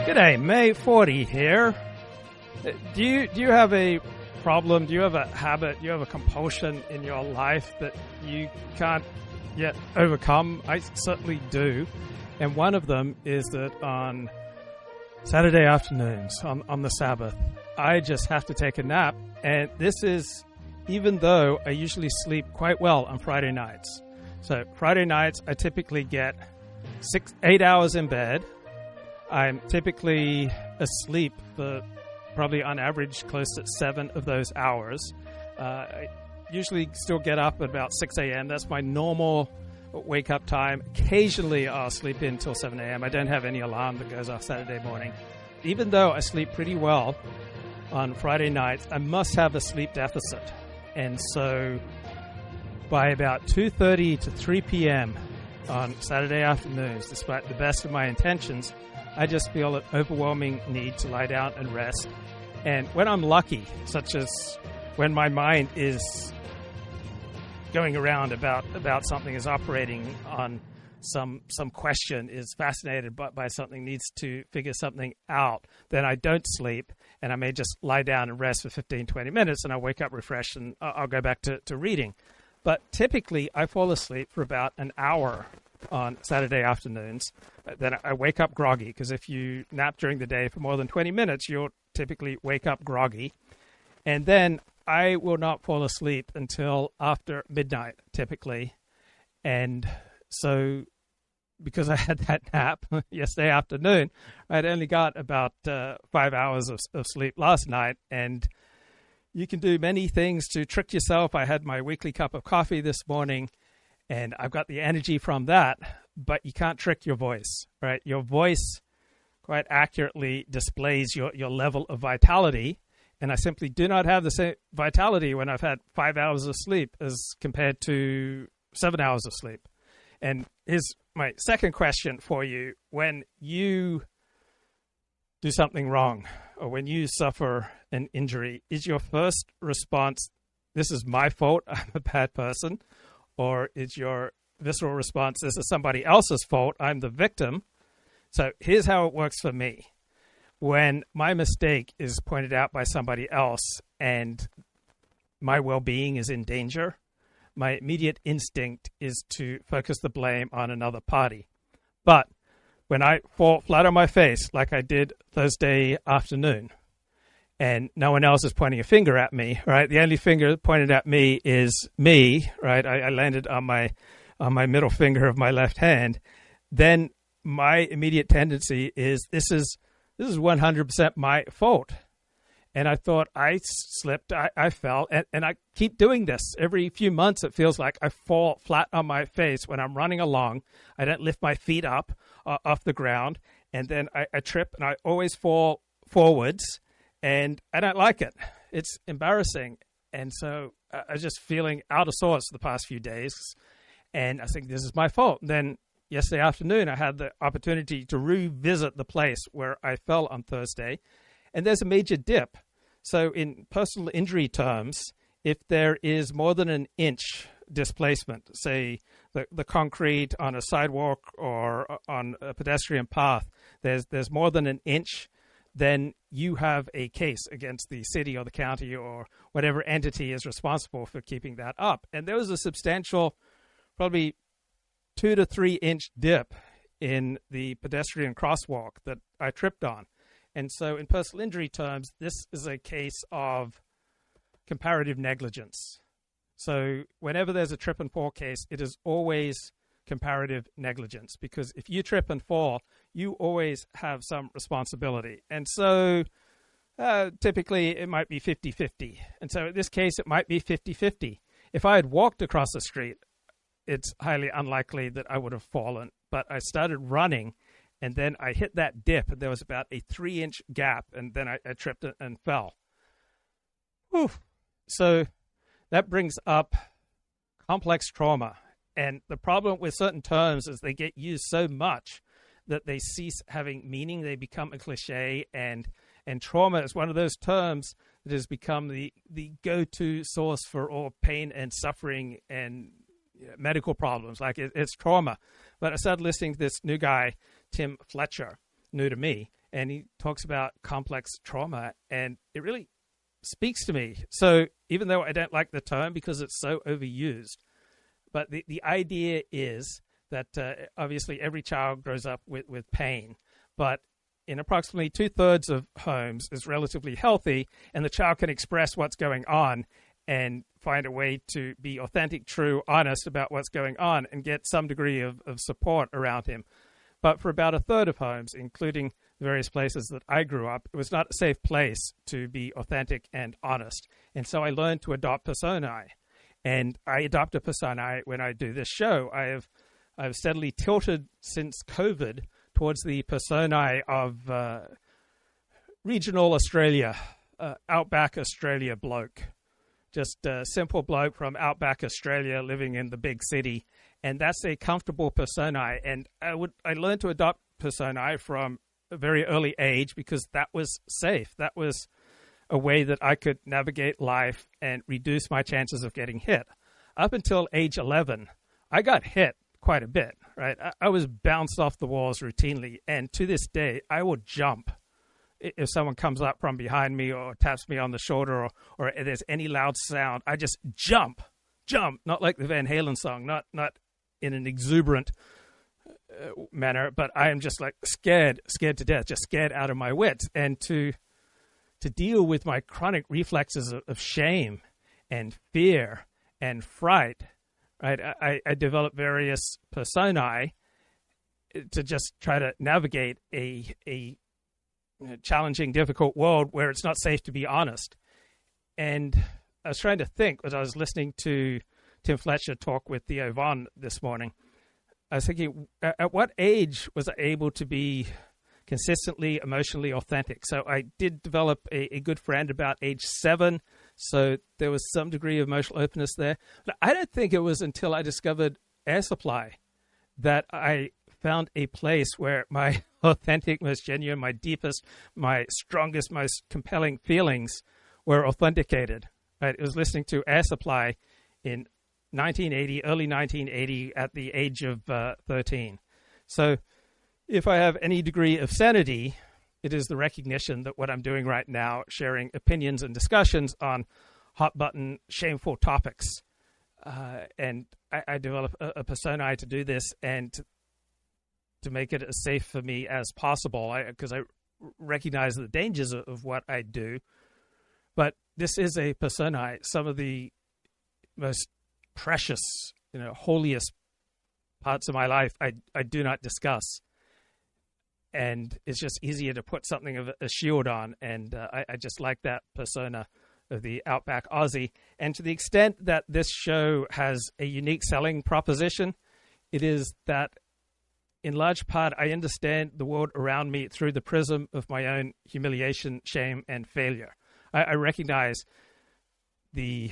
G'day, May 40 here. Do you have a problem? Do you have a habit? Do you have a compulsion in your life that you can't yet overcome? I certainly do. And one of them is that on Saturday afternoons, on the Sabbath, I just have to take a nap. And this is even though I usually sleep quite well on Friday nights. So Friday nights, I typically get 8 hours in bed. I'm typically asleep for probably on average close to 7 of those hours. I usually still get up at about 6 a.m. That's my normal wake-up time. Occasionally, I'll sleep in till 7 a.m. I don't have any alarm that goes off Saturday morning. Even though I sleep pretty well on Friday nights, I must have a sleep deficit. And so by about 2:30 to 3 p.m. on Saturday afternoons, despite the best of my intentions, I just feel an overwhelming need to lie down and rest. And when I'm lucky, such as when my mind is going around about something, is operating on some question, is fascinated by something, needs to figure something out, then I don't sleep, and I may just lie down and rest for 15, 20 minutes, and I'll wake up refreshed, and I'll go back to reading. But typically, I fall asleep for about an hour on Saturday afternoons. Then I wake up groggy, because if you nap during the day for more than 20 minutes, you'll typically wake up groggy. And then I will not fall asleep until after midnight, typically. And so because I had that nap yesterday afternoon, I'd only got about 5 hours of sleep last night. And you can do many things to trick yourself. I had my weekly cup of coffee this morning, and I've got the energy from that, but you can't trick your voice, right? Your voice quite accurately displays your level of vitality, and I simply do not have the same vitality when I've had 5 hours of sleep as compared to 7 hours of sleep. And here's my second question for you. When you do something wrong, or when you suffer an injury, is your first response, this is my fault, I'm a bad person? Or is your visceral response, this is somebody else's fault, I'm the victim? So here's how it works for me. When my mistake is pointed out by somebody else and my well-being is in danger, my immediate instinct is to focus the blame on another party. But when I fall flat on my face, like I did Thursday afternoon, and no one else is pointing a finger at me, right? The only finger pointed at me is me, right? I landed on my middle finger of my left hand. Then my immediate tendency is this is 100% my fault. And I thought I slipped, I fell, and I keep doing this. Every few months it feels like I fall flat on my face when I'm running along. I don't lift my feet up off the ground, and then I trip, and I always fall forwards. And I don't like it. It's embarrassing. And so I was just feeling out of sorts the past few days. And I think this is my fault. And then yesterday afternoon, I had the opportunity to revisit the place where I fell on Thursday. And there's a major dip. So in personal injury terms, if there is more than an inch displacement, say the concrete on a sidewalk or on a pedestrian path, there's more than an inch, then you have a case against the city or the county or whatever entity is responsible for keeping that up. And there was a substantial, probably 2 to 3 inch dip in the pedestrian crosswalk that I tripped on. And so in personal injury terms, this is a case of comparative negligence. So whenever there's a trip and fall case, it is always comparative negligence, because if you trip and fall, you always have some responsibility. And so typically it might be 50-50. And so in this case, it might be 50-50. If I had walked across the street, it's highly unlikely that I would have fallen. But I started running, and then I hit that dip, and there was about a 3-inch gap, and then I tripped and fell. Whew. So that brings up complex trauma. And the problem with certain terms is they get used so much that they cease having meaning. They become a cliche, and trauma is one of those terms that has become the go-to source for all pain and suffering and medical problems. Like it's trauma. But I started listening to this new guy, Tim Fletcher, new to me, and he talks about complex trauma, and it really speaks to me. So even though I don't like the term because it's so overused, but the idea is that obviously every child grows up with pain, but in approximately 2/3 of homes is relatively healthy, and the child can express what's going on and find a way to be authentic, true, honest about what's going on and get some degree of support around him. But for about 1/3 of homes, including the various places that I grew up, it was not a safe place to be authentic and honest. And so I learned to adopt personae. And I adopt a personae when I do this show. I've steadily tilted since COVID towards the personae of regional Australia, outback Australia bloke. Just a simple bloke from outback Australia living in the big city. And that's a comfortable personae. And I learned to adopt personae from a very early age because that was safe. That was a way that I could navigate life and reduce my chances of getting hit. Up until age 11, I got hit quite a bit, right? I was bounced off the walls routinely. And to this day, I will jump if someone comes up from behind me or taps me on the shoulder or if there's any loud sound. I just jump, not like the Van Halen song, not in an exuberant manner, but I am just like scared to death, just scared out of my wits. And to deal with my chronic reflexes of shame and fear and fright, right? I developed various personae to just try to navigate a challenging, difficult world where it's not safe to be honest. And I was trying to think as I was listening to Tim Fletcher talk with Theo Von this morning. I was thinking, at what age was I able to be consistently emotionally authentic? So I did develop a good friend about age 7, so there was some degree of emotional openness there. But I don't think it was until I discovered Air Supply that I found a place where my authentic, most genuine, my deepest, my strongest, most compelling feelings were authenticated. Right? It was listening to Air Supply in 1980, early 1980, at the age of 13. So if I have any degree of sanity, it is the recognition that what I'm doing right now, sharing opinions and discussions on hot-button, shameful topics, and I develop a persona to do this and to make it as safe for me as possible, because I recognize the dangers of what I do. But this is a persona. Some of the most precious, holiest parts of my life I do not discuss. And it's just easier to put something of a shield on. And I just like that persona of the Outback Aussie. And to the extent that this show has a unique selling proposition, it is that in large part, I understand the world around me through the prism of my own humiliation, shame, and failure. I recognize the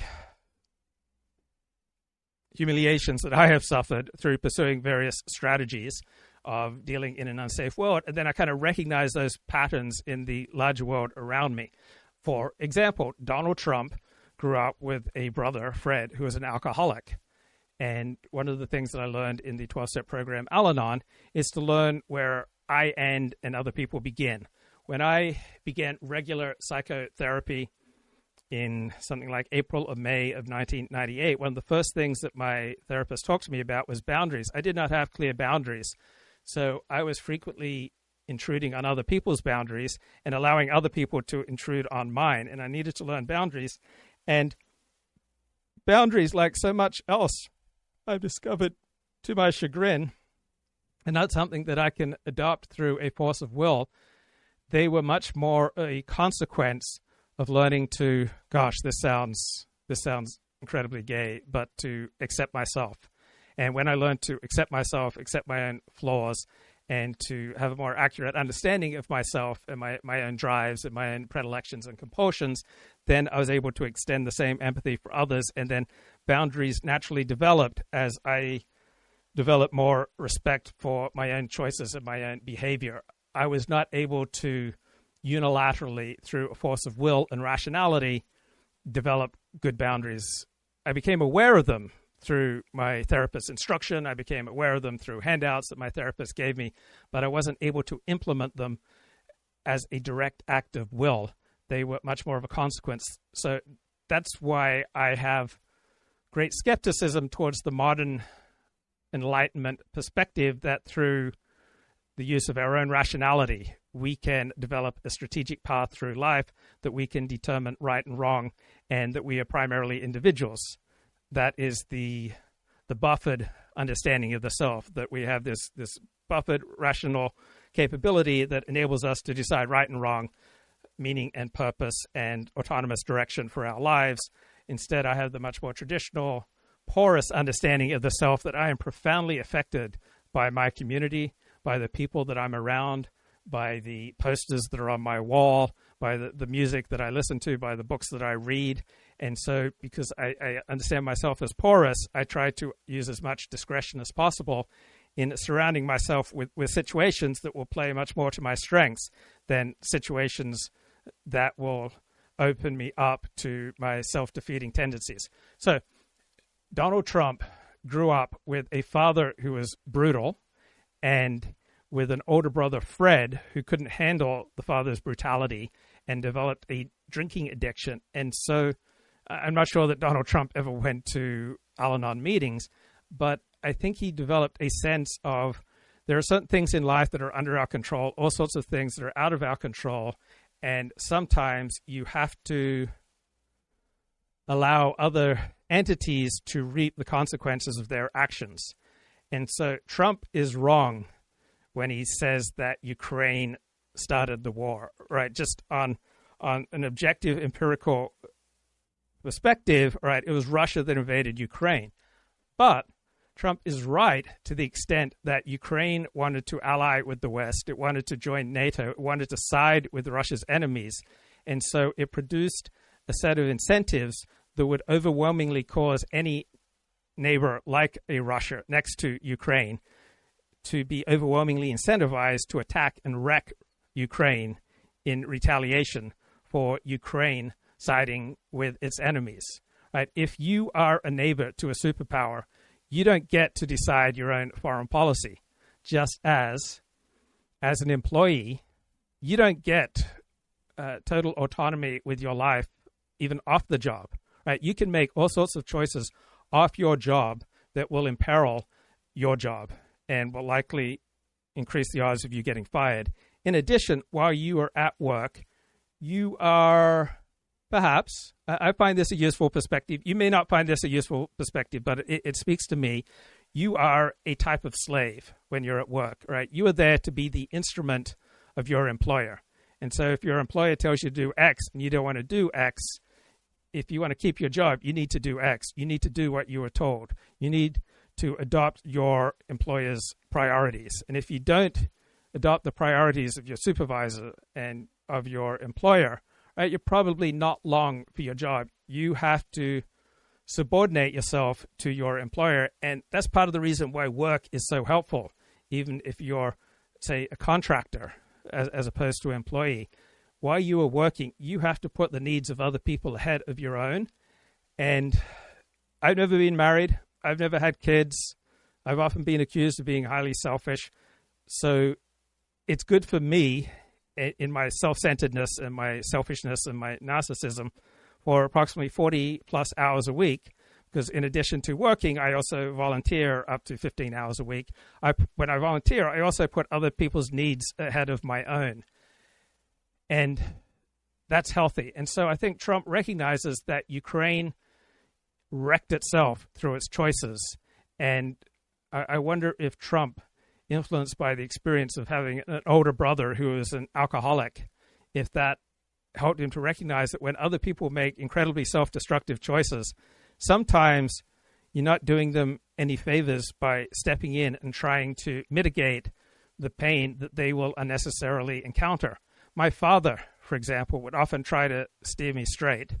humiliations that I have suffered through pursuing various strategies of dealing in an unsafe world. And then I kind of recognize those patterns in the larger world around me. For example, Donald Trump grew up with a brother, Fred, who was an alcoholic. And one of the things that I learned in the 12-step program, Anon, is to learn where I end and other people begin. When I began regular psychotherapy in something like April or May of 1998, one of the first things that my therapist talked to me about was boundaries. I did not have clear boundaries. So I was frequently intruding on other people's boundaries and allowing other people to intrude on mine. And I needed to learn boundaries. And boundaries, like so much else, I've discovered to my chagrin, and not something that I can adopt through a force of will. They were much more a consequence of learning to, this sounds incredibly gay, but to accept myself. And when I learned to accept myself, accept my own flaws, and to have a more accurate understanding of myself and my own drives and my own predilections and compulsions, then I was able to extend the same empathy for others. And then boundaries naturally developed as I developed more respect for my own choices and my own behavior. I was not able to unilaterally, through a force of will and rationality, develop good boundaries. I became aware of them through my therapist's instruction. I became aware of them through handouts that my therapist gave me, but I wasn't able to implement them as a direct act of will. They were much more of a consequence. So that's why I have great skepticism towards the modern Enlightenment perspective that through the use of our own rationality, we can develop a strategic path through life, that we can determine right and wrong, and that we are primarily individuals. That is the buffered understanding of the self, that we have this buffered rational capability that enables us to decide right and wrong, meaning and purpose, and autonomous direction for our lives. Instead, I have the much more traditional, porous understanding of the self, that I am profoundly affected by my community, by the people that I'm around, by the posters that are on my wall, by the music that I listen to, by the books that I read. And so because I understand myself as porous, I try to use as much discretion as possible in surrounding myself with situations that will play much more to my strengths than situations that will open me up to my self-defeating tendencies. So Donald Trump grew up with a father who was brutal and with an older brother, Fred, who couldn't handle the father's brutality and developed a drinking addiction. And so I'm not sure that Donald Trump ever went to Al-Anon meetings, but I think he developed a sense of there are certain things in life that are under our control, all sorts of things that are out of our control, and sometimes you have to allow other entities to reap the consequences of their actions. And so Trump is wrong when he says that Ukraine started the war, right? Just on an objective empirical perspective, right, it was Russia that invaded Ukraine. But Trump is right to the extent that Ukraine wanted to ally with the West. It wanted to join NATO. It wanted to side with Russia's enemies. And so it produced a set of incentives that would overwhelmingly cause any neighbor like a Russia next to Ukraine to be overwhelmingly incentivized to attack and wreck Ukraine in retaliation for Ukraine siding with its enemies. Right? If you are a neighbor to a superpower, you don't get to decide your own foreign policy. Just as an employee, you don't get total autonomy with your life, even off the job. Right? You can make all sorts of choices off your job that will imperil your job and will likely increase the odds of you getting fired. In addition, while you are at work, you are perhaps, I find this a useful perspective. You may not find this a useful perspective, but it speaks to me. You are a type of slave when you're at work, right? You are there to be the instrument of your employer. And so if your employer tells you to do X and you don't want to do X, if you want to keep your job, you need to do X. You need to do what you were told. You need to adopt your employer's priorities. And if you don't adopt the priorities of your supervisor and of your employer, right, you're probably not long for your job. You have to subordinate yourself to your employer. And that's part of the reason why work is so helpful, even if you're, say, a contractor as opposed to an employee. While you are working, you have to put the needs of other people ahead of your own. And I've never been married. I've never had kids. I've often been accused of being highly selfish. So it's good for me in my self-centeredness and my selfishness and my narcissism for approximately 40 plus hours a week, because in addition to working, I also volunteer up to 15 hours a week. When I volunteer, I also put other people's needs ahead of my own. And that's healthy. And so I think Trump recognizes that Ukraine wrecked itself through its choices. And I wonder if Trump, influenced by the experience of having an older brother who is an alcoholic, if that helped him to recognize that when other people make incredibly self-destructive choices, sometimes you're not doing them any favors by stepping in and trying to mitigate the pain that they will unnecessarily encounter. My father, for example, would often try to steer me straight.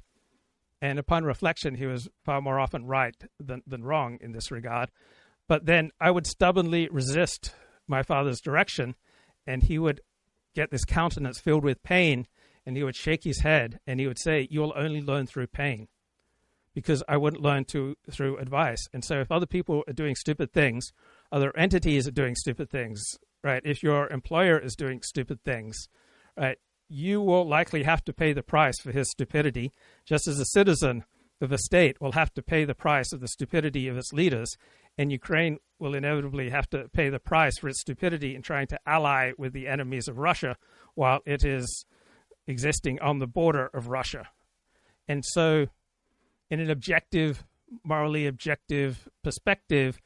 And upon reflection, he was far more often right than wrong in this regard. But then I would stubbornly resist my father's direction, and he would get this countenance filled with pain, and he would shake his head, and he would say, "You'll only learn through pain," because I wouldn't learn through advice. And so if other people are doing stupid things, other entities are doing stupid things, right? If your employer is doing stupid things, right? You will likely have to pay the price for his stupidity, just as a citizen of a state will have to pay the price of the stupidity of its leaders, and Ukraine will inevitably have to pay the price for its stupidity in trying to ally with the enemies of Russia while it is existing on the border of Russia. And so, in an objective, morally objective perspective,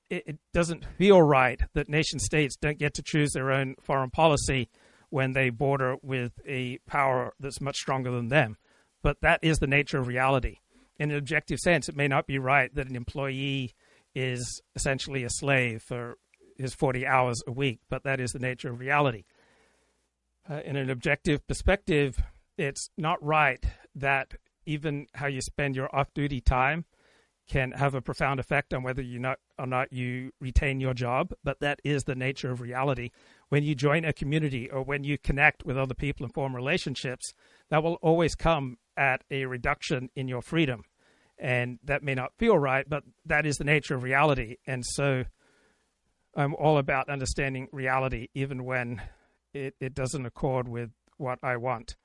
it doesn't feel right that nation states don't get to choose their own foreign policy when they border with a power that's much stronger than them. But that is the nature of reality. In an objective sense, it may not be right that an employee is essentially a slave for his 40 hours a week, but that is the nature of reality. In an objective perspective, it's not right that even how you spend your off-duty time can have a profound effect on whether or not you retain your job, but that is the nature of reality. When you join a community or when you connect with other people and form relationships, that will always come at a reduction in your freedom. And that may not feel right, but that is the nature of reality. And so I'm all about understanding reality, even when it doesn't accord with what I want.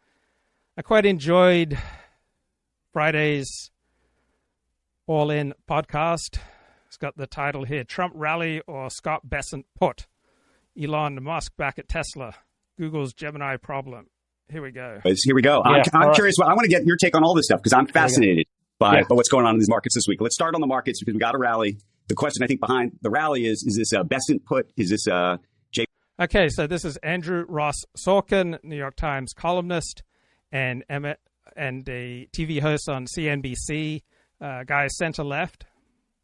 I quite enjoyed Friday's All-In podcast. It's got the title here, Trump Rally or Scott Bessent Put. Elon Musk back at Tesla. Google's Gemini problem. Here we go. Here we go. Yeah, I'm curious. I want to get your take on all this stuff because I'm fascinated by what's going on in these markets this week. Let's start on the markets because we got a rally. The question I think behind the rally is this a Bessent put? Is this a J? Okay, so this is Andrew Ross Sorkin, New York Times columnist and a TV host on CNBC. Guy center-left.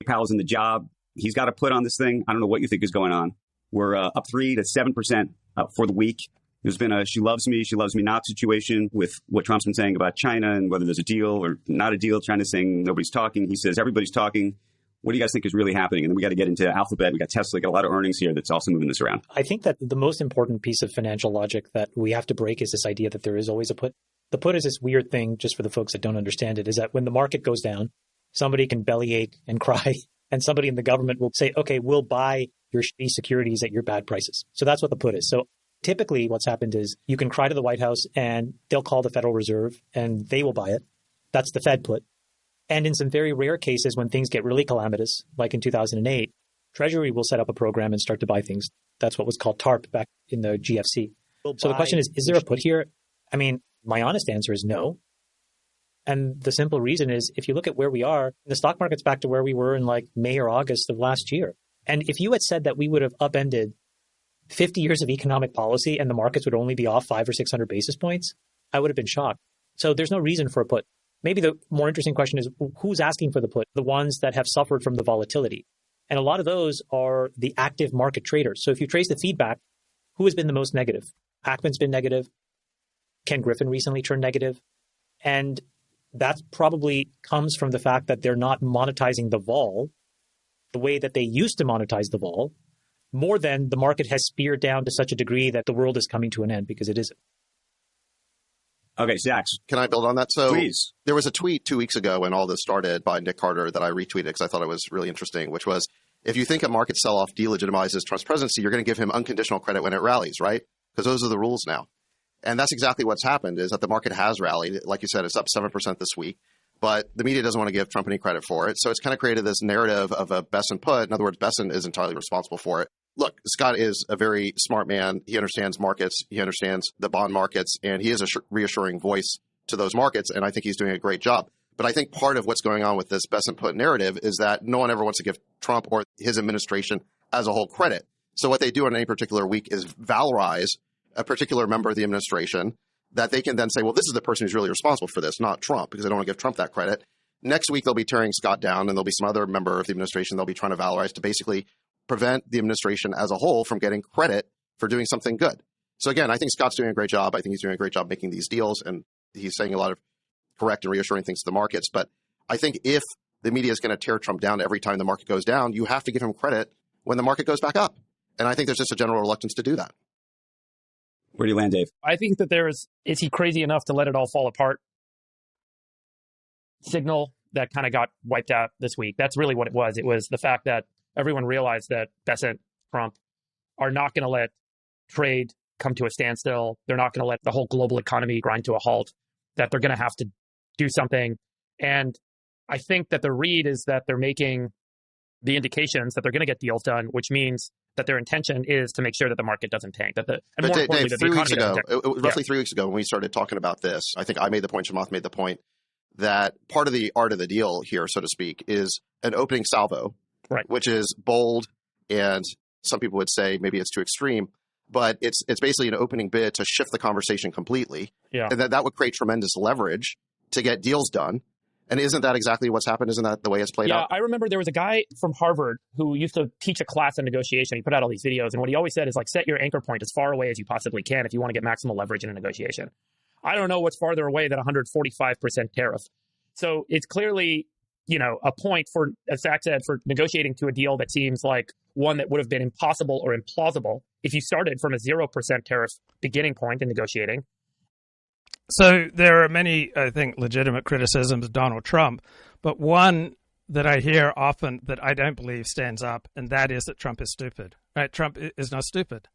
Powell's in the job. He's got a put on this thing. I don't know what you think is going on. We're up 3 to 7% for the week. There's been a she loves me not situation with what Trump's been saying about China and whether there's a deal or not a deal. China's saying nobody's talking. He says everybody's talking. What do you guys think is really happening? And then we got to get into Alphabet. We got Tesla, got a lot of earnings here that's also moving this around. I think that the most important piece of financial logic that we have to break is this idea that there is always a put. The put is this weird thing, just for the folks that don't understand it, is that when the market goes down, somebody can bellyache and cry, and somebody in the government will say, okay, we'll buy your shitty securities at your bad prices. So that's what the put is. So typically what's happened is you can cry to the White House and they'll call the Federal Reserve and they will buy it. That's the Fed put. And in some very rare cases, when things get really calamitous, like in 2008, Treasury will set up a program and start to buy things. That's what was called TARP back in the GFC. So the question is there a put here? I mean, my honest answer is no. And the simple reason is if you look at where we are, the stock market's back to where we were in like May or August of last year. And if you had said that we would have upended 50 years of economic policy and the markets would only be off 500 or 600 basis points, I would have been shocked. So there's no reason for a put. Maybe the more interesting question is who's asking for the put? The ones that have suffered from the volatility. And a lot of those are the active market traders. So if you trace the feedback, who has been the most negative? Ackman's been negative. Ken Griffin recently turned negative. And that probably comes from the fact that they're not monetizing the vol the way that they used to monetize the vol, more than the market has speared down to such a degree that the world is coming to an end, because it isn't. Okay, Zach. Can I build on that? So please. There was a tweet 2 weeks ago when all this started by Nick Carter that I retweeted because I thought it was really interesting, which was, if you think a market sell-off delegitimizes Trump's presidency, you're going to give him unconditional credit when it rallies, right? Because those are the rules now. And that's exactly what's happened, is that the market has rallied. Like you said, it's up 7% this week. But the media doesn't want to give Trump any credit for it. So it's kind of created this narrative of a Bessent put. In other words, Bessent is entirely responsible for it. Look, Scott is a very smart man. He understands markets. He understands the bond markets. And he is a reassuring voice to those markets. And I think he's doing a great job. But I think part of what's going on with this Bessent put narrative is that no one ever wants to give Trump or his administration as a whole credit. So what they do in any particular week is valorize a particular member of the administration that they can then say, well, this is the person who's really responsible for this, not Trump, because they don't want to give Trump that credit. Next week, they'll be tearing Scott down, and there'll be some other member of the administration they'll be trying to valorize to basically prevent the administration as a whole from getting credit for doing something good. So again, I think Scott's doing a great job. I think he's doing a great job making these deals, and he's saying a lot of correct and reassuring things to the markets. But I think if the media is going to tear Trump down every time the market goes down, you have to give him credit when the market goes back up. And I think there's just a general reluctance to do that. Where do you land, Dave? I think that is he crazy enough to let it all fall apart? Signal that kind of got wiped out this week. That's really what it was. It was the fact that everyone realized that Bessent, Trump are not going to let trade come to a standstill. They're not going to let the whole global economy grind to a halt, that they're going to have to do something. And I think that the read is that they're making the indications that they're going to get deals done, which means that their intention is to make sure that the market doesn't tank. And more importantly, that the economy doesn't tank. Roughly 3 weeks ago, when we started talking about this, I think I made the point, Chamath made the point, that part of the art of the deal here, so to speak, is an opening salvo, right, which is bold, and some people would say maybe it's too extreme, but it's basically an opening bid to shift the conversation completely. Yeah. And that would create tremendous leverage to get deals done. And isn't that exactly what's happened? Isn't that the way it's played out? Yeah, I remember there was a guy from Harvard who used to teach a class on negotiation. He put out all these videos, and what he always said is, like, set your anchor point as far away as you possibly can if you want to get maximal leverage in a negotiation. I don't know what's farther away than 145% tariff. So it's clearly, a point for, as Zach said, for negotiating to a deal that seems like one that would have been impossible or implausible if you started from a 0% tariff beginning point in negotiating. So there are many, I think, legitimate criticisms of Donald Trump, but one that I hear often that I don't believe stands up, and that is that Trump is stupid. Right? Trump is not stupid.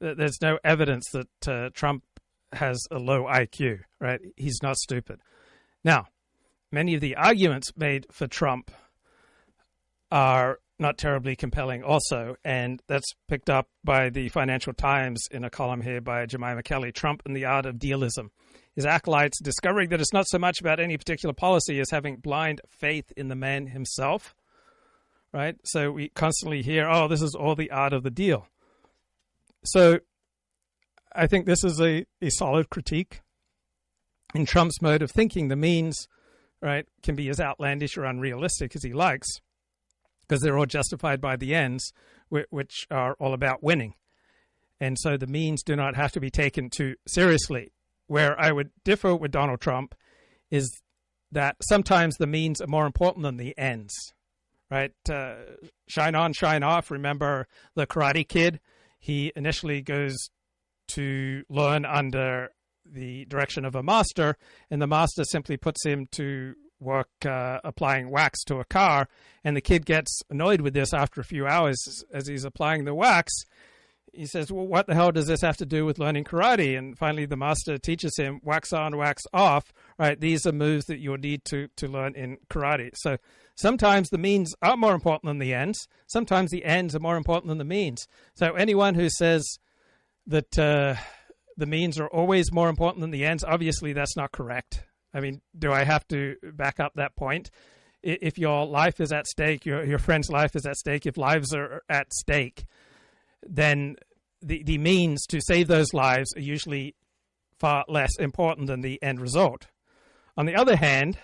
There's no evidence that Trump has a low IQ. Right? He's not stupid. Now, many of the arguments made for Trump are not terribly compelling also, and that's picked up by the Financial Times in a column here by Jemima Kelly, Trump and the Art of Dealism. His acolytes discovering that it's not so much about any particular policy as having blind faith in the man himself, right? So we constantly hear, oh, this is all the art of the deal. So I think this is a solid critique. In Trump's mode of thinking, the means, right, can be as outlandish or unrealistic as he likes, because they're all justified by the ends, which are all about winning. And so the means do not have to be taken too seriously. Where I would differ with Donald Trump is that sometimes the means are more important than the ends, right? Shine on, shine off. Remember the Karate Kid? He initially goes to learn under the direction of a master, and the master simply puts him to work applying wax to a car, and the kid gets annoyed with this after a few hours as he's applying the wax. He says, well, what the hell does this have to do with learning karate? And finally, the master teaches him wax on, wax off, right? These are moves that you'll need to learn in karate. So sometimes the means are more important than the ends. Sometimes the ends are more important than the means. So anyone who says that the means are always more important than the ends, obviously that's not correct. I mean, do I have to back up that point? If your life is at stake, your friend's life is at stake, if lives are at stake, then the means to save those lives are usually far less important than the end result. On the other hand,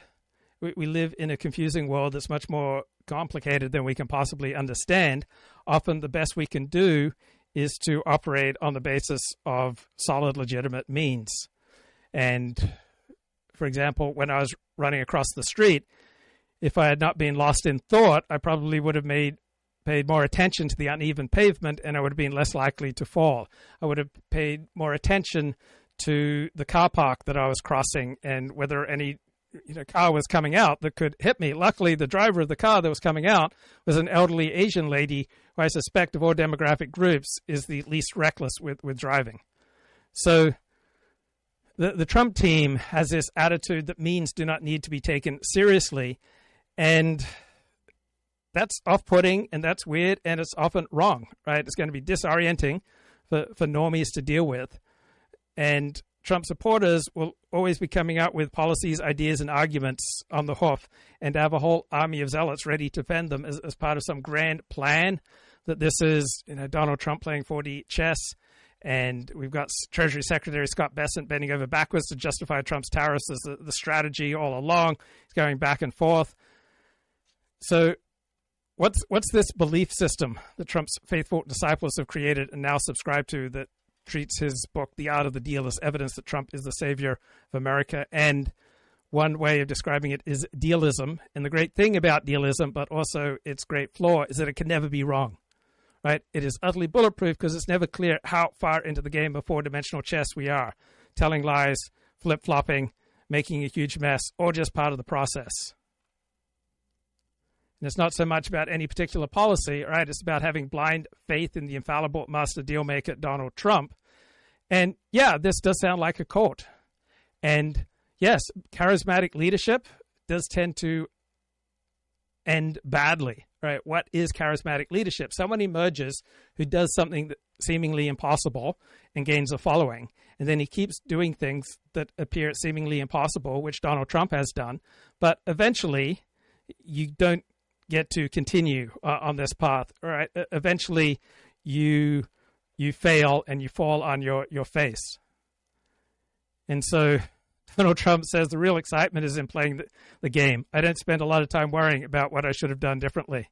we live in a confusing world that's much more complicated than we can possibly understand. Often the best we can do is to operate on the basis of solid, legitimate means. And, for example, when I was running across the street, if I had not been lost in thought, I probably would have paid more attention to the uneven pavement, and I would have been less likely to fall. I would have paid more attention to the car park that I was crossing and whether any car was coming out that could hit me. Luckily, the driver of the car that was coming out was an elderly Asian lady who I suspect of all demographic groups is the least reckless with driving. So the Trump team has this attitude that means do not need to be taken seriously, and that's off-putting, and that's weird, and it's often wrong, right? It's going to be disorienting for normies to deal with. And Trump supporters will always be coming out with policies, ideas, and arguments on the hoof, and have a whole army of zealots ready to defend them as part of some grand plan that this is, Donald Trump playing 4D chess, and we've got Treasury Secretary Scott Bessent bending over backwards to justify Trump's tariffs as the strategy all along. He's going back and forth. So what's this belief system that Trump's faithful disciples have created and now subscribe to that treats his book, The Art of the Deal, as evidence that Trump is the savior of America? And one way of describing it is dealism. And the great thing about dealism, but also its great flaw, is that it can never be wrong, right? It is utterly bulletproof because it's never clear how far into the game of four-dimensional chess we are. Telling lies, flip-flopping, making a huge mess, or just part of the process. And it's not so much about any particular policy, right? It's about having blind faith in the infallible master dealmaker, Donald Trump. And yeah, this does sound like a cult. And yes, charismatic leadership does tend to end badly, right? What is charismatic leadership? Someone emerges who does something seemingly impossible and gains a following. And then he keeps doing things that appear seemingly impossible, which Donald Trump has done. But eventually, you don't get to continue on this path, right? Eventually, you fail and you fall on your face. And so Donald Trump says the real excitement is in playing the game. I don't spend a lot of time worrying about what I should have done differently.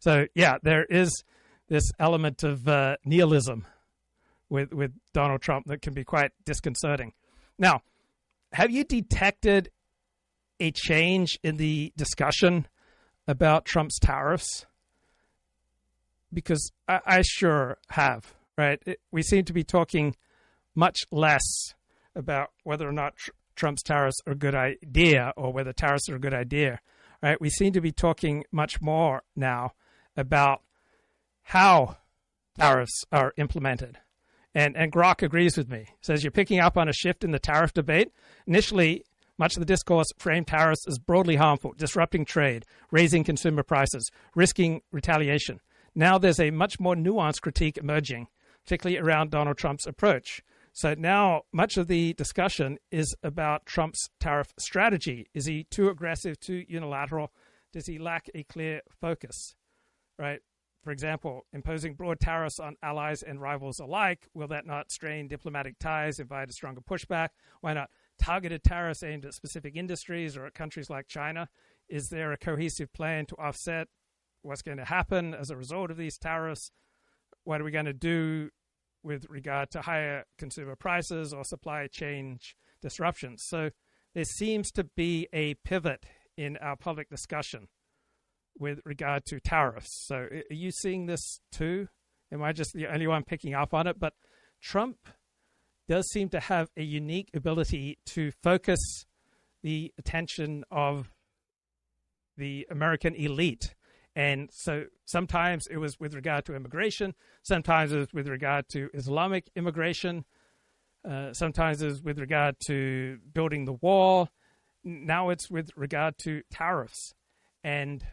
So, yeah, there is this element of nihilism with Donald Trump that can be quite disconcerting. Now, have you detected a change in the discussion about Trump's tariffs? Because I sure have, right? We seem to be talking much less about whether or not Trump's tariffs are a good idea or whether tariffs are a good idea, right? We seem to be talking much more now about how tariffs are implemented. And Grok agrees with me. Says you're picking up on a shift in the tariff debate. Initially, much of the discourse framed tariffs as broadly harmful, disrupting trade, raising consumer prices, risking retaliation. Now there's a much more nuanced critique emerging, particularly around Donald Trump's approach. So now much of the discussion is about Trump's tariff strategy. Is he too aggressive, too unilateral? Does he lack a clear focus, right? For example, imposing broad tariffs on allies and rivals alike, will that not strain diplomatic ties, invite a stronger pushback? Why not targeted tariffs aimed at specific industries or at countries like China? Is there a cohesive plan to offset what's going to happen as a result of these tariffs? What are we going to do with regard to higher consumer prices or supply chain disruptions? So there seems to be a pivot in our public discussion with regard to tariffs. So are you seeing this too? Am I just the only one picking up on it? But Trump does seem to have a unique ability to focus the attention of the American elite. And so sometimes it was with regard to immigration, sometimes it was with regard to Islamic immigration, sometimes it was with regard to building the wall. Now it's with regard to tariffs. And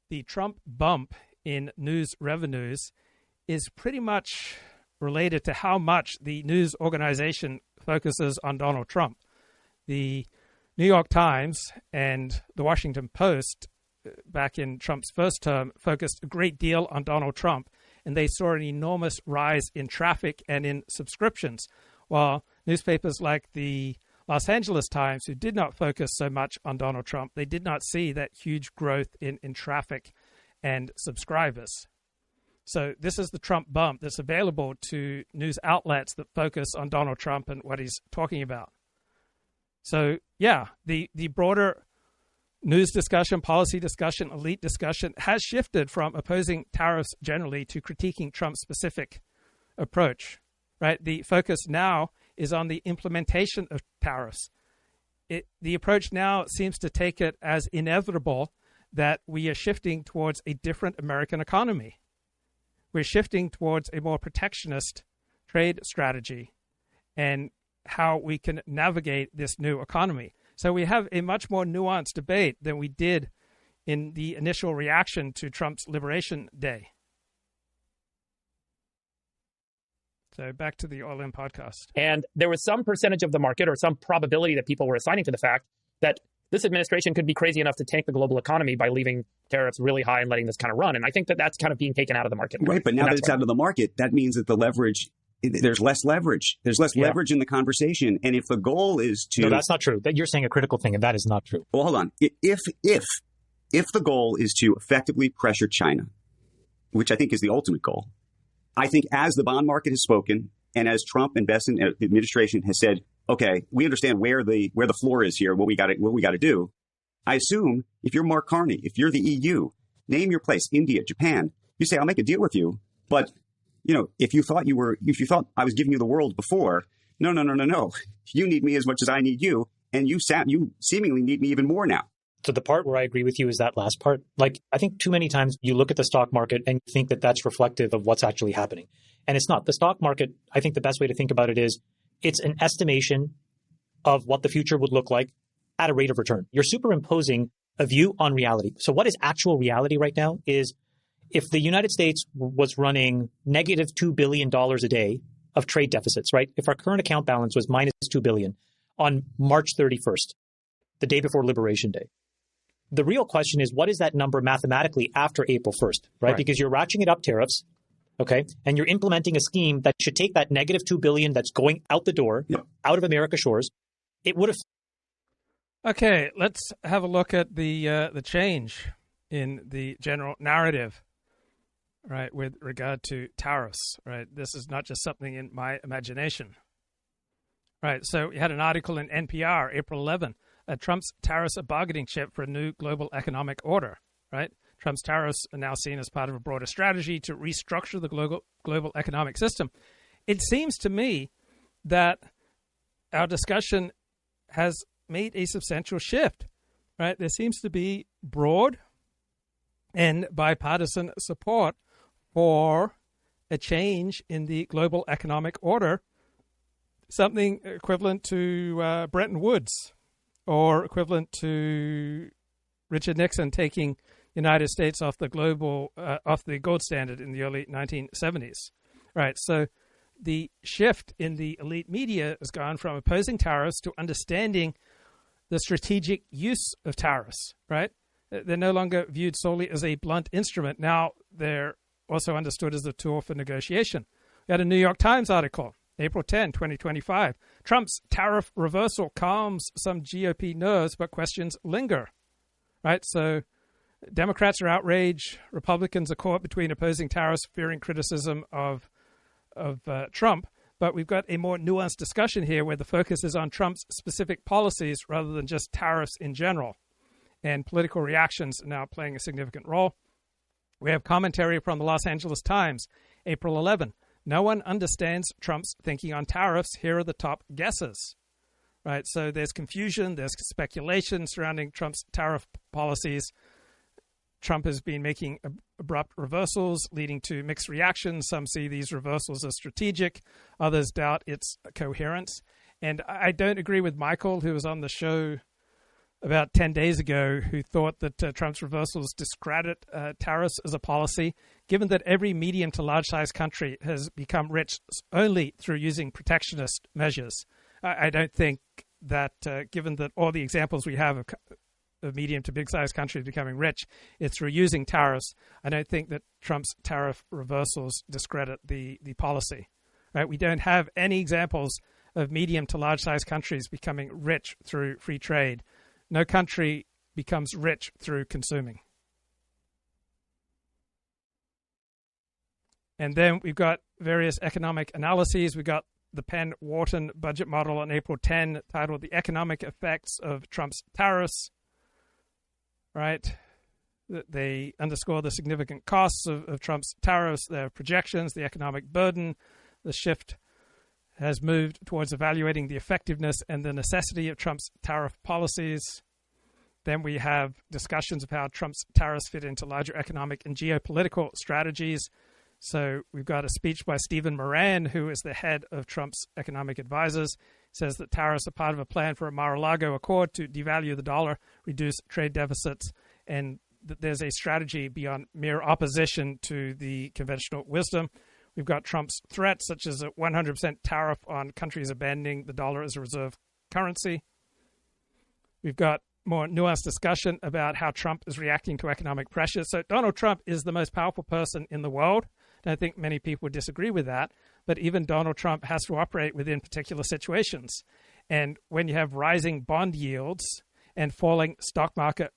the Trump bump in news revenues is pretty much related to how much the news organization focuses on Donald Trump. The New York Times and the Washington Post, back in Trump's first term, focused a great deal on Donald Trump, and they saw an enormous rise in traffic and in subscriptions, while newspapers like the Los Angeles Times, who did not focus so much on Donald Trump, they did not see that huge growth in traffic and subscribers. So this is the Trump bump that's available to news outlets that focus on Donald Trump and what he's talking about. So, yeah, the broader news discussion, policy discussion, elite discussion has shifted from opposing tariffs generally to critiquing Trump's specific approach, right? The focus now is on the implementation of tariffs. The approach now seems to take it as inevitable that we are shifting towards a different American economy. We're shifting towards a more protectionist trade strategy and how we can navigate this new economy. So we have a much more nuanced debate than we did in the initial reaction to Trump's Liberation Day. So back to the All In podcast. And there was some percentage of the market or some probability that people were assigning to the fact that this administration could be crazy enough to tank the global economy by leaving tariffs really high and letting this kind of run. And I think that that's kind of being taken out of the market. Right, but now that it's out of the market, that means that the leverage, there's less leverage. There's less leverage in the conversation. And if the goal is to... No, that's not true. You're saying a critical thing, and that is not true. Well, hold on. If the goal is to effectively pressure China, which I think is the ultimate goal, I think as the bond market has spoken, and as Trump and Bessent administration has said, okay, we understand where the floor is here, what we got to do. I assume if you're Mark Carney, if you're the EU, name your place, India, Japan, you say, I'll make a deal with you. But, if you thought I was giving you the world before, no. You need me as much as I need you. And you seemingly need me even more now. So the part where I agree with you is that last part. Like, I think too many times you look at the stock market and you think that that's reflective of what's actually happening. And it's not. The stock market, I think the best way to think about it is it's an estimation of what the future would look like at a rate of return. You're superimposing a view on reality. So what is actual reality right now is if the United States was running negative $2 billion a day of trade deficits, right? If our current account balance was minus $2 billion on March 31st, the day before Liberation Day, the real question is, what is that number mathematically after April 1st, right? Because you're ratcheting up tariffs, okay? And you're implementing a scheme that should take that negative $2 billion that's going out the door, out of America's shores. It would have. Okay, let's have a look at the change in the general narrative, right, with regard to tariffs, right? This is not just something in my imagination. Right, so we had an article in NPR, April 11, Trump's tariffs a bargaining chip for a new global economic order, right? Trump's tariffs are now seen as part of a broader strategy to restructure the global economic system. It seems to me that our discussion has made a substantial shift, right? There seems to be broad and bipartisan support for a change in the global economic order, something equivalent to Bretton Woods or equivalent to Richard Nixon taking the United States off the gold standard in the early 1970s. Right, so the shift in the elite media has gone from opposing tariffs to understanding the strategic use of tariffs, right? They're no longer viewed solely as a blunt instrument. Now they're also understood as a tool for negotiation. We had a New York Times article, April 10, 2025. Trump's tariff reversal calms some GOP nerves, but questions linger, right? So Democrats are outraged. Republicans are caught between opposing tariffs, fearing criticism of Trump. But we've got a more nuanced discussion here where the focus is on Trump's specific policies rather than just tariffs in general. And political reactions are now playing a significant role. We have commentary from the Los Angeles Times, April 11. No one understands Trump's thinking on tariffs. Here are the top guesses. Right, so there's confusion, there's speculation surrounding Trump's tariff policies. Trump has been making abrupt reversals, leading to mixed reactions. Some see these reversals as strategic. Others doubt its coherence. And I don't agree with Michael, who was on the show about 10 days ago, who thought that Trump's reversals discredit tariffs as a policy, given that every medium to large-sized country has become rich only through using protectionist measures. I don't think that, given that all the examples we have of medium to big-sized countries becoming rich, it's through using tariffs. I don't think that Trump's tariff reversals discredit the policy. Right? We don't have any examples of medium to large-sized countries becoming rich through free trade. No country becomes rich through consuming. And then we've got various economic analyses. We've got the Penn-Wharton budget model on April 10 titled The Economic Effects of Trump's Tariffs. Right? They underscore the significant costs of Trump's tariffs, their projections, the economic burden. The shift has moved towards evaluating the effectiveness and the necessity of Trump's tariff policies. Then we have discussions of how Trump's tariffs fit into larger economic and geopolitical strategies. So we've got a speech by Stephen Moran, who is the head of Trump's economic advisors. Says that tariffs are part of a plan for a Mar-a-Lago Accord to devalue the dollar, reduce trade deficits, and that there's a strategy beyond mere opposition to the conventional wisdom. We've got Trump's threats, such as a 100% tariff on countries abandoning the dollar as a reserve currency. We've got more nuanced discussion about how Trump is reacting to economic pressure. So Donald Trump is the most powerful person in the world. And I think many people would disagree with that. But even Donald Trump has to operate within particular situations. And when you have rising bond yields and falling stock market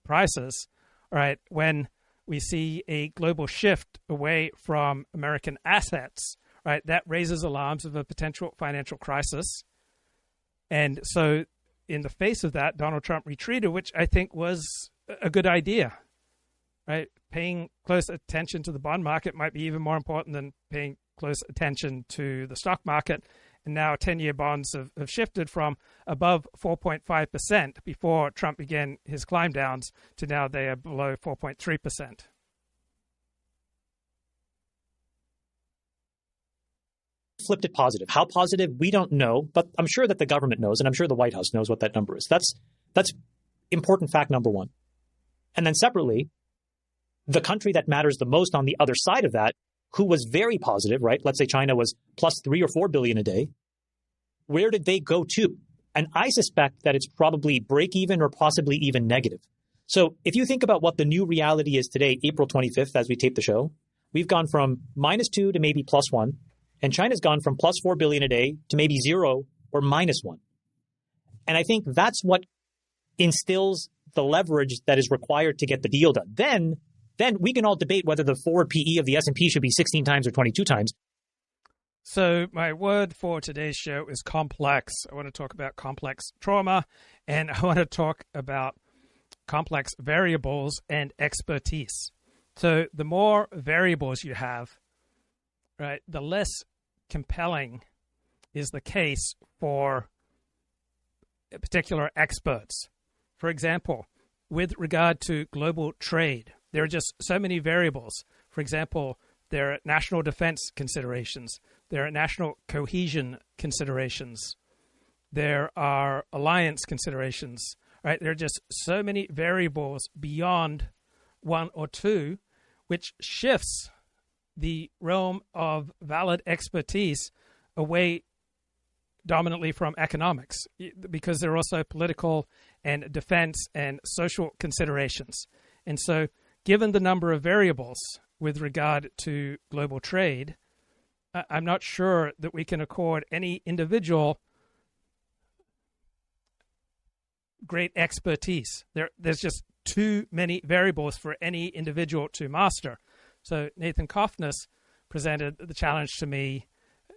prices, all right, when we see a global shift away from American assets, right, that raises alarms of a potential financial crisis. And so in the face of that, Donald Trump retreated, which I think was a good idea, right? Paying close attention to the bond market might be even more important than paying close attention to the stock market. And now 10-year bonds have shifted from above 4.5% before Trump began his climb downs to now they are below 4.3%. flipped it positive. How positive, we don't know, but I'm sure that the government knows, and I'm sure the White House knows what that number is. That's important fact number one. And then separately, the country that matters the most on the other side of that, who was very positive, right? Let's say China was plus 3 or 4 billion a day. Where did they go to? And I suspect that it's probably break even or possibly even negative. So if you think about what the new reality is today, April 25th, as we tape the show, we've gone from -2 to maybe +1, and China's gone from plus 4 billion a day to maybe 0 or -1. And I think that's what instills the leverage that is required to get the deal done. Then we can all debate whether the forward PE of the S&P should be 16 times or 22 times. So my word for today's show is complex. I want to talk about complex trauma, and I want to talk about complex variables and expertise. So the more variables you have, right, the less compelling is the case for particular experts. For example, with regard to global trade, there are just so many variables. For example, there are national defense considerations. There are national cohesion considerations. There are alliance considerations. Right? There are just so many variables beyond one or two, which shifts the realm of valid expertise away dominantly from economics, because there are also political and defense and social considerations. And so given the number of variables with regard to global trade, I'm not sure that we can accord any individual great expertise. There's just too many variables for any individual to master. So Nathan Kofnas presented the challenge to me: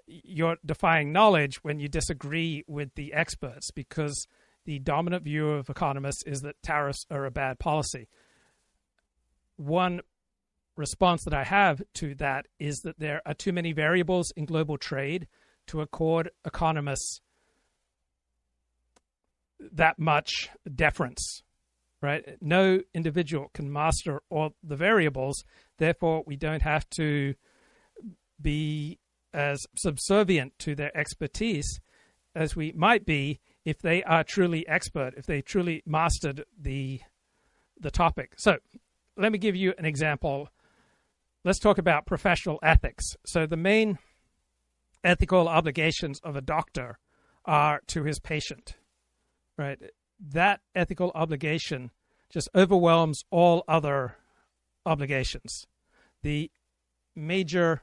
you're defying knowledge when you disagree with the experts, because the dominant view of economists is that tariffs are a bad policy. One response that I have to that is that there are too many variables in global trade to accord economists that much deference, right? No individual can master all the variables. Therefore, we don't have to be as subservient to their expertise as we might be if they are truly expert, if they truly mastered the topic. So let me give you an example. Let's talk about professional ethics. So the main ethical obligations of a doctor are to his patient, right? That ethical obligation just overwhelms all other obligations. The major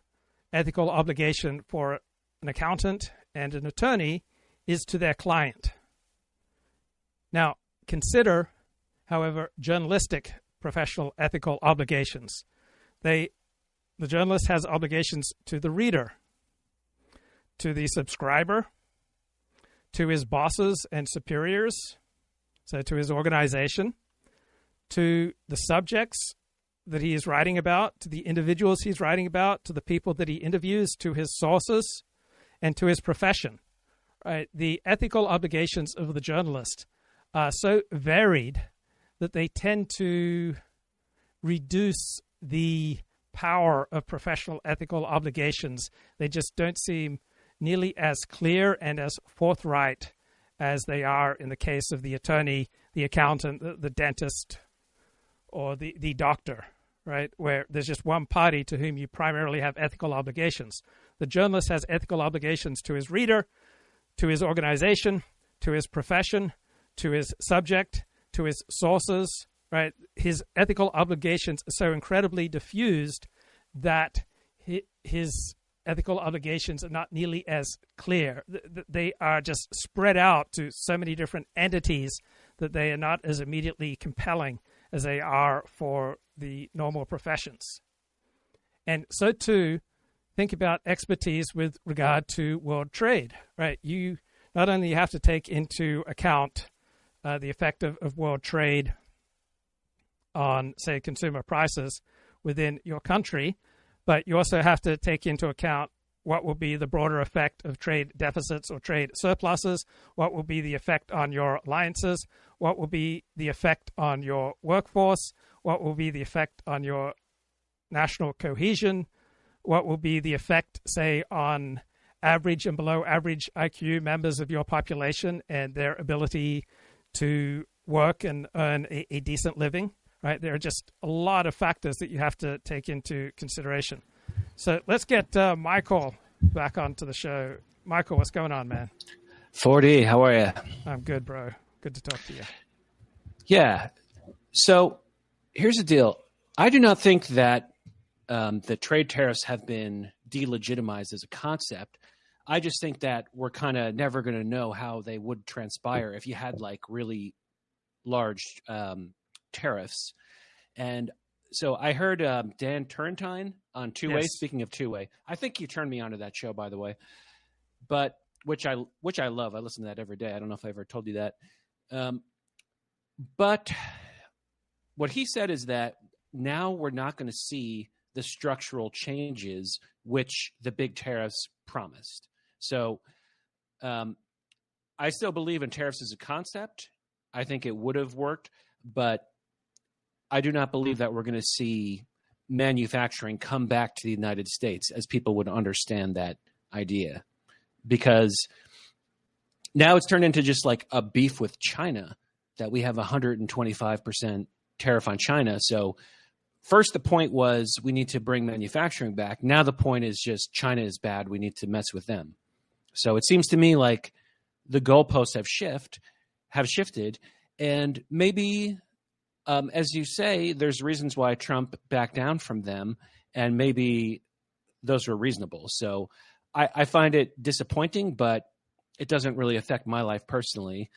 ethical obligation for an accountant and an attorney is to their client. Now, consider, however, journalistic professional ethical obligations. The journalist has obligations to the reader, to the subscriber, to his bosses and superiors, so to his organization, to the subjects that he is writing about, to the individuals he's writing about, to the people that he interviews, to his sources, and to his profession. Right? The ethical obligations of the journalist are so varied that they tend to reduce the power of professional ethical obligations. They just don't seem nearly as clear and as forthright as they are in the case of the attorney, the accountant, the dentist, or the doctor, right? Where there's just one party to whom you primarily have ethical obligations. The journalist has ethical obligations to his reader, to his organization, to his profession, to his subject, to his sources, right? His ethical obligations are so incredibly diffused that his ethical obligations are not nearly as clear. They are just spread out to so many different entities that they are not as immediately compelling as they are for the normal professions. And so too, think about expertise with regard to world trade, right? You not only have to take into account the effect of world trade on, say, consumer prices within your country, but you also have to take into account what will be the broader effect of trade deficits or trade surpluses, what will be the effect on your alliances, what will be the effect on your workforce, what will be the effect on your national cohesion, what will be the effect, say, on average and below average IQ members of your population and their ability to work and earn a decent living, right? There are just a lot of factors that you have to take into consideration. So let's get Michael back onto the show. Michael, what's going on, man? 4D, how are you? I'm good, bro. Good to talk to you. Yeah. So here's the deal. I do not think that the trade tariffs have been delegitimized as a concept. I just think that we're kind of never going to know how they would transpire if you had like really large tariffs. And so I heard Dan Turrentine on Two Way. Yes. Speaking of Two Way, I think you turned me onto that show, by the way, but which I love. I listen to that every day. I don't know if I ever told you that. But what he said is that now we're not going to see the structural changes which the big tariffs promised. So I still believe in tariffs as a concept. I think it would have worked, but I do not believe that we're going to see manufacturing come back to the United States as people would understand that idea, because now it's turned into just like a beef with China that we have 125% tariff on China. So first, the point was we need to bring manufacturing back. Now the point is just China is bad. We need to mess with them. So it seems to me like the goalposts have shifted, and maybe, as you say, there's reasons why Trump backed down from them, and maybe those were reasonable. So I find it disappointing, but it doesn't really affect my life personally.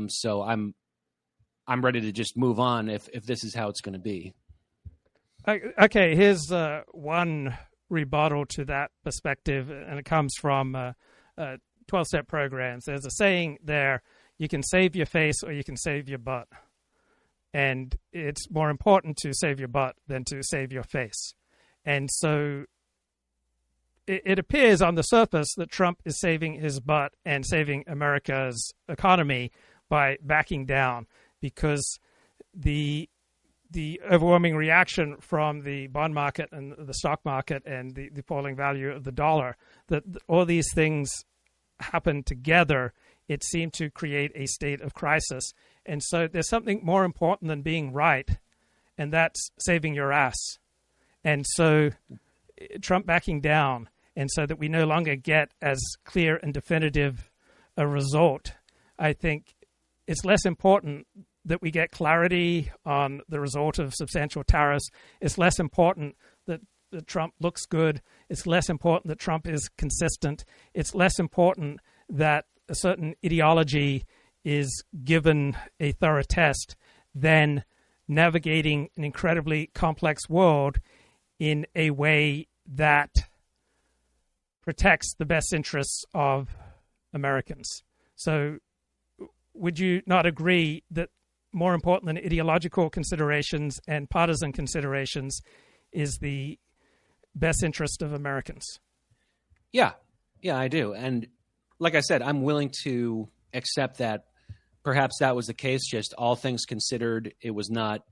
So I'm ready to just move on if this is how it's going to be. Okay, here's one rebuttal to that perspective, and it comes from 12-step programs. There's a saying there, you can save your face or you can save your butt. And it's more important to save your butt than to save your face. And so it appears on the surface that Trump is saving his butt and saving America's economy by backing down, because the overwhelming reaction from the bond market and the stock market and the falling value of the dollar, that all these things happen together, it seemed to create a state of crisis. And so there's something more important than being right, and that's saving your ass. And so Trump backing down, and so that we no longer get as clear and definitive a result, I think it's less important that we get clarity on the result of substantial tariffs. It's less important that Trump looks good. It's less important that Trump is consistent. It's less important that a certain ideology is given a thorough test than navigating an incredibly complex world in a way that protects the best interests of Americans. So would you not agree that more important than ideological considerations and partisan considerations is the best interest of Americans? Yeah, I do. And like I said, I'm willing to accept that perhaps that was the case, just all things considered, it was not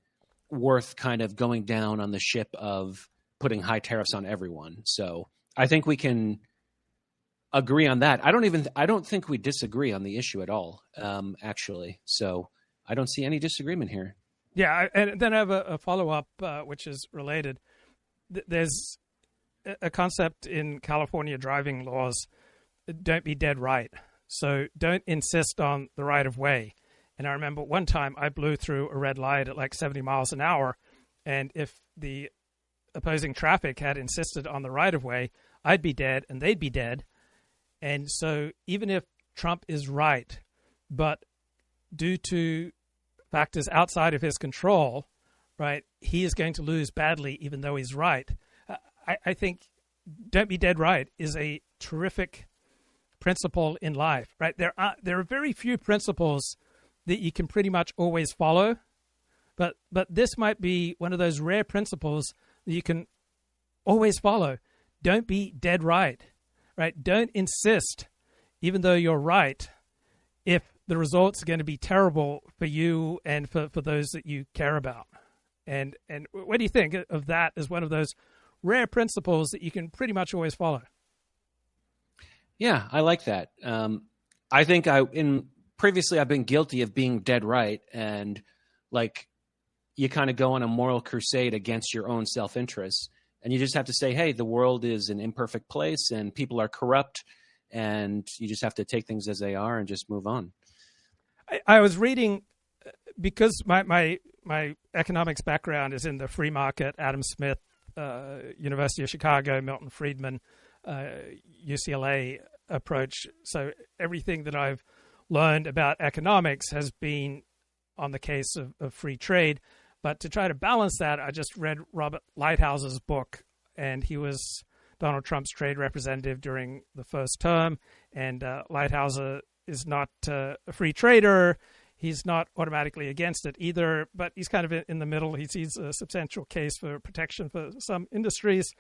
worth kind of going down on the ship of putting high tariffs on everyone. So I think we can agree on that. I don't think we disagree on the issue at all, actually. So I don't see any disagreement here. Yeah, and then I have a follow-up, which is related. There's a concept in California driving laws, don't be dead right. So don't insist on the right of way. And I remember one time I blew through a red light at like 70 miles an hour, and if the opposing traffic had insisted on the right of way, I'd be dead and they'd be dead. And so even if Trump is right, but due to factors outside of his control, right, he is going to lose badly even though he's right. I think don't be dead right is a terrific principle in life, right? There are very few principles that you can pretty much always follow, but this might be one of those rare principles that you can always follow. Don't be dead right, right? Don't insist, even though you're right, if the results are going to be terrible for you and for those that you care about. And what do you think of that as one of those rare principles that you can pretty much always follow? Yeah, I like that. I think previously I've been guilty of being dead right, and like you kind of go on a moral crusade against your own self-interest, and you just have to say, hey, the world is an imperfect place and people are corrupt, and you just have to take things as they are and just move on. I was reading, because my economics background is in the free market, Adam Smith, University of Chicago, Milton Friedman, UCLA approach. So everything that I've learned about economics has been on the case of free trade. But to try to balance that, I just read Robert Lighthouse's book, and he was Donald Trump's trade representative during the first term. And Lighthouse is not a free trader. He's not automatically against it either, but he's kind of in the middle. He sees a substantial case for protection for some industries.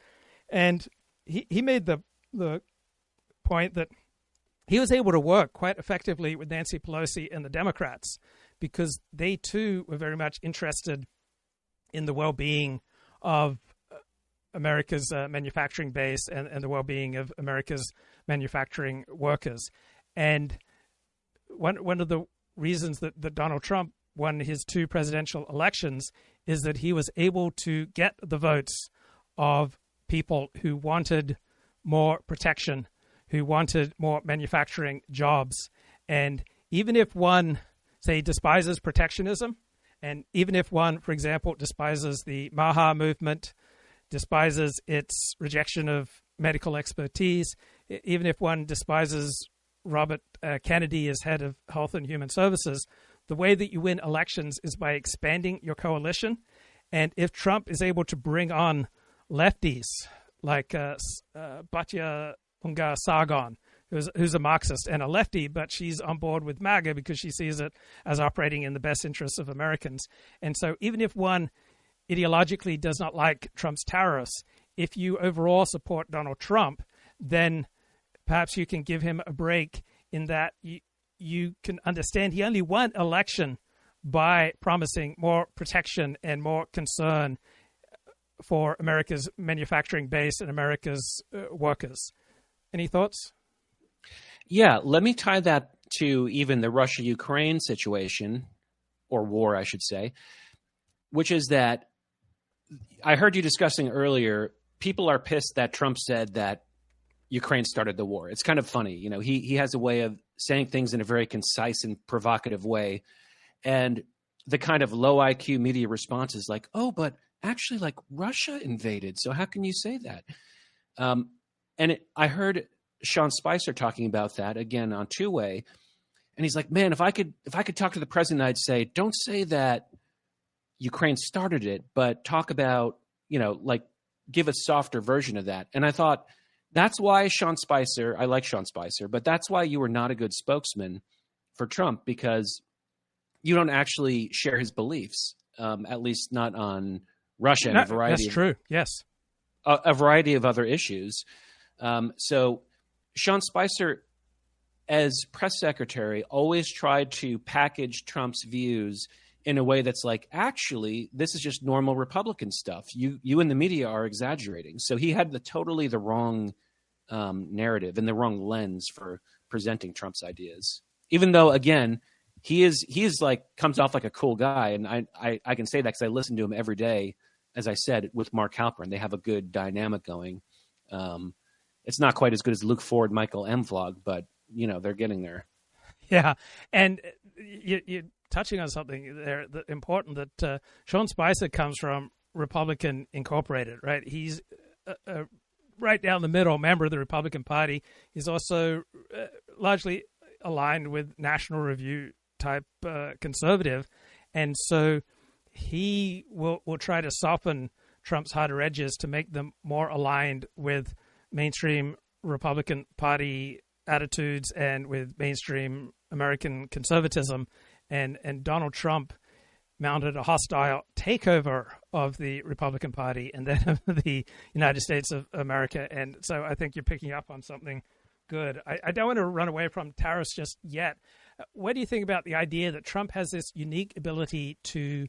And he made the point that he was able to work quite effectively with Nancy Pelosi and the Democrats because they too were very much interested in the well-being of America's manufacturing base and the well-being of America's manufacturing workers. And one of the reasons that Donald Trump won his 2 presidential elections is that he was able to get the votes of people who wanted more protection, who wanted more manufacturing jobs. And even if one, say, despises protectionism, and even if one, for example, despises the Maha movement, despises its rejection of medical expertise, even if one despises Robert Kennedy as head of Health and Human Services, the way that you win elections is by expanding your coalition. And if Trump is able to bring on lefties like Batya Ungar Sargon, who's a Marxist and a lefty, but she's on board with MAGA because she sees it as operating in the best interests of Americans. And so even if one ideologically does not like Trump's tariffs, if you overall support Donald Trump, then perhaps you can give him a break in that you can understand he only won election by promising more protection and more concern for America's manufacturing base and America's workers. Any thoughts? Yeah, let me tie that to even the Russia-Ukraine situation, or war, I should say, which is that I heard you discussing earlier, people are pissed that Trump said that Ukraine started the war. It's kind of funny. You know, he has a way of saying things in a very concise and provocative way. And the kind of low IQ media response is like, oh, but actually, like, Russia invaded. So how can you say that? I heard Sean Spicer talking about that again on Two Way. And he's like, man, if I could talk to the president, I'd say, don't say that Ukraine started it, but talk about, you know, like, give a softer version of that. And I thought, that's why Sean Spicer, I like Sean Spicer, but that's why you were not a good spokesman for Trump, because you don't actually share his beliefs, at least not on Russia and a variety. That's true. Yes, a variety of other issues. So Sean Spicer, as press secretary, always tried to package Trump's views in a way that's like, actually, this is just normal Republican stuff. You in the media are exaggerating. So he had totally the wrong narrative and the wrong lens for presenting Trump's ideas. Even though, again, he is like, comes off like a cool guy, and I can say that because I listen to him every day. As I said, with Mark Halperin, they have a good dynamic going. It's not quite as good as Luke Ford, Michael M. vlog, but you know they're getting there. Yeah, and you're touching on something there that important, that Sean Spicer comes from Republican Incorporated, right? He's a right down the middle member of the Republican Party. He's also largely aligned with National Review type conservative, and so he will try to soften Trump's harder edges to make them more aligned with mainstream Republican Party attitudes and with mainstream American conservatism. And Donald Trump mounted a hostile takeover of the Republican Party and then of the United States of America. And so I think you're picking up on something good. I don't want to run away from tariffs just yet. What do you think about the idea that Trump has this unique ability to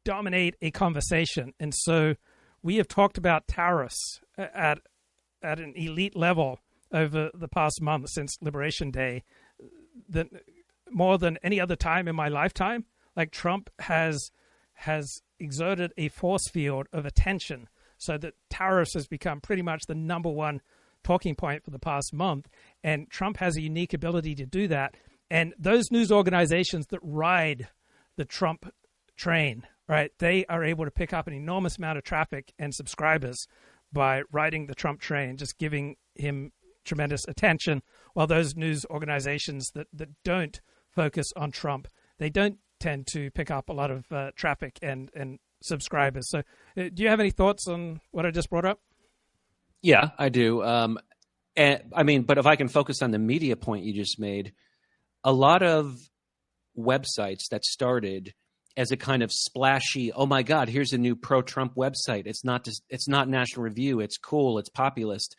dominate a conversation? And so we have talked about tariffs at an elite level over the past month since Liberation Day, that more than any other time in my lifetime, like Trump has exerted a force field of attention so that tariffs has become pretty much the number one talking point for the past month. And Trump has a unique ability to do that. And those news organizations that ride the Trump train, right, they are able to pick up an enormous amount of traffic and subscribers by riding the Trump train, just giving him tremendous attention, while those news organizations that don't focus on Trump, they don't tend to pick up a lot of traffic and subscribers. So do you have any thoughts on what I just brought up? Yeah, I do. And I mean, but if I can focus on the media point you just made, a lot of websites that started as a kind of splashy, oh my God, here's a new pro-Trump website. It's not National Review. It's cool. It's populist.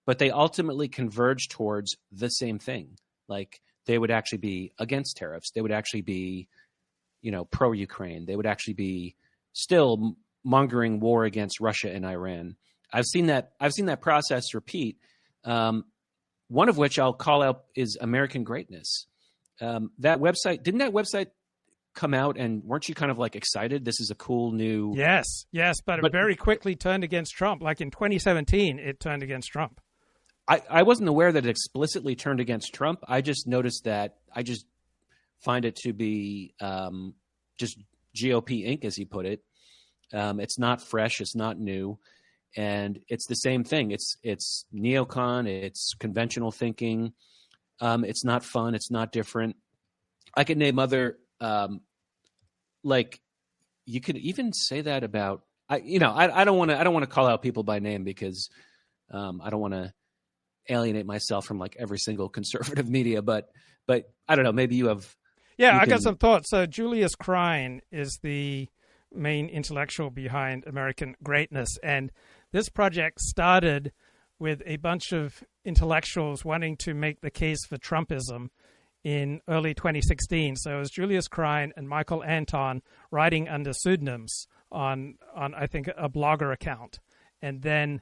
But they ultimately converge towards the same thing. Like they would actually be against tariffs. They would actually be, pro-Ukraine. They would actually be still mongering war against Russia and Iran. I've seen that process repeat. One of which I'll call out is American Greatness. That website come out, and weren't you kind of like excited? This is a cool new... Yes, but it very quickly turned against Trump. Like in 2017, it turned against Trump. I wasn't aware that it explicitly turned against Trump. I just noticed that. I just find it to be just GOP Inc., as he put it. It's not fresh. It's not new. And it's the same thing. It's neocon. It's conventional thinking. It's not fun. It's not different. I could name other... like you could even say that about, I don't want to call out people by name because, I don't want to alienate myself from like every single conservative media, but I don't know, maybe you have. Yeah, I got some thoughts. So Julius Krein is the main intellectual behind American Greatness. And this project started with a bunch of intellectuals wanting to make the case for Trumpism in early 2016. So it was Julius Krein and Michael Anton writing under pseudonyms on I think a Blogger account. And then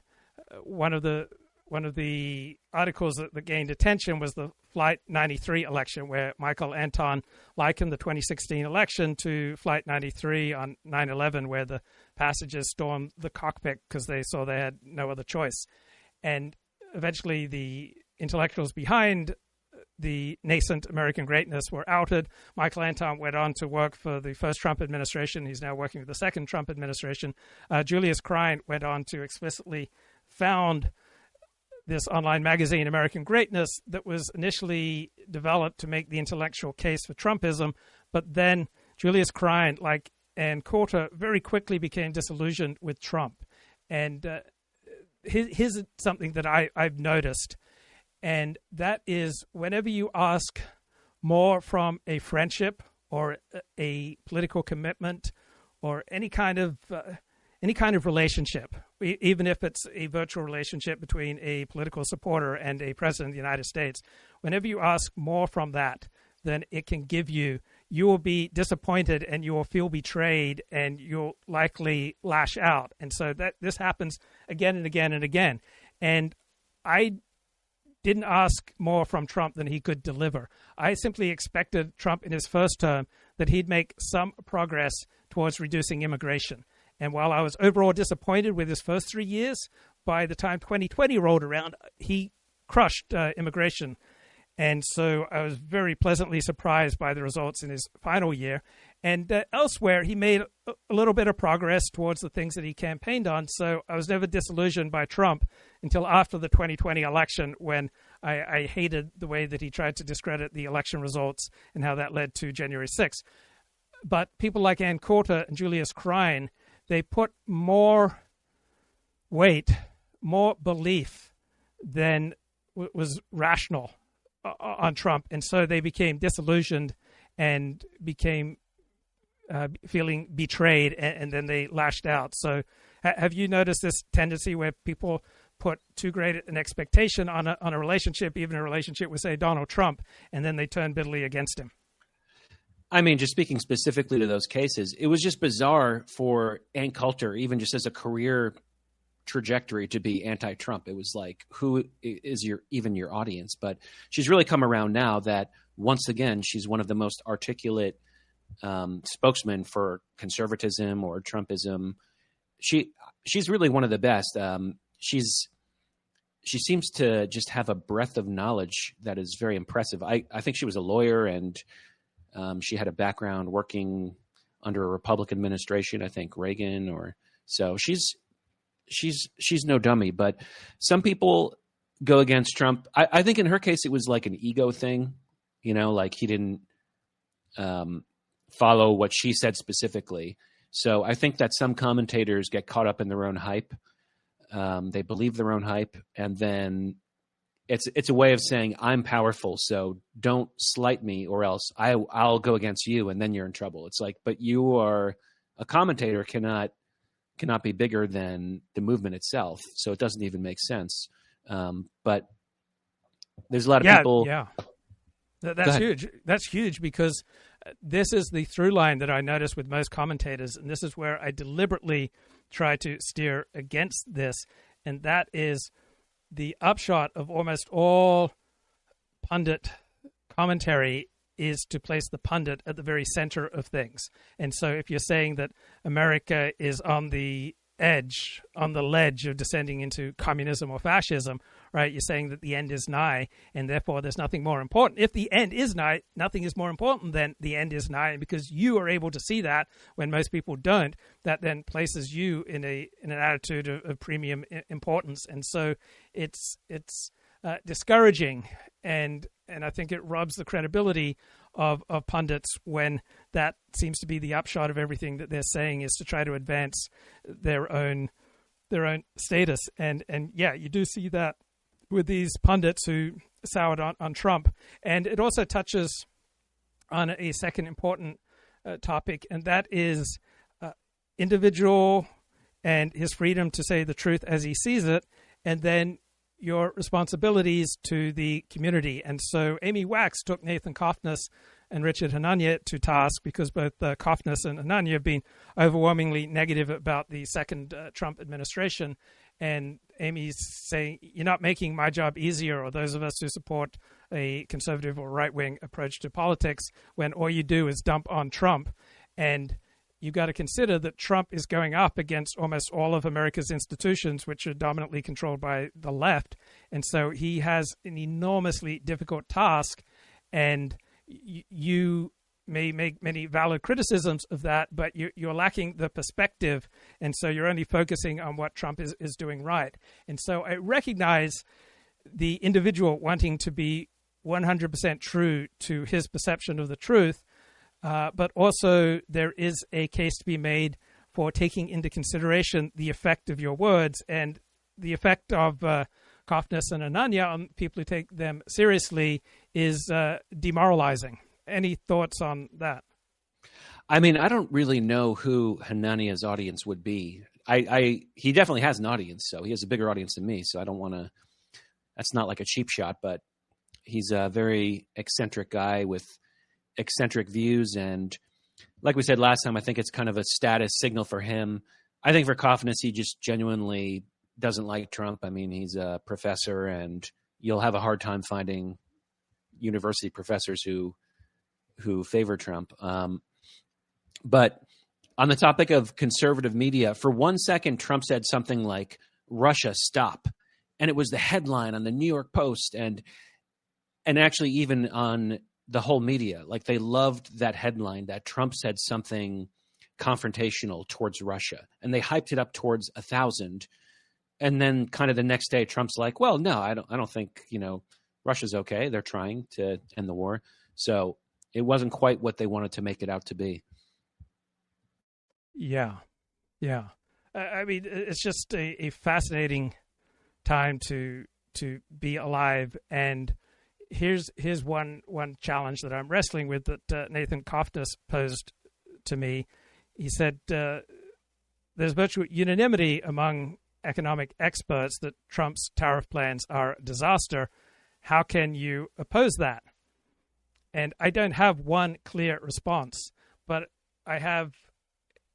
one of the articles that gained attention was the Flight 93 election, where Michael Anton likened the 2016 election to Flight 93 on 9/11, where the passengers stormed the cockpit because they saw they had no other choice. And eventually the intellectuals behind the nascent American Greatness were outed. Michael Anton went on to work for the first Trump administration. He's now working with the second Trump administration. Julius Krein went on to explicitly found this online magazine, American Greatness, that was initially developed to make the intellectual case for Trumpism. But then Julius Krein, like Ann Coulter, very quickly became disillusioned with Trump. And here's something that I've noticed. And that is, whenever you ask more from a friendship or a political commitment or any kind of relationship, even if it's a virtual relationship between a political supporter and a president of the United States, whenever you ask more from that than it can give you, you will be disappointed and you will feel betrayed and you'll likely lash out. And so this happens again and again and again. And I didn't ask more from Trump than he could deliver. I simply expected Trump in his first term that he'd make some progress towards reducing immigration. And while I was overall disappointed with his first 3 years, by the time 2020 rolled around, he crushed immigration. And so I was very pleasantly surprised by the results in his final year. And elsewhere, he made a little bit of progress towards the things that he campaigned on. So I was never disillusioned by Trump until after the 2020 election, when I hated the way that he tried to discredit the election results and how that led to January 6th. But people like Ann Coulter and Julius Krein, they put more weight, more belief than was rational on Trump. And so they became disillusioned and became feeling betrayed, and then they lashed out. So have you noticed this tendency where people put too great an expectation on a relationship, even a relationship with, say, Donald Trump, and then they turn bitterly against him? I mean, just speaking specifically to those cases, it was just bizarre for Ann Coulter, even just as a career trajectory to be anti-Trump. It was like, who is your audience? But she's really come around now that once again, she's one of the most articulate spokesmen for conservatism or Trumpism. She's really one of the best. She seems to just have a breadth of knowledge that is very impressive. I think she was a lawyer, and she had a background working under a Republican administration, I think Reagan, or so. She's no dummy, but some people go against Trump. I think in her case, it was like an ego thing, like he didn't follow what she said specifically. So I think that some commentators get caught up in their own hype. They believe their own hype, and then it's a way of saying I'm powerful, so don't slight me, or else I'll go against you, and then you're in trouble. It's like, but you are a commentator, cannot be bigger than the movement itself, so it doesn't even make sense. But there's a lot of people. Yeah, that's huge. That's huge because this is the through line that I notice with most commentators, and this is where I deliberately try to steer against this, and that is the upshot of almost all pundit commentary is to place the pundit at the very center of things. And so if you're saying that America is on the ledge of descending into communism or fascism, right? You're saying that the end is nigh, and therefore there's nothing more important. If the end is nigh, nothing is more important than the end is nigh, and because you are able to see that when most people don't, that then places you in an attitude of premium importance. And so it's discouraging, and I think it robs the credibility of pundits when that seems to be the upshot of everything that they're saying, is to try to advance their own status. And yeah, you do see that with these pundits who soured on Trump. And it also touches on a second important topic, and that is individual and his freedom to say the truth as he sees it, and then your responsibilities to the community. And so Amy Wax took Nathan Kofnas and Richard Hanania to task because both Kofnas and Hanania have been overwhelmingly negative about the second Trump administration. And Amy's saying, you're not making my job easier, or those of us who support a conservative or right-wing approach to politics, when all you do is dump on Trump. And you've got to consider that Trump is going up against almost all of America's institutions, which are dominantly controlled by the left. And so he has an enormously difficult task, and you may make many valid criticisms of that, but you're lacking the perspective, and so you're only focusing on what Trump is doing right. And so I recognize the individual wanting to be 100% true to his perception of the truth, but also there is a case to be made for taking into consideration the effect of your words, and the effect of Kofnas and Hanania on people who take them seriously is demoralizing. Any thoughts on that? I mean, I don't really know who Hanania's audience would be. He definitely has an audience, so he has a bigger audience than me, so I don't want to, that's not like a cheap shot, but he's a very eccentric guy with eccentric views, and like we said last time, I think it's kind of a status signal for him. I think for Kofnas, he just genuinely doesn't like Trump. I mean, he's a professor, and you'll have a hard time finding university professors who favor Trump. But on the topic of conservative media, for 1 second, Trump said something like, "Russia, stop." And it was the headline on the New York Post, and actually even on the whole media. Like, they loved that headline that Trump said something confrontational towards Russia, and they hyped it up towards 1,000. And then kind of the next day, Trump's like, well, no, I don't think, Russia's okay. They're trying to end the war. So it wasn't quite what they wanted to make it out to be. Yeah. I mean, it's just a fascinating time to be alive. And here's one challenge that I'm wrestling with that Nathan Kofnas posed to me. He said there's virtual unanimity among economic experts that Trump's tariff plans are a disaster. How can you oppose that? And I don't have one clear response, but I have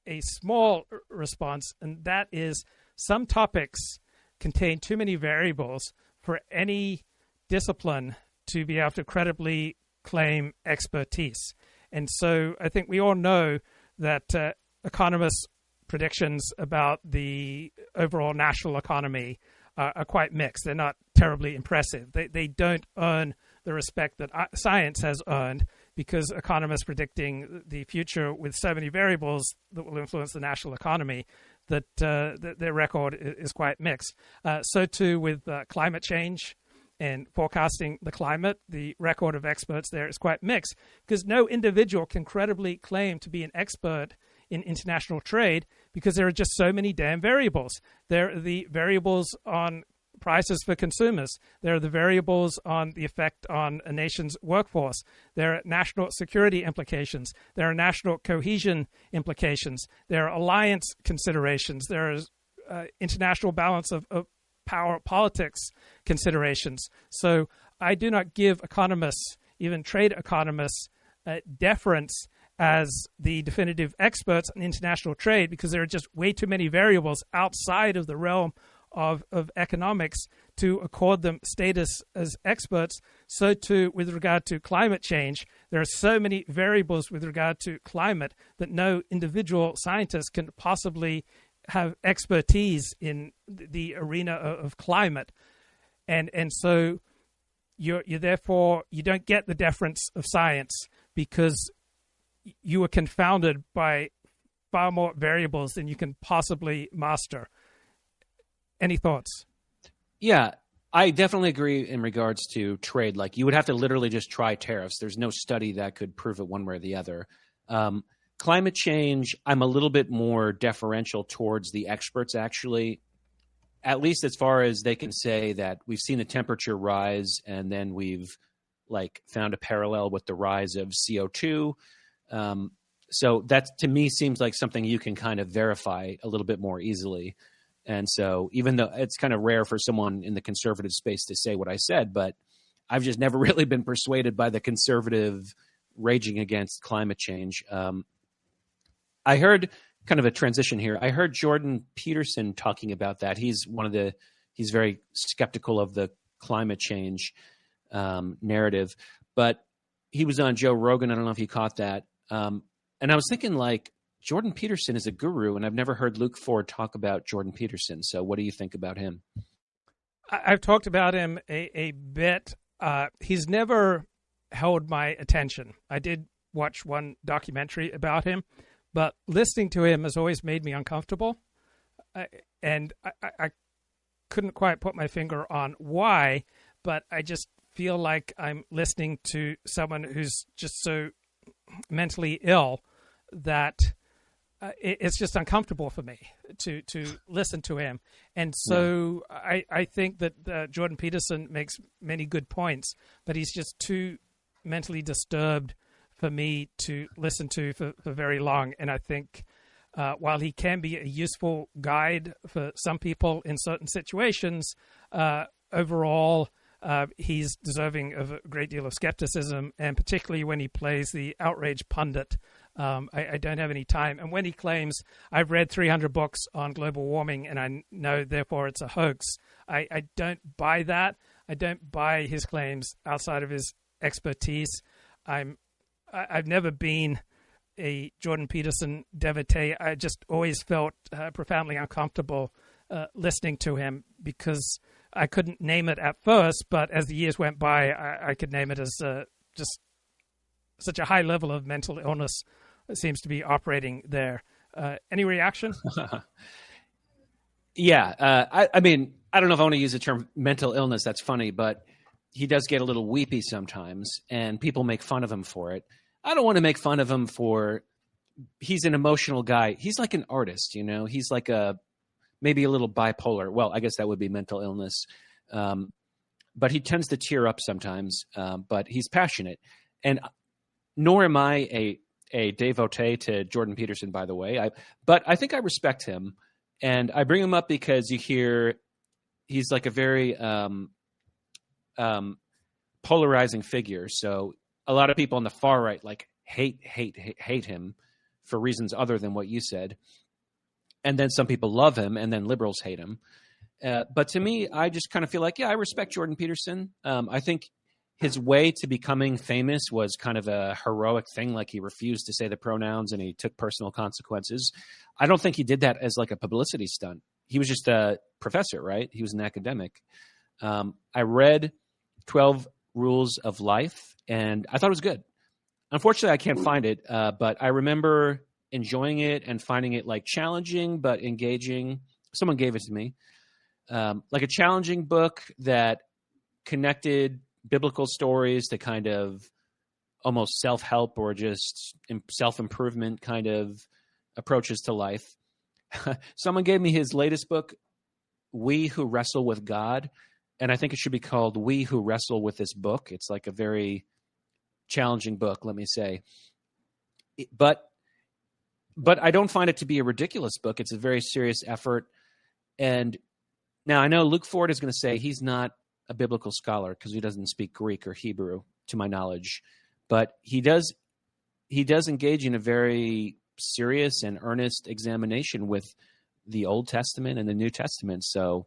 a small response, and that is some topics contain too many variables for any discipline to be able to credibly claim expertise. And so I think we all know that economists' predictions about the overall national economy are quite mixed. They're not terribly impressive. They don't earn the respect that science has earned, because economists predicting the future with so many variables that will influence the national economy that their record is quite mixed. So too with climate change and forecasting the climate, the record of experts there is quite mixed, because no individual can credibly claim to be an expert in international trade because there are just so many damn variables. There are the variables on prices for consumers. There are the variables on the effect on a nation's workforce. There are national security implications. There are national cohesion implications. There are alliance considerations. There is international balance of power politics considerations. So I do not give economists, even trade economists, deference as the definitive experts on international trade, because there are just way too many variables outside of the realm of economics to accord them status as experts. So too with regard to climate change, there are so many variables with regard to climate that no individual scientist can possibly have expertise in the arena of climate. And so you're therefore, you don't get the deference of science because you are confounded by far more variables than you can possibly master. Any thoughts? Yeah, I definitely agree in regards to trade. Like, you would have to literally just try tariffs. There's no study that could prove it one way or the other. Climate change, I'm a little bit more deferential towards the experts, actually, at least as far as they can say that we've seen the temperature rise and then we've found a parallel with the rise of CO2. So that to me seems like something you can kind of verify a little bit more easily. And so even though it's kind of rare for someone in the conservative space to say what I said, but I've just never really been persuaded by the conservative raging against climate change. I heard kind of a transition here. I heard Jordan Peterson talking about that. He's very skeptical of the climate change narrative, but he was on Joe Rogan. I don't know if you caught that. And I was thinking, Jordan Peterson is a guru, and I've never heard Luke Ford talk about Jordan Peterson. So what do you think about him? I've talked about him a bit. He's never held my attention. I did watch one documentary about him, but listening to him has always made me uncomfortable. And I couldn't quite put my finger on why, but I just feel like I'm listening to someone who's just so mentally ill that it's just uncomfortable for me to listen to him. And so I think that Jordan Peterson makes many good points, but he's just too mentally disturbed for me to listen to for very long. And I think while he can be a useful guide for some people in certain situations, overall, he's deserving of a great deal of skepticism, and particularly when he plays the outrage pundit. I don't have any time. And when he claims, I've read 300 books on global warming and I know, therefore, it's a hoax, I don't buy that. I don't buy his claims outside of his expertise. I've never been a Jordan Peterson devotee. I just always felt profoundly uncomfortable listening to him because I couldn't name it at first, but as the years went by, I could name it as just such a high level of mental illness seems to be operating there. Any reaction? Yeah. I mean, I don't know if I want to use the term mental illness. That's funny, but he does get a little weepy sometimes, and people make fun of him for it. I don't want to make fun of him he's an emotional guy. He's like an artist, he's like maybe a little bipolar. Well, I guess that would be mental illness. But he tends to tear up sometimes, but he's passionate. And nor am I a devotee to Jordan Peterson, by the way. But I think I respect him. And I bring him up because you hear he's like a very polarizing figure. So a lot of people on the far right hate him for reasons other than what you said. and then some people love him, and then liberals hate him. But to me, I just kind of feel like, yeah, I respect Jordan Peterson. I think his way to becoming famous was kind of a heroic thing. Like he refused to say the pronouns and he took personal consequences. I don't think he did that as like a publicity stunt. He was just a professor, right? He was an academic. I read 12 Rules of Life and I thought it was good. Unfortunately, I can't find it, but I remember enjoying it and finding it like challenging but engaging. Someone gave it to me. Like a challenging book that connected biblical stories to kind of almost self-help or just self-improvement kind of approaches to life. Someone gave me his latest book, We Who Wrestle with God, and I think it should be called We Who Wrestle with This Book. It's like a very challenging book, let me say. But I don't find it to be a ridiculous book. It's a very serious effort. And now I know Luke Ford is going to say he's not a biblical scholar because he doesn't speak Greek or Hebrew, to my knowledge, but he does engage in a very serious and earnest examination with the Old Testament and the New Testament. So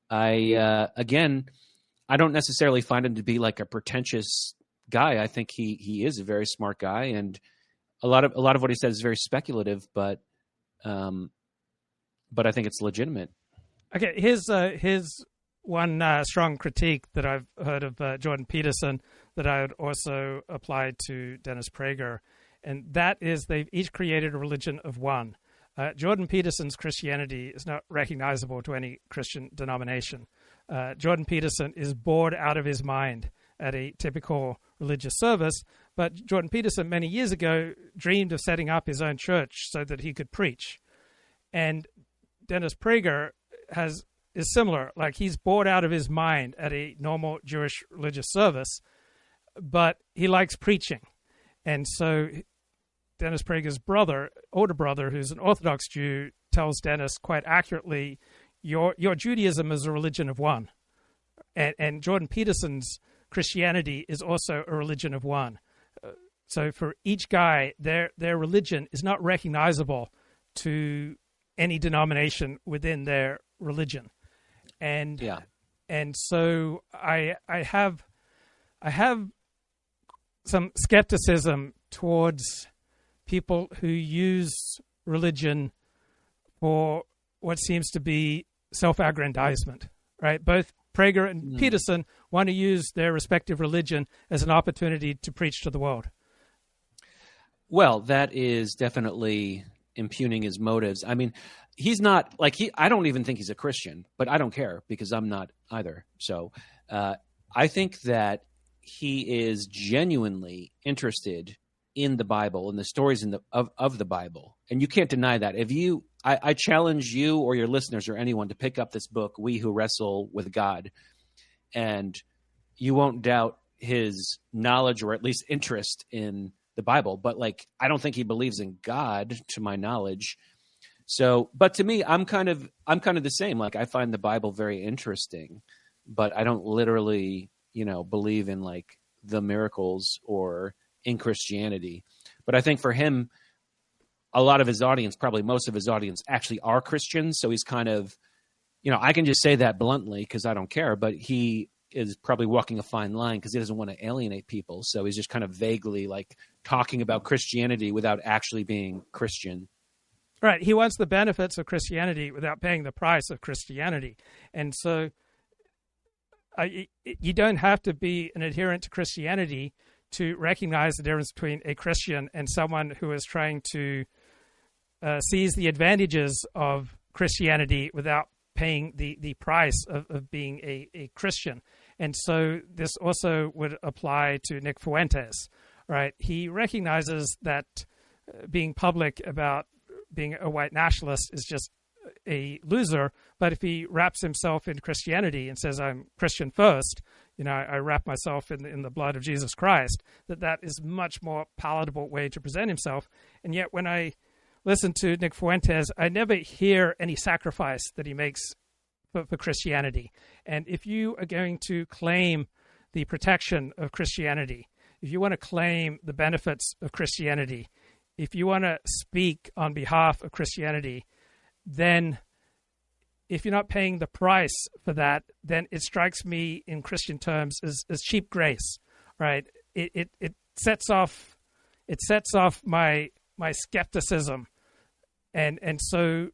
I don't necessarily find him to be like a pretentious guy. I think he is a very smart guy, and a lot of what he says is very speculative, but I think it's legitimate. Okay, here's one strong critique that I've heard of Jordan Peterson that I would also apply to Dennis Prager, and that is they've each created a religion of one. Jordan Peterson's Christianity is not recognizable to any Christian denomination. Jordan Peterson is bored out of his mind at a typical religious service, but Jordan Peterson many years ago dreamed of setting up his own church so that he could preach. And Dennis Prager is similar. Like, he's bored out of his mind at a normal Jewish religious service, but he likes preaching. And so Dennis Prager's older brother, who's an Orthodox Jew, tells Dennis quite accurately, your Judaism is a religion of one. And Jordan Peterson's Christianity is also a religion of one. So for each guy, their religion is not recognizable to any denomination within their religion. And so I have some skepticism towards people who use religion for what seems to be self-aggrandizement, right? Both Prager and Peterson want to use their respective religion as an opportunity to preach to the world. Well, that is definitely impugning his motives. I mean, he's not like I don't even think he's a Christian, but I don't care because I'm not either. So I think that he is genuinely interested in the Bible and the stories of the Bible. And you can't deny that. I challenge you or your listeners or anyone to pick up this book, We Who Wrestle with God, and you won't doubt his knowledge or at least interest in the Bible. But like, I don't think he believes in God, to my knowledge. So, but to me, I'm kind of the same. Like, I find the Bible very interesting, but I don't literally, believe in like the miracles or in Christianity. But I think for him, a lot of his audience, probably most of his audience, actually are Christians. So he's kind of, I can just say that bluntly because I don't care, but he is probably walking a fine line because he doesn't want to alienate people. So he's just kind of vaguely like talking about Christianity without actually being Christian. Right. He wants the benefits of Christianity without paying the price of Christianity. And so you don't have to be an adherent to Christianity to recognize the difference between a Christian and someone who is trying to seize the advantages of Christianity without paying the price of being a Christian. And so this also would apply to Nick Fuentes, right? He recognizes that being public about being a white nationalist is just a loser, but if he wraps himself in Christianity and says, I'm Christian first, I wrap myself in the blood of Jesus Christ, that is much more palatable way to present himself. And yet when I listen to Nick Fuentes, I never hear any sacrifice that he makes for Christianity. And if you are going to claim the protection of Christianity, if you want to claim the benefits of Christianity, if you want to speak on behalf of Christianity, then if you're not paying the price for that, then it strikes me in Christian terms as cheap grace, right? It sets off my skepticism, and so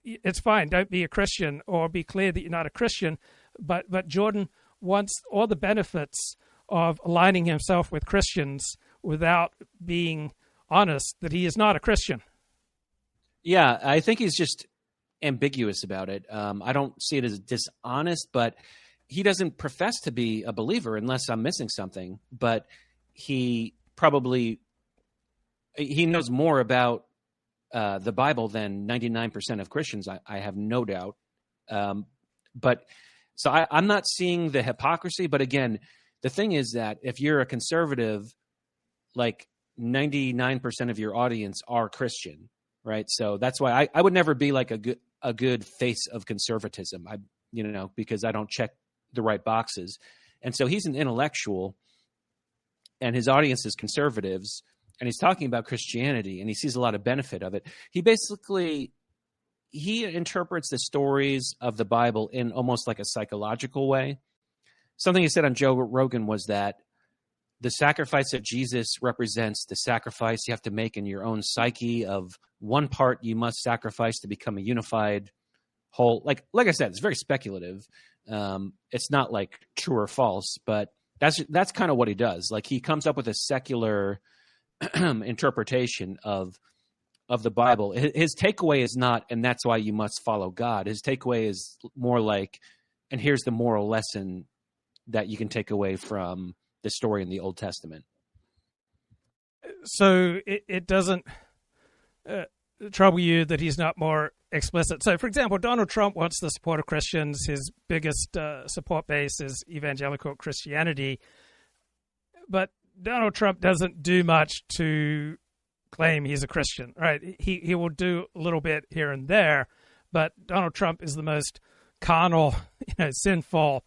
it's fine. Don't be a Christian, or be clear that you're not a Christian. But Jordan wants all the benefits of aligning himself with Christians without being honest that he is not a Christian. Yeah, I think he's just ambiguous about it. I don't see it as dishonest, but he doesn't profess to be a believer unless I'm missing something. But he knows more about the Bible than 99% of Christians, I have no doubt. So I'm not seeing the hypocrisy. But again, the thing is that if you're a conservative, like 99% of your audience are Christian, right? So that's why I would never be like a good face of conservatism, because I don't check the right boxes. And so he's an intellectual, and his audience is conservatives, and he's talking about Christianity, and he sees a lot of benefit of it. He interprets the stories of the Bible in almost like a psychological way. Something he said on Joe Rogan was that the sacrifice of Jesus represents the sacrifice you have to make in your own psyche of one part you must sacrifice to become a unified whole. Like I said, it's very speculative. It's not like true or false, but that's kind of what he does. Like, he comes up with a secular interpretation of the Bible. His takeaway is not, and that's why you must follow God. His takeaway is more like, and here's the moral lesson that you can take away from the story in the Old Testament. So it doesn't trouble you that he's not more explicit. So, for example, Donald Trump wants the support of Christians. His biggest support base is evangelical Christianity. But Donald Trump doesn't do much to claim he's a Christian, right? He will do a little bit here and there, but Donald Trump is the most carnal, sinful,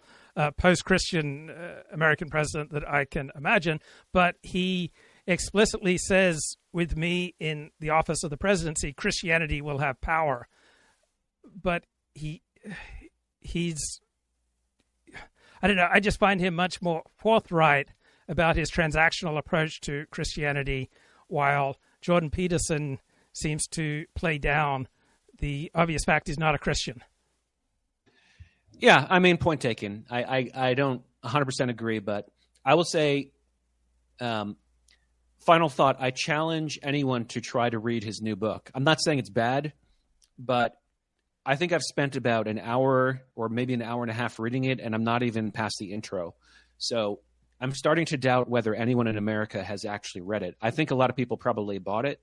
post-Christian American president that I can imagine. But he explicitly says, with me in the office of the presidency, Christianity will have power. But he's, I don't know, I just find him much more forthright about his transactional approach to Christianity, while Jordan Peterson seems to play down the obvious fact he's not a Christian. Yeah, I mean, point taken. I don't 100% agree, but I will say, final thought, I challenge anyone to try to read his new book. I'm not saying it's bad, but I think I've spent about an hour or maybe an hour and a half reading it, and I'm not even past the intro. So I'm starting to doubt whether anyone in America has actually read it. I think a lot of people probably bought it,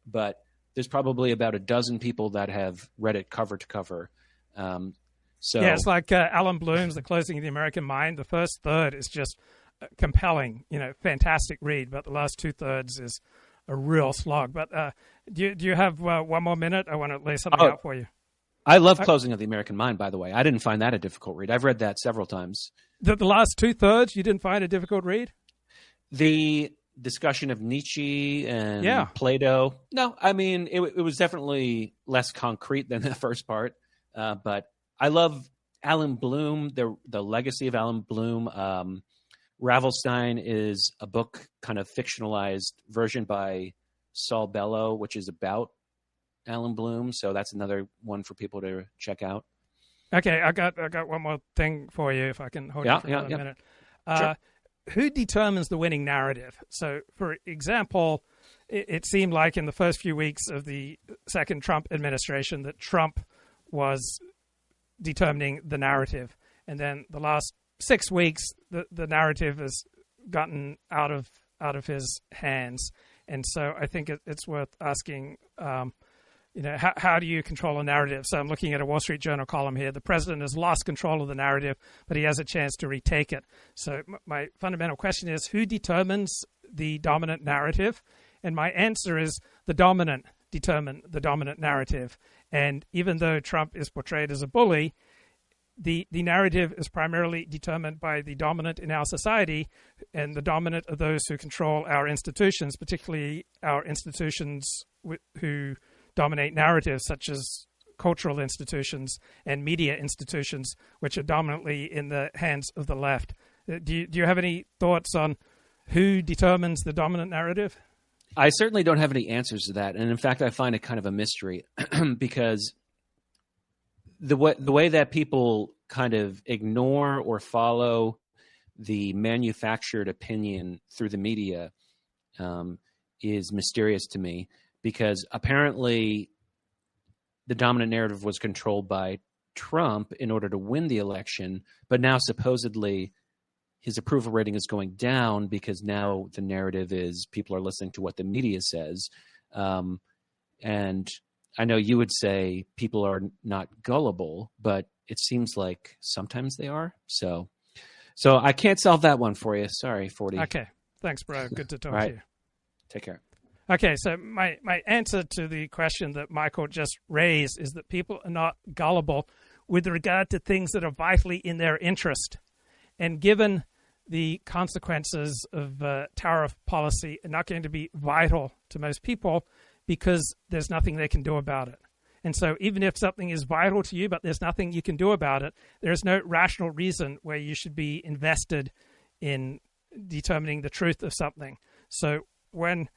but there's probably about a dozen people that have read it cover to cover. Yeah, it's like Alan Bloom's The Closing of the American Mind. The first third is just compelling, fantastic read, but the last 2/3 is a real slog. But do you have one more minute? I want to lay something out for you. I love Closing of the American Mind, by the way. I didn't find that a difficult read. I've read that several times. The last 2/3 you didn't find a difficult read? The discussion of Nietzsche and Plato. No, I mean, it was definitely less concrete than the first part. But I love Alan Bloom, the legacy of Alan Bloom. Ravelstein is a book, kind of fictionalized version by Saul Bellow, which is about Alan Bloom. So that's another one for people to check out. Okay, I got one more thing for you, if I can hold you for another minute. Sure. Who determines the winning narrative? So, for example, it seemed like in the first few weeks of the second Trump administration that Trump was determining the narrative. And then the last 6 weeks, the narrative has gotten out of his hands. And so I think it's worth asking, how do you control a narrative? So I'm looking at a Wall Street Journal column here. The president has lost control of the narrative, but he has a chance to retake it. So my fundamental question is, who determines the dominant narrative? And my answer is the dominant determine the dominant narrative. And even though Trump is portrayed as a bully, the narrative is primarily determined by the dominant in our society, and the dominant are those who control our institutions, particularly our institutions who dominate narratives such as cultural institutions and media institutions, which are dominantly in the hands of the left. Do you have any thoughts on who determines the dominant narrative? I certainly don't have any answers to that. And in fact, I find it kind of a mystery because the way that people kind of ignore or follow the manufactured opinion through the media is mysterious to me, because apparently the dominant narrative was controlled by Trump in order to win the election, but now supposedly his approval rating is going down because now the narrative is people are listening to what the media says. And I know you would say people are not gullible, but it seems like sometimes they are. So I can't solve that one for you. Sorry, 40. Okay. Thanks, bro. Good to talk Right. to you. Take care. Okay, so my answer to the question that Michael just raised is that people are not gullible with regard to things that are vitally in their interest. And given the consequences of tariff policy are not going to be vital to most people because there's nothing they can do about it. And so even if something is vital to you, but there's nothing you can do about it, there's no rational reason where you should be invested in determining the truth of something. So when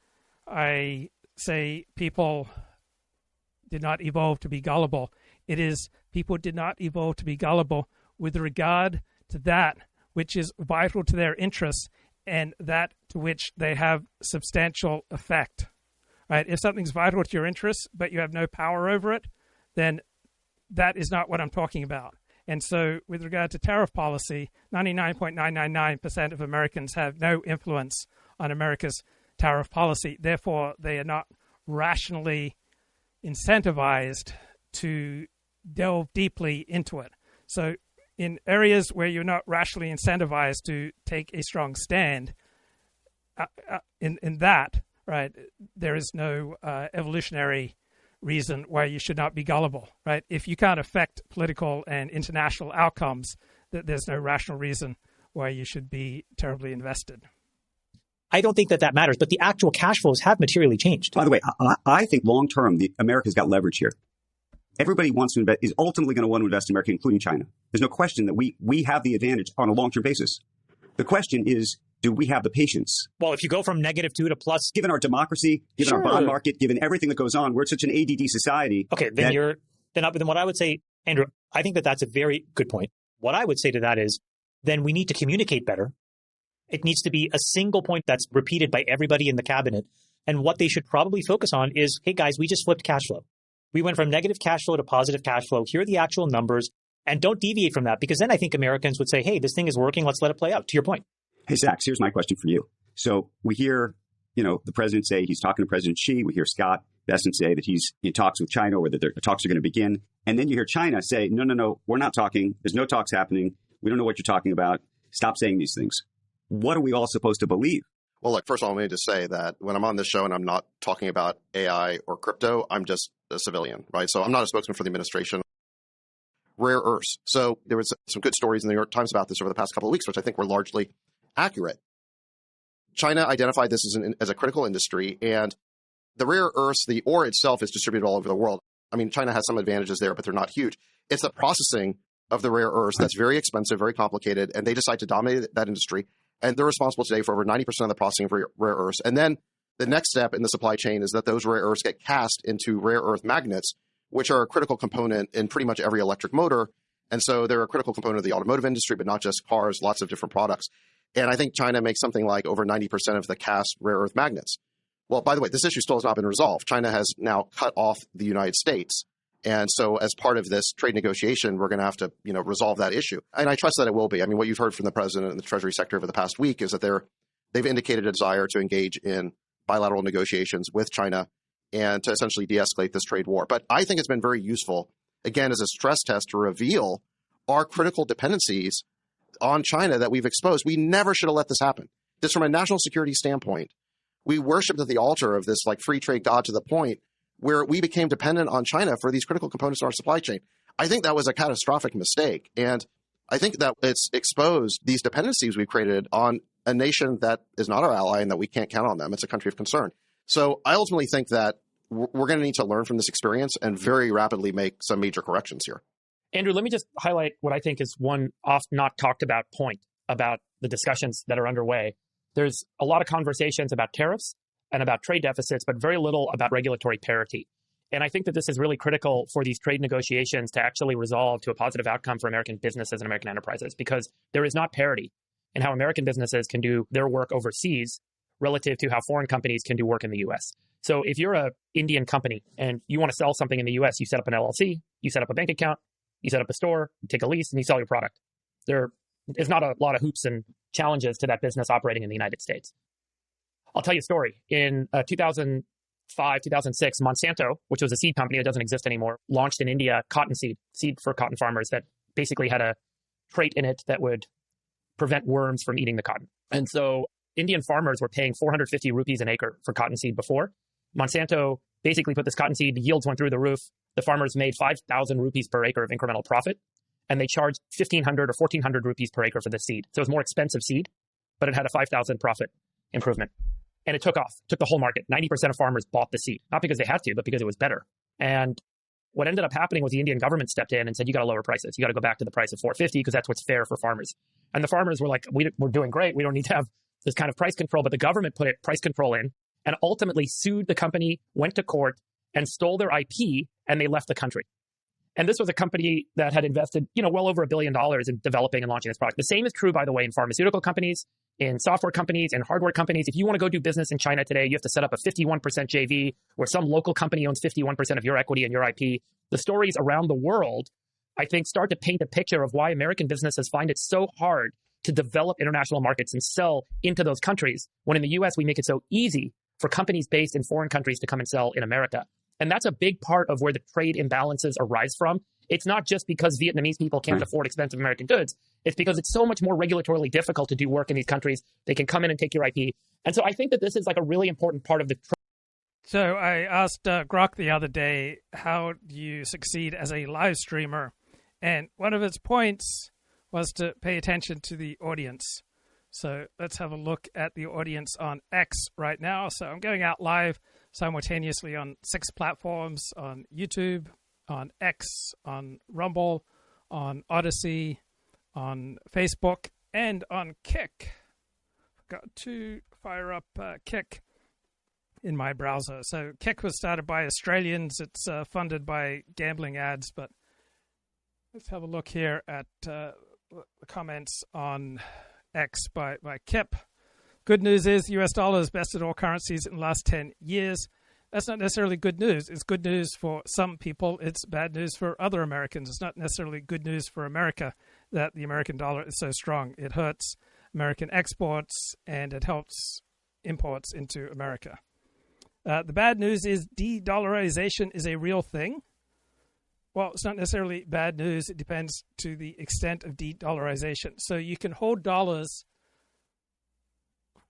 I say people did not evolve to be gullible, it is people did not evolve to be gullible with regard to that which is vital to their interests and that to which they have substantial effect. Right? If something's vital to your interests, but you have no power over it, then that is not what I'm talking about. And so with regard to tariff policy, 99.999% of Americans have no influence on America's tariff policy. Therefore, they are not rationally incentivized to delve deeply into it. So in areas where you're not rationally incentivized to take a strong stand, in that, right, there is no evolutionary reason why you should not be gullible, right? If you can't affect political and international outcomes, there's no rational reason why you should be terribly invested. I don't think that matters, but the actual cash flows have materially changed. By the way, I think long-term, America's got leverage here. Everybody wants to invest, is ultimately going to want to invest in America, including China. There's no question that we have the advantage on a long-term basis. The question is, do we have the patience? Well, if you go from -2 to plus, given our democracy, given our bond market, given everything that goes on, we're such an ADD society. Okay, then what I would say, Andrew, I think that that's a very good point. What I would say to that is, then we need to communicate better. It needs to be a single point that's repeated by everybody in the cabinet. And what they should probably focus on is, hey guys, we just flipped cash flow. We went from negative cash flow to positive cash flow. Here are the actual numbers. And don't deviate from that, because then I think Americans would say, hey, this thing is working. Let's let it play out, to your point. Hey, Zach, here's my question for you. So we hear, the president say he's talking to President Xi. We hear Scott Bessent say that he's in talks with China, or that the talks are going to begin. And then you hear China say, no, we're not talking. There's no talks happening. We don't know what you're talking about. Stop saying these things. What are we all supposed to believe? Well, look, first of all, let me just say that when I'm on this show and I'm not talking about AI or crypto, I'm just a civilian, right? So I'm not a spokesman for the administration. Rare earths. So there was some good stories in the New York Times about this over the past couple of weeks, which I think were largely accurate. China identified this as a critical industry, and the rare earths, the ore itself is distributed all over the world. I mean, China has some advantages there, but they're not huge. It's the processing of the rare earths that's very expensive, very complicated, and they decide to dominate that industry. And they're responsible today for over 90% of the processing of rare earths. And then the next step in the supply chain is that those rare earths get cast into rare earth magnets, which are a critical component in pretty much every electric motor. And so they're a critical component of the automotive industry, but not just cars, lots of different products. And I think China makes something like over 90% of the cast rare earth magnets. Well, by the way, this issue still has not been resolved. China has now cut off the United States. And so as part of this trade negotiation, we're going to have to, resolve that issue. And I trust that it will be. I mean, what you've heard from the president and the Treasury Secretary over the past week is that they've indicated a desire to engage in bilateral negotiations with China and to essentially de-escalate this trade war. But I think it's been very useful, again, as a stress test to reveal our critical dependencies on China that we've exposed. We never should have let this happen. Just from a national security standpoint, we worshipped at the altar of this free trade god to the point where we became dependent on China for these critical components in our supply chain. I think that was a catastrophic mistake. And I think that it's exposed these dependencies we've created on a nation that is not our ally and that we can't count on them. It's a country of concern. So I ultimately think that we're going to need to learn from this experience and very rapidly make some major corrections here. Andrew, let me just highlight what I think is one oft not talked about point about the discussions that are underway. There's a lot of conversations about tariffs and about trade deficits, but very little about regulatory parity. And I think that this is really critical for these trade negotiations to actually resolve to a positive outcome for American businesses and American enterprises, because there is not parity in how American businesses can do their work overseas relative to how foreign companies can do work in the US. So if you're an Indian company and you want to sell something in the US, you set up an LLC, you set up a bank account, you set up a store, you take a lease, and you sell your product. There is not a lot of hoops and challenges to that business operating in the United States. I'll tell you a story. In 2005, 2006, Monsanto, which was a seed company that doesn't exist anymore, launched in India cotton seed for cotton farmers that basically had a trait in it that would prevent worms from eating the cotton. And so Indian farmers were paying 450 rupees an acre for cotton seed before. Monsanto basically put this cotton seed, the yields went through the roof. The farmers made 5,000 rupees per acre of incremental profit, and they charged 1,500 or 1,400 rupees per acre for the seed. So it was more expensive seed, but it had a 5,000 profit improvement. And it took off, took the whole market. 90% of farmers bought the seed, not because they had to, but because it was better. And what ended up happening was the Indian government stepped in and said, you got to lower prices. You got to go back to the price of 450 because that's what's fair for farmers. And the farmers were like, we're doing great. We don't need to have this kind of price control. But the government put price control in and ultimately sued the company, went to court, and stole their IP, and they left the country. And this was a company that had invested, well over $1 billion in developing and launching this product. The same is true, by the way, in pharmaceutical companies, in software companies, in hardware companies. If you want to go do business in China today, you have to set up a 51% JV where some local company owns 51% of your equity and your IP. The stories around the world, I think, start to paint a picture of why American businesses find it so hard to develop international markets and sell into those countries, when in the US, we make it so easy for companies based in foreign countries to come and sell in America. And that's a big part of where the trade imbalances arise from. It's not just because Vietnamese people can't afford expensive American goods. It's because it's so much more regulatorily difficult to do work in these countries. They can come in and take your IP. And so I think that this is like a really important part of the trade. So I asked Grok the other day, how do you succeed as a live streamer? And one of its points was to pay attention to the audience. So let's have a look at the audience on X right now. So I'm going out live simultaneously on 6 platforms, on YouTube, on X, on Rumble, on Odyssey, on Facebook, and on Kick. Got to fire up Kick in my browser. So Kick was started by Australians. It's funded by gambling ads, but let's have a look here at the comments on X by Kip. Good news is the US dollar has bested all currencies in the last 10 years. That's not necessarily good news. It's good news for some people. It's bad news for other Americans. It's not necessarily good news for America that the American dollar is so strong. It hurts American exports and it helps imports into America. The bad news is de-dollarization is a real thing. Well, it's not necessarily bad news. It depends to the extent of de-dollarization. So you can hold dollars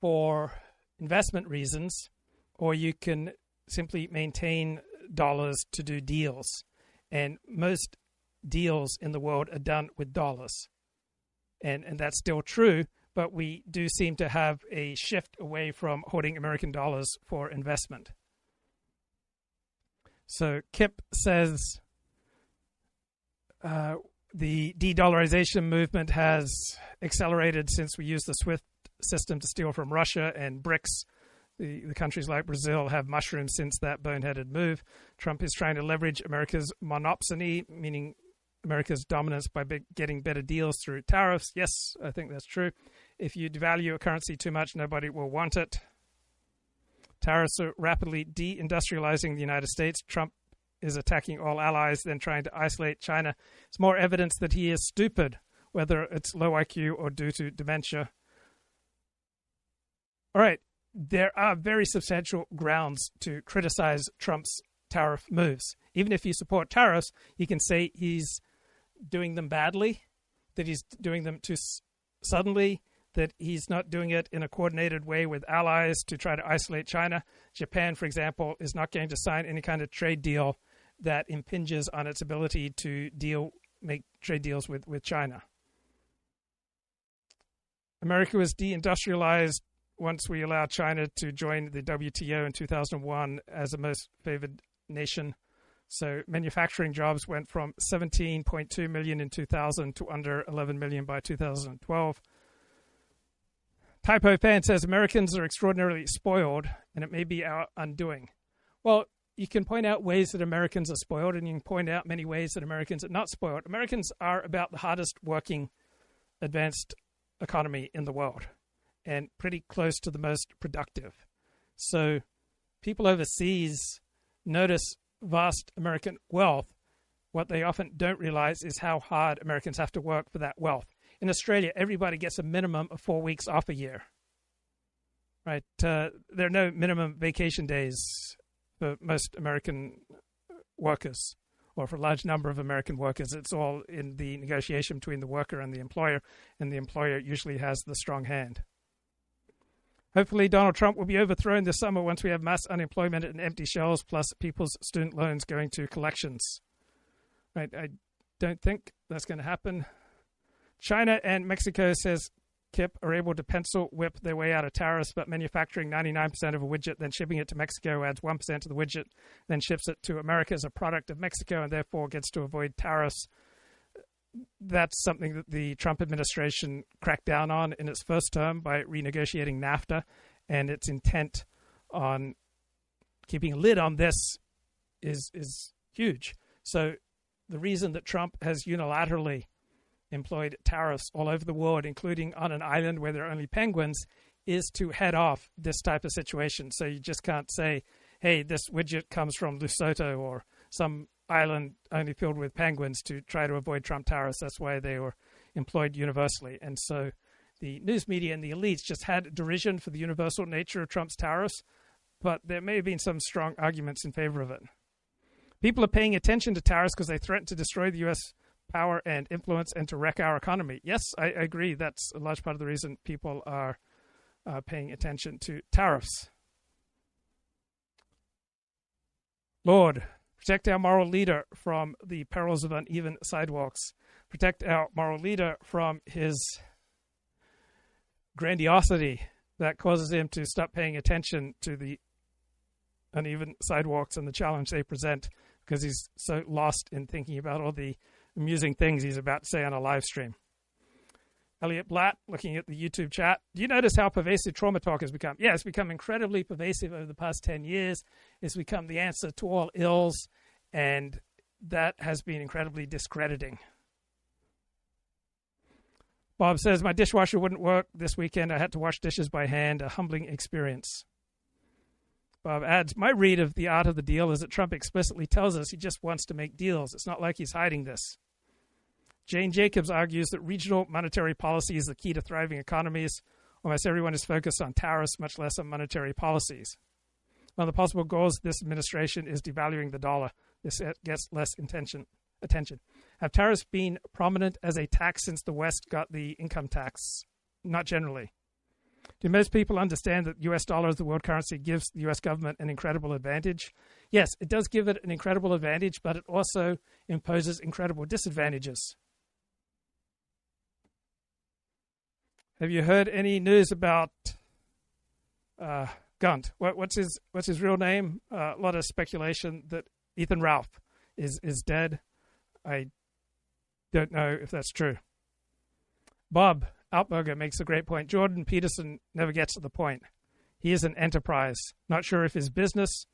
for investment reasons, or you can simply maintain dollars to do deals. And most deals in the world are done with dollars. And that's still true, but we do seem to have a shift away from holding American dollars for investment. So Kip says the de-dollarization movement has accelerated since we used the SWIFT system to steal from Russia, and BRICS, the countries like Brazil, have mushroomed since that boneheaded move. Trump is trying to leverage America's monopsony, meaning America's dominance, by getting better deals through tariffs. Yes, I think that's true. If you devalue a currency too much, nobody will want it. Tariffs are rapidly de-industrializing the United States. Trump is attacking all allies, then trying to isolate China. It's more evidence that he is stupid, whether it's low IQ or due to dementia. All right, there are very substantial grounds to criticize Trump's tariff moves. Even if you support tariffs, you can say he's doing them badly, that he's doing them too suddenly, that he's not doing it in a coordinated way with allies to try to isolate China. Japan, for example, is not going to sign any kind of trade deal that impinges on its ability to make trade deals with China. America was deindustrialized once we allow China to join the WTO in 2001 as a most favored nation. So manufacturing jobs went from 17.2 million in 2000 to under 11 million by 2012. Typo Fan says Americans are extraordinarily spoiled, and it may be our undoing. Well, you can point out ways that Americans are spoiled, and you can point out many ways that Americans are not spoiled. Americans are about the hardest working advanced economy in the world and pretty close to the most productive. So people overseas notice vast American wealth. What they often don't realize is how hard Americans have to work for that wealth. In Australia, everybody gets a minimum of 4 weeks off a year. Right? There are no minimum vacation days for most American workers, or for a large number of American workers. It's all in the negotiation between the worker and the employer usually has the strong hand. Hopefully, Donald Trump will be overthrown this summer once we have mass unemployment and empty shelves, plus people's student loans going to collections. Right? I don't think that's going to happen. China and Mexico, says Kip, are able to pencil whip their way out of tariffs, but manufacturing 99% of a widget, then shipping it to Mexico adds 1% to the widget, then ships it to America as a product of Mexico and therefore gets to avoid tariffs. That's something that the Trump administration cracked down on in its first term by renegotiating NAFTA, and its intent on keeping a lid on this is huge. So the reason that Trump has unilaterally employed tariffs all over the world, including on an island where there are only penguins, is to head off this type of situation. So you just can't say, hey, this widget comes from Lesotho or some island only filled with penguins, to try to avoid Trump tariffs. That's why they were employed universally. And so the news media and the elites just had derision for the universal nature of Trump's tariffs, but there may have been some strong arguments in favor of it. People are paying attention to tariffs because they threaten to destroy the U.S. power and influence and to wreck our economy. Yes, I agree. That's a large part of the reason people are paying attention to tariffs. Lord, protect our moral leader from the perils of uneven sidewalks. Protect our moral leader from his grandiosity that causes him to stop paying attention to the uneven sidewalks and the challenge they present, because he's so lost in thinking about all the amusing things he's about to say on a live stream. Elliot Blatt, looking at the YouTube chat. Do you notice how pervasive trauma talk has become? Yeah, it's become incredibly pervasive over the past 10 years. It's become the answer to all ills, and that has been incredibly discrediting. Bob says, my dishwasher wouldn't work this weekend. I had to wash dishes by hand, a humbling experience. Bob adds, my read of The Art of the Deal is that Trump explicitly tells us he just wants to make deals. It's not like he's hiding this. Jane Jacobs argues that regional monetary policy is the key to thriving economies. Almost everyone is focused on tariffs, much less on monetary policies. One of the possible goals of this administration is devaluing the dollar. This gets less attention. Have tariffs been prominent as a tax since the West got the income tax? Not generally. Do most people understand that the U.S. dollar as the world currency gives the U.S. government an incredible advantage? Yes, it does give it an incredible advantage, but it also imposes incredible disadvantages. Have you heard any news about Gunt? What's his real name? A lot of speculation that Ethan Ralph is dead. I don't know if that's true. Bob Outberger makes a great point. Jordan Peterson never gets to the point. He is an enterprise. Not sure if his business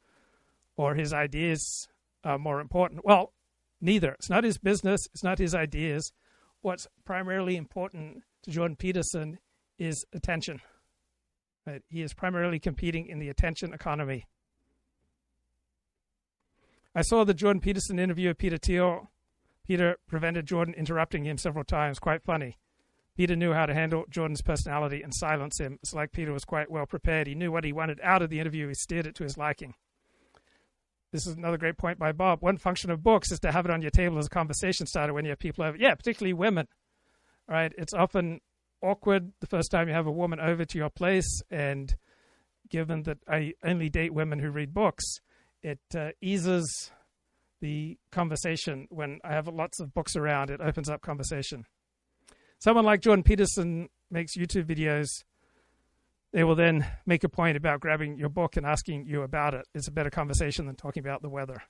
or his ideas are more important. Well, neither. It's not his business. It's not his ideas. What's primarily important to Jordan Peterson is attention. Right? He is primarily competing in the attention economy. I saw the Jordan Peterson interview of Peter Thiel. Peter prevented Jordan interrupting him several times. Quite funny. Peter knew how to handle Jordan's personality and silence him. It's like Peter was quite well prepared. He knew what he wanted out of the interview. He steered it to his liking. This is another great point by Bob. One function of books is to have it on your table as a conversation starter when you have people over. Yeah, particularly women. Right? It's often awkward the first time you have a woman over to your place, and given that I only date women who read books, it eases the conversation. When I have lots of books around, it opens up conversation. Someone like Jordan Peterson makes YouTube videos they will then make a point about grabbing your book and asking you about it. It's a better conversation than talking about the weather.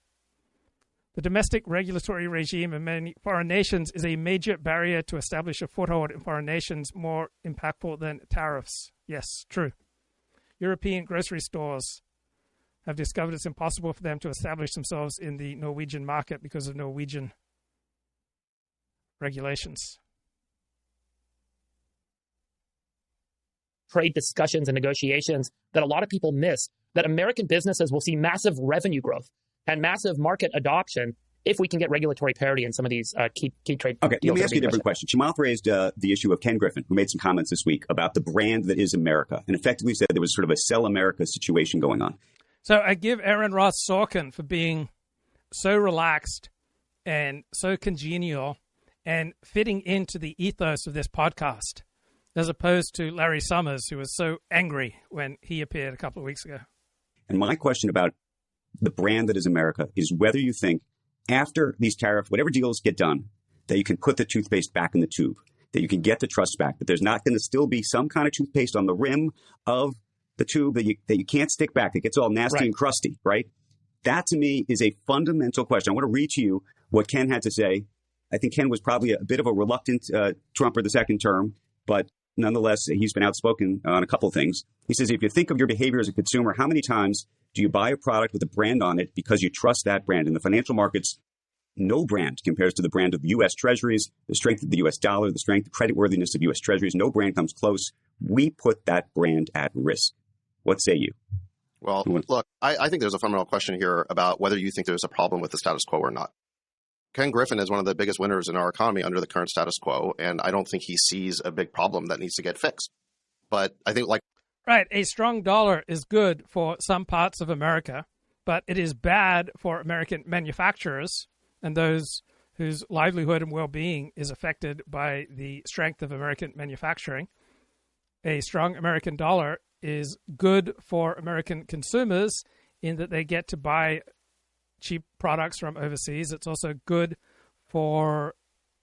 The domestic regulatory regime in many foreign nations is a major barrier to establish a foothold in foreign nations, more impactful than tariffs. Yes, true. European grocery stores have discovered it's impossible for them to establish themselves in the Norwegian market because of Norwegian regulations. Trade discussions and negotiations that a lot of people miss, that American businesses will see massive revenue growth and massive market adoption if we can get regulatory parity in some of these key trade Okay, deals. let me ask you a different question. Chamath raised the issue of Ken Griffin, who made some comments this week about the brand that is America, and effectively said there was sort of a sell America situation going on. So I give Aaron Ross Sorkin for being so relaxed and so congenial and fitting into the ethos of this podcast, as opposed to Larry Summers, who was so angry when he appeared a couple of weeks ago. And my question about the brand that is America is whether you think after these whatever deals get done, that you can put the toothpaste back in the tube, that you can get the trust back, that there's not going to still be some kind of toothpaste on the rim of the tube that you can't stick back. It gets all nasty and crusty, right? That to me is a fundamental question. I want to read to you what Ken had to say. I think Ken was probably a bit of a reluctant Trumper the second term, but nonetheless, he's been outspoken on a couple of things. He says, if you think of your behavior as a consumer, how many times do you buy a product with a brand on it because you trust that brand? In the financial markets, no brand compares to the brand of U.S. Treasuries, the strength of the U.S. dollar, the strength, the creditworthiness of U.S. Treasuries. No brand comes close. We put that brand at risk. What say you? Well, look, I think there's a fundamental question here about whether you think there's a problem with the status quo or not. Ken Griffin is one of the biggest winners in our economy under the current status quo, and I don't think he sees a big problem that needs to get fixed. But I think Right, a strong dollar is good for some parts of America, but it is bad for American manufacturers and those whose livelihood and well-being is affected by the strength of American manufacturing. A strong American dollar is good for American consumers in that they get to buy cheap products from overseas. It's also good for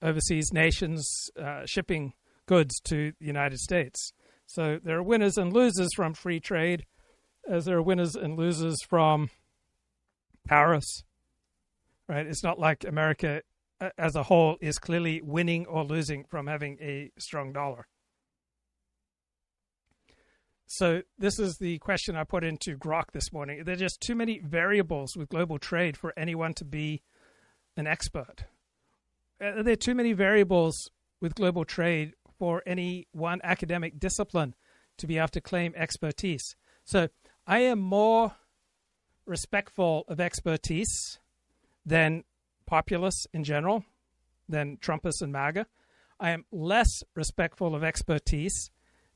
overseas nations shipping goods to the United States. So there are winners and losers from free trade, as there are winners and losers from tariffs, right? It's not like America as a whole is clearly winning or losing from having a strong dollar. So this is the question I put into Grok this morning. There are just too many variables with global trade for anyone to be an expert. There are too many variables with global trade for any one academic discipline to be able to claim expertise. So I am more respectful of expertise than populists in general, than Trumpists and MAGA. I am less respectful of expertise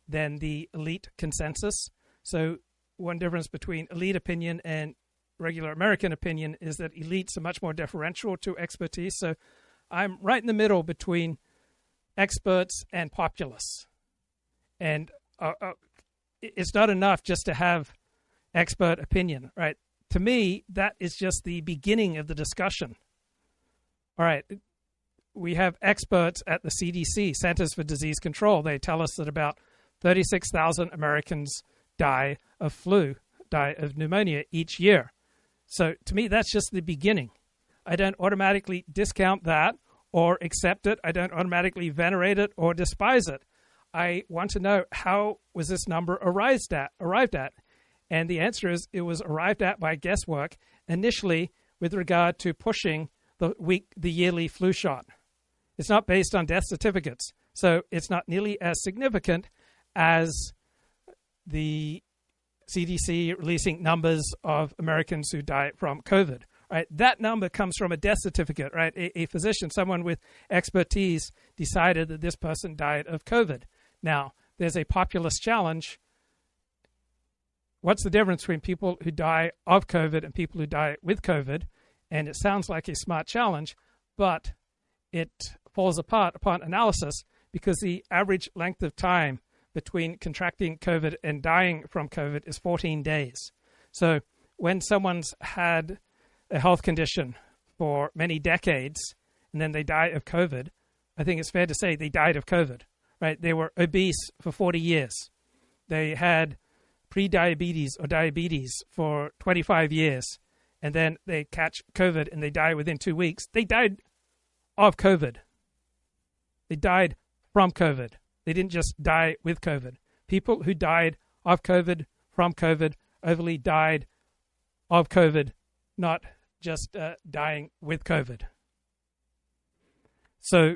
than the elite consensus. So one difference between elite opinion and regular American opinion is that elites are much more deferential to expertise. So I'm right in the middle between experts and populists. And it's not enough just to have expert opinion, right? To me, that is just the beginning of the discussion. All right, we have experts at the CDC, Centers for Disease Control. They tell us that about 36,000 Americans die of pneumonia each year. So to me, that's just the beginning. I don't automatically discount that or accept it. I don't automatically venerate it or despise it. I want to know, how was this number arrived at? And the answer is it was arrived at by guesswork, initially with regard to pushing the yearly flu shot. It's not based on death certificates, so it's not nearly as significant as the CDC releasing numbers of Americans who die from COVID. Right? That number comes from a death certificate, right? A physician, someone with expertise, decided that this person died of COVID. Now, there's a populist challenge. What's the difference between people who die of COVID and people who die with COVID? And it sounds like a smart challenge, but it falls apart upon analysis because the average length of time between contracting COVID and dying from COVID is 14 days. So when someone's had a health condition for many decades and then they die of COVID, I think it's fair to say they died of COVID, right? They were obese for 40 years. they had pre-diabetes or diabetes for 25 years, and then they catch COVID and they die within 2 weeks. They died of COVID. They died from COVID. They didn't just die with COVID. People who died of COVID, from COVID, overly died of COVID, not just dying with COVID. So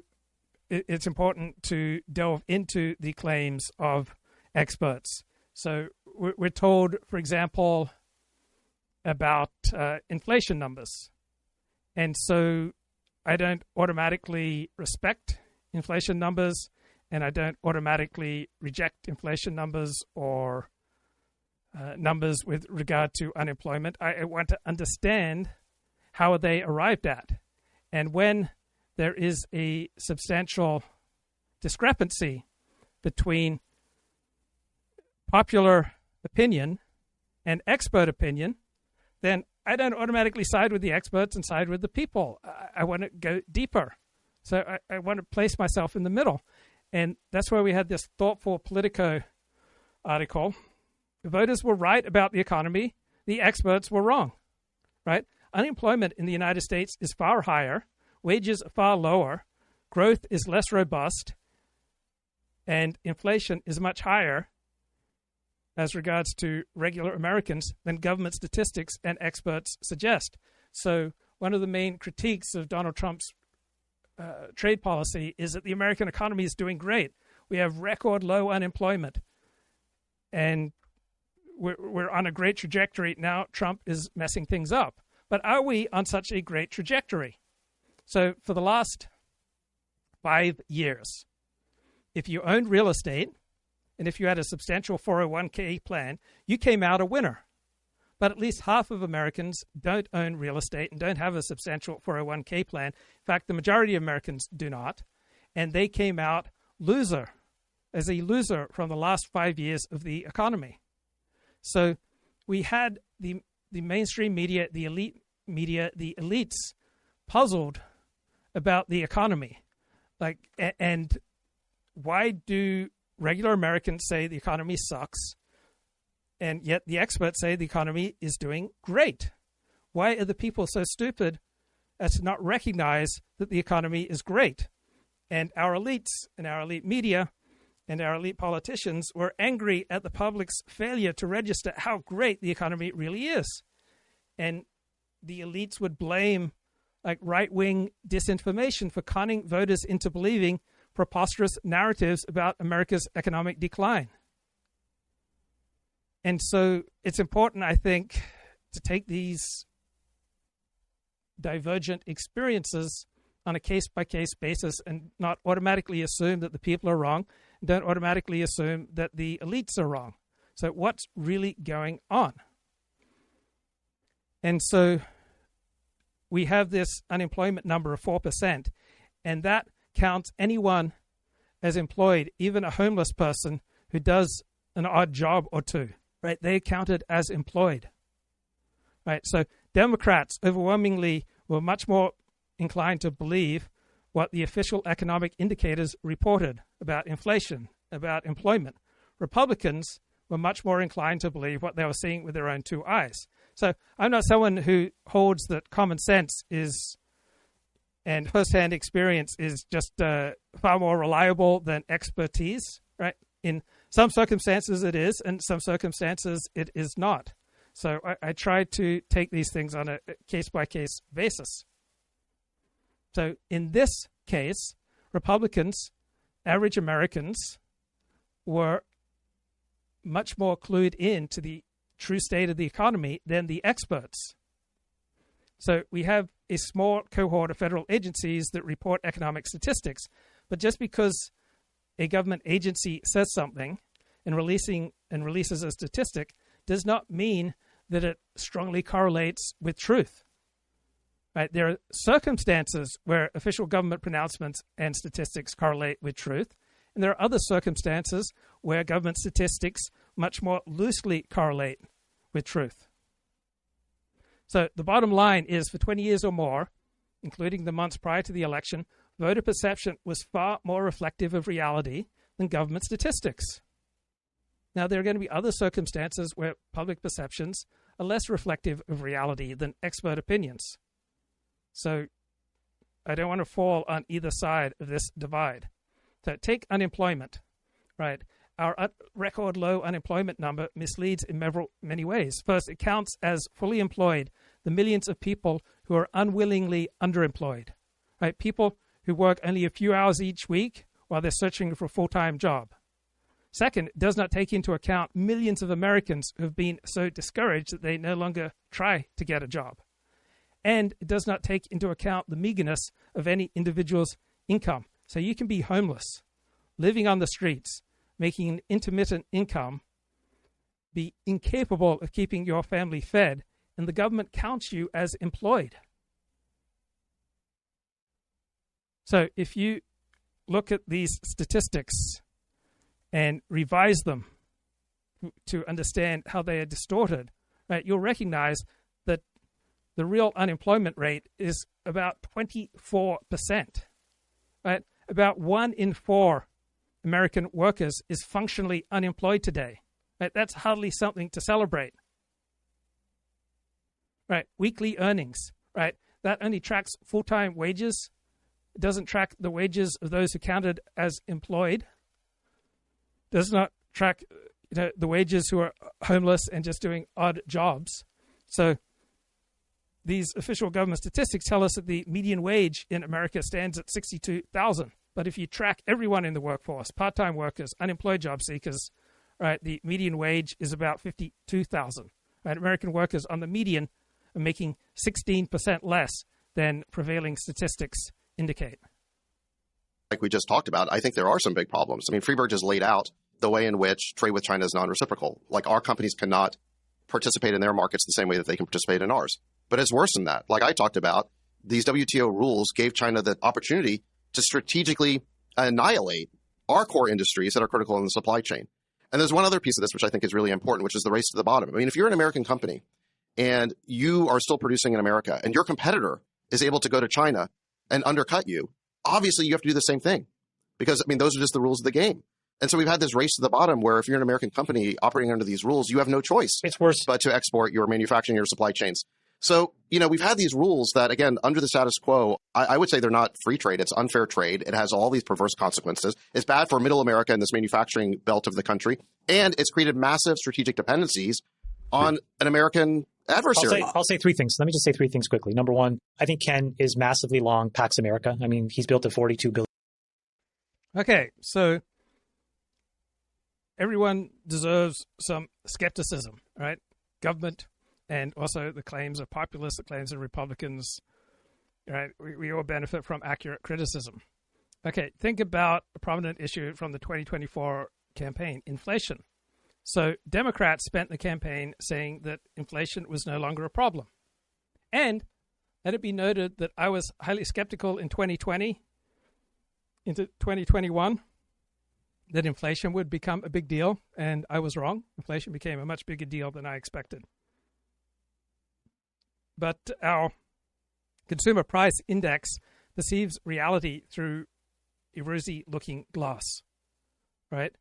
it's important to delve into the claims of experts. So we're told, for example, about inflation numbers. And so I don't automatically respect inflation numbers, and I don't automatically reject inflation numbers or numbers with regard to unemployment. I want to understand how are they arrived at. And when there is a substantial discrepancy between popular opinion and expert opinion, then I don't automatically side with the experts and side with the people. I want to go deeper. So I want to place myself in the middle. And that's why we had this thoughtful Politico article. The voters were right about the economy. The experts were wrong, right? Unemployment in the United States is far higher. Wages are far lower. Growth is less robust. And inflation is much higher as regards to regular Americans than government statistics and experts suggest. So one of the main critiques of Donald Trump's trade policy is that the American economy is doing great. We have record low unemployment, and we're on a great trajectory. Now Trump is messing things up. But are we on such a great trajectory? So for the last 5 years, if you owned real estate and if you had a substantial 401k plan, you came out a winner. But at least half of Americans don't own real estate and don't have a substantial 401k plan. In fact, the majority of Americans do not. And they came out as a loser from the last 5 years of the economy. So we had the mainstream media, the elite media, the elites puzzled about the economy. And why do regular Americans say the economy sucks, and yet the experts say the economy is doing great? Why are the people so stupid as to not recognize that the economy is great? And our elites and our elite media and our elite politicians were angry at the public's failure to register how great the economy really is. And the elites would blame right-wing disinformation for conning voters into believing preposterous narratives about America's economic decline. And so it's important, I think, to take these divergent experiences on a case-by-case basis and not automatically assume that the people are wrong, and don't automatically assume that the elites are wrong. So what's really going on? And so we have this unemployment number of 4%, and that counts anyone as employed, even a homeless person who does an odd job or two, right? They're counted as employed, right? So Democrats overwhelmingly were much more inclined to believe what the official economic indicators reported about inflation, about employment. Republicans were much more inclined to believe what they were seeing with their own two eyes. So I'm not someone who holds that common sense is and first-hand experience is just far more reliable than expertise, right? In some circumstances it is, and some circumstances it is not. So I try to take these things on a case-by-case basis. So in this case, Republicans, average Americans, were much more clued in to the true state of the economy than the experts. So we have a small cohort of federal agencies that report economic statistics. But just because a government agency says something and releases a statistic does not mean that it strongly correlates with truth. Right? There are circumstances where official government pronouncements and statistics correlate with truth, and there are other circumstances where government statistics much more loosely correlate with truth. So the bottom line is, for 20 years or more, including the months prior to the election, voter perception was far more reflective of reality than government statistics. Now, there are going to be other circumstances where public perceptions are less reflective of reality than expert opinions. So I don't want to fall on either side of this divide. So take unemployment, right? Our record low unemployment number misleads in many ways. First, it counts as fully employed the millions of people who are unwillingly underemployed, right? People who work only a few hours each week while they're searching for a full-time job. Second, it does not take into account millions of Americans who have been so discouraged that they no longer try to get a job. And it does not take into account the meagerness of any individual's income. So you can be homeless, living on the streets, making an intermittent income, be incapable of keeping your family fed, and the government counts you as employed. So if you look at these statistics and revise them to understand how they are distorted, right, you'll recognize that the real unemployment rate is about 24%. Right? About 1 in 4 American workers is functionally unemployed today. Right? That's hardly something to celebrate. Right? Weekly earnings, right? That only tracks full-time wages. It doesn't track the wages of those who counted as employed. Does not track the wages who are homeless and just doing odd jobs. So these official government statistics tell us that the median wage in America stands at $62,000. But if you track everyone in the workforce, part-time workers, unemployed job seekers, right, the median wage is about $52,000. Right? American workers on the median are making 16% less than prevailing statistics indicate. Like we just talked about, I think there are some big problems. I mean, Freeberg just laid out the way in which trade with China is non-reciprocal. Like our companies cannot participate in their markets the same way that they can participate in ours. But it's worse than that. Like I talked about, these WTO rules gave China the opportunity to strategically annihilate our core industries that are critical in the supply chain. And there's one other piece of this which I think is really important, which is the race to the bottom. I mean, if you're an American company and you are still producing in America and your competitor is able to go to China and undercut you, obviously you have to do the same thing because, I mean, those are just the rules of the game. And so we've had this race to the bottom where if you're an American company operating under these rules, you have no choice. It's worse. But to export your manufacturing, your supply chains. So, we've had these rules that, again, under the status quo, I would say they're not free trade. It's unfair trade. It has all these perverse consequences. It's bad for middle America and this manufacturing belt of the country. And it's created massive strategic dependencies on an American adversary. I'll say 3 things. Let me just say 3 things quickly. Number 1, I think Ken is massively long Pax America. I mean, he's built a $42 billion. Okay, so everyone deserves some skepticism, right? Government, and also the claims of populists, the claims of Republicans, right? We all benefit from accurate criticism. Okay, think about a prominent issue from the 2024 campaign, inflation. So Democrats spent the campaign saying that inflation was no longer a problem. And let it be noted that I was highly skeptical in 2020 into 2021 that inflation would become a big deal, and I was wrong. Inflation became a much bigger deal than I expected. But our consumer price index perceives reality through a rosy-looking glass, right?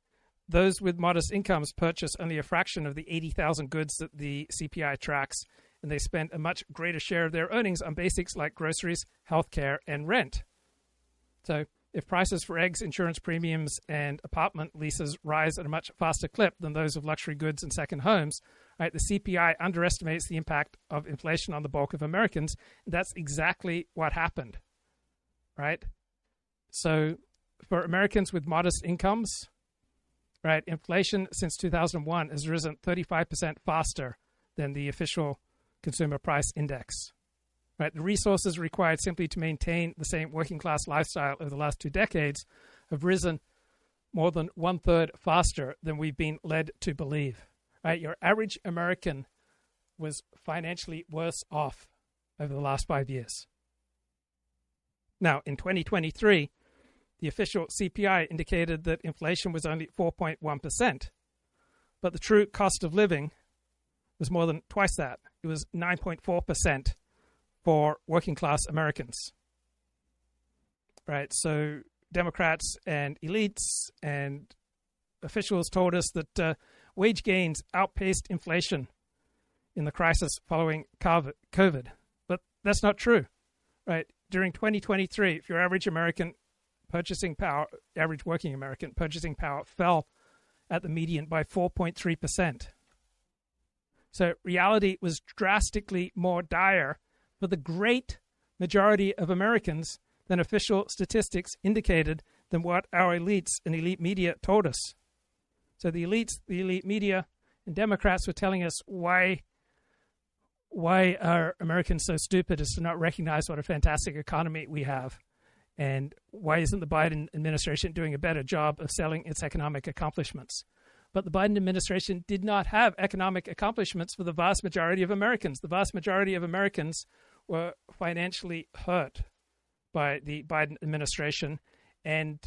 Those with modest incomes purchase only a fraction of the 80,000 goods that the CPI tracks, and they spend a much greater share of their earnings on basics like groceries, healthcare, and rent. So if prices for eggs, insurance premiums, and apartment leases rise at a much faster clip than those of luxury goods and second homes, right, the CPI underestimates the impact of inflation on the bulk of Americans. That's exactly what happened, right? So for Americans with modest incomes, right, inflation since 2001 has risen 35% faster than the official consumer price index. Right, the resources required simply to maintain the same working class lifestyle over the last 2 decades have risen more than 1/3 faster than we've been led to believe. Right, your average American was financially worse off over the last 5 years. Now, in 2023, the official CPI indicated that inflation was only 4.1%, but the true cost of living was more than twice that. It was 9.4%. For working class Americans, right? So Democrats and elites and officials told us that wage gains outpaced inflation in the crisis following COVID. But that's not true, right? During 2023, if your average American purchasing power, average working American purchasing power fell at the median by 4.3%. So reality was drastically more dire for the great majority of Americans than official statistics indicated than what our elites and elite media told us. So the elites, the elite media, and Democrats were telling us why are Americans so stupid as to not recognize what a fantastic economy we have, and why isn't the Biden administration doing a better job of selling its economic accomplishments. But the Biden administration did not have economic accomplishments for the vast majority of Americans. The vast majority of Americans were financially hurt by the Biden administration. And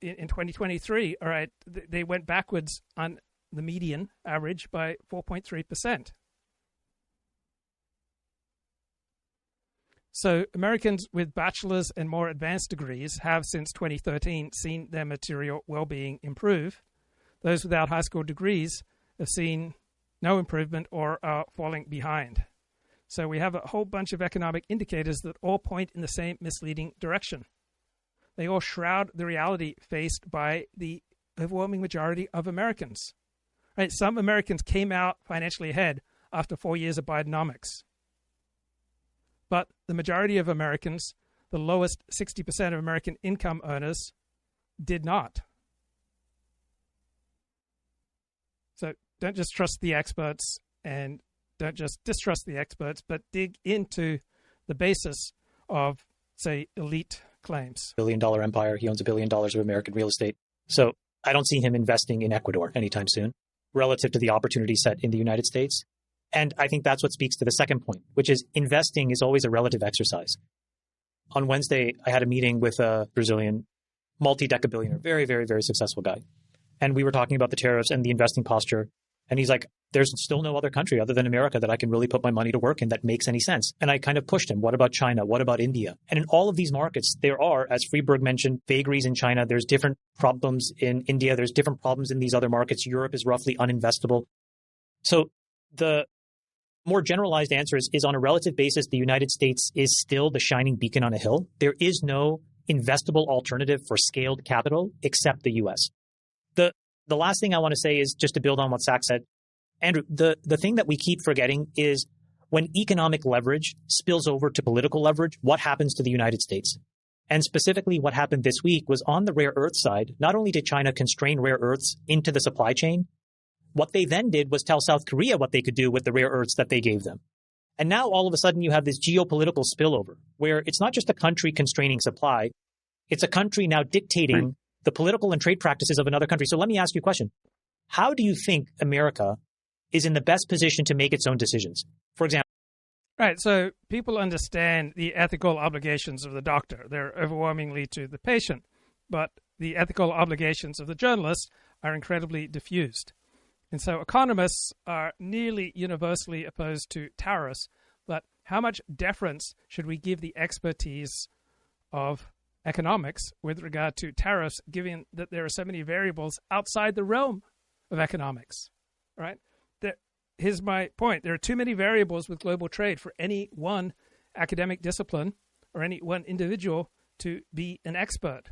in 2023, all right, they went backwards on the median average by 4.3%. So Americans with bachelor's and more advanced degrees have since 2013 seen their material well-being improve. Those without high school degrees have seen no improvement or are falling behind. So we have a whole bunch of economic indicators that all point in the same misleading direction. They all shroud the reality faced by the overwhelming majority of Americans. Right? Some Americans came out financially ahead after 4 years of Bidenomics. But the majority of Americans, the lowest 60% of American income earners, did not. So don't just trust the experts, and don't just distrust the experts, but dig into the basis of, say, elite claims. Billion-dollar empire. He owns $1 billion of American real estate. So I don't see him investing in Ecuador anytime soon relative to the opportunity set in the United States. And I think that's what speaks to the second point, which is investing is always a relative exercise. On Wednesday, I had a meeting with a Brazilian multi-decabillionaire, very, very, very successful guy. And we were talking about the tariffs and the investing posture. And he's like, there's still no other country other than America that I can really put my money to work in that makes any sense. And I kind of pushed him. What about China? What about India? And in all of these markets, there are, as Freeberg mentioned, vagaries in China. There's different problems in India. There's different problems in these other markets. Europe is roughly uninvestable. So the more generalized answer is on a relative basis, the United States is still the shining beacon on a hill. There is no investable alternative for scaled capital except the U.S. The last thing I want to say is just to build on what Zach said. Andrew, the thing that we keep forgetting is when economic leverage spills over to political leverage, what happens to the United States? And specifically what happened this week was on the rare earth side, not only did China constrain rare earths into the supply chain, what they then did was tell South Korea what they could do with the rare earths that they gave them. And now all of a sudden you have this geopolitical spillover where it's not just a country constraining supply, it's a country now dictating the political and trade practices of another country. So let me ask you a question. How do you think America is in the best position to make its own decisions? For example. Right. So people understand the ethical obligations of the doctor. They're overwhelmingly to the patient. But the ethical obligations of the journalist are incredibly diffused. And so economists are nearly universally opposed to tariffs. But how much deference should we give the expertise of economics with regard to tariffs, given that there are so many variables outside the realm of economics, right? Here's my point. There are too many variables with global trade for any one academic discipline or any one individual to be an expert,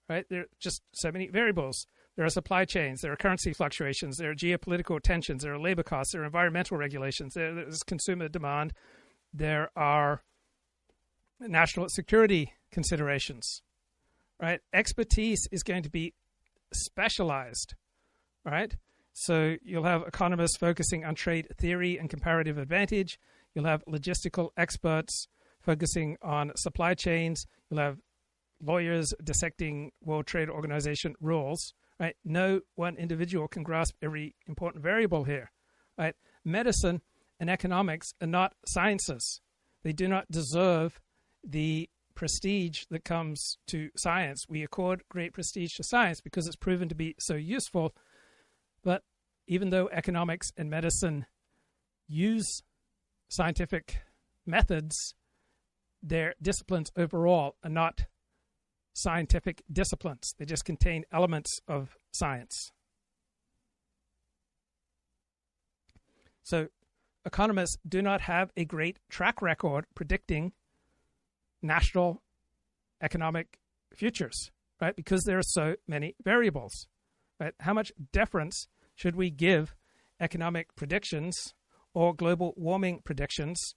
right? There are just so many variables. There are supply chains, there are currency fluctuations, there are geopolitical tensions, there are labor costs, there are environmental regulations, there's consumer demand, there are national security considerations, right? Expertise is going to be specialized, right? So you'll have economists focusing on trade theory and comparative advantage. You'll have logistical experts focusing on supply chains. You'll have lawyers dissecting World Trade Organization rules, right? No one individual can grasp every important variable here, right? Medicine and economics are not sciences. They do not deserve the prestige that comes to science. We accord great prestige to science because it's proven to be so useful. But even though economics and medicine use scientific methods, their disciplines overall are not scientific disciplines. They just contain elements of science. So economists do not have a great track record predicting national economic futures, right? Because there are so many variables, right? How much deference should we give economic predictions or global warming predictions,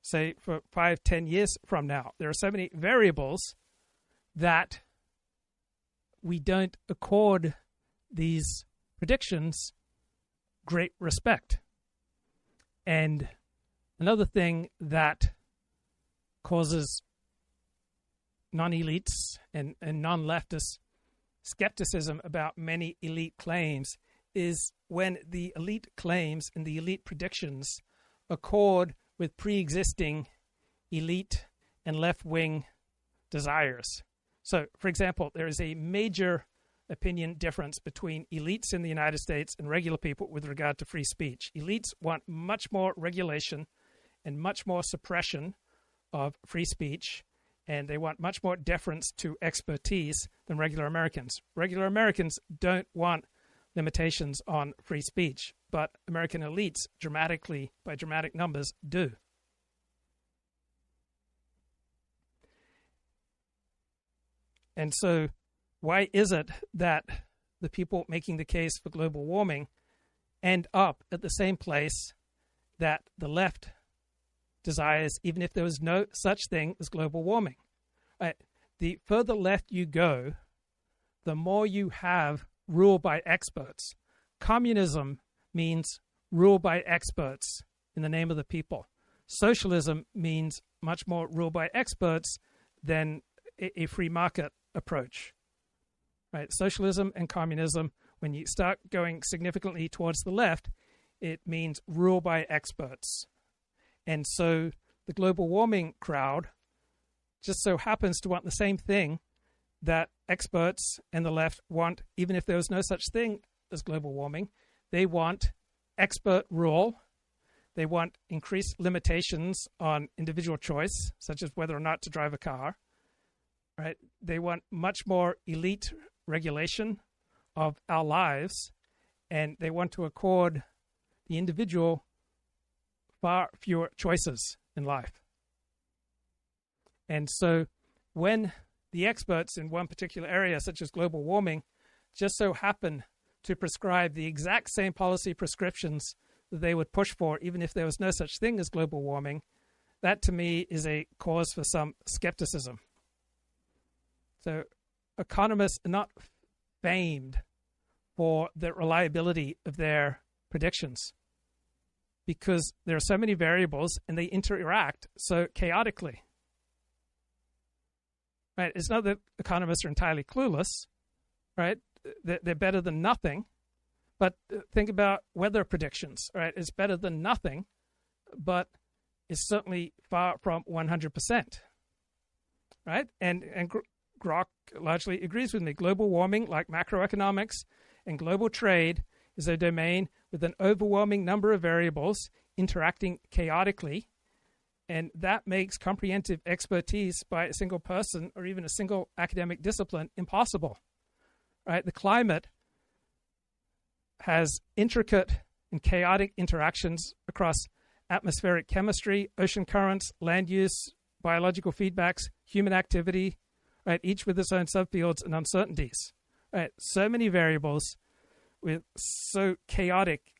say, for 5-10 years from now? There are so many variables that we don't accord these predictions great respect. And another thing that causes non-elites and non-leftists skepticism about many elite claims is when the elite claims and the elite predictions accord with pre-existing elite and left-wing desires. So, for example, there is a major opinion difference between elites in the United States and regular people with regard to free speech. Elites want much more regulation and much more suppression of free speech, and they want much more deference to expertise than regular Americans. Regular Americans don't want limitations on free speech, but American elites dramatically, by dramatic numbers, do. And so why is it that the people making the case for global warming end up at the same place that the left desires, even if there was no such thing as global warming? Right? The further left you go, the more you have rule by experts. Communism means rule by experts in the name of the people. Socialism means much more rule by experts than a free market approach. Right? Socialism and communism, when you start going significantly towards the left, it means rule by experts. And so the global warming crowd just so happens to want the same thing that experts and the left want, even if there was no such thing as global warming. They want expert rule. They want increased limitations on individual choice, such as whether or not to drive a car. Right? They want much more elite regulation of our lives, and they want to accord the individual far fewer choices in life. And so when the experts in one particular area, such as global warming, just so happen to prescribe the exact same policy prescriptions that they would push for, even if there was no such thing as global warming, that to me is a cause for some skepticism. So economists are not famed for the reliability of their predictions because there are so many variables and they interact so chaotically. Right? It's not that economists are entirely clueless, right? They're better than nothing, but think about weather predictions, right? It's better than nothing, but it's certainly far from 100%, right? And Grok largely agrees with me. Global warming, like macroeconomics and global trade, is a domain with an overwhelming number of variables interacting chaotically, and that makes comprehensive expertise by a single person or even a single academic discipline impossible. Right? The climate has intricate and chaotic interactions across atmospheric chemistry, ocean currents, land use, biological feedbacks, human activity, right? Each with its own subfields and uncertainties. Right? So many variables with so chaotic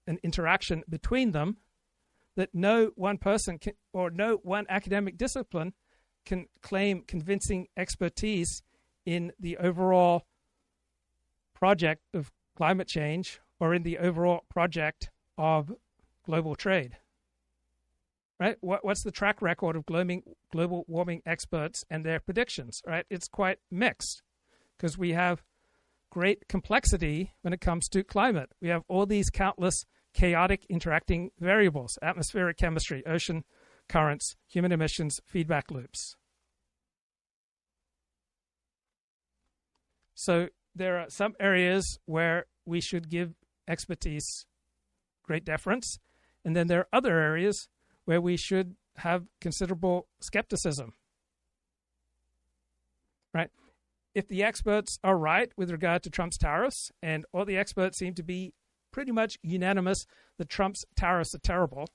an interaction between them that no one person can, or no one academic discipline can claim convincing expertise in the overall project of climate change or in the overall project of global trade. Right? What's the track record of global warming experts and their predictions? Right? It's quite mixed because we have great complexity when it comes to climate. We have all these countless chaotic interacting variables: atmospheric chemistry, ocean currents, human emissions, feedback loops. So there are some areas where we should give expertise great deference, and then there are other areas where we should have considerable skepticism. Right? If the experts are right with regard to Trump's tariffs, and all the experts seem to be pretty much unanimous that Trump's tariffs are terrible,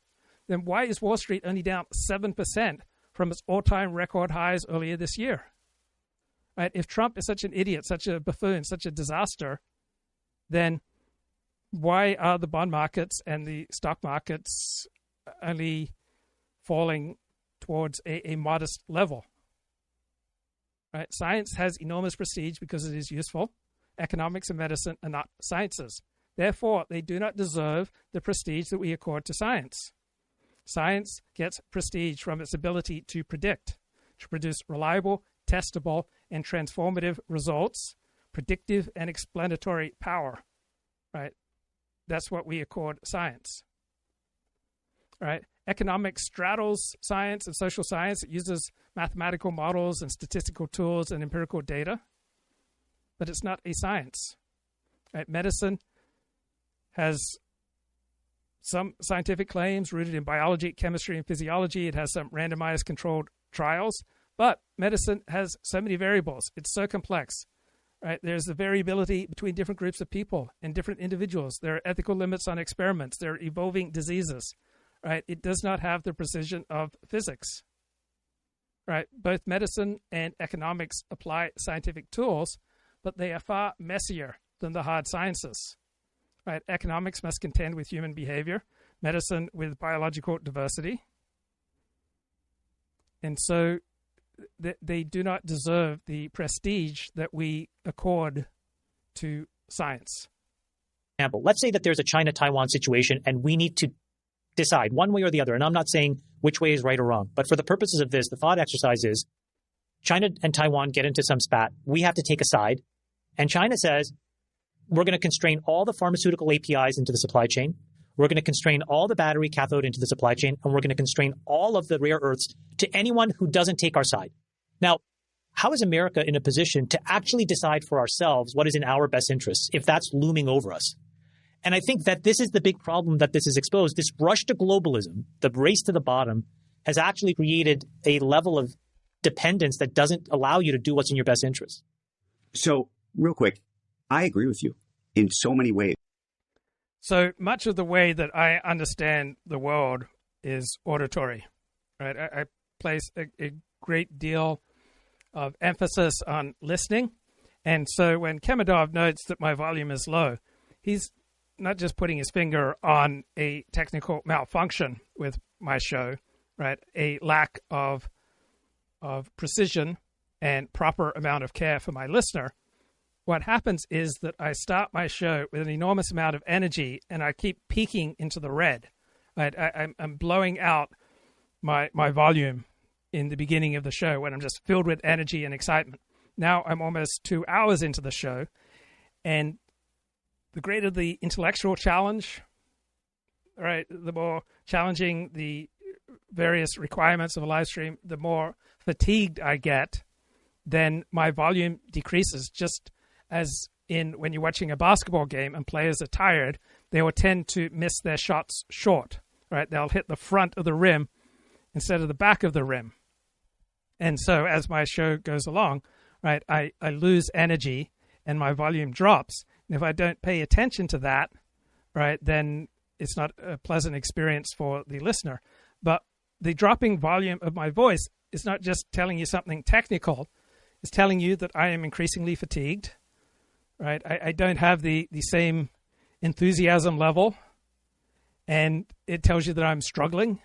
then why is Wall Street only down 7% from its all-time record highs earlier this year? Right? If Trump is such an idiot, such a buffoon, such a disaster, then why are the bond markets and the stock markets only falling towards a modest level? Right? Science has enormous prestige because it is useful. Economics and medicine are not sciences. Therefore, they do not deserve the prestige that we accord to science. Science gets prestige from its ability to predict, to produce reliable, testable, and transformative results, predictive and explanatory power. Right? That's what we accord science. Right? Economics straddles science and social science. It uses mathematical models and statistical tools and empirical data, but it's not a science. Right? Medicine has some scientific claims rooted in biology, chemistry, and physiology. It has some randomized controlled trials, but medicine has so many variables. It's so complex. Right? There's the variability between different groups of people and different individuals. There are ethical limits on experiments. There are evolving diseases. Right? It does not have the precision of physics. Right? Both medicine and economics apply scientific tools, but they are far messier than the hard sciences. Right? Economics must contend with human behavior, medicine with biological diversity. And so they do not deserve the prestige that we accord to science. Example, let's say that there's a China-Taiwan situation and we need to decide one way or the other. And I'm not saying which way is right or wrong, but for the purposes of this, the thought exercise is China and Taiwan get into some spat. We have to take a side. And China says, we're going to constrain all the pharmaceutical APIs into the supply chain. We're going to constrain all the battery cathode into the supply chain. And we're going to constrain all of the rare earths to anyone who doesn't take our side. Now, how is America in a position to actually decide for ourselves what is in our best interests if that's looming over us? And I think that this is the big problem that this is exposed. This rush to globalism, the race to the bottom, has actually created a level of dependence that doesn't allow you to do what's in your best interest. So, real quick, I agree with you in so many ways. So much of the way that I understand the world is auditory. Right? I place a great deal of emphasis on listening. And so when Kemedov notes that my volume is low, he's not just putting his finger on a technical malfunction with my show, right? A lack of precision and proper amount of care for my listener. What happens is that I start my show with an enormous amount of energy and I keep peaking into the red. Right? I'm blowing out my volume in the beginning of the show when I'm just filled with energy and excitement. Now I'm almost 2 hours into the show, and the greater the intellectual challenge, right, the more challenging the various requirements of a live stream, the more fatigued I get, then my volume decreases. Just as in when you're watching a basketball game and players are tired, they will tend to miss their shots short, right? They'll hit the front of the rim instead of the back of the rim. And so as my show goes along, right, I lose energy and my volume drops. And if I don't pay attention to that, right, then it's not a pleasant experience for the listener. But the dropping volume of my voice is not just telling you something technical. It's telling you that I am increasingly fatigued, right? I don't have the same enthusiasm level. And it tells you that I'm struggling.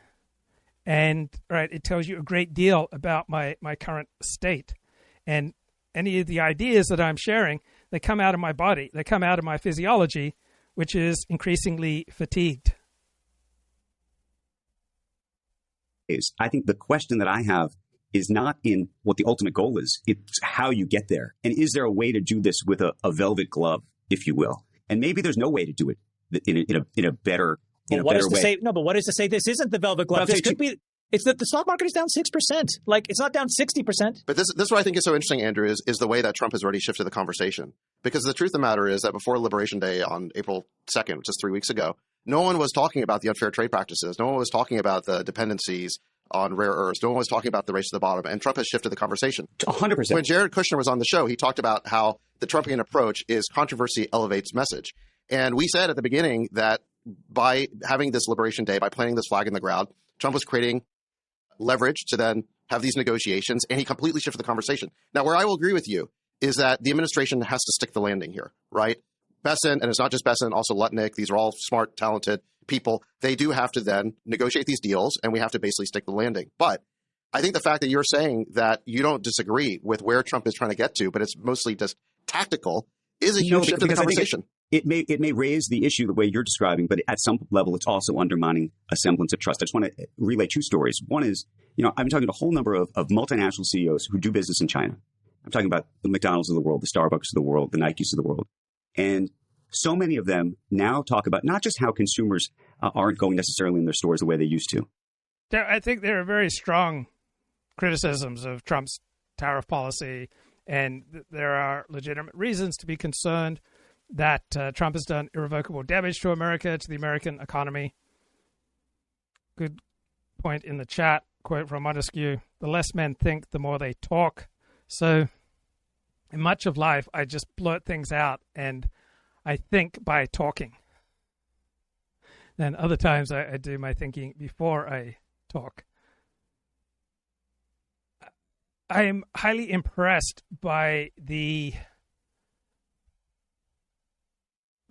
And, right, it tells you a great deal about my current state. And any of the ideas that I'm sharing, they come out of my body. They come out of my physiology, which is increasingly fatigued. I think the question that I have is not in what the ultimate goal is. It's how you get there. And is there a way to do this with a velvet glove, if you will? And maybe there's no way to do it in a better way. But what is to say this isn't the velvet glove? This could be. It's that the stock market is down 6%. Like, it's not down 60%. But this is what I think is so interesting, Andrew, is the way that Trump has already shifted the conversation. Because the truth of the matter is that before Liberation Day on April 2nd, which is 3 weeks ago, no one was talking about the unfair trade practices. No one was talking about the dependencies on rare earths. No one was talking about the race to the bottom. And Trump has shifted the conversation. 100%. When Jared Kushner was on the show, he talked about how the Trumpian approach is controversy elevates message. And we said at the beginning that by having this Liberation Day, by planting this flag in the ground, Trump was creating leverage to then have these negotiations, and he completely shifted the conversation. Now, where I will agree with you is that the administration has to stick the landing here, right? Bessent, and it's not just Bessent, also Lutnick, these are all smart, talented people. They do have to then negotiate these deals, and we have to basically stick the landing. But I think the fact that you're saying that you don't disagree with where Trump is trying to get to, but it's mostly just tactical, is a huge shift in the conversation. It may raise the issue the way you're describing, but at some level, it's also undermining a semblance of trust. I just want to relay two stories. One is, I've been talking to a whole number of multinational CEOs who do business in China. I'm talking about the McDonald's of the world, the Starbucks of the world, the Nikes of the world. And so many of them now talk about not just how consumers aren't going necessarily in their stores the way they used to. I think there are very strong criticisms of Trump's tariff policy, and there are legitimate reasons to be concerned that Trump has done irrevocable damage to America, to the American economy. Good point in the chat, quote from Montesquieu, the less men think, the more they talk. So in much of life, I just blurt things out, and I think by talking. Then other times I do my thinking before I talk. I am highly impressed by the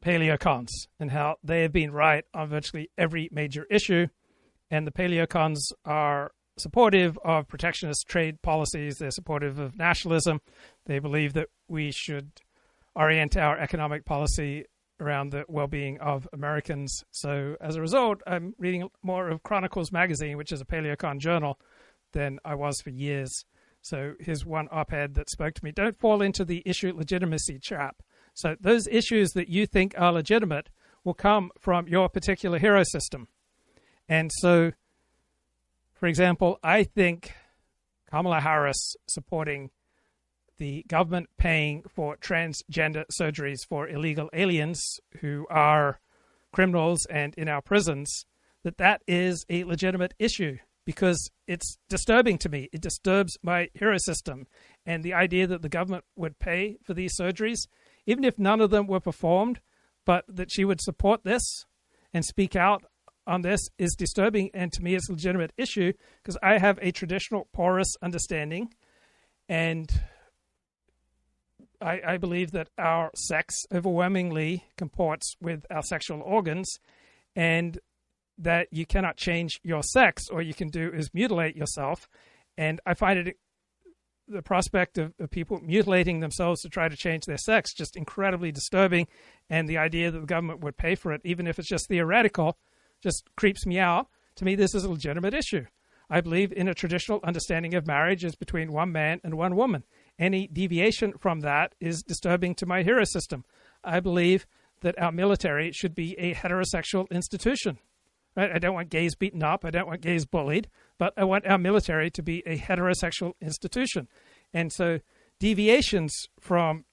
paleocons and how they have been right on virtually every major issue. And the paleocons are supportive of protectionist trade policies. They're supportive of nationalism. They believe that we should orient our economic policy around the well-being of Americans. So as a result, I'm reading more of Chronicles magazine, which is a paleocon journal, than I was for years. So here's one op-ed that spoke to me. Don't fall into the issue-legitimacy trap. So those issues that you think are legitimate will come from your particular hero system. And so, for example, I think Kamala Harris supporting the government paying for transgender surgeries for illegal aliens who are criminals and in our prisons, that is a legitimate issue because it's disturbing to me. It disturbs my hero system. And the idea that the government would pay for these surgeries, even if none of them were performed, but that she would support this and speak out on this is disturbing. And to me, it's a legitimate issue because I have a traditional porous understanding, and I believe that our sex overwhelmingly comports with our sexual organs, and that you cannot change your sex. All you can do is mutilate yourself. And I find it the prospect of people mutilating themselves to try to change their sex just incredibly disturbing. And the idea that the government would pay for it, even if it's just theoretical, just creeps me out. To me, this is a legitimate issue. I believe in a traditional understanding of marriage is between one man and one woman. Any deviation from that is disturbing to my hero system. I believe that our military should be a heterosexual institution. Right? I don't want gays beaten up. I don't want gays bullied. But I want our military to be a heterosexual institution. And so deviations from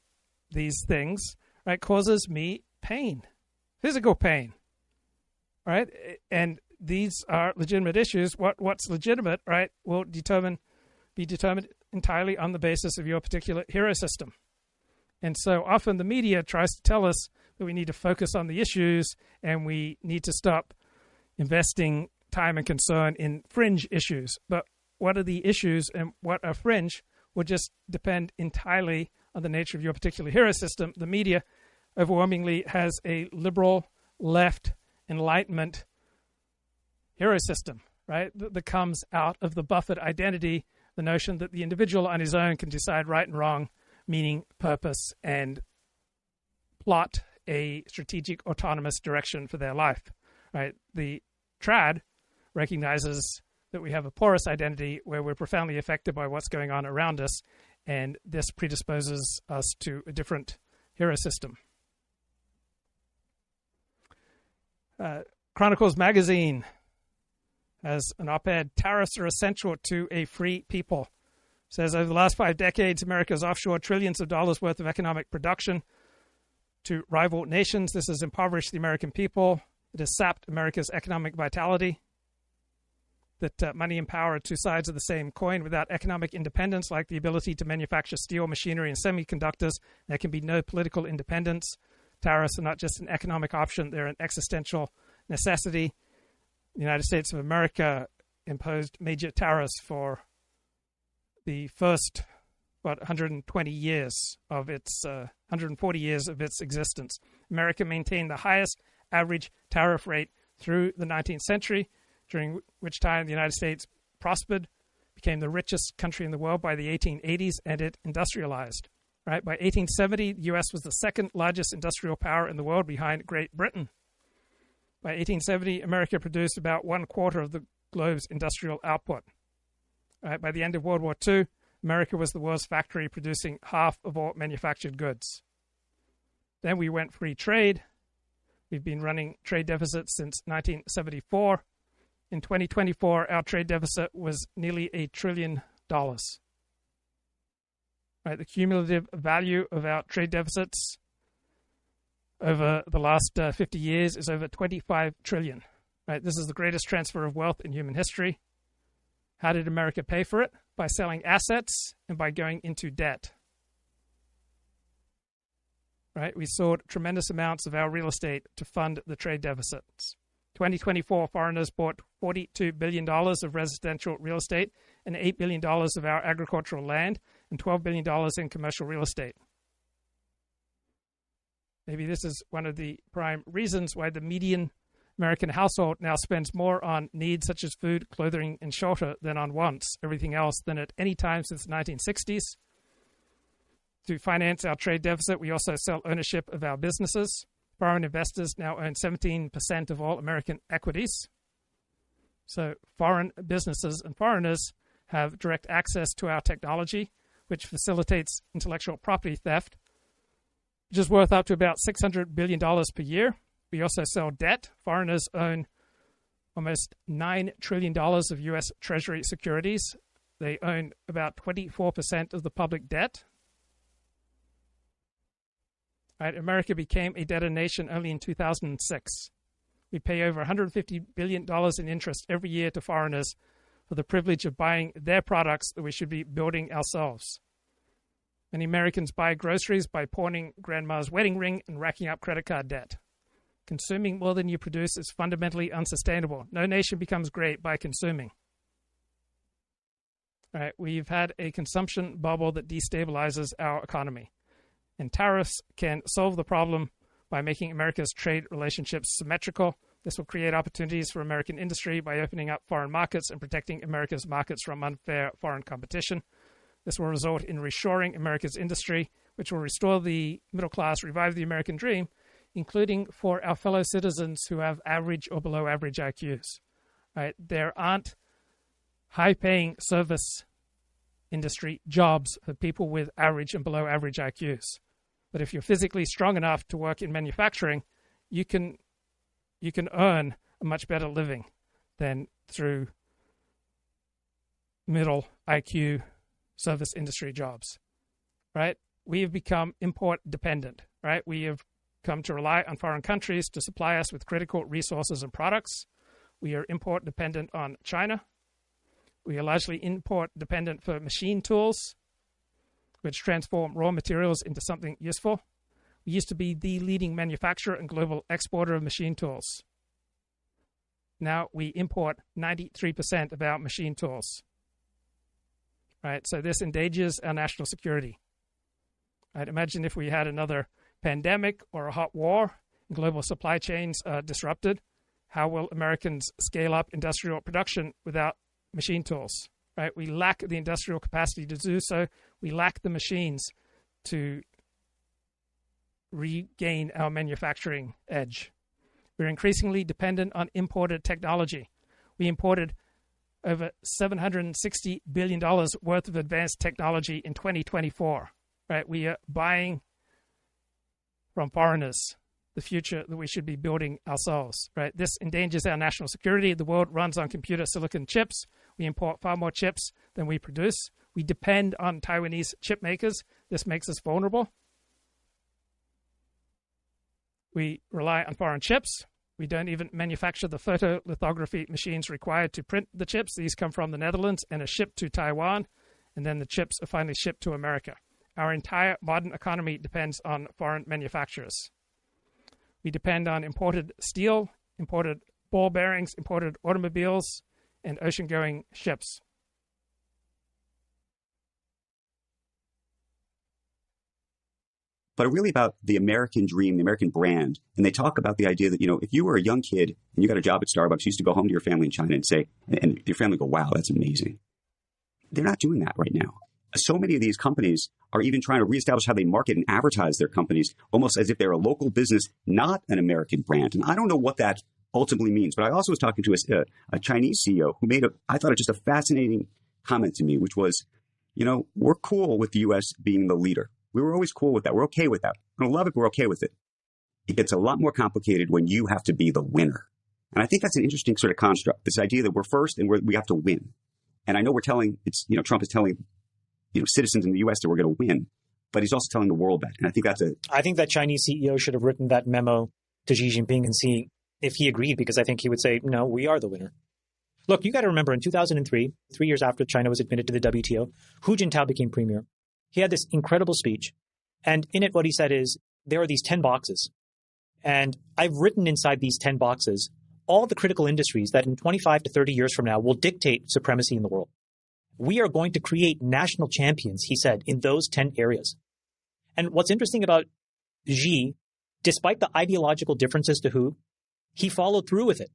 these things, right, causes me pain, physical pain. Right? And these are legitimate issues. What's legitimate, right, will be determined entirely on the basis of your particular hero system. And so often the media tries to tell us that we need to focus on the issues and we need to stop investing time and concern in fringe issues. But what are the issues and what are fringe will just depend entirely on the nature of your particular hero system. The media overwhelmingly has a liberal, left, Enlightenment hero system, right, that comes out of the Buffett identity, the notion that the individual on his own can decide right and wrong, meaning, purpose, and plot a strategic autonomous direction for their life. Right? The trad recognizes that we have a porous identity where we're profoundly affected by what's going on around us, and this predisposes us to a different hero system. Chronicles magazine has an op-ed, Tariffs are essential to a free people. It says, over the last 5 decades, America has offshored trillions of dollars worth of economic production to rival nations. This has impoverished the American people. It has sapped America's economic vitality. That money and power are two sides of the same coin. Without economic independence, like the ability to manufacture steel, machinery, and semiconductors, there can be no political independence. tariffs are not just an economic option, they're an existential necessity. The United States of America imposed major tariffs for the first, 140 years of its existence. America maintained the highest average tariff rate through the 19th century, during which time the United States prospered, became the richest country in the world by the 1880s, and it industrialized. Right? By 1870, the U.S. was the second largest industrial power in the world behind Great Britain. By 1870, America produced about 1/4 of the globe's industrial output. Right? By the end of World War II, America was the world's factory producing half of all manufactured goods. Then we went free trade. We've been running trade deficits since 1974. In 2024, our trade deficit was nearly $1 trillion. Right? The cumulative value of our trade deficits over the last 50 years is over 25 trillion. Right? This is the greatest transfer of wealth in human history. How did America pay for it? By selling assets and by going into debt. Right? We sold tremendous amounts of our real estate to fund the trade deficits. 2024, foreigners bought $42 billion of residential real estate and $8 billion of our agricultural land and $12 billion in commercial real estate. Maybe this is one of the prime reasons why the median American household now spends more on needs such as food, clothing, and shelter than on wants, everything else, than at any time since the 1960s. To finance our trade deficit, we also sell ownership of our businesses. Foreign investors now own 17% of all American equities. So foreign businesses and foreigners have direct access to our technology, which facilitates intellectual property theft, which is worth up to about $600 billion per year. We also sell debt. Foreigners own almost $9 trillion of U.S. Treasury securities. They own about 24% of the public debt. Right, America became a debtor nation only in 2006. We pay over $150 billion in interest every year to foreigners for the privilege of buying their products that we should be building ourselves. Many Americans buy groceries by pawning grandma's wedding ring and racking up credit card debt. Consuming more than you produce is fundamentally unsustainable. No nation becomes great by consuming. All right, we've had a consumption bubble that destabilizes our economy. And tariffs can solve the problem by making America's trade relationships symmetrical. This will create opportunities for American industry by opening up foreign markets and protecting America's markets from unfair foreign competition. This will result in reshoring America's industry, which will restore the middle class, revive the American dream, including for our fellow citizens who have average or below average IQs. Right? There aren't high-paying service industry jobs for people with average and below average IQs. But if you're physically strong enough to work in manufacturing, you can earn a much better living than through middle IQ service industry jobs. Right? We have become import dependent. Right? We have come to rely on foreign countries to supply us with critical resources and products. We are import dependent on China. We are largely import dependent for machine tools, which transform raw materials into something useful. We used to be the leading manufacturer and global exporter of machine tools. Now we import 93% of our machine tools. Right? So this endangers our national security. Right? Imagine if we had another pandemic or a hot war and global supply chains are disrupted. How will Americans scale up industrial production without machine tools? Right? We lack the industrial capacity to do so. We lack the machines to regain our manufacturing edge. We're increasingly dependent on imported technology. We imported over $760 billion worth of advanced technology in 2024. Right? We are buying from foreigners the future that we should be building ourselves. Right? This endangers our national security. The world runs on computer silicon chips. We import far more chips than we produce. We depend on Taiwanese chip makers. This makes us vulnerable. We rely on foreign chips. We don't even manufacture the photolithography machines required to print the chips. These come from the Netherlands and are shipped to Taiwan, and then the chips are finally shipped to America. Our entire modern economy depends on foreign manufacturers. We depend on imported steel, imported ball bearings, imported automobiles, and ocean-going ships. But really about the American dream, the American brand. And they talk about the idea that, if you were a young kid and you got a job at Starbucks, you used to go home to your family in China and say, and your family go, wow, that's amazing. They're not doing that right now. So many of these companies are even trying to reestablish how they market and advertise their companies, almost as if they're a local business, not an American brand. And I don't know what that ultimately means. But I also was talking to a Chinese CEO who made I thought, just a fascinating comment to me, which was, we're cool with the U.S. being the leader. We were always cool with that. We're okay with that. I don't love it, but we're okay with it. It gets a lot more complicated when you have to be the winner. And I think that's an interesting sort of construct, this idea that we're first and we have to win. And I know Trump is telling, citizens in the U.S. that we're going to win, but he's also telling the world that. And I think that Chinese CEO should have written that memo to Xi Jinping and see if he agreed, because I think he would say, no, we are the winner. Look, you got to remember in 2003, 3 years after China was admitted to the WTO, Hu Jintao became premier. He had this incredible speech. And in it, what he said is, there are these 10 boxes. And I've written inside these 10 boxes all the critical industries that in 25 to 30 years from now will dictate supremacy in the world. We are going to create national champions, he said, in those 10 areas. And what's interesting about Xi, despite the ideological differences to Hu, he followed through with it.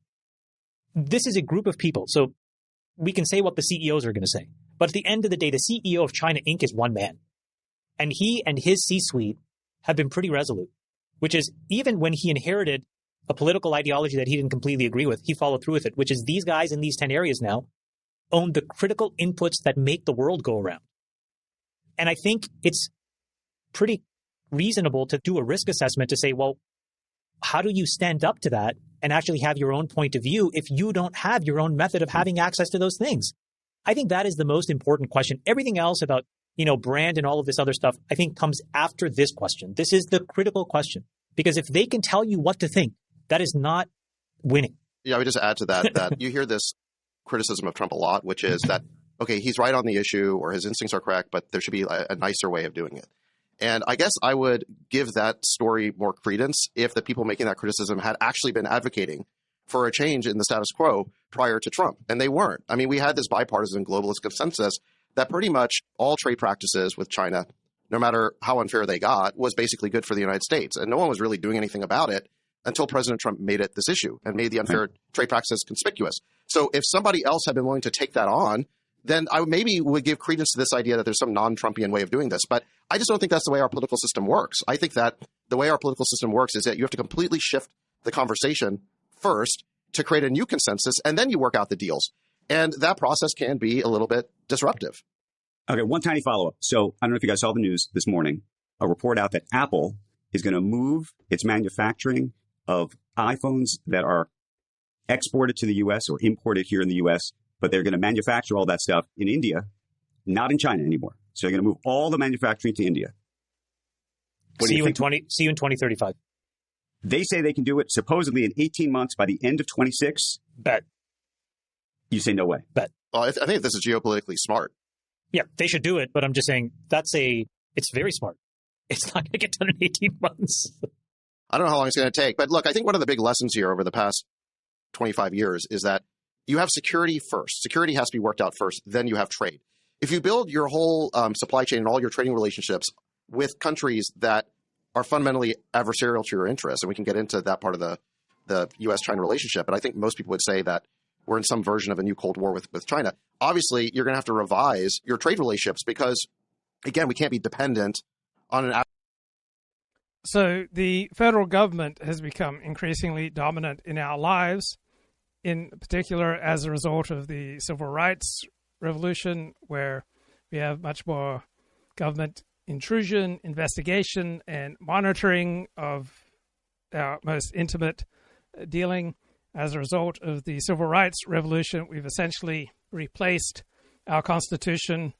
This is a group of people. So we can say what the CEOs are going to say. But at the end of the day, the CEO of China Inc. is one man. And he and his C-suite have been pretty resolute, which is even when he inherited a political ideology that he didn't completely agree with, he followed through with it, which is these guys in these 10 areas now own the critical inputs that make the world go around. And I think it's pretty reasonable to do a risk assessment to say, well, how do you stand up to that and actually have your own point of view if you don't have your own method of having access to those things? I think that is the most important question. Everything else about, brand and all of this other stuff, I think comes after this question. This is the critical question, because if they can tell you what to think, that is not winning. Yeah, I would just add to that you hear this criticism of Trump a lot, which is that, okay, he's right on the issue or his instincts are correct, but there should be a nicer way of doing it. And I guess I would give that story more credence if the people making that criticism had actually been advocating for a change in the status quo prior to Trump. And they weren't. I mean, we had this bipartisan globalist consensus that pretty much all trade practices with China, no matter how unfair they got, was basically good for the United States. And no one was really doing anything about it until President Trump made it this issue and made the unfair trade practices conspicuous. So if somebody else had been willing to take that on, then I maybe would give credence to this idea that there's some non-Trumpian way of doing this. But I just don't think that's the way our political system works. I think that the way our political system works is that you have to completely shift the conversation first to create a new consensus, and then you work out the deals. And that process can be a little bit disruptive. Okay, one tiny follow-up. So I don't know if you guys saw the news this morning, a report out that Apple is going to move its manufacturing of iPhones that are exported to the U.S. or imported here in the U.S., but they're going to manufacture all that stuff in India, not in China anymore. So they're going to move all the manufacturing to India. See you in 2035. They say they can do it supposedly in 18 months by the end of 26. Bet. You say no way. Bet. Well, I think this is geopolitically smart. Yeah, they should do it, but I'm just saying it's very smart. It's not going to get done in 18 months. I don't know how long it's going to take. But look, I think one of the big lessons here over the past 25 years is that you have security first. Security has to be worked out first. Then you have trade. If you build your whole supply chain and all your trading relationships with countries that are fundamentally adversarial to your interests, and we can get into that part of the U.S.-China relationship, but I think most people would say that we're in some version of a new Cold War with China. Obviously, you're going to have to revise your trade relationships because, again, we can't be dependent on an... So the federal government has become increasingly dominant in our lives, in particular as a result of the civil rights revolution, where we have much more government intrusion, investigation, and monitoring of our most intimate dealing. As a result of the civil rights revolution, we've essentially replaced our Constitution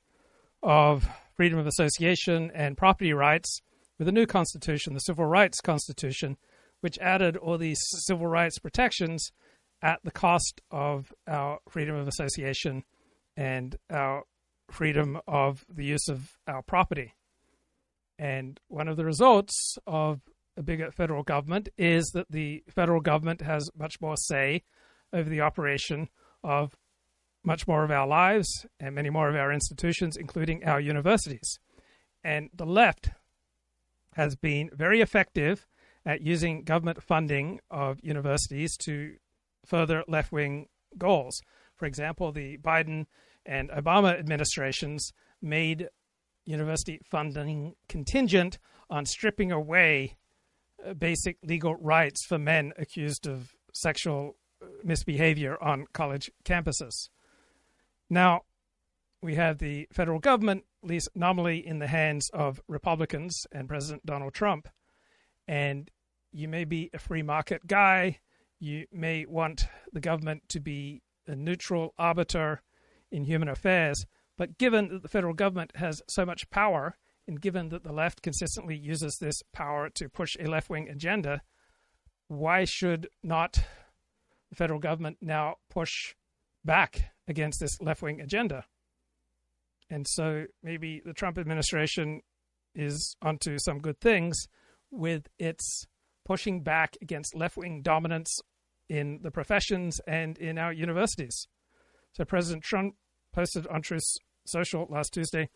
of freedom of association and property rights with a new constitution, the Civil Rights Constitution, which added all these civil rights protections at the cost of our freedom of association and our freedom of the use of our property. And one of the results of a bigger federal government is that the federal government has much more say over the operation of much more of our lives and many more of our institutions, including our universities. And the left has been very effective at using government funding of universities to further left-wing goals. For example, the Biden and Obama administrations made university funding contingent on stripping away basic legal rights for men accused of sexual misbehavior on college campuses. Now, we have the federal government, at least nominally, in the hands of Republicans and President Donald Trump. And you may be a free market guy. You may want the government to be a neutral arbiter in human affairs. But given that the federal government has so much power, and given that the left consistently uses this power to push a left-wing agenda, why should not the federal government now push back against this left-wing agenda? And so maybe the Trump administration is onto some good things with its pushing back against left-wing dominance in the professions and in our universities. So President Trump posted on Truth Social last Tuesday,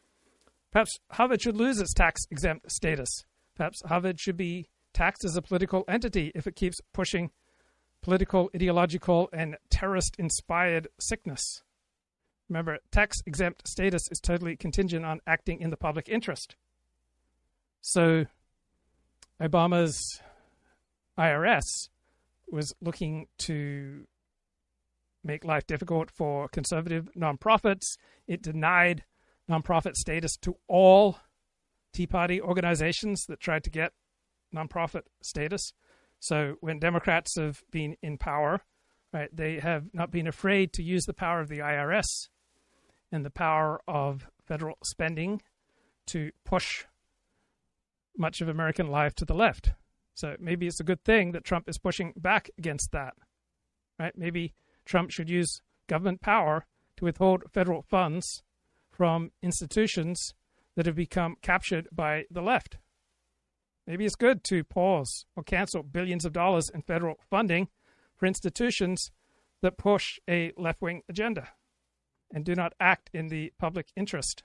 perhaps Harvard should lose its tax-exempt status. Perhaps Harvard should be taxed as a political entity if it keeps pushing political, ideological, and terrorist-inspired sickness. Remember, tax-exempt status is totally contingent on acting in the public interest. So Obama's IRS was looking to make life difficult for conservative nonprofits. It denied nonprofit status to all Tea Party organizations that tried to get nonprofit status. So when Democrats have been in power, right, they have not been afraid to use the power of the IRS and the power of federal spending to push much of American life to the left. So maybe it's a good thing that Trump is pushing back against that, right? Maybe Trump should use government power to withhold federal funds from institutions that have become captured by the left. Maybe it's good to pause or cancel billions of dollars in federal funding for institutions that push a left-wing agenda and do not act in the public interest.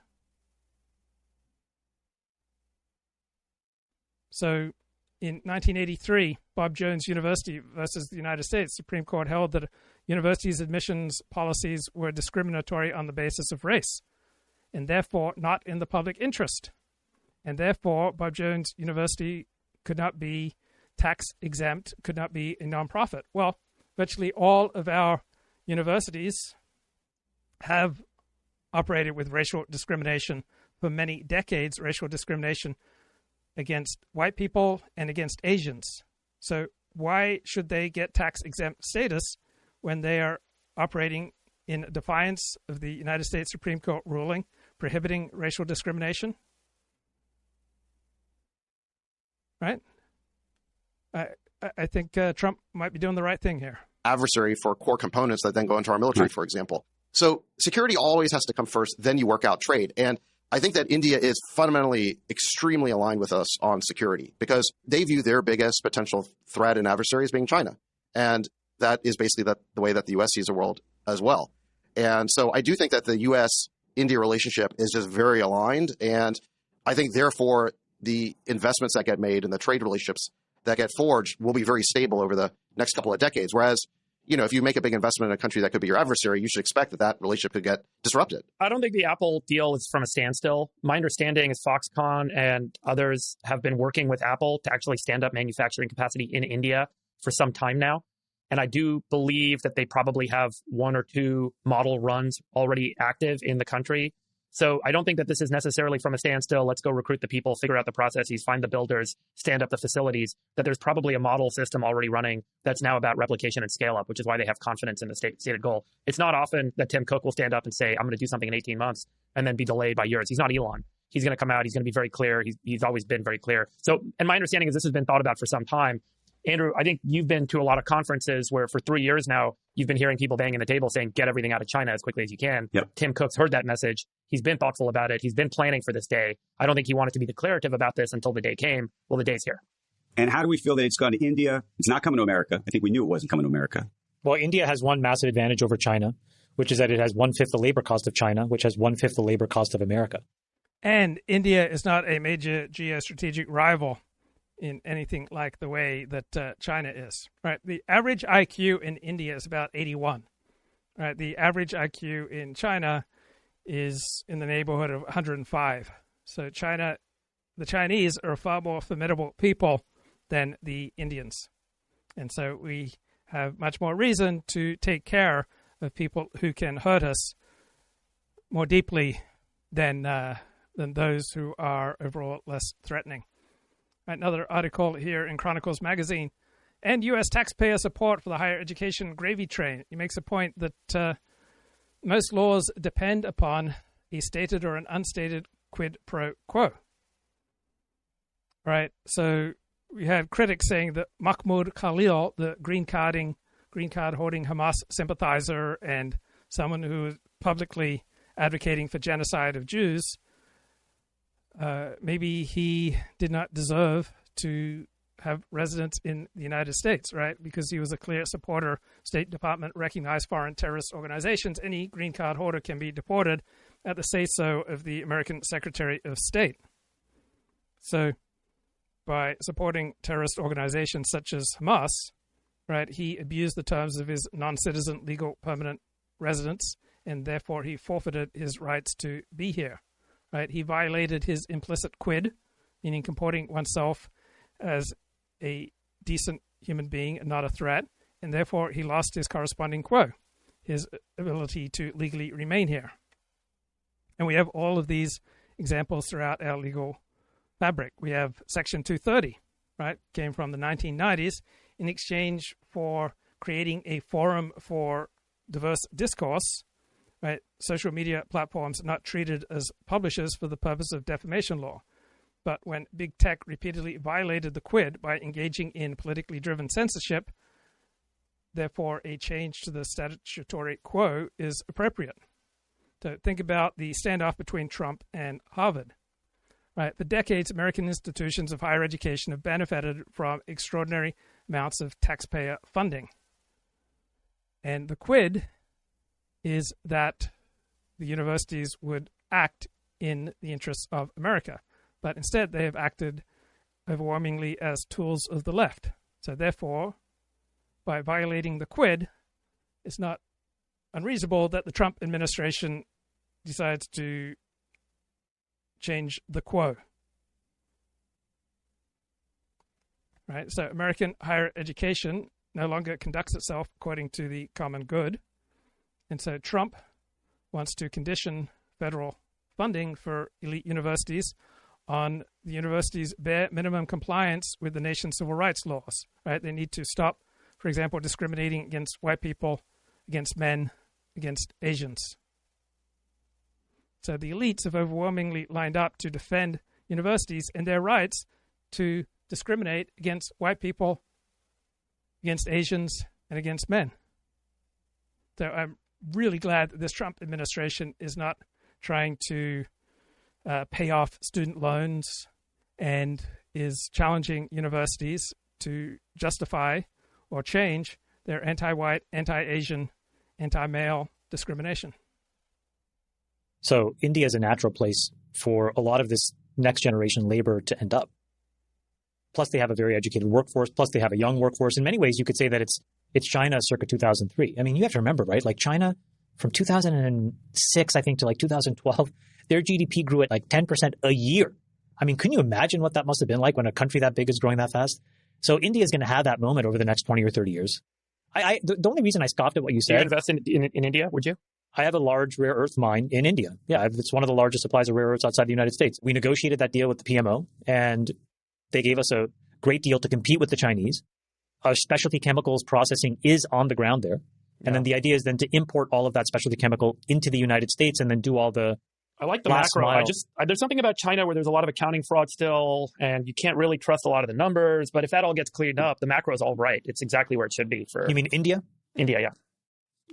So in 1983, Bob Jones University versus the United States, Supreme Court held that universities' admissions policies were discriminatory on the basis of race and therefore not in the public interest. And therefore, Bob Jones University could not be tax exempt, could not be a nonprofit. Well, virtually all of our universities have operated with racial discrimination for many decades, racial discrimination against white people and against Asians. So why should they get tax exempt status when they are operating in defiance of the United States Supreme Court ruling prohibiting racial discrimination? Right? I think Trump might be doing the right thing here. Adversary for core components that then go into our military, for example. So security always has to come first, then you work out trade. And I think that India is fundamentally extremely aligned with us on security because they view their biggest potential threat and adversary as being China. And that is basically the way that the U.S. sees the world as well. And so I do think that the U.S.-India relationship is just very aligned. And I think, therefore, the investments that get made and the trade relationships that get forged will be very stable over the next couple of decades. Whereas, if you make a big investment in a country that could be your adversary, you should expect that relationship could get disrupted. I don't think the Apple deal is from a standstill. My understanding is Foxconn and others have been working with Apple to actually stand up manufacturing capacity in India for some time now. And I do believe that they probably have one or two model runs already active in the country. So I don't think that this is necessarily from a standstill. Let's go recruit the people, figure out the processes, find the builders, stand up the facilities, that there's probably a model system already running that's now about replication and scale up, which is why they have confidence in the stated goal. It's not often that Tim Cook will stand up and say, I'm going to do something in 18 months and then be delayed by years. He's not Elon. He's going to come out. He's going to be very clear. He's always been very clear. So, and my understanding is this has been thought about for some time. Andrew, I think you've been to a lot of conferences where for 3 years now, you've been hearing people banging the table saying, get everything out of China as quickly as you can. Yep. Tim Cook's heard that message. He's been thoughtful about it. He's been planning for this day. I don't think he wanted to be declarative about this until the day came. Well, the day's here. And how do we feel that it's gone to India? It's not coming to America. I think we knew it wasn't coming to America. Well, India has one massive advantage over China, which is that it has 1/5 the labor cost of China, which has 1/5 the labor cost of America. And India is not a major geostrategic rival in anything like the way that China is. Right? The average IQ in India is about 81. Right? The average IQ in China is in the neighborhood of 105. So the Chinese are a far more formidable people than the Indians. And so we have much more reason to take care of people who can hurt us more deeply than those who are overall less threatening. Another article here in Chronicles magazine, and U.S. taxpayer support for the higher education gravy train. He makes a point that most laws depend upon a stated or an unstated quid pro quo. Right, so we had critics saying that Mahmoud Khalil, the green card holding Hamas sympathizer and someone who was publicly advocating for genocide of Jews, maybe he did not deserve to have residence in the United States, right? Because he was a clear supporter. State Department recognized foreign terrorist organizations. Any green card holder can be deported at the say-so of the American Secretary of State. So by supporting terrorist organizations such as Hamas, right, he abused the terms of his non-citizen legal permanent residence, and therefore he forfeited his rights to be here. Right? He violated his implicit quid, meaning comporting oneself as a decent human being and not a threat, and therefore he lost his corresponding quo, his ability to legally remain here. And we have all of these examples throughout our legal fabric. We have Section 230, right, came from the 1990s in exchange for creating a forum for diverse discourse. Right, social media platforms are not treated as publishers for the purpose of defamation law. But when big tech repeatedly violated the quid by engaging in politically driven censorship, therefore a change to the statutory quo is appropriate. So think about the standoff between Trump and Harvard. Right, for decades, American institutions of higher education have benefited from extraordinary amounts of taxpayer funding. And the quid is that the universities would act in the interests of America. But instead, they have acted overwhelmingly as tools of the left. So therefore, by violating the quid, it's not unreasonable that the Trump administration decides to change the quo. Right? So American higher education no longer conducts itself according to the common good. And so Trump wants to condition federal funding for elite universities on the university's bare minimum compliance with the nation's civil rights laws. Right? They need to stop, for example, discriminating against white people, against men, against Asians. So the elites have overwhelmingly lined up to defend universities and their rights to discriminate against white people, against Asians, and against men. So I'm really glad that this Trump administration is not trying to pay off student loans and is challenging universities to justify or change their anti-white, anti-Asian, anti-male discrimination. So India is a natural place for a lot of this next generation labor to end up. Plus, they have a very educated workforce. Plus, they have a young workforce. In many ways, you could say that it's China circa 2003. I mean, you have to remember, right? Like China from 2006, I think, to like 2012, their GDP grew at like 10% a year. I mean, can you imagine what that must have been like when a country that big is growing that fast? So India is going to have that moment over the next 20 or 30 years. The only reason I scoffed at what you said. Do you invest in India, would you? I have a large rare earth mine in India. Yeah, it's one of the largest supplies of rare earths outside the United States. We negotiated that deal with the PMO, and they gave us a great deal to compete with the Chinese. Our specialty chemicals processing is on the ground there. And then the idea is then to import all of that specialty chemical into the United States and then do all the I like the macro. There's something about China where there's a lot of accounting fraud still, and you can't really trust a lot of the numbers. But if that all gets cleared up, the macro is all right. It's exactly where it should be. You mean India? India, yeah.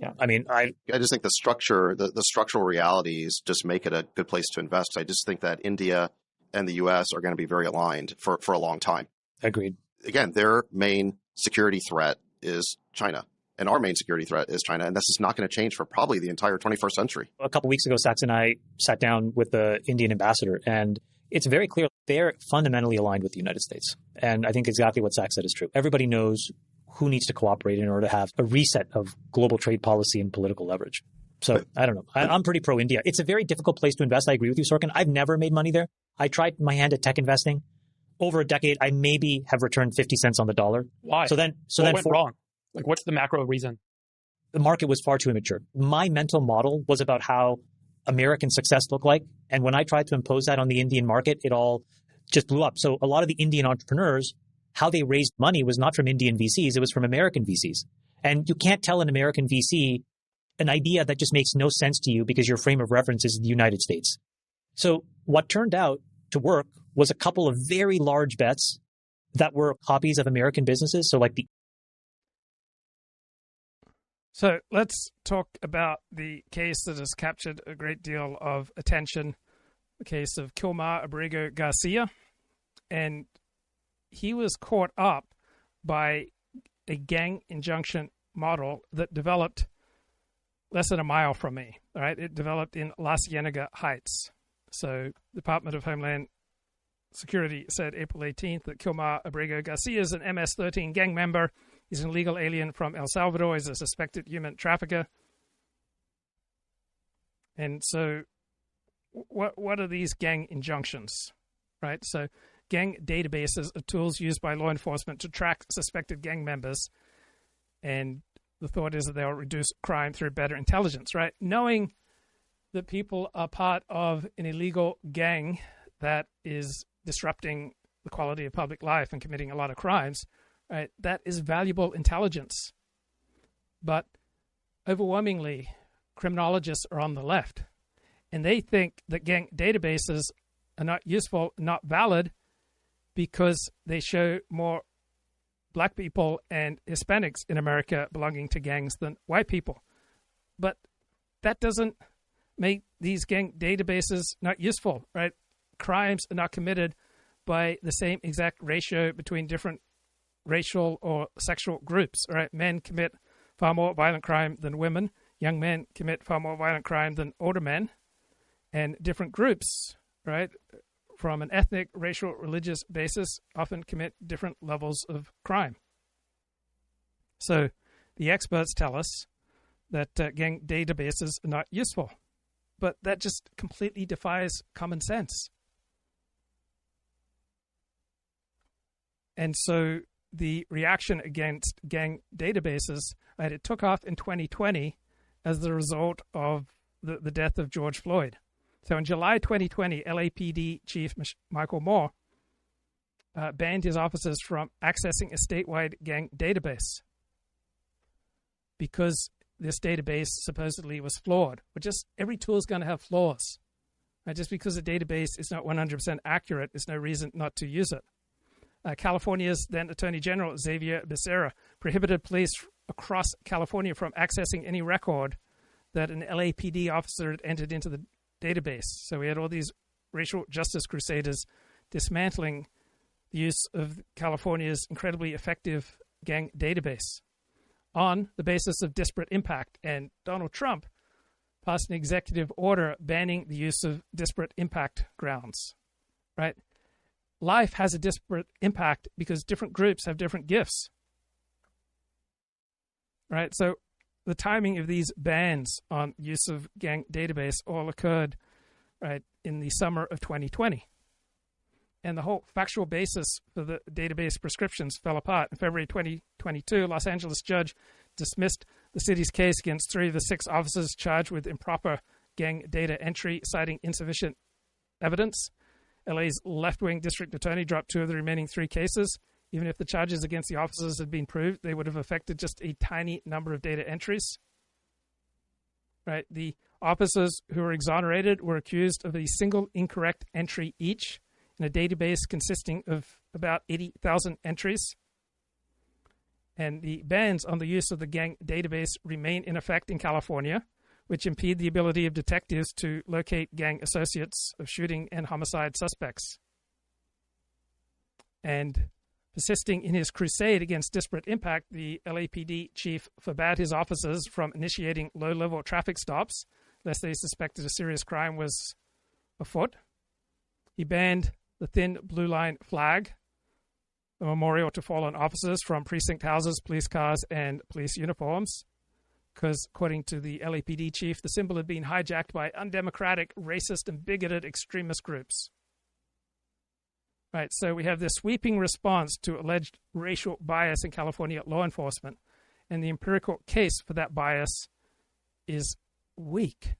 Yeah. I mean, I just think the structure, the structural realities just make it a good place to invest. I just think that India and the U.S. are going to be very aligned for a long time. Agreed. again, their main security threat is China. And our main security threat is China. And this is not going to change for probably the entire 21st century. A couple of weeks ago, Sachs and I sat down with the Indian ambassador, and it's very clear they're fundamentally aligned with the United States. And I think exactly what Sachs said is true. Everybody knows who needs to cooperate in order to have a reset of global trade policy and political leverage. So I don't know. I'm pretty pro-India. It's a very difficult place to invest. I agree with you, Sorkin. I've never made money there. I tried my hand at tech investing. Over a decade, I maybe have returned 50 cents on the dollar. Why? What went wrong? Like, what's the macro reason? The market was far too immature. My mental model was about how American success looked like. And when I tried to impose that on the Indian market, it all just blew up. So a lot of the Indian entrepreneurs, how they raised money was not from Indian VCs. It was from American VCs. And you can't tell an American VC an idea that just makes no sense to you because your frame of reference is the United States. So what turned out to work was a couple of very large bets that were copies of American businesses. So like the So let's talk about the case that has captured a great deal of attention, the case of Kilmar Abrego Garcia. And he was caught up by a gang injunction model that developed less than a mile from me. All right, it developed in La Cienega Heights. So the Department of Homeland Security said April 18th that Kilmar Abrego Garcia is an MS-13 gang member. He's an illegal alien from El Salvador. He's a suspected human trafficker. And so what are these gang injunctions, right? So gang databases are tools used by law enforcement to track suspected gang members. And the thought is that they'll reduce crime through better intelligence, right? Knowing that people are part of an illegal gang that is disrupting the quality of public life and committing a lot of crimes, right? That is valuable intelligence. But overwhelmingly, criminologists are on the left, and they think that gang databases are not useful, not valid, because they show more black people and Hispanics in America belonging to gangs than white people. But that doesn't make these gang databases not useful, right? Crimes are not committed by the same exact ratio between different racial or sexual groups, right? Men commit far more violent crime than women. Young men commit far more violent crime than older men. And different groups, right, from an ethnic, racial, religious basis, often commit different levels of crime. So the experts tell us that gang databases are not useful. But that just completely defies common sense. And so the reaction against gang databases, right, it took off in 2020 as the result of the death of George Floyd. So in July 2020, LAPD Chief Michael Moore banned his officers from accessing a statewide gang database because this database supposedly was flawed. But just every tool is going to have flaws. Right? Just because a database is not 100% accurate is no reason not to use it. California's then Attorney General Xavier Becerra prohibited police across California from accessing any record that an LAPD officer had entered into the database. So we had all these racial justice crusaders dismantling the use of California's incredibly effective gang database on the basis of disparate impact. And Donald Trump passed an executive order banning the use of disparate impact grounds, right? Life has a disparate impact because different groups have different gifts, right? So the timing of these bans on use of gang database all occurred, right, in the summer of 2020. And the whole factual basis for the database prescriptions fell apart. In February 2022, Los Angeles judge dismissed the city's case against 3 of the 6 officers charged with improper gang data entry, citing insufficient evidence. LA's left-wing district attorney dropped 2 of the remaining 3 cases. Even if the charges against the officers had been proved, they would have affected just a tiny number of data entries. Right? The officers who were exonerated were accused of a single incorrect entry each in a database consisting of about 80,000 entries. And the bans on the use of the gang database remain in effect in California, which impede the ability of detectives to locate gang associates of shooting and homicide suspects. And Persisting in his crusade against disparate impact, the LAPD chief forbade his officers from initiating low-level traffic stops lest they suspected a serious crime was afoot. He banned the thin blue line flag, the memorial to fallen officers, from precinct houses, police cars, and police uniforms, because, according to the LAPD chief, the symbol had been hijacked by undemocratic, racist, and bigoted extremist groups. Right, so we have this sweeping response to alleged racial bias in California law enforcement, and the empirical case for that bias is weak.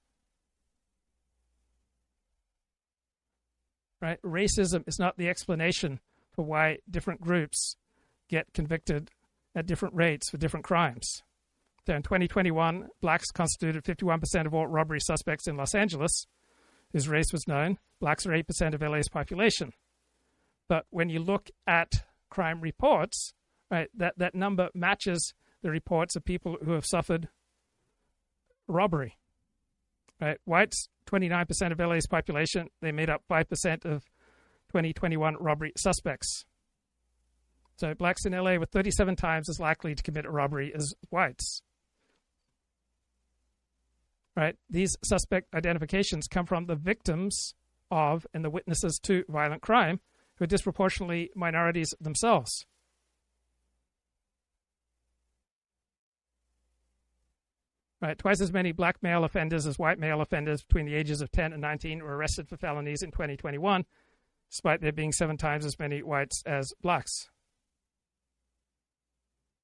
Right, racism is not the explanation for why different groups get convicted at different rates for different crimes. So in 2021, blacks constituted 51% of all robbery suspects in Los Angeles, whose race was known. Blacks are 8% of LA's population. But when you look at crime reports, right, that number matches the reports of people who have suffered robbery. Right, whites, 29% of LA's population, they made up 5% of 2021 robbery suspects. So blacks in LA were 37 times as likely to commit a robbery as whites. Right, these suspect identifications come from the victims of and the witnesses to violent crime, who are disproportionately minorities themselves. Right, twice as many black male offenders as white male offenders between the ages of 10 and 19 were arrested for felonies in 2021, despite there being 7 times as many whites as blacks.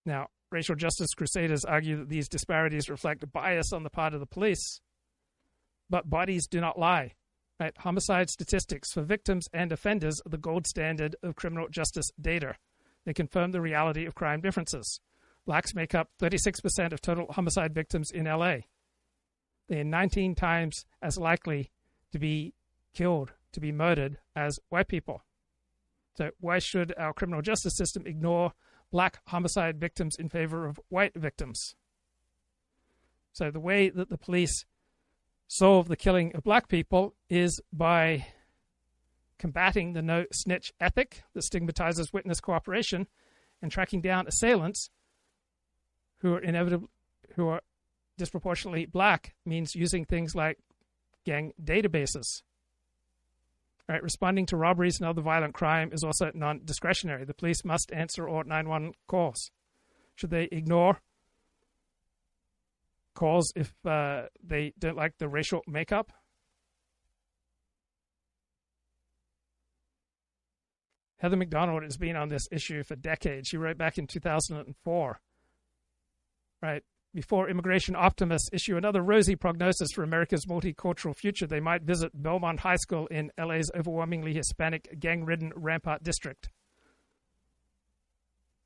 Now, racial justice crusaders argue that these disparities reflect bias on the part of the police, but bodies do not lie. Right? Homicide statistics for victims and offenders are the gold standard of criminal justice data. They confirm the reality of crime differences. Blacks make up 36% of total homicide victims in LA. They are 19 times as likely to be killed, to be murdered, as white people. So why should our criminal justice system ignore black homicide victims in favor of white victims? So the way that the police solve the killing of black people is by combating the no snitch ethic that stigmatizes witness cooperation and tracking down assailants who are disproportionately black, means using things like gang databases. Right, responding to robberies and other violent crime is also non-discretionary. The police must answer all 911 calls. Should they ignore calls if they don't like the racial makeup? Heather McDonald has been on this issue for decades. She wrote back in 2004, right, before immigration optimists issue another rosy prognosis for America's multicultural future, they might visit Belmont High School in LA's overwhelmingly Hispanic, gang-ridden Rampart District.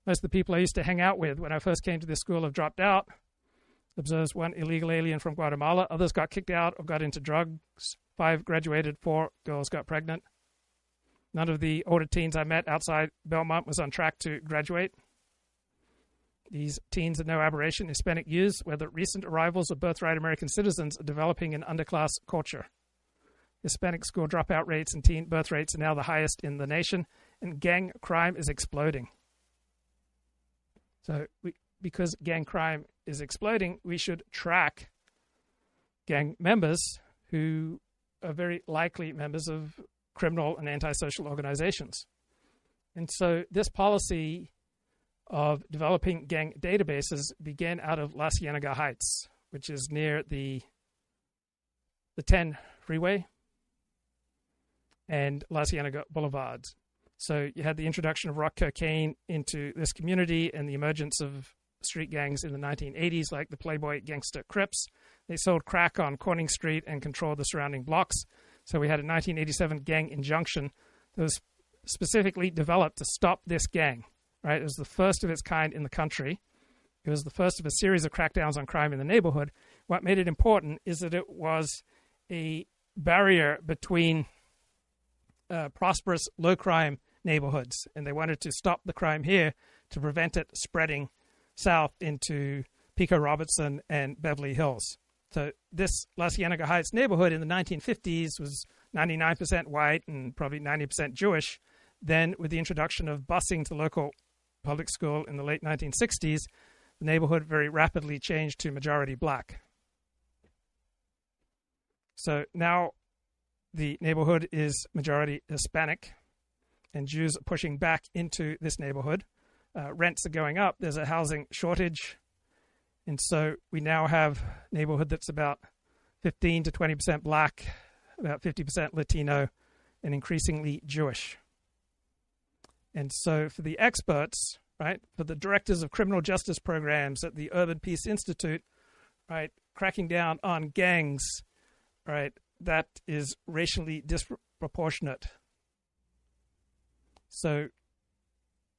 Most of the people I used to hang out with when I first came to this school have dropped out. Observes one illegal alien from Guatemala. Others got kicked out or got into drugs. 5 graduated, 4 girls got pregnant. None of the older teens I met outside Belmont was on track to graduate. These teens are no aberration. Hispanic youths, whether recent arrivals or birthright American citizens, are developing an underclass culture. Hispanic school dropout rates and teen birth rates are now the highest in the nation, and gang crime is exploding. So because gang crime is exploding, we should track gang members who are very likely members of criminal and antisocial organizations. And so this policy of developing gang databases began out of La Cienega Heights, which is near the 10 freeway and La Cienega Boulevard. So you had the introduction of rock cocaine into this community and the emergence of street gangs in the 1980s, like the Playboy Gangster Crips. They sold crack on Corning Street and controlled the surrounding blocks. So we had a 1987 gang injunction that was specifically developed to stop this gang. Right? It was the first of its kind in the country. It was the first of a series of crackdowns on crime in the neighborhood. What made it important is that it was a barrier between prosperous, low-crime neighborhoods, and they wanted to stop the crime here to prevent it spreading south into Pico Robertson and Beverly Hills. So this La Cienega Heights neighborhood in the 1950s was 99% white and probably 90% Jewish. Then, with the introduction of busing to local public school in the late 1960s, the neighborhood very rapidly changed to majority black. So now the neighborhood is majority Hispanic, and Jews are pushing back into this neighborhood. Rents are going up. There's a housing shortage. And so we now have a neighborhood that's about 15 to 20% black, about 50% Latino, and increasingly Jewish. And so for the experts, right, for the directors of criminal justice programs at the Urban Peace Institute, right, cracking down on gangs, right, that is racially disproportionate. So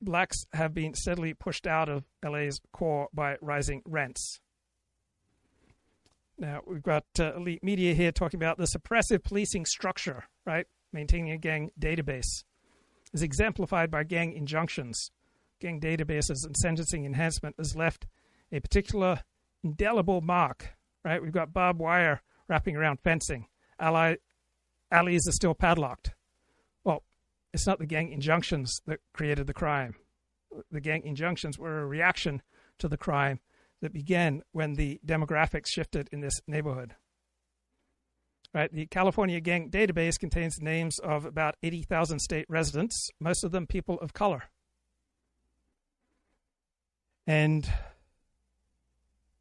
blacks have been steadily pushed out of LA's core by rising rents. Now, we've got elite media here talking about the suppressive policing structure, right, maintaining a gang database, is exemplified by gang injunctions. Gang databases and sentencing enhancement has left a particular indelible mark, right? We've got barbed wire wrapping around fencing. Alleys are still padlocked. Well, it's not the gang injunctions that created the crime. The gang injunctions were a reaction to the crime that began when the demographics shifted in this neighborhood. Right, the California Gang Database contains the names of about 80,000 state residents, most of them people of color. And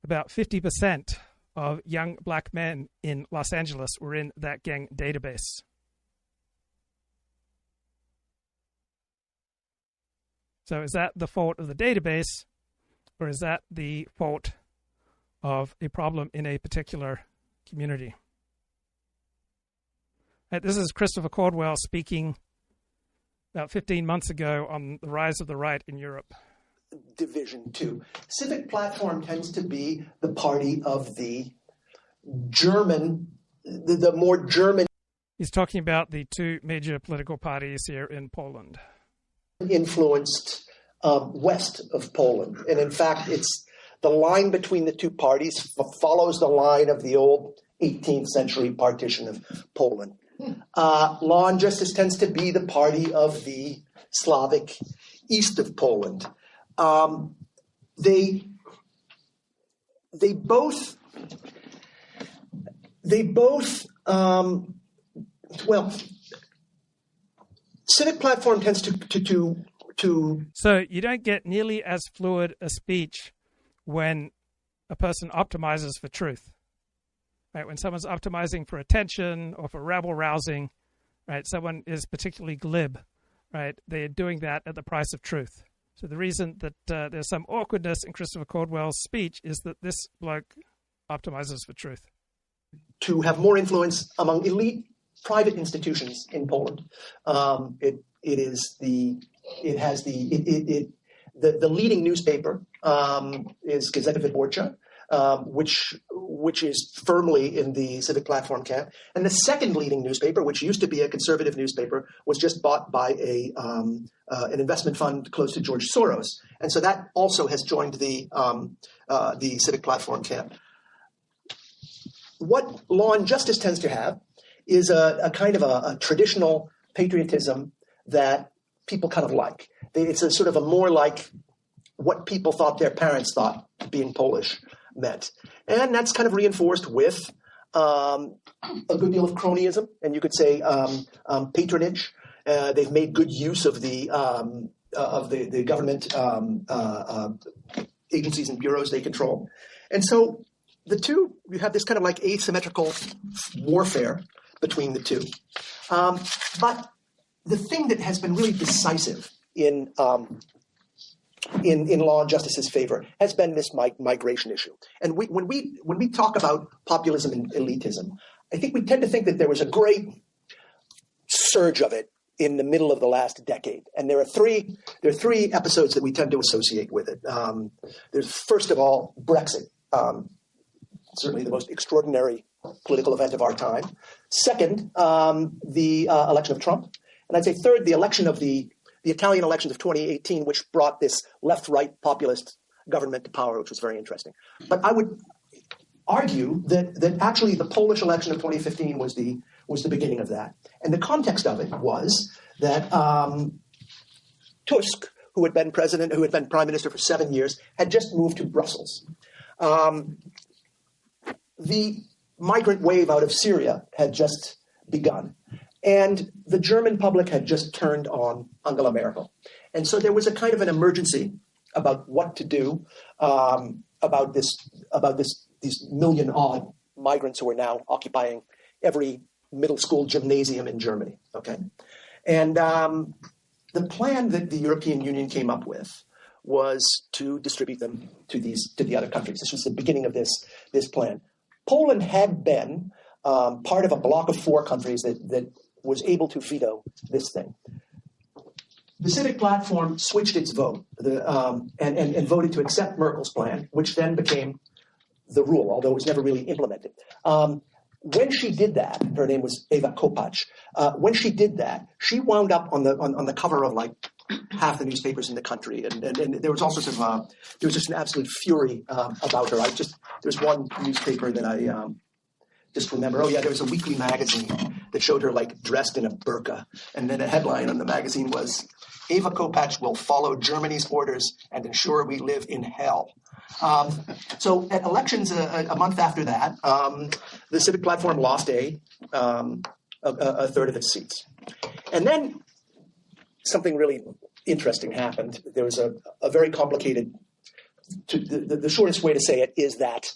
about 50% of young black men in Los Angeles were in that gang database. So is that the fault of the database, or is that the fault of a problem in a particular community? This is Christopher Caldwell speaking about 15 months ago on the rise of the right in Europe. Division 2. Civic Platform tends to be the party of the German, the more German. He's talking about the two major political parties here in Poland. Influenced west of Poland. And in fact, it's the line between the two parties follows the line of the old 18th century partition of Poland. Law and Justice tends to be the party of the Slavic east of Poland. They both Civic Platform tends to. So you don't get nearly as fluid a speech when a person optimizes for truth. Right, when someone's optimizing for attention or for rabble-rousing, right, someone is particularly glib, right, they're doing that at the price of truth. So the reason that there's some awkwardness in Christopher Caldwell's speech is that this bloke optimizes for truth. To have more influence among elite private institutions in Poland. The leading newspaper is Gazeta Wyborcza, which is firmly in the Civic Platform camp. And the second leading newspaper, which used to be a conservative newspaper, was just bought by an investment fund close to George Soros. And so that also has joined the Civic Platform camp. What Law and Justice tends to have is a kind of a traditional patriotism that people kind of like. It's a sort of a more like what people thought their parents thought being Polish meant. And that's kind of reinforced with a good deal of cronyism, and you could say patronage. They've made good use of the government agencies and bureaus they control. And so the two, you have this kind of like asymmetrical warfare between the two. But the thing that has been really decisive in Law and Justice's favor has been this migration issue. And when we talk about populism and elitism, I think we tend to think that there was a great surge of it in the middle of the last decade. And there are three episodes that we tend to associate with it. There's, first of all, Brexit, certainly the most extraordinary political event of our time. Second, the election of Trump. And I'd say third, the election of the Italian elections of 2018, which brought this left-right populist government to power, which was very interesting. But I would argue that actually the Polish election of 2015 was the beginning of that. And the context of it was that Tusk, who had been prime minister for 7 years, had just moved to Brussels. The migrant wave out of Syria had just begun. And the German public had just turned on Angela Merkel. And so there was a kind of an emergency about what to do about these million-odd migrants who are now occupying every middle school gymnasium in Germany. Okay, and the plan that the European Union came up with was to distribute them to the other countries. This was the beginning of this plan. Poland had been part of a bloc of 4 countries that was able to veto this thing. The Civic Platform switched its vote and voted to accept Merkel's plan, which then became the rule, although it was never really implemented. When she did that, her name was Eva Kopacz. When she did that, she wound up on the cover of like half the newspapers in the country, and there was all sorts of there was just an absolute fury about her. There's one newspaper that I just remember. Oh yeah, there was a weekly magazine that showed her like dressed in a burqa, and then a headline on the magazine was, "Eva Kopacz will follow Germany's orders and ensure we live in hell." So at elections a month after that, the Civic Platform lost a third of its seats. And then something really interesting happened. There was a very complicated, the shortest way to say it is that,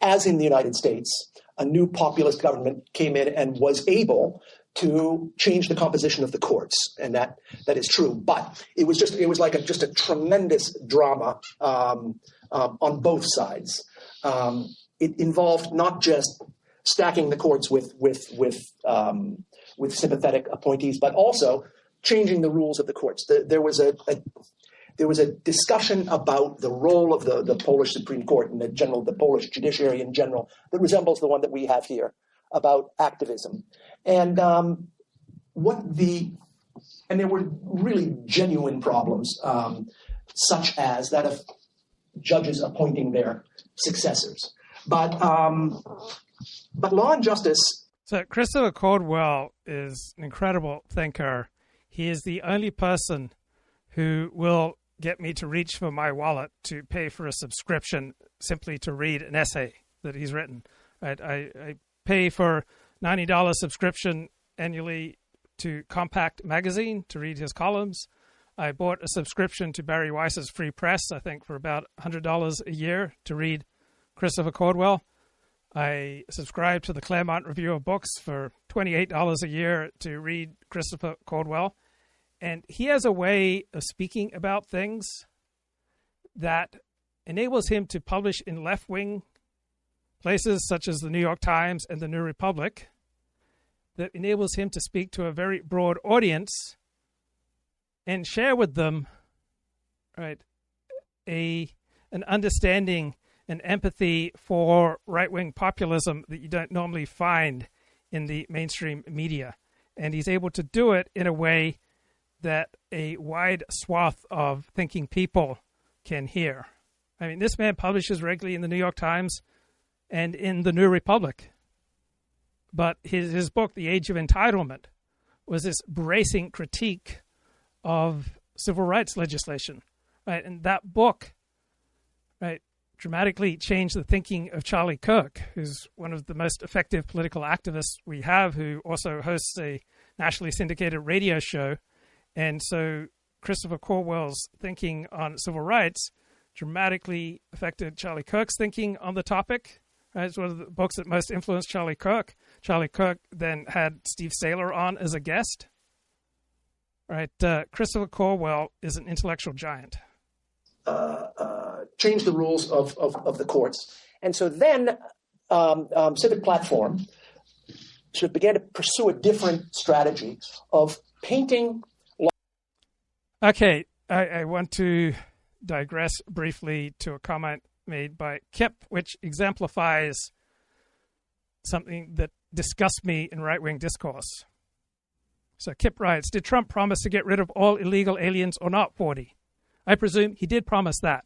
as in the United States, a new populist government came in and was able to change the composition of the courts, and that is true. But it was like just a tremendous drama on both sides. It involved not just stacking the courts with sympathetic appointees, but also changing the rules of the courts. There was a discussion about the role of the Polish Supreme Court and the Polish judiciary in general that resembles the one that we have here about activism. And there were really genuine problems, such as that of judges appointing their successors. But Law and Justice. So Christopher Caldwell is an incredible thinker. He is the only person who will get me to reach for my wallet to pay for a subscription simply to read an essay that he's written. Right? I pay for $90 subscription annually to Compact Magazine to read his columns. I bought a subscription to Barry Weiss's Free Press, I think for about $100 a year to read Christopher Caldwell. I subscribe to the Claremont Review of Books for $28 a year to read Christopher Caldwell. And he has a way of speaking about things that enables him to publish in left-wing places such as the New York Times and the New Republic, that enables him to speak to a very broad audience and share with them, right, an understanding and empathy for right-wing populism that you don't normally find in the mainstream media. And he's able to do it in a way that a wide swath of thinking people can hear. I mean, this man publishes regularly in the New York Times and in the New Republic. But his book, The Age of Entitlement, was this bracing critique of civil rights legislation, right? And that book, right, dramatically changed the thinking of Charlie Kirk, who's one of the most effective political activists we have, who also hosts a nationally syndicated radio show. And so Christopher Caldwell's thinking on civil rights dramatically affected Charlie Kirk's thinking on the topic. Right? It's one of the books that most influenced Charlie Kirk. Charlie Kirk then had Steve Saylor on as a guest. Right? Christopher Caldwell is an intellectual giant. Change the rules of the courts. And so then Civic Platform sort of began to pursue a different strategy of painting. Okay, I want to digress briefly to a comment made by Kip, which exemplifies something that disgusts me in right-wing discourse. So Kip writes, did Trump promise to get rid of all illegal aliens or not, 40? I presume he did promise that.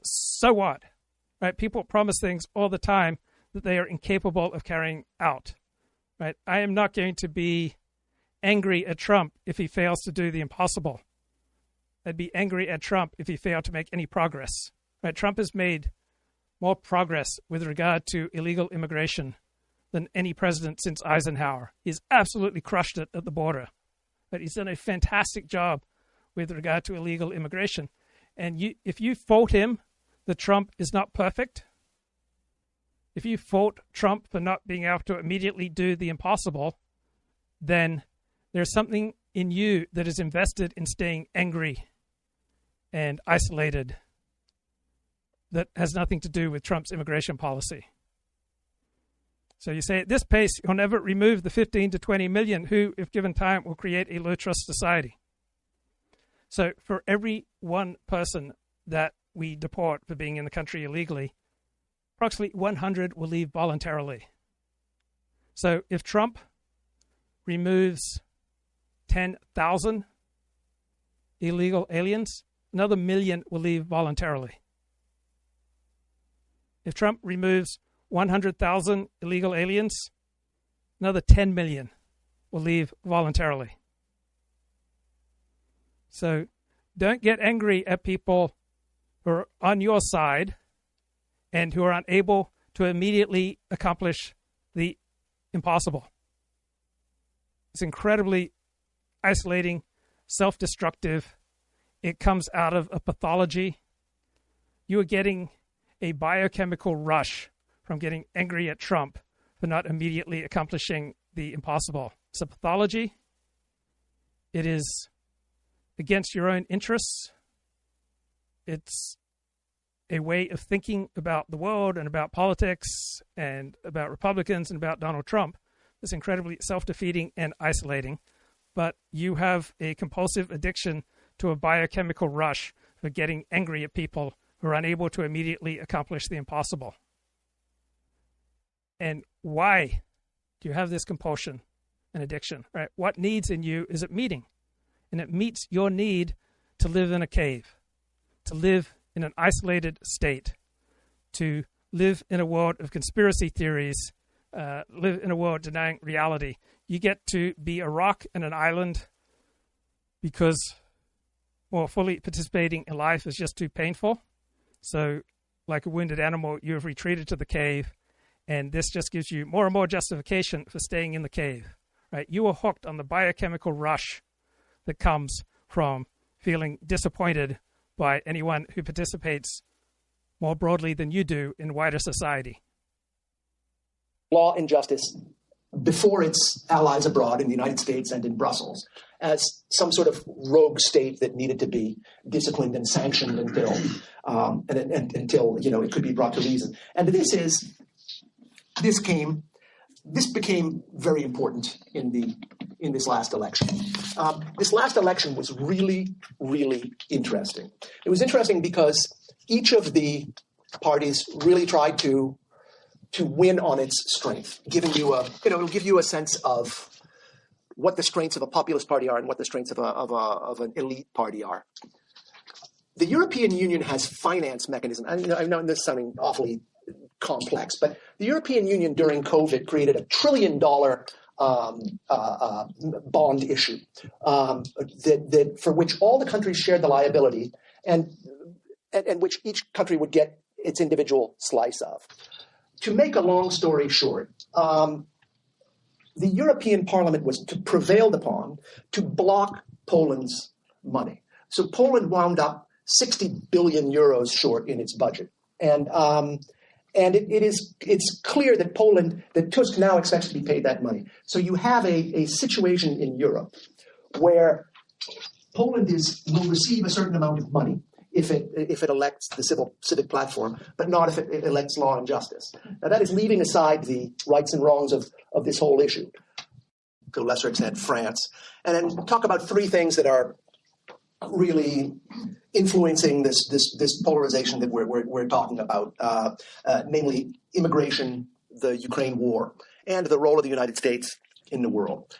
So what? Right? People promise things all the time that they are incapable of carrying out. Right? I am not going to be angry at Trump if he fails to do the impossible. They'd be angry at Trump if he failed to make any progress. Right? Trump has made more progress with regard to illegal immigration than any president since Eisenhower. He's absolutely crushed it at the border. But he's done a fantastic job with regard to illegal immigration. And if you fault him that Trump is not perfect, if you fault Trump for not being able to immediately do the impossible, then there's something in you that is invested in staying angry and isolated that has nothing to do with Trump's immigration policy. So you say, at this pace, you'll never remove the 15 to 20 million who, if given time, will create a low-trust society. So for every one person that we deport for being in the country illegally, approximately 100 will leave voluntarily. So if Trump removes 10,000 illegal aliens, another million will leave voluntarily. If Trump removes 100,000 illegal aliens, another 10 million will leave voluntarily. So don't get angry at people who are on your side and who are unable to immediately accomplish the impossible. It's incredibly isolating, self-destructive. It comes out of a pathology. You are getting a biochemical rush from getting angry at Trump for not immediately accomplishing the impossible. It's a pathology. It is against your own interests. It's a way of thinking about the world and about politics and about Republicans and about Donald Trump. It's incredibly self-defeating and isolating. But you have a compulsive addiction to a biochemical rush for getting angry at people who are unable to immediately accomplish the impossible. And why do you have this compulsion and addiction? Right? What needs in you is it meeting? And it meets your need to live in a cave, to live in an isolated state, to live in a world of conspiracy theories, live in a world denying reality. You get to be a rock and an island because, well, fully participating in life is just too painful. So, like a wounded animal, you have retreated to the cave, and this just gives you more and more justification for staying in the cave. Right? You are hooked on the biochemical rush that comes from feeling disappointed by anyone who participates more broadly than you do in wider society. Law and justice before its allies abroad in the United States and in Brussels as some sort of rogue state that needed to be disciplined and sanctioned until it could be brought to reason. And this became very important in this last election. This last election was really, really interesting. It was interesting because each of the parties really tried to win on its strength, giving you it'll give you a sense of what the strengths of a populist party are and what the strengths of an elite party are. The European Union has finance mechanisms. I know this is sounding awfully complex, but the European Union during COVID created $1 trillion bond issue that for which all the countries shared the liability and which each country would get its individual slice of. To make a long story short, the European Parliament was prevailed upon to block Poland's money. So Poland wound up 60 billion euros short in its budget. And it's clear that Tusk now expects to be paid that money. So you have a situation in Europe where Poland will receive a certain amount of money if it elects the civic platform, but not if it elects law and justice. Now that is leaving aside the rights and wrongs of this whole issue, to a lesser extent France, and then we'll talk about three things that are really influencing this polarization that we're talking about, namely immigration, the Ukraine war, and the role of the United States in the world.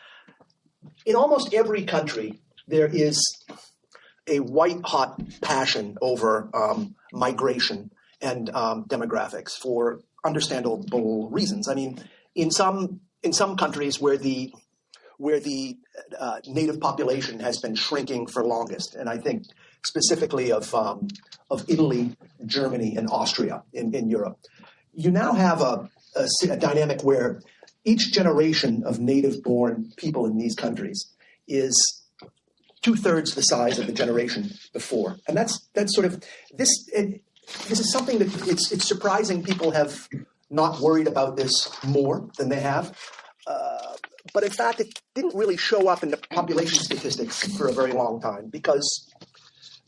In almost every country, there is a white-hot passion over migration and demographics for understandable reasons. I mean, in some countries where the where the native population has been shrinking for longest, and I think specifically of Italy, Germany, and Austria in Europe. You now have a dynamic where each generation of native-born people in these countries is 2/3 the size of the generation before, and that's sort of this. This is something that it's surprising people have not worried about this more than they have. But in fact, it didn't really show up in the population statistics for a very long time because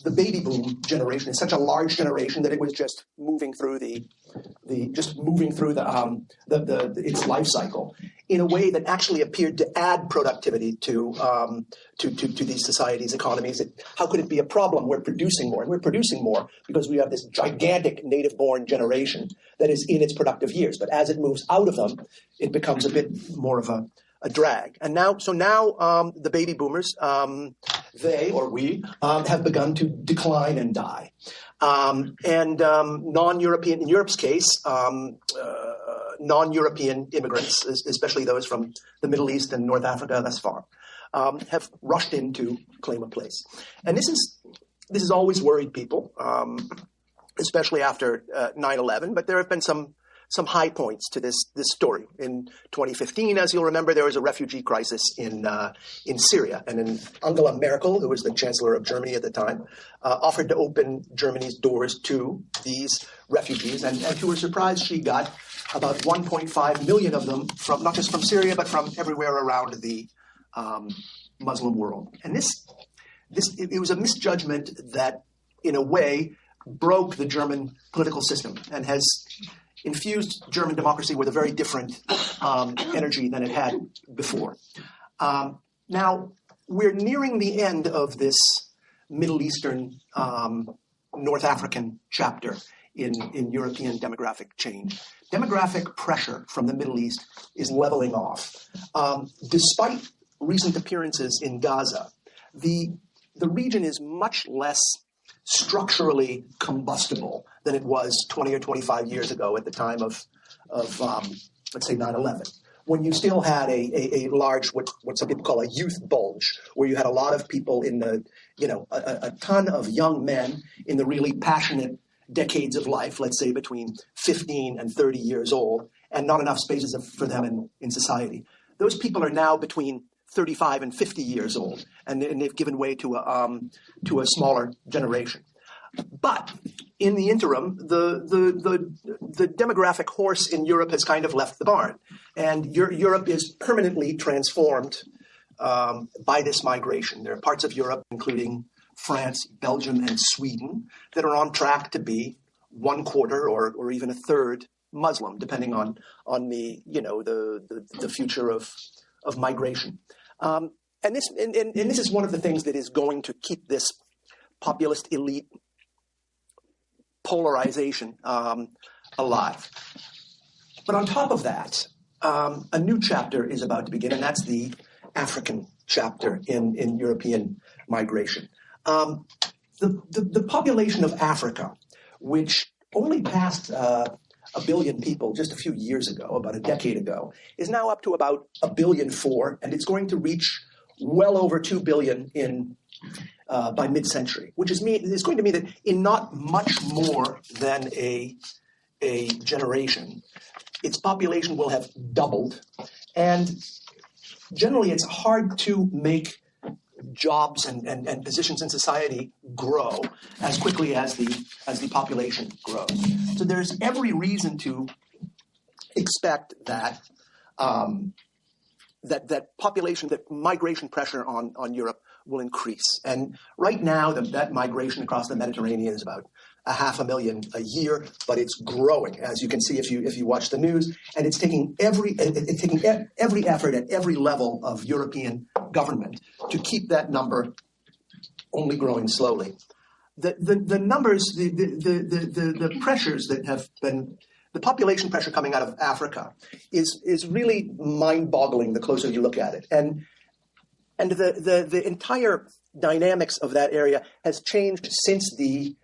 the baby boom generation is such a large generation that it was just moving through its life cycle in a way that actually appeared to add productivity to these societies' economies. How could it be a problem? We're producing more, and we're producing more because we have this gigantic native-born generation that is in its productive years. But as it moves out of them, it becomes a bit more of a drag. And now the baby boomers, they or we, have begun to decline and die. Non-European, in Europe's case, non-European immigrants, especially those from the Middle East and North Africa thus far, have rushed in to claim a place. And this has always worried people, especially after 9/11. But there have been some high points to this story. In 2015, as you'll remember, there was a refugee crisis in Syria, and then Angela Merkel, who was the Chancellor of Germany at the time, offered to open Germany's doors to these refugees, and to her surprise, she got about 1.5 million of them from not just from Syria, but from everywhere around the Muslim world. And it was a misjudgment that, in a way, broke the German political system and has infused German democracy with a very different energy than it had before. Now, we're nearing the end of this Middle Eastern, North African chapter in European demographic change. Demographic pressure from the Middle East is leveling off. Despite recent appearances in Gaza, the region is much less structurally combustible than it was 20 or 25 years ago at the time of let's say 9/11, when you still had a large, what some people call a youth bulge, where you had a lot of people in a ton of young men in the really passionate decades of life, let's say between 15 and 30 years old, and not enough spaces for them in society. Those people are now between 35 and 50 years old, and they've given way to a smaller generation. But in the interim, the demographic horse in Europe has kind of left the barn, and Europe is permanently transformed by this migration. There are parts of Europe, including France, Belgium, and Sweden, that are on track to be 1/4 or even 1/3 Muslim, depending on the future of migration. And this is one of the things that is going to keep this populist elite polarization alive. But on top of that, a new chapter is about to begin, and that's the African chapter in European migration. The population of Africa, which only passed 1 billion people just a few years ago, about a decade ago, is now up to about 1.4 billion, and it's going to reach well over 2 billion by mid-century, which is going to mean that in not much more than a generation, its population will have doubled. And generally, it's hard to make jobs and positions in society grow as quickly as the population grows. So there's every reason to expect that that migration pressure on Europe will increase. And right now, that migration across the Mediterranean is about 500,000 a year, but it's growing, as you can see if you watch the news, and it's taking every effort at every level of European government to keep that number only growing slowly. The numbers, the pressures that have been, the population pressure coming out of Africa is really mind-boggling the closer you look at it, and the entire dynamics of that area has changed since the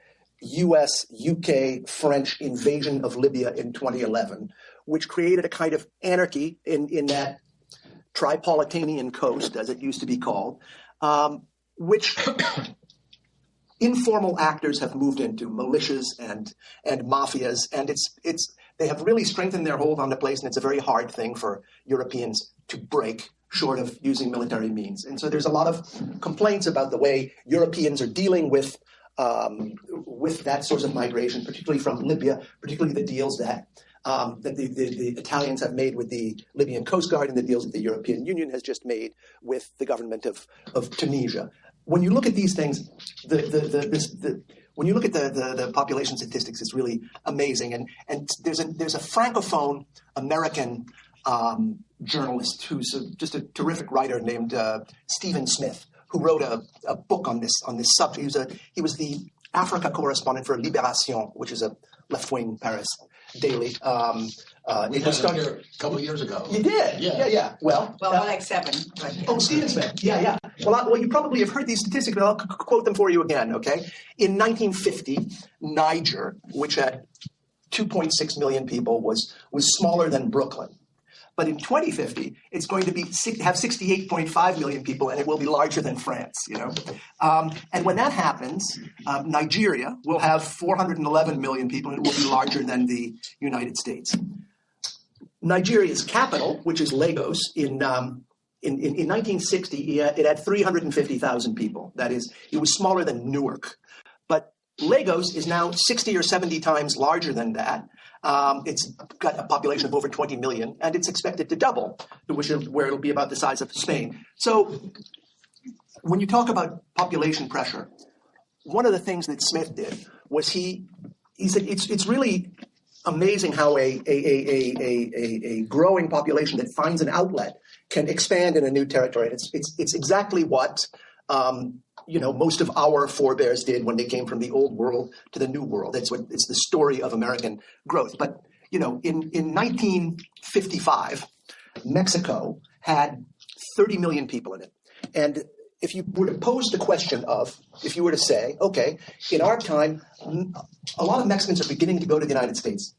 U.S., UK, French invasion of Libya in 2011, which created a kind of anarchy in that Tripolitanian coast, as it used to be called, which informal actors have moved into, militias and mafias, and they have really strengthened their hold on the place, and it's a very hard thing for Europeans to break, short of using military means. And so there's a lot of complaints about the way Europeans are dealing with that source of migration, particularly from Libya, particularly the deals that the Italians have made with the Libyan Coast Guard and the deals that the European Union has just made with the government of Tunisia. When you look at these things, when you look at the population statistics, it's really amazing. And there's a francophone American journalist who's just a terrific writer named Stephen Smith, who wrote a book on this subject. He was the Africa correspondent for Libération, which is a left-wing Paris daily. We had him here a couple of years ago. You did? Yeah. Well, more like 7. Stephen Smith. Yeah. Well, you probably have heard these statistics, but I'll quote them for you again, okay? In 1950, Niger, which had 2.6 million people, was smaller than Brooklyn. But in 2050, it's going to have 68.5 million people, and it will be larger than France. And when that happens, Nigeria will have 411 million people, and it will be larger than the United States. Nigeria's capital, which is Lagos, in 1960, it had 350,000 people. That is, it was smaller than Newark. But Lagos is now 60 or 70 times larger than that. It's got a population of over 20 million, and it's expected to double, where it'll be about the size of Spain. So when you talk about population pressure, one of the things that Smith did was he said it's really amazing how a growing population that finds an outlet can expand in a new territory. It's exactly what most of our forebears did when they came from the old world to the new world. It's the story of American growth. But in 1955, Mexico had 30 million people in it, and if you were to pose the question if you were to say, okay, in our time, a lot of Mexicans are beginning to go to the United States.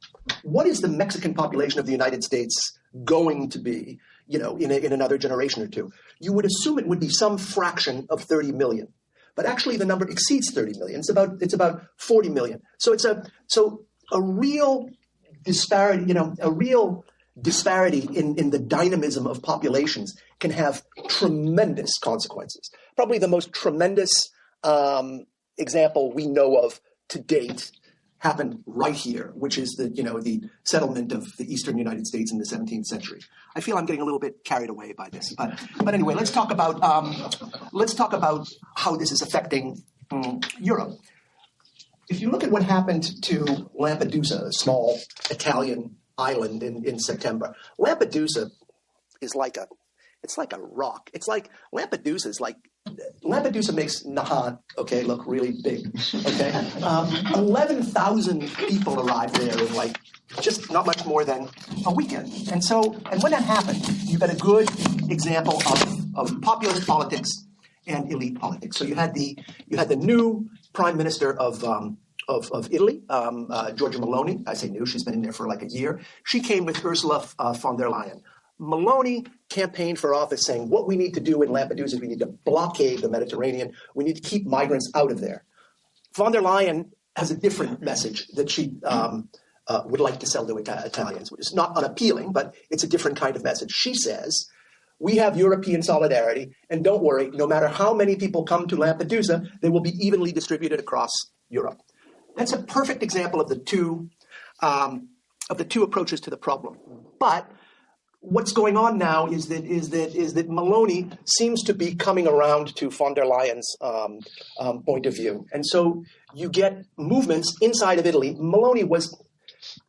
What is the Mexican population of the United States going to be, in another generation or two? You would assume it would be some fraction of 30 million. But actually the number exceeds 30 million. It's about 40 million. So a real disparity, in the dynamism of populations can have tremendous consequences. Probably the most tremendous example we know of to date happened right here, which is the settlement of the eastern United States in the 17th century. I feel I'm getting a little bit carried away by this, but anyway, let's talk about how this is affecting Europe. If you look at what happened to Lampedusa, a small Italian island in September, Lampedusa is like a rock. Lampedusa makes Nahan, look really big. 11,000 people arrived there in just not much more than a weekend. And when that happened, you got a good example of populist politics and elite politics. So you had the new prime minister of Italy, Giorgia Meloni. I say new; she's been in there for like a year. She came with Ursula von der Leyen. Meloni campaigned for office saying what we need to do in Lampedusa is we need to blockade the Mediterranean. We need to keep migrants out of there. Von der Leyen has a different message that she would like to sell to Italians, which is not unappealing, but it's a different kind of message. She says, we have European solidarity, and don't worry, no matter how many people come to Lampedusa, they will be evenly distributed across Europe. That's a perfect example of the two approaches to the problem. But what's going on now is that Meloni seems to be coming around to von der Leyen's point of view, and so you get movements inside of Italy. Meloni was,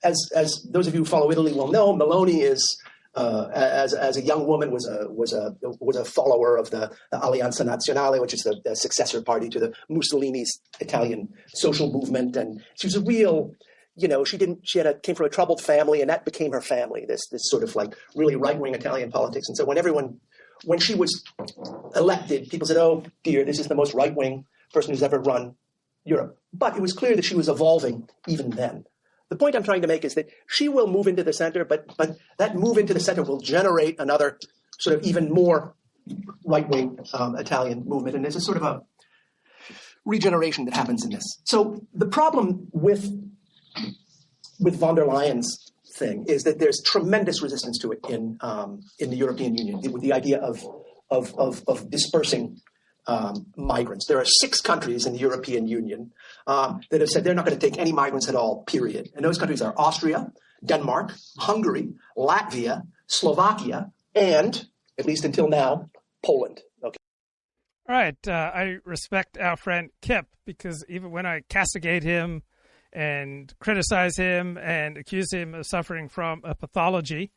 as those of you who follow Italy will know, Meloni is as a young woman was a follower of the Alleanza Nazionale, which is the successor party to the Mussolini's Italian social movement, and she was a real. She came from a troubled family, and that became her family. This sort of really right-wing Italian politics. And so when she was elected, people said, "Oh dear, this is the most right-wing person who's ever run Europe." But it was clear that she was evolving even then. The point I'm trying to make is that she will move into the center, but that move into the center will generate another sort of even more right-wing Italian movement, and there's a sort of a regeneration that happens in this. So the problem with von der Leyen's thing is that there's tremendous resistance to it in the European Union, with the idea of dispersing migrants. There are 6 countries in the European Union that have said they're not going to take any migrants at all, period. And those countries are Austria, Denmark, Hungary, Latvia, Slovakia, and, at least until now, Poland. Okay. All right. I respect our friend Kip, because even when I castigate him and criticize him and accuse him of suffering from a pathology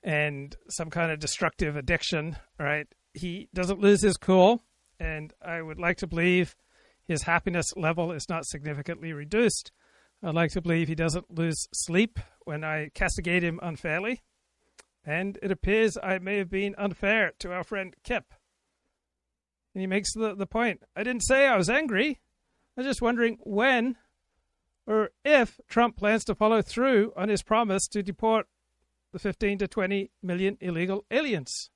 and some kind of destructive addiction, right, he doesn't lose his cool. And I would like to believe his happiness level is not significantly reduced. I'd like to believe he doesn't lose sleep when I castigate him unfairly. And it appears I may have been unfair to our friend Kip. And he makes the point. I didn't say I was angry. I was just wondering when or if Trump plans to follow through on his promise to deport the 15 to 20 million illegal aliens.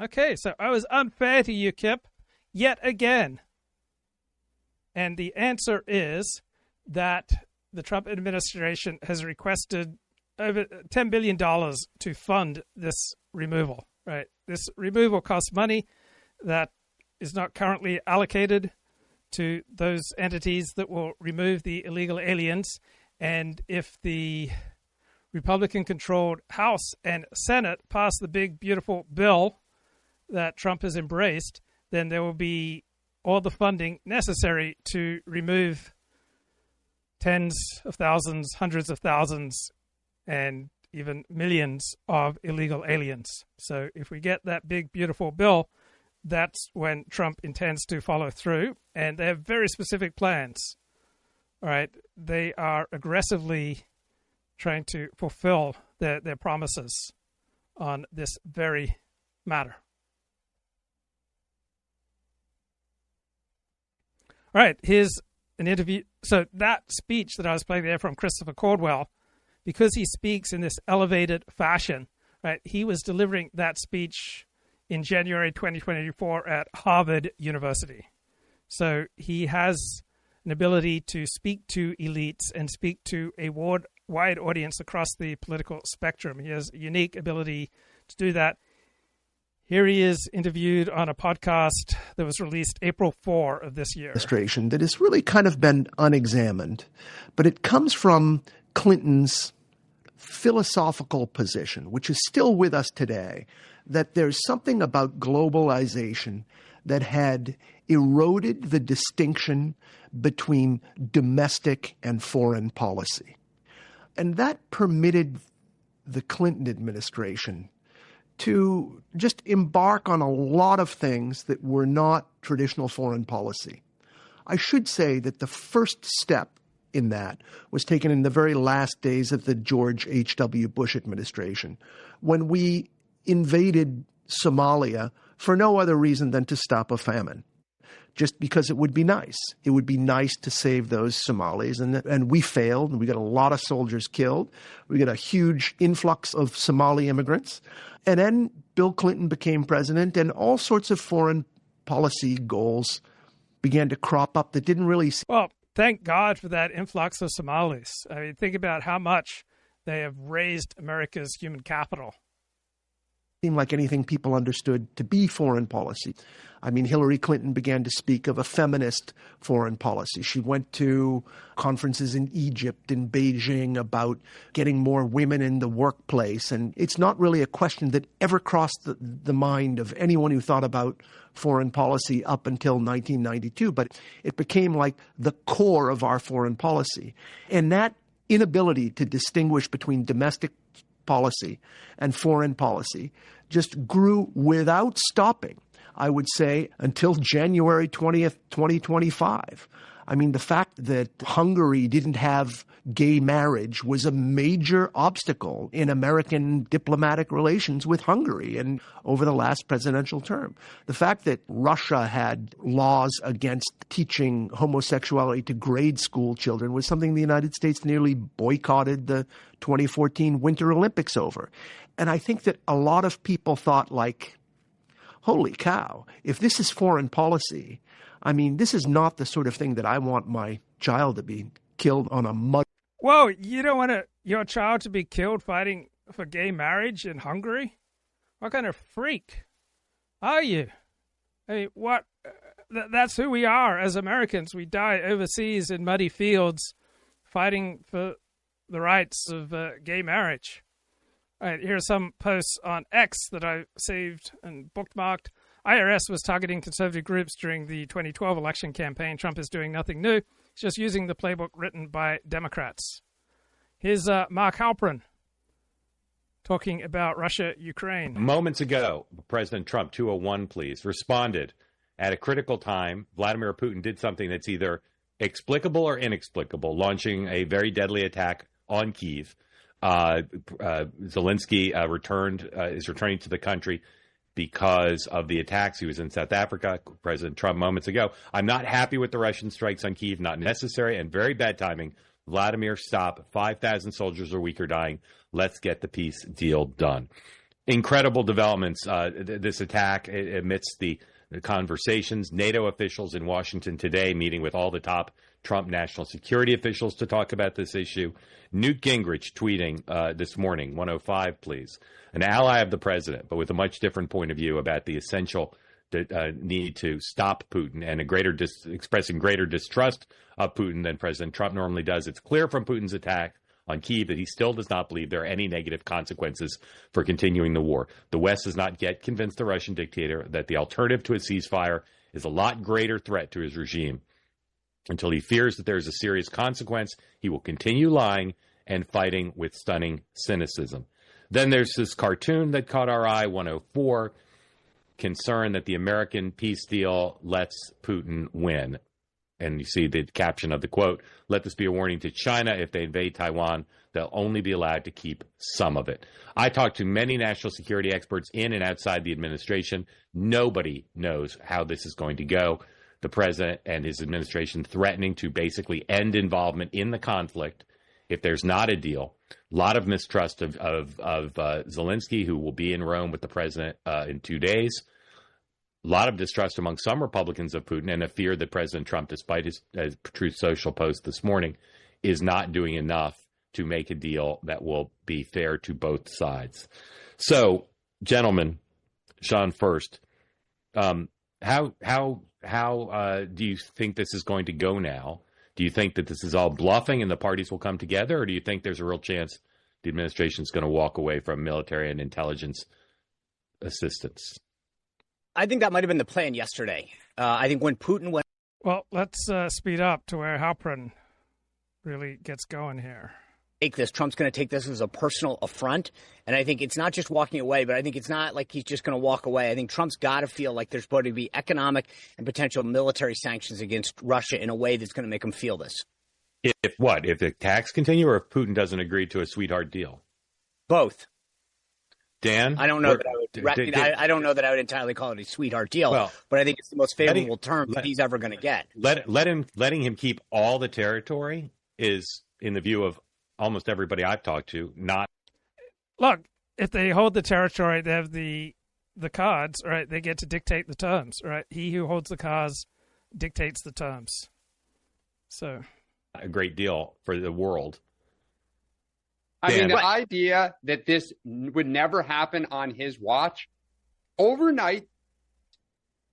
Okay, so I was unfair to you, Kip, yet again. And the answer is that the Trump administration has requested over $10 billion to fund this removal. Right? This removal costs money that is not currently allocated to those entities that will remove the illegal aliens. And if the Republican-controlled House and Senate pass the big, beautiful bill that Trump has embraced, then there will be all the funding necessary to remove tens of thousands, hundreds of thousands, and even millions of illegal aliens. So if we get that big, beautiful bill, that's when Trump intends to follow through. And they have very specific plans. All right. They are aggressively trying to fulfill their promises on this very matter. All right, here's an interview. So that speech that I was playing there from Christopher Caldwell, because he speaks in this elevated fashion, right? He was delivering that speech in January 2024 at Harvard University. So he has an ability to speak to elites and speak to a wide audience across the political spectrum. He has a unique ability to do that. Here he is interviewed on a podcast that was released April 4 of this year. Administration that has really kind of been unexamined, but it comes from Clinton's philosophical position, which is still with us today, that there's something about globalization that had eroded the distinction between domestic and foreign policy. And that permitted the Clinton administration to just embark on a lot of things that were not traditional foreign policy. I should say that the first step in that was taken in the very last days of the George H.W. Bush administration, when we invaded Somalia for no other reason than to stop a famine, just because it would be nice. It would be nice to save those Somalis, and we failed, and we got a lot of soldiers killed. We got a huge influx of Somali immigrants. And then Bill Clinton became president, and all sorts of foreign policy goals began to crop up that didn't really... Well, thank God for that influx of Somalis. I mean, think about how much they have raised America's human capital. Seemed like anything people understood to be foreign policy. I mean, Hillary Clinton began to speak of a feminist foreign policy. She went to conferences in Egypt and Beijing about getting more women in the workplace. And it's not really a question that ever crossed the mind of anyone who thought about foreign policy up until 1992. But it became like the core of our foreign policy. And that inability to distinguish between domestic policy and foreign policy just grew without stopping, I would say, until January 20th, 2025. I mean, the fact that Hungary didn't have gay marriage was a major obstacle in American diplomatic relations with Hungary and over the last presidential term. The fact that Russia had laws against teaching homosexuality to grade school children was something the United States nearly boycotted the 2014 Winter Olympics over. And I think that a lot of people thought, like, holy cow, if this is foreign policy, I mean, this is not the sort of thing that I want my child to be killed on a mud. Whoa, you don't want your child to be killed fighting for gay marriage in Hungary? What kind of freak are you? I mean, what? That's who we are as Americans. We die overseas in muddy fields fighting for the rights of gay marriage. All right, here are some posts on X that I saved and bookmarked. IRS was targeting conservative groups during the 2012 election campaign. Trump is doing nothing new. He's just using the playbook written by Democrats. Here's Mark Halperin talking about Russia, Ukraine. Moments ago, President Trump, 201 please, responded at a critical time. Vladimir Putin did something that's either explicable or inexplicable, launching a very deadly attack on Kyiv. Zelensky is returning to the country because of the attacks. He was in South Africa. President Trump moments ago. I'm not happy with the Russian strikes on Kyiv. Not necessary and very bad timing. Vladimir, stop. 5,000 soldiers a week are dying. Let's get the peace deal done. Incredible developments. This attack amidst the conversations. NATO officials in Washington today meeting with all the top Trump national security officials to talk about this issue. Newt Gingrich tweeting this morning, 105 please, an ally of the president, but with a much different point of view about the essential need to stop Putin and expressing greater distrust of Putin than President Trump normally does. It's clear from Putin's attack on Kyiv that he still does not believe there are any negative consequences for continuing the war. The West has not yet convinced the Russian dictator that the alternative to a ceasefire is a lot greater threat to his regime. Until he fears that there is a serious consequence, he will continue lying and fighting with stunning cynicism. Then there's this cartoon that caught our eye, 104, concern that the American peace deal lets Putin win. And you see the caption of the quote, let this be a warning to China. If they invade Taiwan, they'll only be allowed to keep some of it. I talked to many national security experts in and outside the administration. Nobody knows how this is going to go. The president and his administration threatening to basically end involvement in the conflict if there's not a deal. A lot of mistrust of Zelensky, who will be in Rome with the president in 2 days. A lot of distrust among some Republicans of Putin and a fear that President Trump, despite his Truth Social post this morning, is not doing enough to make a deal that will be fair to both sides. So, gentlemen, Sean first, how do you think this is going to go now? Do you think that this is all bluffing and the parties will come together, or do you think there's a real chance the administration is going to walk away from military and intelligence assistance? I think that might have been the plan yesterday. I think when Putin went... Well, let's speed up to where Halperin really gets going here. Trump's going to take this as a personal affront. And I think it's not just walking away, but I think it's not like he's just going to walk away. I think Trump's got to feel like there's going to be economic and potential military sanctions against Russia in a way that's going to make him feel this. If what? If the attacks continue or if Putin doesn't agree to a sweetheart deal? Both. Dan? I don't know that I don't know that I would entirely call it a sweetheart deal, but I think it's the most favorable terms that he's ever going to get. Letting him keep all the territory is, in the view of almost everybody I've talked to, not. Look, if they hold the territory, they have the cards, right? They get to dictate the terms, right? He who holds the cards dictates the terms. So, a great deal for the world. I mean, the idea that this would never happen on his watch, overnight,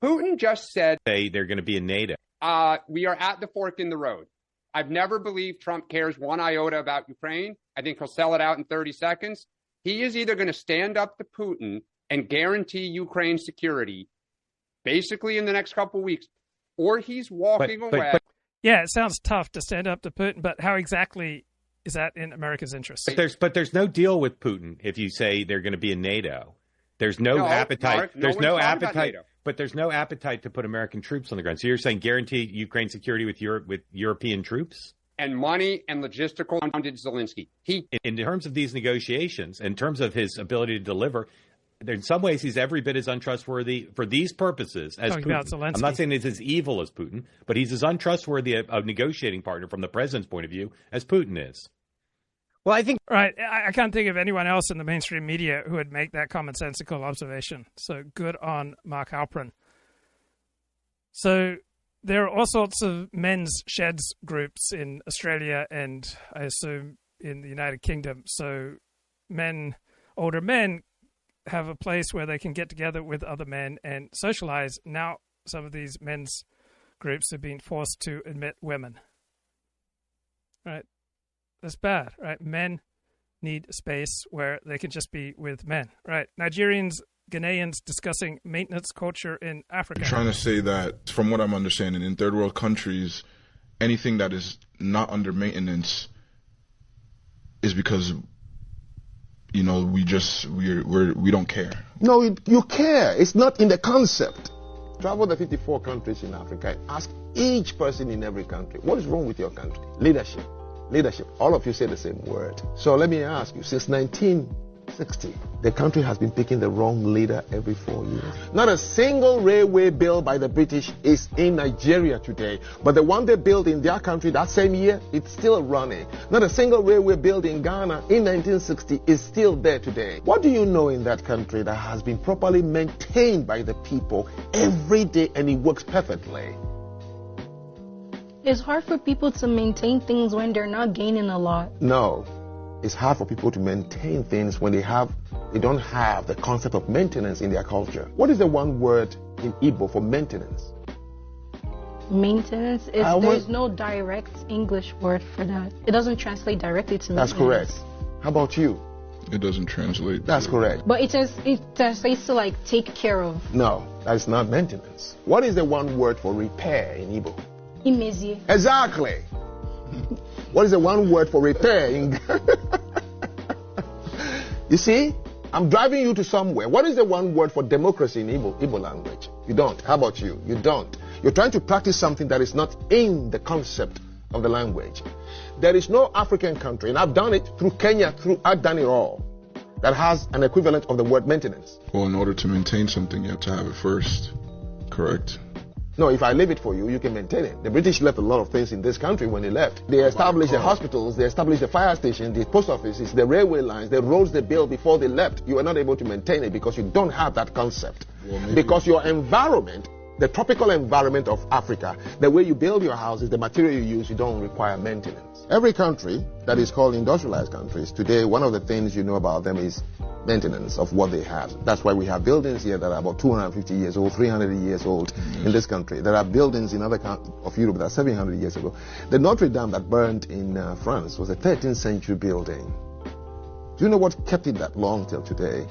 Putin just said they're going to be in NATO. We are at the fork in the road. I've never believed Trump cares one iota about Ukraine. I think he'll sell it out in 30 seconds. He is either going to stand up to Putin and guarantee Ukraine's security, basically in the next couple of weeks, or he's walking away. Yeah, it sounds tough to stand up to Putin, but how exactly is that in America's interest? But there's no deal with Putin if you say they're going to be in NATO. There's no appetite. There's no appetite. but there's no appetite to put American troops on the ground. So you're saying guarantee Ukraine security with European troops? And money and logistical funded Zelensky. In terms of these negotiations, in terms of his ability to deliver, in some ways he's every bit as untrustworthy for these purposes as Putin. I'm not saying he's as evil as Putin, but he's as untrustworthy a negotiating partner from the president's point of view as Putin is. Well, I think... Right. I can't think of anyone else in the mainstream media who would make that commonsensical observation. So good on Mark Halperin. So there are all sorts of men's sheds groups in Australia and I assume in the United Kingdom. So older men have a place where they can get together with other men and socialize. Now some of these men's groups have been forced to admit women. Right? That's bad, right? Men need a space where they can just be with men, right? Nigerians, Ghanaians discussing maintenance culture in Africa. I'm trying to say that, from what I'm understanding, in third world countries, anything that is not under maintenance is because, you know, we don't care. No, you care. It's not in the concept. Travel the 54 countries in Africa and ask each person in every country, what is wrong with your country? Leadership. All of you say the same word. So let me ask you, since 1960, the country has been picking the wrong leader every 4 years. Not a single railway built by the British is in Nigeria today. But the one they built in their country that same year, it's still running. Not a single railway built in Ghana in 1960 is still there today. What do you know in that country that has been properly maintained by the people every day and it works perfectly? It's hard for people to maintain things when they're not gaining a lot. No, it's hard for people to maintain things when they don't have the concept of maintenance in their culture. What is the one word in Igbo for maintenance? Maintenance is there's no direct English word for that. It doesn't translate directly to maintenance. That's correct. How about you? It doesn't translate. That's correct. But it translates to like take care of. No, that's not maintenance. What is the one word for repair in Igbo? Imezie. Exactly. What is the one word for repair in You see, I'm driving you to somewhere. What is the one word for democracy in Igbo language? You don't. How about you? You don't. You're trying to practice something that is not in the concept of the language. There is no African country, and I've done it through Kenya, I've done it all, that has an equivalent of the word maintenance. Well, in order to maintain something, you have to have it first. Correct? No, if I leave it for you, you can maintain it. The British left a lot of things in this country when they left. They established the hospitals, they established the fire stations, the post offices, the railway lines, the roads they built before they left. You are not able to maintain it because you don't have that concept. Because your environment, the tropical environment of Africa, the way you build your houses, the material you use, you don't require maintenance. Every country that is called industrialized countries, today one of the things you know about them is maintenance of what they have. That's why we have buildings here that are about 250 years old, 300 years old in this country. There are buildings in other of Europe that are 700 years ago. The Notre Dame that burned in France was a 13th century building. Do you know what kept it that long till today?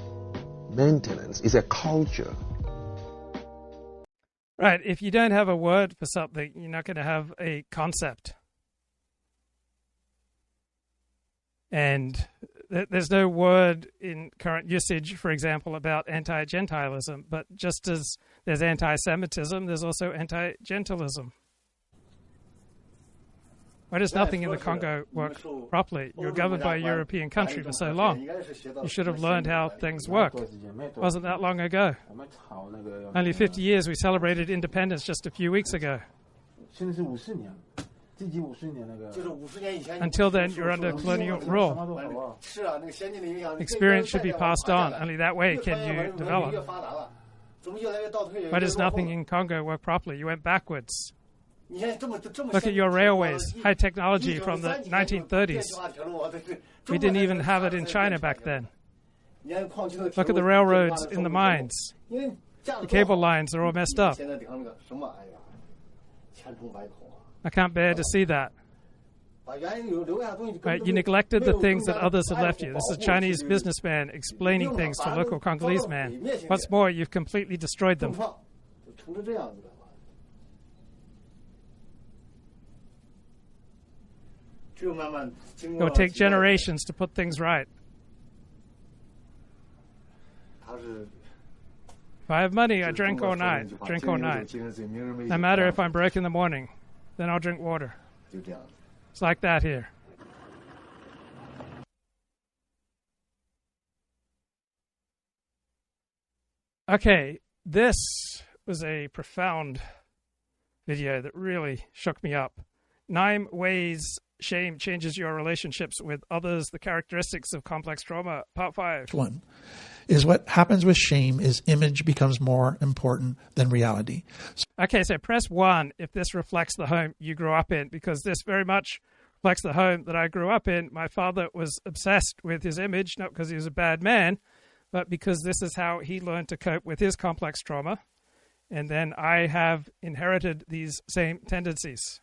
Maintenance is a culture. Right. If you don't have a word for something, you're not going to have a concept. And there's no word in current usage, for example, about anti-Gentilism. But just as there's anti-Semitism, there's also anti-Gentilism. Why does nothing in the Congo work properly? You're governed by a European country for so long. You should have learned how things work. It wasn't that long ago. Only 50 years. We celebrated independence just a few weeks ago. Until then, you're under colonial rule. Experience should be passed on. Only that way can you develop. Why does nothing in Congo work properly? You went backwards. Look at your railways, high technology from the 1930s. We didn't even have it in China back then. Look at the railroads in the mines. The cable lines are all messed up. I can't bear to see that. Right, you neglected the things that others had left you. This is a Chinese businessman explaining things to a local Congolese man. What's more, you've completely destroyed them. It will take generations to put things right. If I have money, I drink all night. Drink all night. No matter if I'm broke in the morning, then I'll drink water. It's like that here. Okay, this was a profound video that really shook me up. 9 ways shame changes your relationships with others, the characteristics of complex trauma, part 5. One is what happens with shame is image becomes more important than reality. Okay, so press 1 if this reflects the home you grew up in, because this very much reflects the home that I grew up in. My father was obsessed with his image, not because he was a bad man, but because this is how he learned to cope with his complex trauma. And then I have inherited these same tendencies.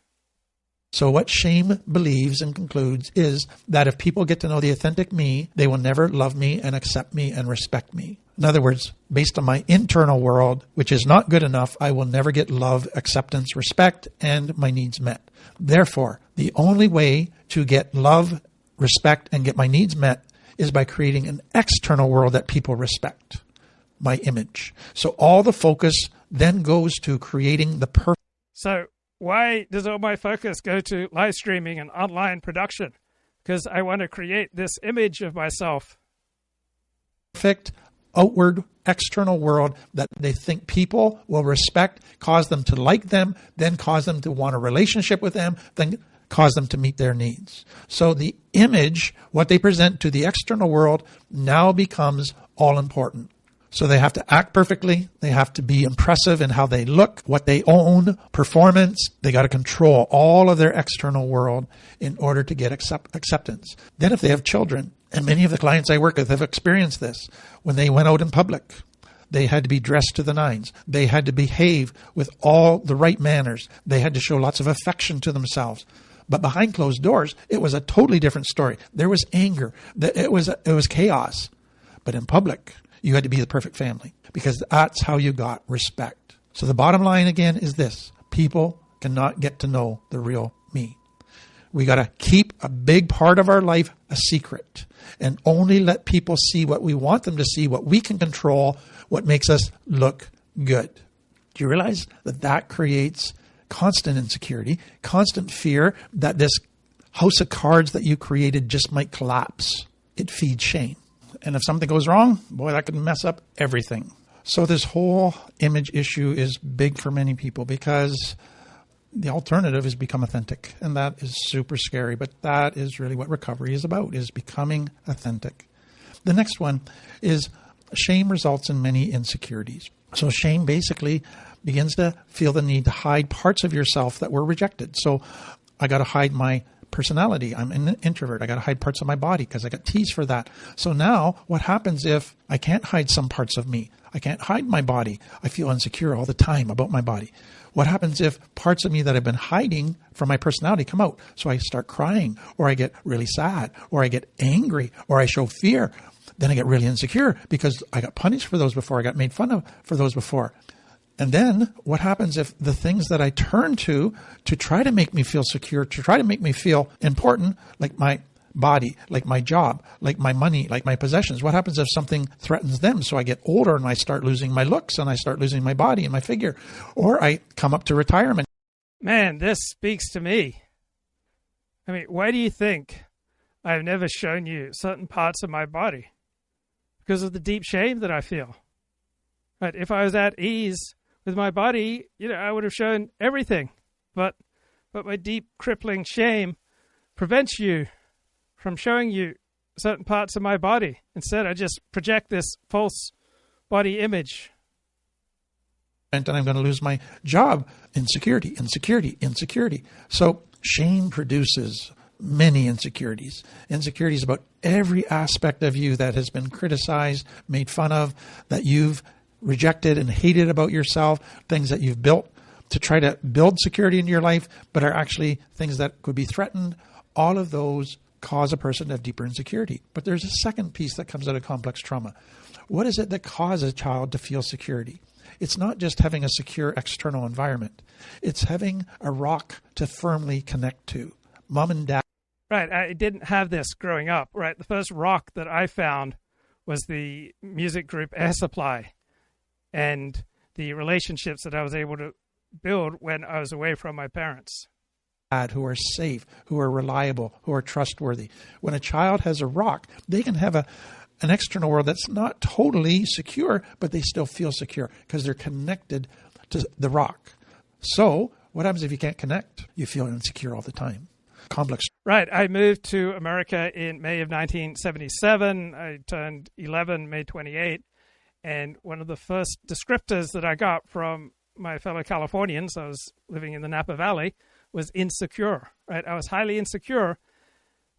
So what shame believes and concludes is that if people get to know the authentic me, they will never love me and accept me and respect me. In other words, based on my internal world, which is not good enough, I will never get love, acceptance, respect, and my needs met. Therefore, the only way to get love, respect, and get my needs met is by creating an external world that people respect, my image. So all the focus then goes to creating the perfect. So why does all my focus go to live streaming and online production? Because I want to create this image of myself. Perfect outward external world that they think people will respect, cause them to like them, then cause them to want a relationship with them, then cause them to meet their needs. So the image, what they present to the external world, now becomes all important. So they have to act perfectly. They have to be impressive in how they look, what they own, performance. They got to control all of their external world in order to get acceptance. Then if they have children, and many of the clients I work with have experienced this, when they went out in public, they had to be dressed to the nines. They had to behave with all the right manners. They had to show lots of affection to themselves. But behind closed doors, it was a totally different story. There was anger. It was chaos. But in public, you had to be the perfect family because that's how you got respect. So the bottom line again is this. People cannot get to know the real me. We got to keep a big part of our life a secret and only let people see what we want them to see, what we can control, what makes us look good. Do you realize that that creates constant insecurity, constant fear that this house of cards that you created just might collapse? It feeds shame. And if something goes wrong, boy, that can mess up everything. So this whole image issue is big for many people because the alternative is become authentic. And that is super scary. But that is really what recovery is about, is becoming authentic. The next one is shame results in many insecurities. So shame basically begins to feel the need to hide parts of yourself that were rejected. So I got to hide my personality. I'm an introvert. I got to hide parts of my body because I got teased for that. So now what happens if I can't hide some parts of me? I can't hide my body. I feel insecure all the time about my body. What happens if parts of me that I've been hiding from my personality come out? So I start crying, or I get really sad, or I get angry, or I show fear. Then I get really insecure because I got punished for those before. I got made fun of for those before. And then what happens if the things that I turn to try to make me feel secure, to try to make me feel important, like my body, like my job, like my money, like my possessions, what happens if something threatens them? So I get older and I start losing my looks and I start losing my body and my figure, or I come up to retirement. Man, this speaks to me. I mean, why do you think I've never shown you certain parts of my body? Because of the deep shame that I feel. Right? If I was at ease with my body, I would have shown everything. But my deep crippling shame prevents you from showing you certain parts of my body. Instead, I just project this false body image. And I'm going to lose my job. Insecurity. So shame produces many insecurities. Insecurities about every aspect of you that has been criticized, made fun of, that you've rejected and hated about yourself, things that you've built to try to build security in your life, but are actually things that could be threatened. All of those cause a person to have deeper insecurity. But there's a second piece that comes out of complex trauma. What is it that causes a child to feel security? It's not just having a secure external environment. It's having a rock to firmly connect to. Mom and dad. Right. I didn't have this growing up. Right. The first rock that I found was the music group Air Supply. and the relationships that I was able to build when I was away from my parents. Who are safe, who are reliable, who are trustworthy. When a child has a rock, they can have an external world that's not totally secure, but they still feel secure because they're connected to the rock. So what happens if you can't connect? You feel insecure all the time. Complex. Right. I moved to America in May of 1977. I turned 11, May 28. And one of the first descriptors that I got from my fellow Californians, I was living in the Napa Valley, was insecure. Right. I was highly insecure.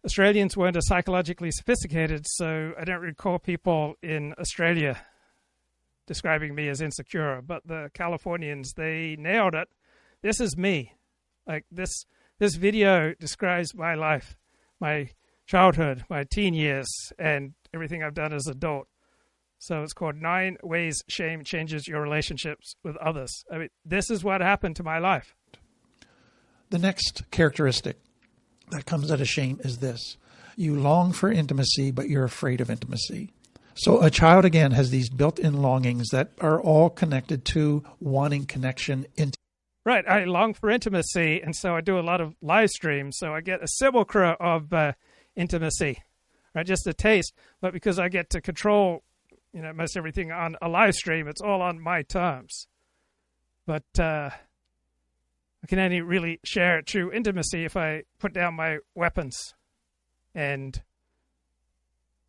Australians weren't as psychologically sophisticated, so I don't recall people in Australia describing me as insecure. But the Californians, they nailed it. This is me. Like this video describes my life, my childhood, my teen years, and everything I've done as an adult. So it's called 9 Ways Shame Changes Your Relationships with Others. I mean, this is what happened to my life. The next characteristic that comes out of shame is this. You long for intimacy, but you're afraid of intimacy. So a child, again, has these built-in longings that are all connected to wanting connection. Right. I long for intimacy, and so I do a lot of live streams, so I get a simulacra of intimacy, right? Just a taste. But because I get to control, most everything on a live stream, it's all on my terms. But I can only really share true intimacy if I put down my weapons and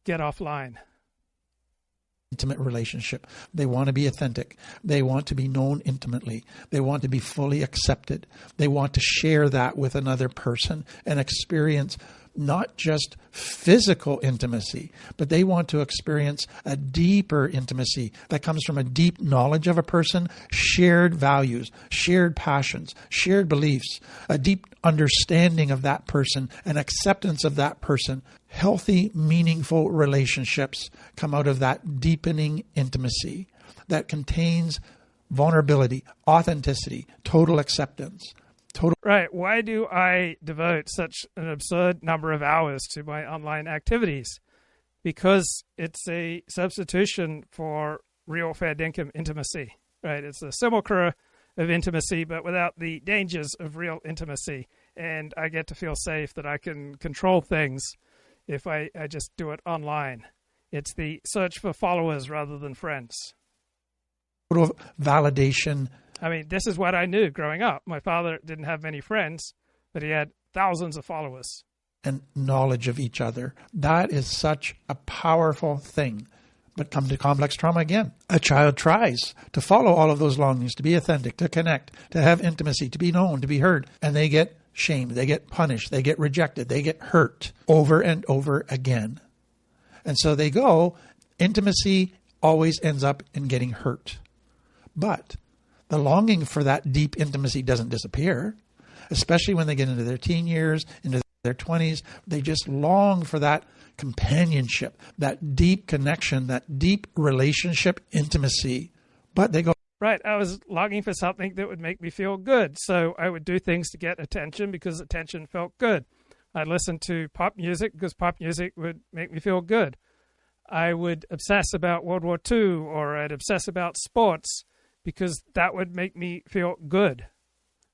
get offline. Intimate relationship. They want to be authentic. They want to be known intimately. They want to be fully accepted. They want to share that with another person and experience not just physical intimacy, but they want to experience a deeper intimacy that comes from a deep knowledge of a person, shared values, shared passions, shared beliefs, a deep understanding of that person, and acceptance of that person. Healthy, meaningful relationships come out of that deepening intimacy that contains vulnerability, authenticity, total acceptance. Right. Why do I devote such an absurd number of hours to my online activities? Because it's a substitution for real fair dinkum intimacy. Right. It's a simulacra of intimacy, but without the dangers of real intimacy. And I get to feel safe that I can control things if I just do it online. It's the search for followers rather than friends. Total validation. I mean, this is what I knew growing up. My father didn't have many friends, but he had thousands of followers. And knowledge of each other. That is such a powerful thing. But come to complex trauma again. A child tries to follow all of those longings, to be authentic, to connect, to have intimacy, to be known, to be heard. And they get shamed, they get punished, they get rejected, they get hurt over and over again. And so they go, intimacy always ends up in getting hurt. But the longing for that deep intimacy doesn't disappear, especially when they get into their teen years, into their 20s. They just long for that companionship, that deep connection, that deep relationship intimacy. But they go, right, I was longing for something that would make me feel good. So I would do things to get attention because attention felt good. I'd listen to pop music because pop music would make me feel good. I would obsess about World War II, or I'd obsess about sports because that would make me feel good.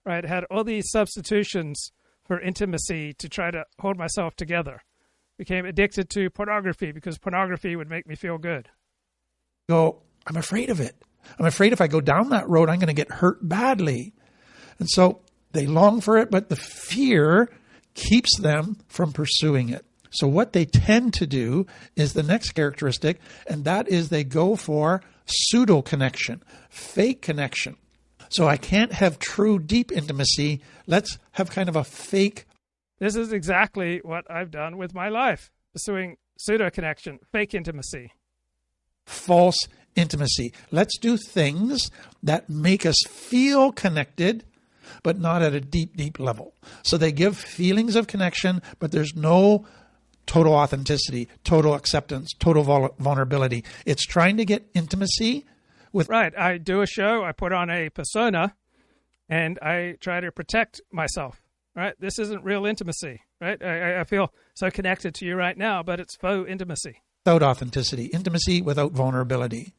Right? I had all these substitutions for intimacy to try to hold myself together. Became addicted to pornography because pornography would make me feel good. I'm afraid of it. I'm afraid if I go down that road, I'm going to get hurt badly. And so they long for it, but the fear keeps them from pursuing it. So what they tend to do is the next characteristic, and that is they go for pseudo connection, fake connection. So I can't have true deep intimacy. Let's have kind of a fake. This is exactly what I've done with my life, pursuing pseudo connection, fake intimacy. False intimacy. Let's do things that make us feel connected, but not at a deep, deep level. So they give feelings of connection, but there's no total authenticity, total acceptance, total vulnerability. It's trying to get intimacy with... Right. I do a show, I put on a persona, and I try to protect myself. Right? This isn't real intimacy. Right? I feel so connected to you right now, but it's faux intimacy. Without authenticity, intimacy without vulnerability.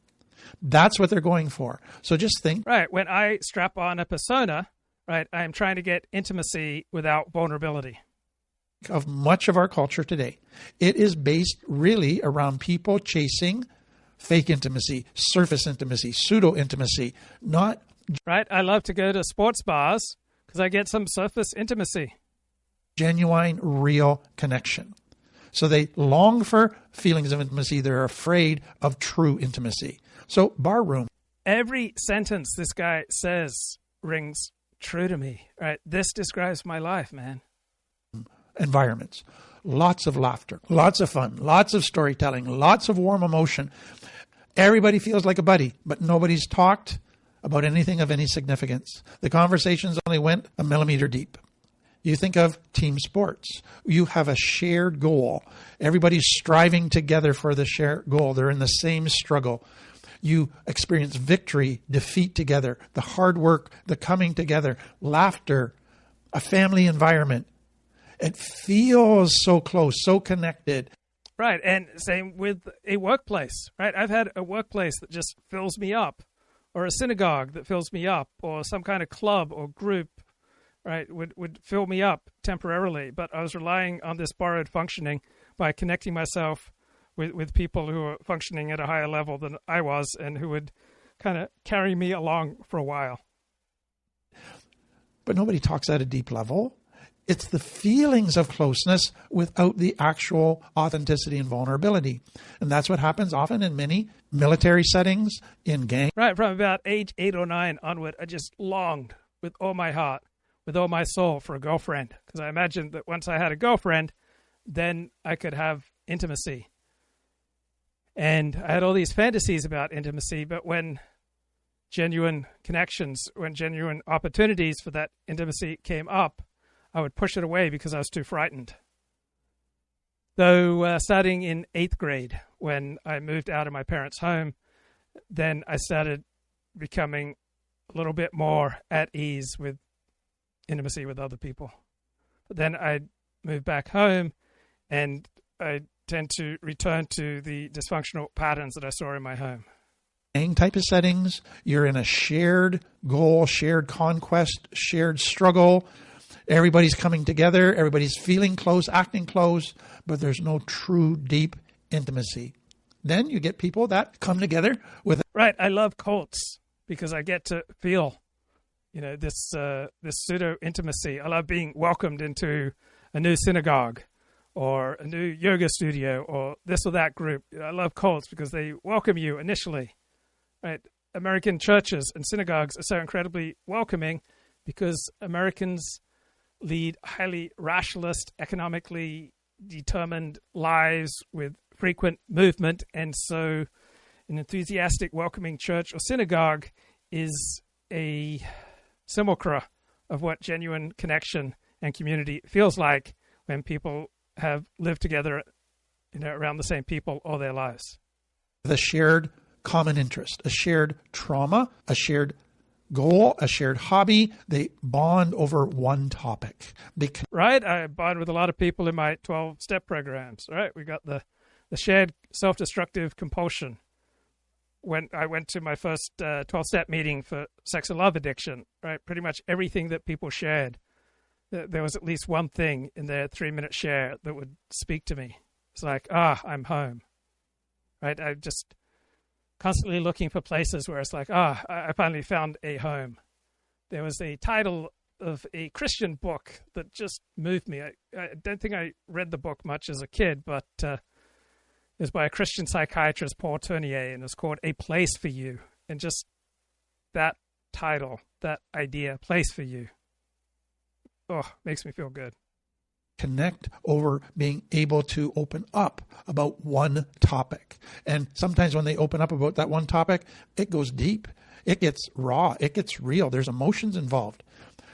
That's what they're going for. So just think. Right. When I strap on a persona, right, I'm trying to get intimacy without vulnerability. Of much of our culture today, it is based really around people chasing fake intimacy, surface intimacy, pseudo intimacy, not. Right. I love to go to sports bars because I get some surface intimacy. Genuine, real connection. So they long for feelings of intimacy. They're afraid of true intimacy. So bar room. Every sentence this guy says rings true to me. Right. This describes my life, man. Environments. Lots of laughter, lots of fun, lots of storytelling, lots of warm emotion. Everybody feels like a buddy, but nobody's talked about anything of any significance. The conversations only went a millimeter deep. You think of team sports. You have a shared goal. Everybody's striving together for the shared goal. They're in the same struggle. You experience victory, defeat together, the hard work, the coming together, laughter, a family environment. It feels so close, so connected. Right. And same with a workplace, right? I've had a workplace that just fills me up, or a synagogue that fills me up, or some kind of club or group, right, would fill me up temporarily. But I was relying on this borrowed functioning by connecting myself with people who are functioning at a higher level than I was and who would kind of carry me along for a while. But nobody talks at a deep level. It's the feelings of closeness without the actual authenticity and vulnerability. And that's what happens often in many military settings, in gangs. Right, from about age 8 or 9 onward, I just longed with all my heart, with all my soul for a girlfriend. Because I imagined that once I had a girlfriend, then I could have intimacy. And I had all these fantasies about intimacy, but when genuine connections, when genuine opportunities for that intimacy came up, I would push it away because I was too frightened. Though starting in 8th grade, when I moved out of my parents' home, then I started becoming a little bit more at ease with intimacy with other people. But then I moved back home, and I tend to return to the dysfunctional patterns that I saw in my home. Type of settings, you're in a shared goal, shared conquest, shared struggle. Everybody's coming together. Everybody's feeling close, acting close, but there's no true, deep intimacy. Then you get people that come together with. Right. I love cults because I get to feel, this pseudo intimacy. I love being welcomed into a new synagogue or a new yoga studio or this or that group. I love cults because they welcome you initially. Right. American churches and synagogues are so incredibly welcoming because Americans lead highly rationalist, economically determined lives with frequent movement. And so an enthusiastic, welcoming church or synagogue is a simulacra of what genuine connection and community feels like when people have lived together, around the same people all their lives. The shared common interest, a shared trauma, a shared goal, a shared hobby. They bond over one topic. Right. I bond with a lot of people in my 12-step programs. Right. We got the shared self-destructive compulsion. When I went to my first 12-step meeting for sex and love addiction, right, pretty much everything that people shared, there was at least one thing in their 3-minute share that would speak to me. It's like, I'm home. Right. I just constantly looking for places where it's like, I finally found a home. There was a title of a Christian book that just moved me. I don't think I read the book much as a kid, but it was by a Christian psychiatrist, Paul Tournier, and it's called A Place for You. And just that title, that idea, Place for You, makes me feel good. Connect over being able to open up about one topic. And sometimes when they open up about that one topic, it goes deep. It gets raw. It gets real. There's emotions involved.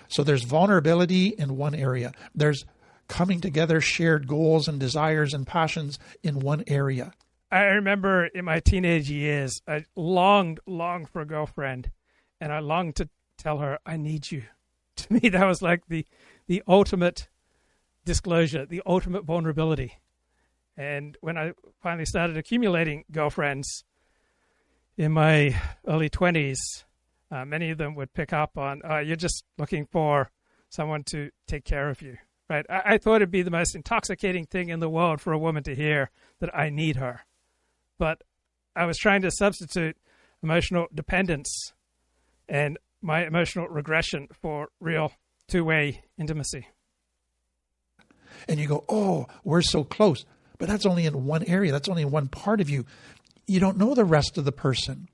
So there's vulnerability in one area. There's coming together, shared goals and desires and passions in one area. I remember in my teenage years, I longed for a girlfriend, and I longed to tell her, I need you. To me, that was like the ultimate disclosure, the ultimate vulnerability. And when I finally started accumulating girlfriends, in my early 20s, many of them would pick up on, you're just looking for someone to take care of you, right? I thought it'd be the most intoxicating thing in the world for a woman to hear that I need her. But I was trying to substitute emotional dependence and my emotional regression for real two-way intimacy. And you go, oh, we're so close. But that's only in one area. That's only in one part of you. You don't know the rest of the person.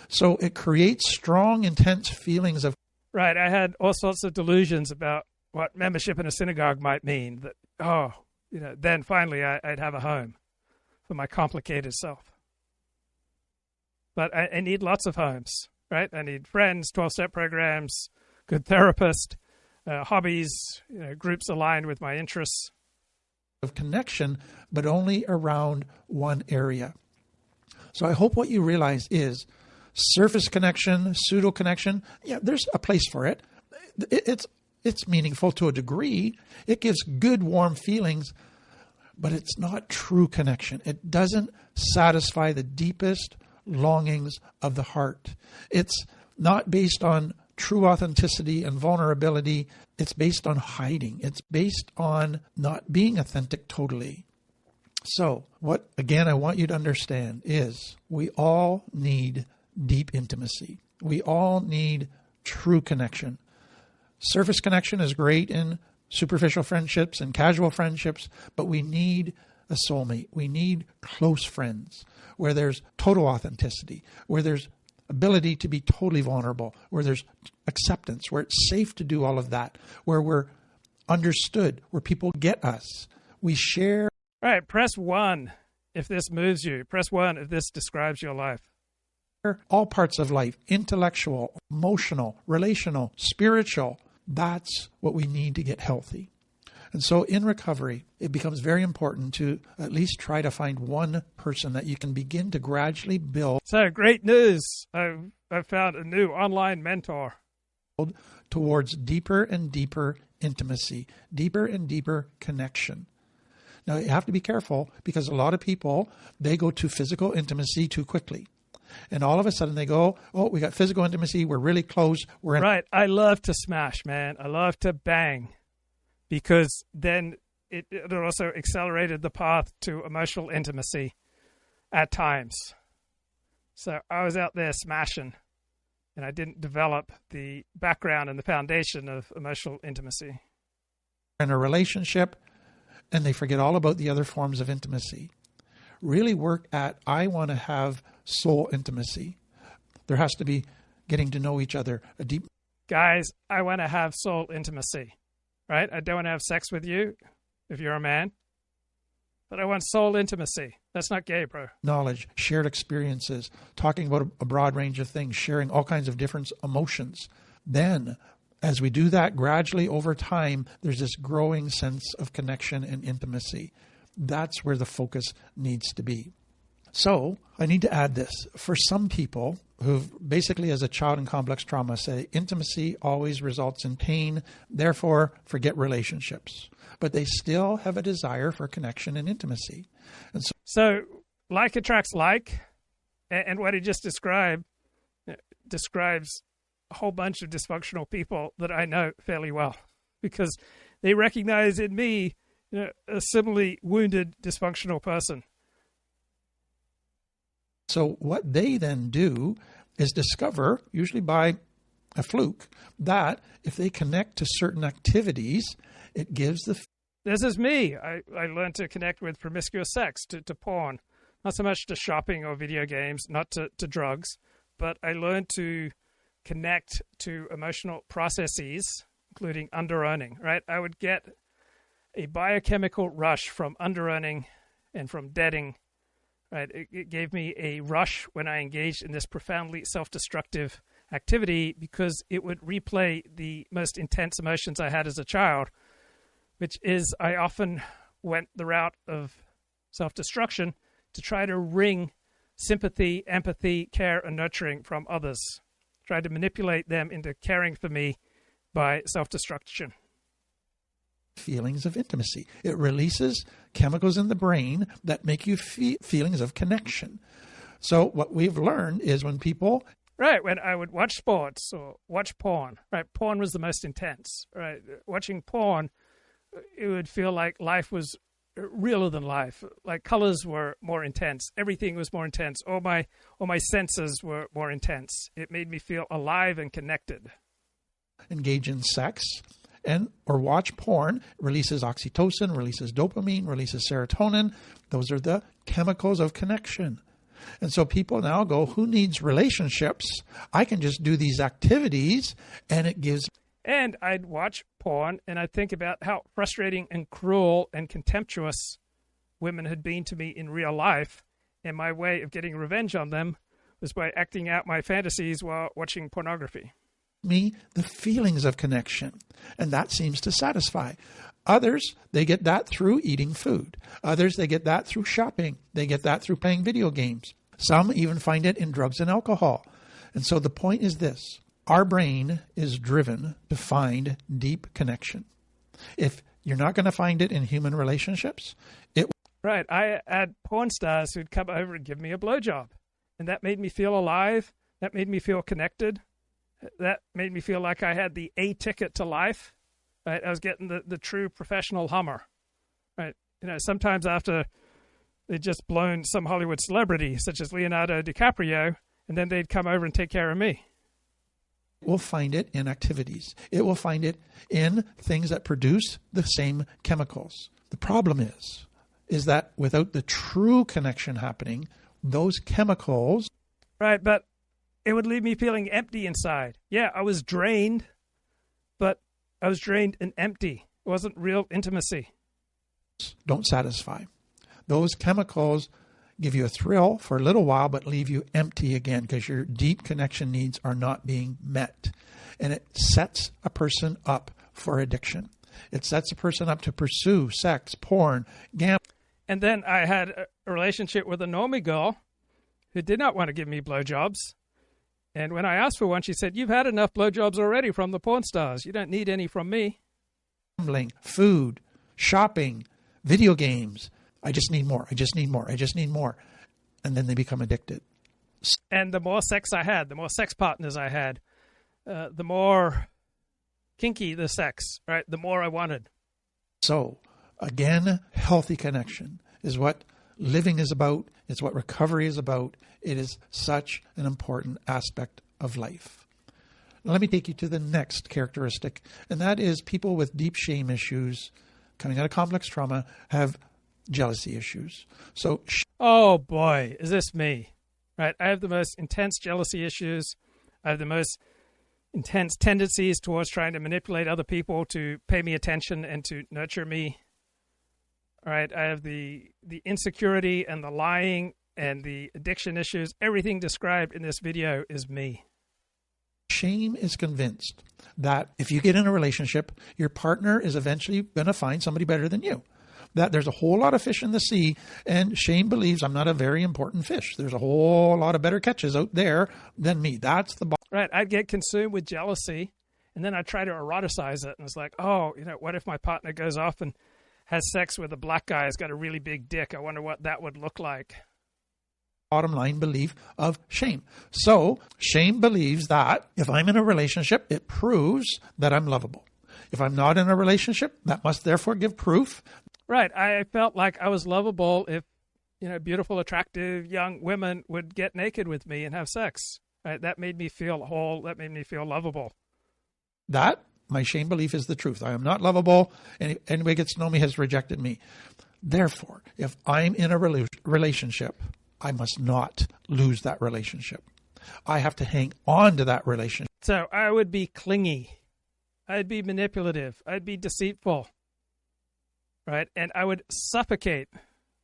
So it creates strong, intense feelings of... Right. I had all sorts of delusions about what membership in a synagogue might mean. That, then finally I'd have a home for my complicated self. But I need lots of homes, right? I need friends, 12-step programs, good therapist, hobbies, groups aligned with my interests. Of connection, but only around one area. So I hope what you realize is surface connection, pseudo connection, yeah, there's a place for it. It's meaningful to a degree. It gives good, warm feelings, but it's not true connection. It doesn't satisfy the deepest longings of the heart. It's not based on true authenticity and vulnerability. It's based on hiding. It's based on not being authentic totally. So what, again, I want you to understand is we all need deep intimacy. We all need true connection. Surface connection is great in superficial friendships and casual friendships, but we need a soulmate. We need close friends where there's total authenticity, where there's ability to be totally vulnerable, where there's acceptance, where it's safe to do all of that, where we're understood, where people get us. We share. All right, press 1 if this moves you. Press 1 if this describes your life. All parts of life, intellectual, emotional, relational, spiritual. That's what we need to get healthy. And so in recovery, it becomes very important to at least try to find one person that you can begin to gradually build. So great news. I've found a new online mentor. Towards deeper and deeper intimacy, deeper and deeper connection. Now, you have to be careful because a lot of people, they go to physical intimacy too quickly. And all of a sudden they go, oh, we got physical intimacy. We're really close. We're in. Right. I love to smash, man. I love to bang. Because then it also accelerated the path to emotional intimacy at times. So I was out there smashing, and I didn't develop the background and the foundation of emotional intimacy. In a relationship, and they forget all about the other forms of intimacy. Really work at, I want to have soul intimacy. There has to be getting to know each other. A deep. Guys, I want to have soul intimacy. Right? I don't want to have sex with you if you're a man, but I want soul intimacy. That's not gay, bro. Knowledge, shared experiences, talking about a broad range of things, sharing all kinds of different emotions. Then, as we do that gradually over time, there's this growing sense of connection and intimacy. That's where the focus needs to be. So I need to add this. For some people who basically as a child in complex trauma say intimacy always results in pain, therefore forget relationships. But they still have a desire for connection and intimacy. And so like attracts like, and what he just described describes a whole bunch of dysfunctional people that I know fairly well because they recognize in me a similarly wounded dysfunctional person. So what they then do is discover, usually by a fluke, that if they connect to certain activities, it gives the... This is me. I learned to connect with promiscuous sex, to porn. Not so much to shopping or video games, not to drugs, but I learned to connect to emotional processes, including under-earning, right? I would get a biochemical rush from under-earning and from debting. Right, it gave me a rush when I engaged in this profoundly self-destructive activity because it would replay the most intense emotions I had as a child, which is I often went the route of self-destruction to try to wring sympathy, empathy, care, and nurturing from others. Tried to manipulate them into caring for me by self-destruction. Feelings of intimacy. It releases chemicals in the brain that make you feelings of connection. So what we've learned is when people... Right, when I would watch sports or watch porn, right, porn was the most intense, right? Watching porn, it would feel like life was realer than life. Like colors were more intense. Everything was more intense. All my senses were more intense. It made me feel alive and connected. Engage in sex or watch porn, releases oxytocin, releases dopamine, releases serotonin. Those are the chemicals of connection. And so people now go, who needs relationships? I can just do these activities, and it gives... And I'd watch porn, and I'd think about how frustrating and cruel and contemptuous women had been to me in real life, and my way of getting revenge on them was by acting out my fantasies while watching pornography. Me the feelings of connection, and that seems to satisfy. Others, they get that through eating food. Others, they get that through shopping. They get that through playing video games. Some even find it in drugs and alcohol. And so the point is this. Our brain is driven to find deep connection. If you're not going to find it in human relationships, it... Right. I had porn stars who'd come over and give me a blowjob. And that made me feel alive. That made me feel connected. That made me feel like I had the A ticket to life. Right, I was getting the true professional Hummer. Right, sometimes after they'd just blown some Hollywood celebrity, such as Leonardo DiCaprio, and then they'd come over and take care of me. We'll find it in activities. It will find it in things that produce the same chemicals. The problem is that without the true connection happening, those chemicals... Right, but it would leave me feeling empty inside. Yeah, I was drained, but I was drained and empty. It wasn't real intimacy. Don't satisfy. Those chemicals give you a thrill for a little while, but leave you empty again because your deep connection needs are not being met. And it sets a person up for addiction. It sets a person up to pursue sex, porn, gambling. And then I had a relationship with a normie girl who did not want to give me blowjobs. And when I asked for one, she said, "You've had enough blowjobs already from the porn stars. You don't need any from me." Gambling, food, shopping, video games. I just need more. I just need more. I just need more. And then they become addicted. And the more sex I had, the more sex partners I had, the more kinky the sex, right? The more I wanted. So, again, healthy connection is what living is about. It's what recovery is about. It is such an important aspect of life. Now, let me take you to the next characteristic, and that is people with deep shame issues coming out of complex trauma have jealousy issues. So, oh boy, is this me? Right? I have the most intense jealousy issues. I have the most intense tendencies towards trying to manipulate other people to pay me attention and to nurture me. All right, I have the insecurity and the lying and the addiction issues. Everything described in this video is me. Shame is convinced that if you get in a relationship, your partner is eventually going to find somebody better than you. That there's a whole lot of fish in the sea, and shame believes I'm not a very important fish. There's a whole lot of better catches out there than me. That's the... Right, I'd get consumed with jealousy, and then I'd try to eroticize it, and it's like, oh, what if my partner goes off and has sex with a black guy who's got a really big dick? I wonder what that would look like. Bottom line belief of shame. So shame believes that if I'm in a relationship, it proves that I'm lovable. If I'm not in a relationship, that must therefore give proof. Right. I felt like I was lovable if, beautiful, attractive young women would get naked with me and have sex. Right? That made me feel whole. That made me feel lovable. That, my shame belief, is the truth. I am not lovable. Anybody who gets to know me has rejected me. Therefore, if I'm in a relationship, I must not lose that relationship. I have to hang on to that relationship. So I would be clingy. I'd be manipulative. I'd be deceitful. Right? And I would suffocate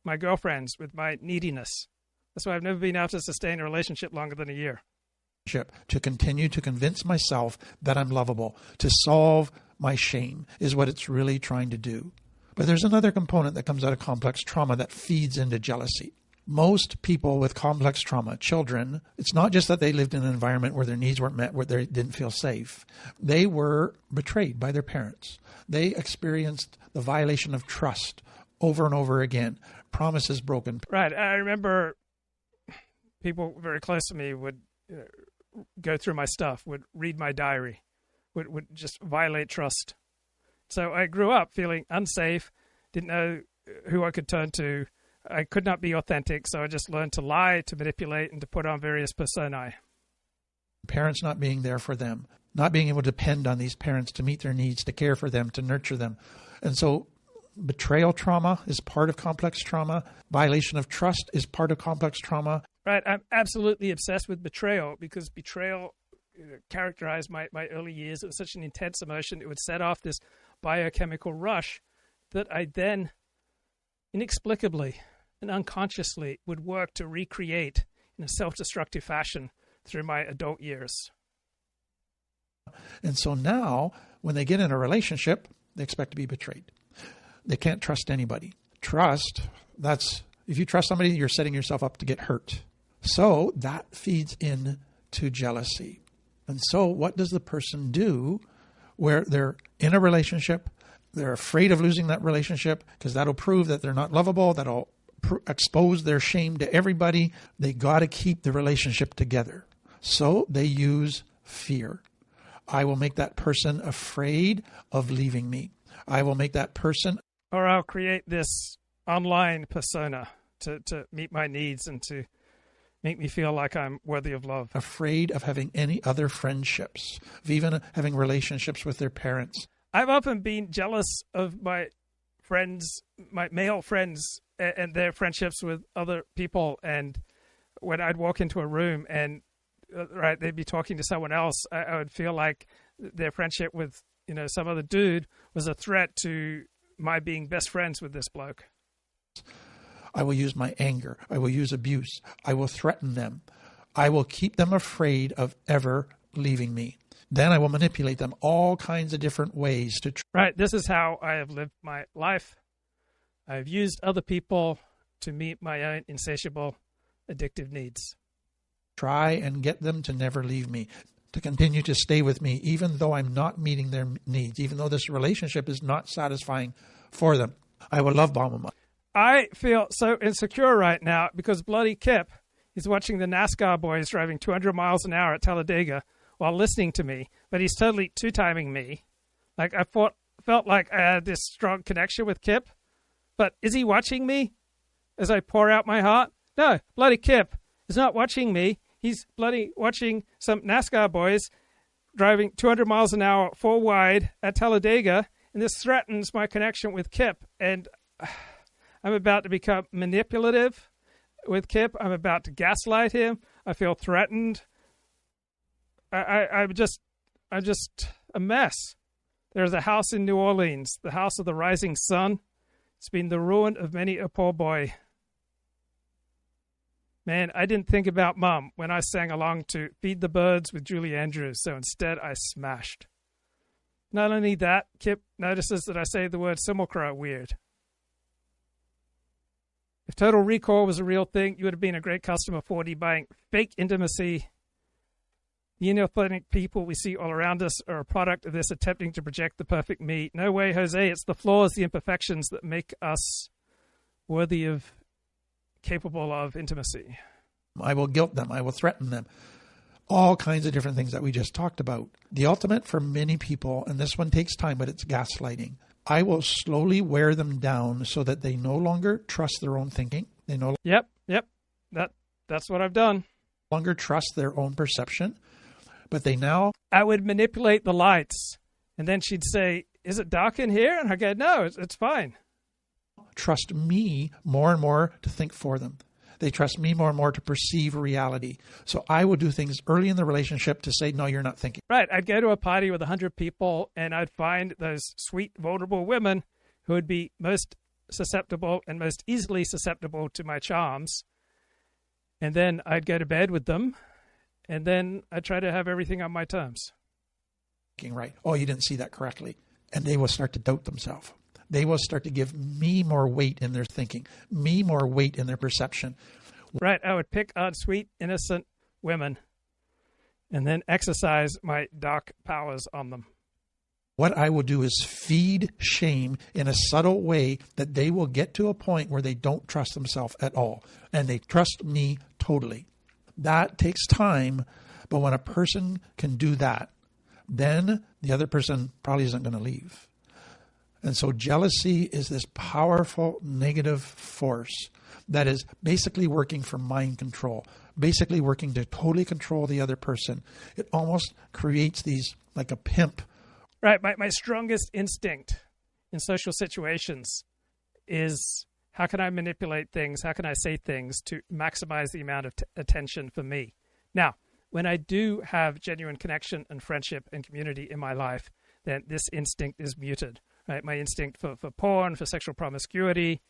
my girlfriends with my neediness. That's why I've never been able to sustain a relationship longer than a year. To continue to convince myself that I'm lovable, to solve my shame is what it's really trying to do. But there's another component that comes out of complex trauma that feeds into jealousy. Most people with complex trauma, children, it's not just that they lived in an environment where their needs weren't met, where they didn't feel safe. They were betrayed by their parents. They experienced the violation of trust over and over again, promises broken. Right. I remember people very close to me would go through my stuff, would read my diary, would just violate trust. So I grew up feeling unsafe, didn't know who I could turn to. I could not be authentic, so I just learned to lie, to manipulate, and to put on various personae. Parents not being there for them, not being able to depend on these parents to meet their needs, to care for them, to nurture them. And so betrayal trauma is part of complex trauma. Violation of trust is part of complex trauma. Right. I'm absolutely obsessed with betrayal because betrayal characterized my early years. It was such an intense emotion. It would set off this biochemical rush that I then inexplicably and unconsciously would work to recreate in a self-destructive fashion through my adult years. And so now, when they get in a relationship, they expect to be betrayed. They can't trust anybody. Trust, if you trust somebody, you're setting yourself up to get hurt. So that feeds into jealousy. And so what does the person do where they're in a relationship, they're afraid of losing that relationship because that'll prove that they're not lovable, that'll expose their shame to everybody. They got to keep the relationship together. So they use fear. I will make that person afraid of leaving me. I will make that person... Or I'll create this online persona to meet my needs and to make me feel like I'm worthy of love. Afraid of having any other friendships, of even having relationships with their parents. I've often been jealous of my friends, my male friends, and their friendships with other people. And when I'd walk into a room and they'd be talking to someone else, I would feel like their friendship with some other dude was a threat to my being best friends with this bloke. I will use my anger. I will use abuse. I will threaten them. I will keep them afraid of ever leaving me. Then I will manipulate them all kinds of different ways to... Right. This is how I have lived my life. I've used other people to meet my own insatiable, addictive needs. Try and get them to never leave me, to continue to stay with me, even though I'm not meeting their needs, even though this relationship is not satisfying for them. I will love bomb them. I feel so insecure right now because bloody Kip is watching the NASCAR boys driving 200 miles an hour at Talladega while listening to me, but he's totally two-timing me. Like I felt like I had this strong connection with Kip, but is he watching me as I pour out my heart? No, bloody Kip is not watching me. He's bloody watching some NASCAR boys driving 200 miles an hour 4 wide at Talladega, and this threatens my connection with Kip. And I'm about to become manipulative with Kip. I'm about to gaslight him. I feel threatened. I'm just a mess. There's a house in New Orleans, the house of the rising sun. It's been the ruin of many a poor boy. Man, I didn't think about Mom when I sang along to Feed the Birds with Julie Andrews, so instead I smashed. Not only that, Kip notices that I say the word simulacra weird. If Total Recall was a real thing, you would have been a great customer for buying fake intimacy. The inauthentic people we see all around us are a product of this attempting to project the perfect me. No way, Jose, it's the flaws, the imperfections that make us worthy of, capable of intimacy. I will guilt them. I will threaten them. All kinds of different things that we just talked about. The ultimate for many people, and this one takes time, but it's gaslighting. I will slowly wear them down so that they no longer trust their own thinking. They no Yep. That's what I've done. Longer trust their own perception, but they now... I would manipulate the lights, and then she'd say, "Is it dark in here?" And I go, "No, it's fine." Trust me more and more to think for them. They trust me more and more to perceive reality. So I would do things early in the relationship to say, no, you're not thinking. Right. I'd go to a party with 100 people and I'd find those sweet, vulnerable women who would be most susceptible and most easily susceptible to my charms. And then I'd go to bed with them. And then I'd try to have everything on my terms. Right. Oh, you didn't see that correctly. And they will start to doubt themselves. They will start to give me more weight in their thinking, me more weight in their perception. Right. I would pick on sweet, innocent women and then exercise my dark powers on them. What I will do is feed shame in a subtle way that they will get to a point where they don't trust themselves at all. And they trust me totally. That takes time. But when a person can do that, then the other person probably isn't going to leave. And so jealousy is this powerful negative force that is basically working for mind control, basically working to totally control the other person. It almost creates these like a pimp. Right. My strongest instinct in social situations is how can I manipulate things? How can I say things to maximize the amount of attention for me? Now, when I do have genuine connection and friendship and community in my life, then this instinct is muted. Right? My instinct for porn, for sexual promiscuity,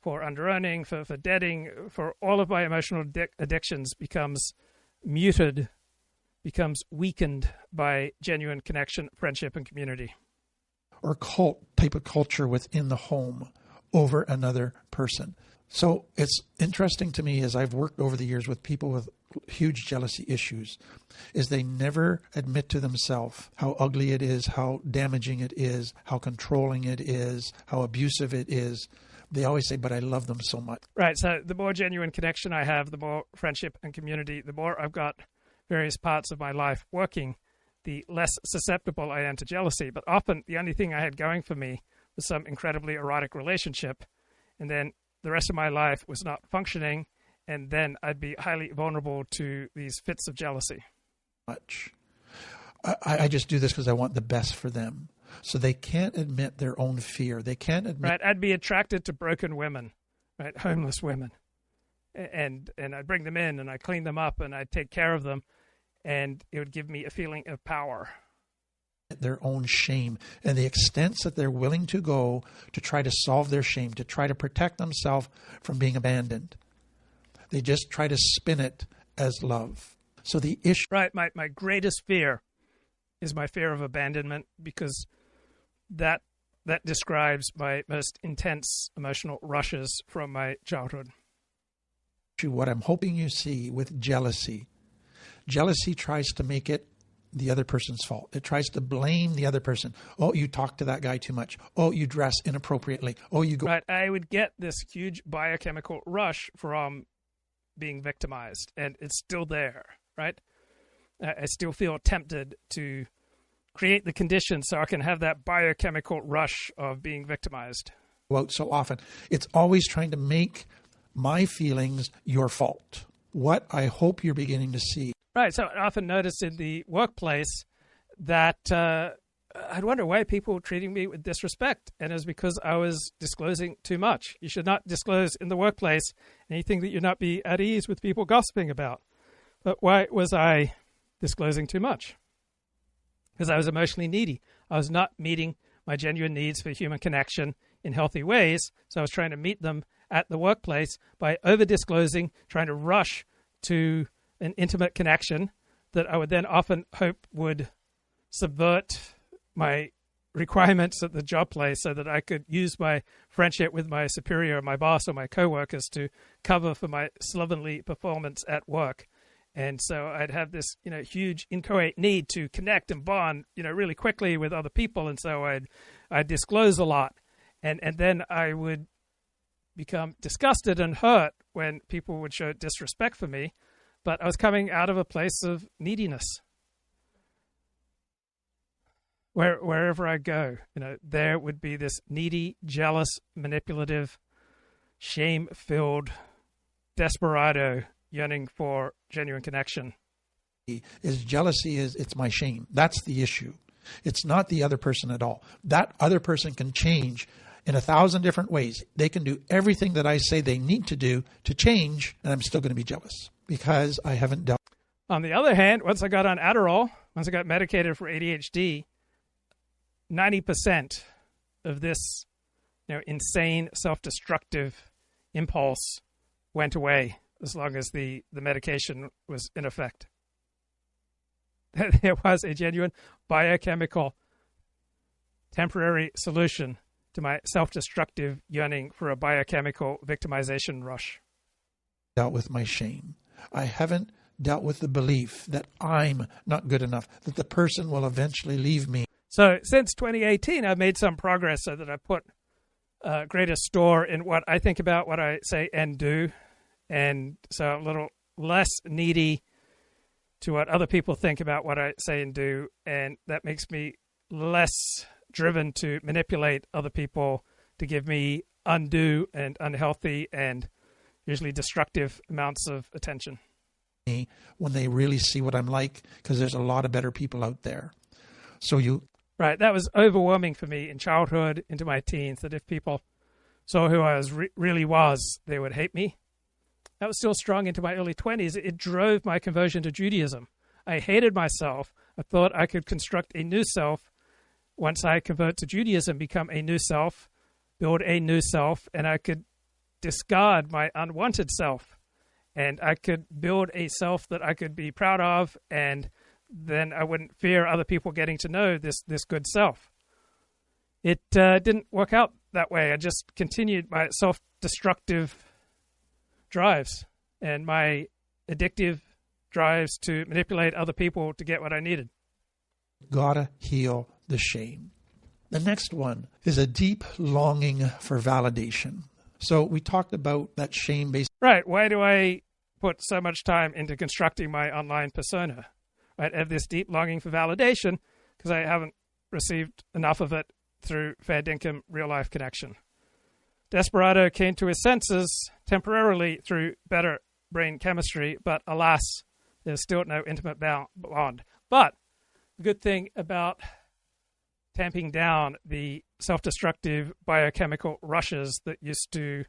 for under-earning, for debting, for all of my emotional addictions becomes muted, becomes weakened by genuine connection, friendship, and community. Or cult type of culture within the home over another person. So it's interesting to me as I've worked over the years with people with huge jealousy issues, is they never admit to themselves how ugly it is, how damaging it is, how controlling it is, how abusive it is. They always say, but I love them so much. Right. So the more genuine connection I have, the more friendship and community, the more I've got various parts of my life working, the less susceptible I am to jealousy. But often the only thing I had going for me was some incredibly erotic relationship. And then the rest of my life was not functioning. And then I'd be highly vulnerable to these fits of jealousy. Much. I just do this because I want the best for them. So they can't admit their own fear. They can't admit. Right. I'd be attracted to broken women, right? Homeless women. And I'd bring them in and I'd clean them up and I'd take care of them. And it would give me a feeling of power. Their own shame and the extents that they're willing to go to try to solve their shame, to try to protect themselves from being abandoned. They just try to spin it as love. So the issue... Right. My greatest fear is my fear of abandonment, because that describes my most intense emotional rushes from my childhood. What I'm hoping you see with jealousy tries to make it the other person's fault. It tries to blame the other person. Oh, you talk to that guy too much. Oh, you dress inappropriately. Oh, you go... Right. I would get this huge biochemical rush from being victimized, and it's still there, right? I still feel tempted to create the conditions so I can have that biochemical rush of being victimized. Out so often. It's always trying to make my feelings your fault. What I hope you're beginning to see. Right. So I often notice in the workplace that I'd wonder why people were treating me with disrespect. And it was because I was disclosing too much. You should not disclose in the workplace anything that you'd not be at ease with people gossiping about. But why was I disclosing too much? Because I was emotionally needy. I was not meeting my genuine needs for human connection in healthy ways. So I was trying to meet them at the workplace by over-disclosing, trying to rush to an intimate connection that I would then often hope would subvert my requirements at the job place so that I could use my friendship with my superior, my boss, or my coworkers to cover for my slovenly performance at work. And so I'd have this, huge inchoate need to connect and bond, really quickly with other people. And so I'd disclose a lot. And then I would become disgusted and hurt when people would show disrespect for me. But I was coming out of a place of neediness. Wherever I go, there would be this needy, jealous, manipulative, shame-filled desperado yearning for genuine connection. Jealousy is it's my shame. That's the issue. It's not the other person at all. That other person can change in 1,000 different ways. They can do everything that I say they need to do to change, and I'm still going to be jealous because I haven't dealt. On the other hand, once I got on Adderall, once I got medicated for ADHD, 90% of this, insane self-destructive impulse went away as long as the medication was in effect. There was a genuine biochemical temporary solution to my self-destructive yearning for a biochemical victimization rush. Dealt with my shame. I haven't dealt with the belief that I'm not good enough, that the person will eventually leave me. So since 2018, I've made some progress so that I put greater store in what I think about, what I say and do. And so a little less needy to what other people think about what I say and do, and that makes me less driven to manipulate other people to give me undue and unhealthy and usually destructive amounts of attention. When they really see what I'm like, because there's a lot of better people out there. So Right, that was overwhelming for me in childhood into my teens, that if people saw who I really was, they would hate me. That was still strong into my early 20s. It drove my conversion to Judaism. I hated myself. I thought I could construct a new self once I convert to Judaism, become a new self, build a new self, and I could discard my unwanted self. And I could build a self that I could be proud of, and then I wouldn't fear other people getting to know this good self. It didn't work out that way. I just continued my self-destructive drives and my addictive drives to manipulate other people to get what I needed. Gotta heal the shame. The next one is a deep longing for validation. So we talked about that shame-based... Right. Why do I put so much time into constructing my online persona? Right. I have this deep longing for validation because I haven't received enough of it through fair dinkum real-life connection. Desperado came to his senses temporarily through better brain chemistry, but alas, there's still no intimate bond. But the good thing about tamping down the self-destructive biochemical rushes that used to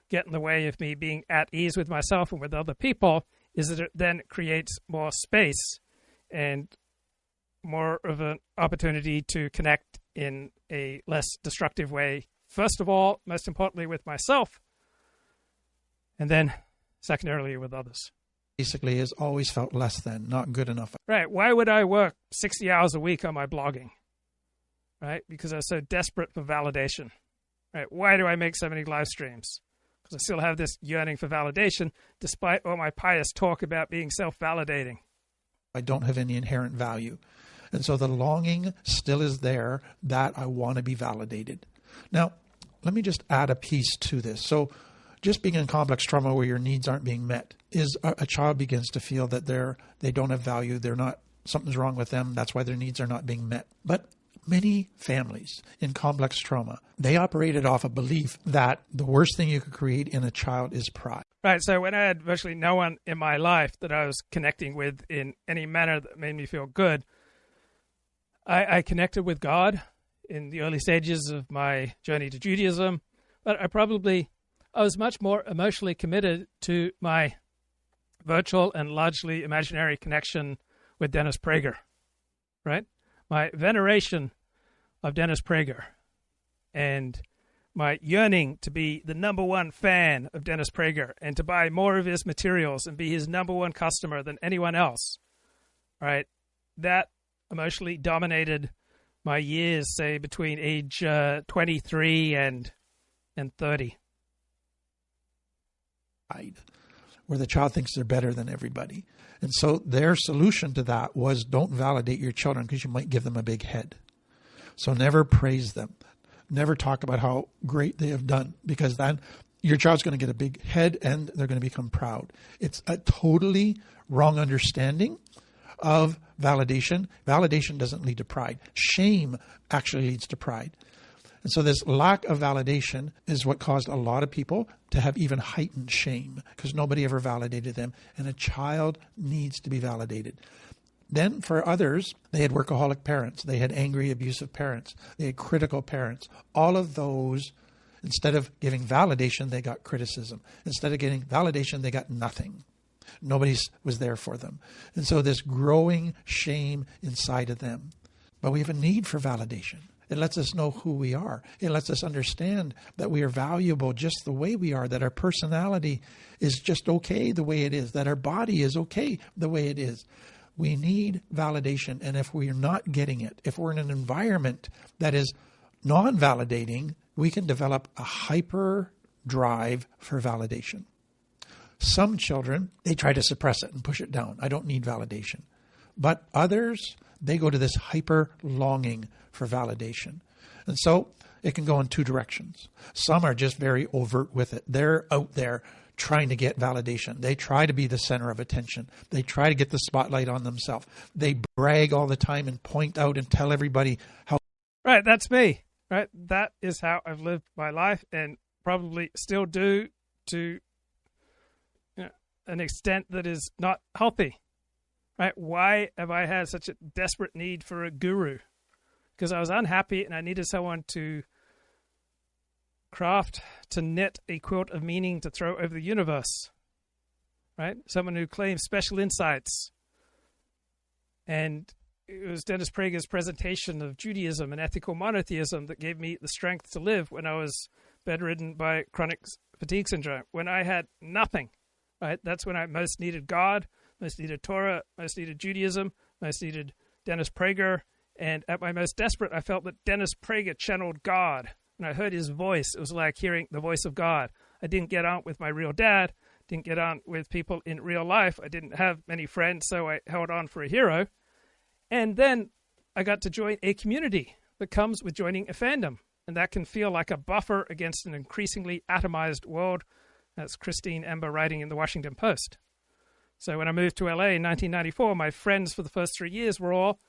get in the way of me being at ease with myself and with other people is that it then creates more space and more of an opportunity to connect in a less destructive way. First of all, most importantly, with myself, and then secondarily with others. Basically, has always felt less than, not good enough. Right. Why would I work 60 hours a week on my blogging? Right? Because I was so desperate for validation. Right? Why do I make so many live streams? Because I still have this yearning for validation, despite all my pious talk about being self-validating. I don't have any inherent value. And so the longing still is there that I want to be validated. Now, let me just add a piece to this. So just being in complex trauma where your needs aren't being met is a child begins to feel that they don't have value. Something's wrong with them. That's why their needs are not being met. But many families in complex trauma, they operated off a belief that the worst thing you could create in a child is pride. Right. So when I had virtually no one in my life that I was connecting with in any manner that made me feel good, I connected with God in the early stages of my journey to Judaism, but I was much more emotionally committed to my virtual and largely imaginary connection with Dennis Prager, right? My veneration of Dennis Prager and my yearning to be the number one fan of Dennis Prager and to buy more of his materials and be his number one customer than anyone else, right? That emotionally dominated my years, say, between age 23 and 30. Where the child thinks they're better than everybody. And so their solution to that was don't validate your children because you might give them a big head. So never praise them. Never talk about how great they have done, because then your child's going to get a big head and they're going to become proud. It's a totally wrong understanding of validation. Validation doesn't lead to pride. Shame actually leads to pride. And so this lack of validation is what caused a lot of people to have even heightened shame because nobody ever validated them. And a child needs to be validated. Then for others, they had workaholic parents. They had angry, abusive parents. They had critical parents. All of those, instead of giving validation, they got criticism. Instead of getting validation, they got nothing. Nobody was there for them. And so this growing shame inside of them. But we have a need for validation. It lets us know who we are. It lets us understand that we are valuable just the way we are, that our personality is just okay the way it is, that our body is okay the way it is. We need validation. And if we're not getting it, if we're in an environment that is non-validating, we can develop a hyper drive for validation. Some children, they try to suppress it and push it down. I don't need validation. But others, they go to this hyper longing for validation. And so it can go in two directions. Some are just very overt with it. They're out there trying to get validation. They try to be the center of attention. They try to get the spotlight on themselves. They brag all the time and point out and tell everybody how. Right, that's me. Right, that is how I've lived my life, and probably still do to an extent that is not healthy. Right? Why have I had such a desperate need for a guru? Because I was unhappy and I needed someone to to knit a quilt of meaning to throw over the universe. Right? Someone who claims special insights. And it was Dennis Prager's presentation of Judaism and ethical monotheism that gave me the strength to live when I was bedridden by chronic fatigue syndrome, when I had nothing. Right? That's when I most needed God, most needed Torah, most needed Judaism, most needed Dennis Prager. And at my most desperate, I felt that Dennis Prager channeled God. When I heard his voice, it was like hearing the voice of God. I didn't get on with my real dad, didn't get on with people in real life. I didn't have many friends, so I held on for a hero. And then I got to join a community that comes with joining a fandom. And that can feel like a buffer against an increasingly atomized world. That's Christine Ember writing in the Washington Post. So when I moved to LA in 1994, my friends for the first 3 years were all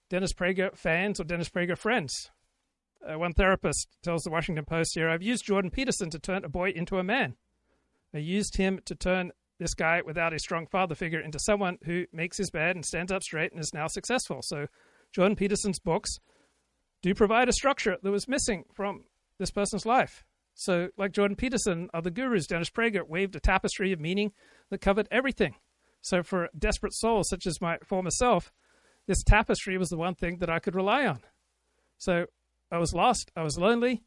Dennis Prager fans or Dennis Prager friends. One therapist tells the Washington Post here, I've used Jordan Peterson to turn a boy into a man. I used him to turn this guy without a strong father figure into someone who makes his bed and stands up straight and is now successful. So Jordan Peterson's books do provide a structure that was missing from this person's life. So like Jordan Peterson, other gurus, Dennis Prager waved a tapestry of meaning that covered everything. So for desperate souls such as my former self, this tapestry was the one thing that I could rely on. So I was lost. I was lonely.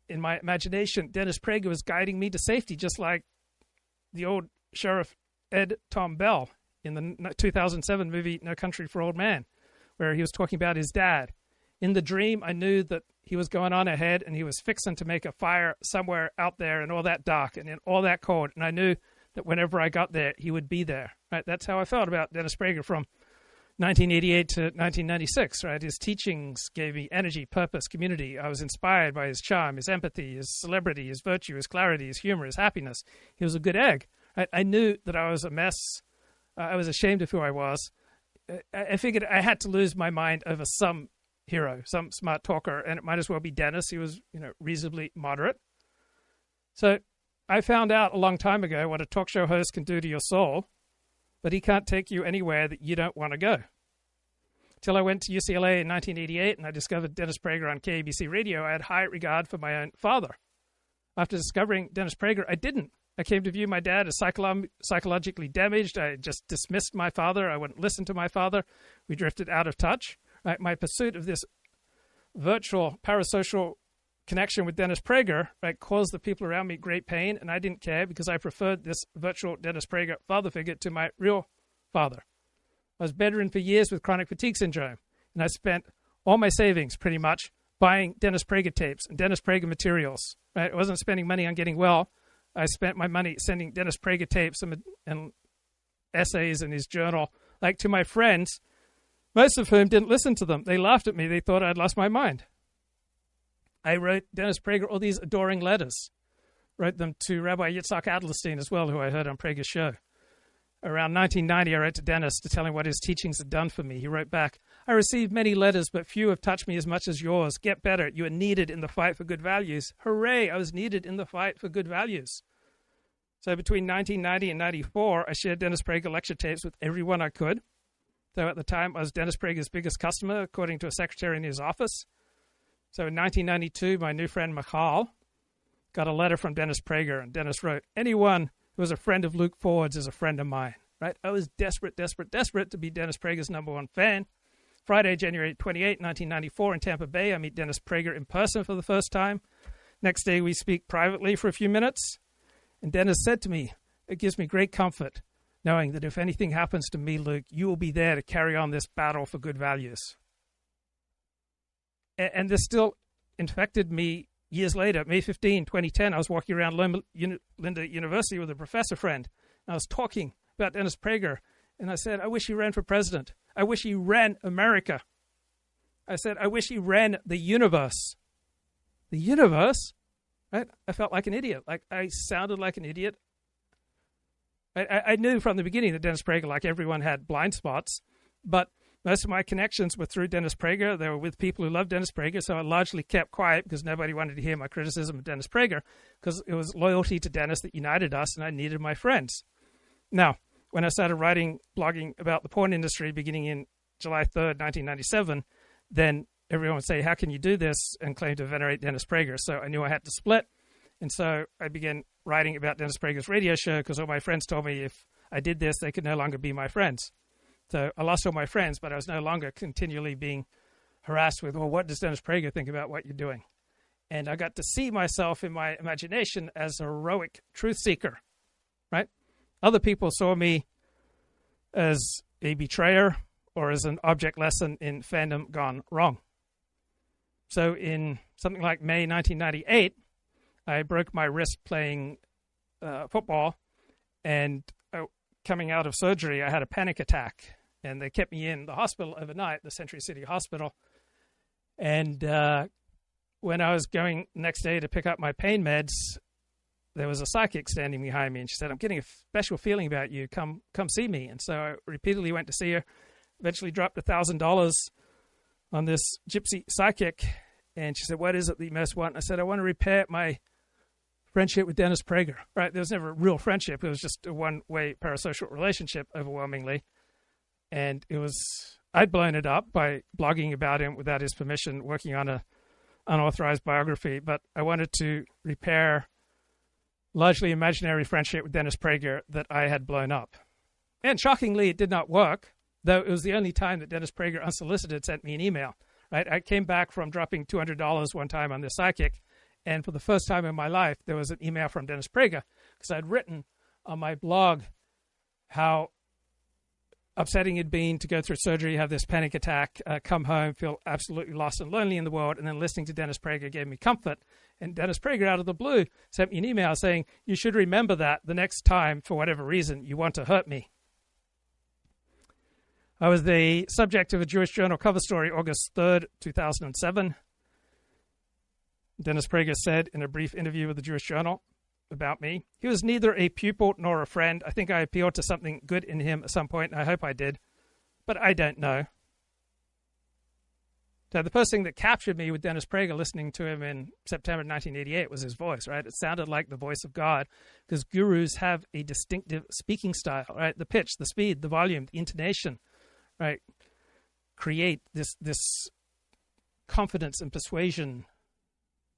In my imagination, Dennis Prager was guiding me to safety, just like the old Sheriff Ed Tom Bell in the 2007 movie No Country for Old Men, where he was talking about his dad. In the dream, I knew that he was going on ahead and he was fixing to make a fire somewhere out there in all that dark and in all that cold. And I knew that whenever I got there, he would be there. Right? That's how I felt about Dennis Prager from 1988 to 1996, right? His teachings gave me energy, purpose, community. I was inspired by his charm, his empathy, his celebrity, his virtue, his clarity, his humor, his happiness. He was a good egg. I knew that I was a mess. I was ashamed of who I was. I figured I had to lose my mind over some hero, some smart talker, and it might as well be Dennis. He was, reasonably moderate. So I found out a long time ago what a talk show host can do to your soul, but he can't take you anywhere that you don't want to go. Till I went to UCLA in 1988 and I discovered Dennis Prager on KABC radio, I had high regard for my own father. After discovering Dennis Prager, I didn't. I came to view my dad as psychologically damaged. I just dismissed my father. I wouldn't listen to my father. We drifted out of touch. My pursuit of this virtual parasocial connection with Dennis Prager caused the people around me great pain, and I didn't care because I preferred this virtual Dennis Prager father figure to my real father. I was bedridden for years with chronic fatigue syndrome, and I spent all my savings pretty much buying Dennis Prager tapes and Dennis Prager materials. Right? I wasn't spending money on getting well. I spent my money sending Dennis Prager tapes and essays in his journal to my friends, most of whom didn't listen to them. They laughed at me. They thought I'd lost my mind. I wrote Dennis Prager all these adoring letters. Wrote them to Rabbi Yitzhak Adlerstein as well, who I heard on Prager's show. Around 1990, I wrote to Dennis to tell him what his teachings had done for me. He wrote back, I received many letters, but few have touched me as much as yours. Get better. You are needed in the fight for good values. Hooray, I was needed in the fight for good values. So between 1990 and 94, I shared Dennis Prager lecture tapes with everyone I could. Though at the time, I was Dennis Prager's biggest customer, according to a secretary in his office. So in 1992, my new friend Michal got a letter from Dennis Prager, and Dennis wrote, anyone who was a friend of Luke Ford's is a friend of mine. Right? I was desperate to be Dennis Prager's #1 fan. Friday, January 28, 1994, in Tampa Bay, I meet Dennis Prager in person for the first time. Next day, we speak privately for a few minutes. And Dennis said to me, it gives me great comfort knowing that if anything happens to me, Luke, you will be there to carry on this battle for good values. And this still infected me years later. May 15, 2010, I was walking around Linda University with a professor friend. And I was talking about Dennis Prager. And I said, I wish he ran for president. I wish he ran America. I said, I wish he ran the universe. The universe? Right? I felt like an idiot. I sounded like an idiot. I knew from the beginning that Dennis Prager, like everyone, had blind spots, but most of my connections were through Dennis Prager. They were with people who loved Dennis Prager, so I largely kept quiet because nobody wanted to hear my criticism of Dennis Prager, because it was loyalty to Dennis that united us, and I needed my friends. Now, when I started blogging about the porn industry beginning in July 3rd, 1997, then everyone would say, how can you do this, and claim to venerate Dennis Prager? So I knew I had to split. And so I began writing about Dennis Prager's radio show because all my friends told me if I did this, they could no longer be my friends. So I lost all my friends, but I was no longer continually being harassed with, well, what does Dennis Prager think about what you're doing? And I got to see myself in my imagination as a heroic truth seeker, right? Other people saw me as a betrayer or as an object lesson in fandom gone wrong. So in something like May 1998, I broke my wrist playing football, and coming out of surgery, I had a panic attack, and they kept me in the hospital overnight, the Century City Hospital. And when I was going next day to pick up my pain meds, there was a psychic standing behind me, and she said, I'm getting a special feeling about you. Come see me. And so I repeatedly went to see her, eventually dropped $1,000 on this gypsy psychic. And she said, what is it that you most want? And I said, I want to repair my friendship with Dennis Prager, right? There was never a real friendship. It was just a one-way parasocial relationship, overwhelmingly. And I'd blown it up by blogging about him without his permission, working on an unauthorized biography. But I wanted to repair largely imaginary friendship with Dennis Prager that I had blown up. And shockingly, it did not work, though it was the only time that Dennis Prager unsolicited sent me an email, right? I came back from dropping $200 one time on this psychic, and for the first time in my life, there was an email from Dennis Prager, because I'd written on my blog how upsetting it'd been to go through surgery, have this panic attack, come home, feel absolutely lost and lonely in the world, and then listening to Dennis Prager gave me comfort. And Dennis Prager, out of the blue, sent me an email saying, you should remember that the next time, for whatever reason, you want to hurt me. I was the subject of a Jewish Journal cover story, August 3rd, 2007. Dennis Prager said in a brief interview with the Jewish Journal about me, he was neither a pupil nor a friend. I think I appealed to something good in him at some point, and I hope I did, but I don't know. So the first thing that captured me with Dennis Prager, listening to him in September 1988, was his voice, right? It sounded like the voice of God, because gurus have a distinctive speaking style, right? The pitch, the speed, the volume, the intonation, right? Create this confidence and persuasion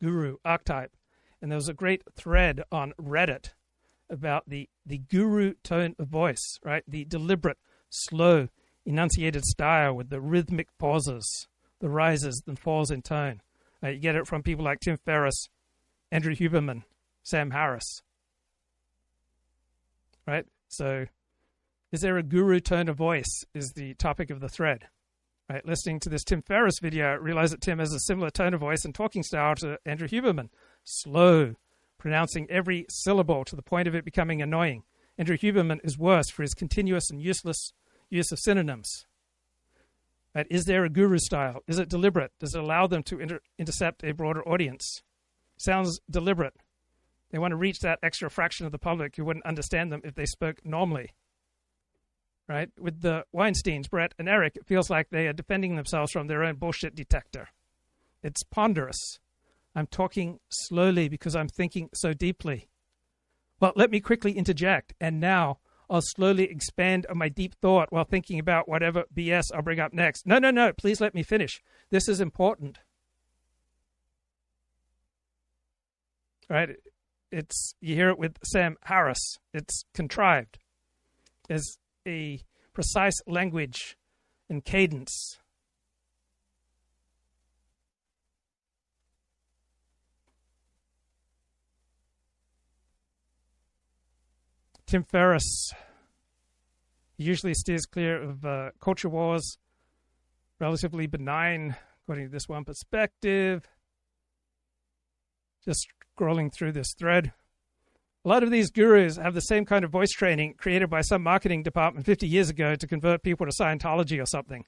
guru archetype. And there was a great thread on Reddit about the guru tone of voice, right? The deliberate, slow, enunciated style with the rhythmic pauses, the rises and falls in tone. You get it from people like Tim Ferriss, Andrew Huberman, Sam Harris, right? So is there a guru tone of voice is the topic of the thread. Right, listening to this Tim Ferriss video, I realized that Tim has a similar tone of voice and talking style to Andrew Huberman. Slow, pronouncing every syllable to the point of it becoming annoying. Andrew Huberman is worse for his continuous and useless use of synonyms. Right, is there a guru style? Is it deliberate? Does it allow them to intercept a broader audience? Sounds deliberate. They want to reach that extra fraction of the public who wouldn't understand them if they spoke normally. Right? With the Weinsteins, Brett and Eric, it feels like they are defending themselves from their own bullshit detector. It's ponderous. I'm talking slowly because I'm thinking so deeply. Well, let me quickly interject, and now I'll slowly expand on my deep thought while thinking about whatever BS I'll bring up next. No, please let me finish. This is important. Right? You hear it with Sam Harris. It's contrived. There's a precise language and cadence. Tim Ferriss usually steers clear of culture wars, relatively benign, according to this one perspective. Just scrolling through this thread. A lot of these gurus have the same kind of voice training created by some marketing department 50 years ago to convert people to Scientology or something.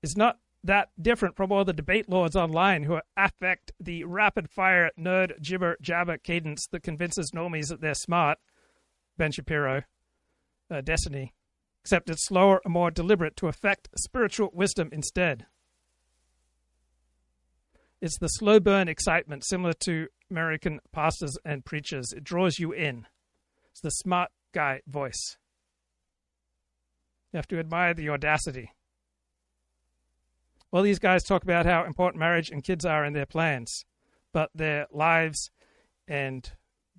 It's not that different from all the debate lords online who affect the rapid-fire nerd jibber-jabber cadence that convinces normies that they're smart. Ben Shapiro. destiny, except it's slower and more deliberate to affect spiritual wisdom instead. It's the slow burn excitement similar to American pastors and preachers. It draws you in. It's the smart guy voice. You have to admire the audacity. Well, these guys talk about how important marriage and kids are in their plans, but their lives and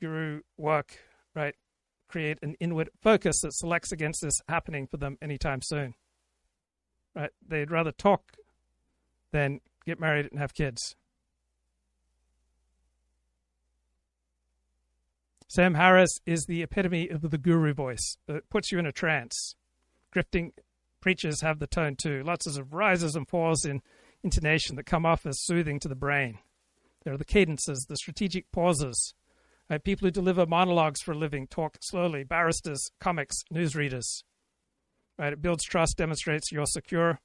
guru work, right, create an inward focus that selects against this happening for them anytime soon. Right? They'd rather talk than get married and have kids. Sam Harris is the epitome of the guru voice. It puts you in a trance. Grifting preachers have the tone too. Lots of rises and falls in intonation that come off as soothing to the brain. There are the cadences, the strategic pauses. Right? People who deliver monologues for a living talk slowly. Barristers, comics, newsreaders. Right? It builds trust, demonstrates you're secure.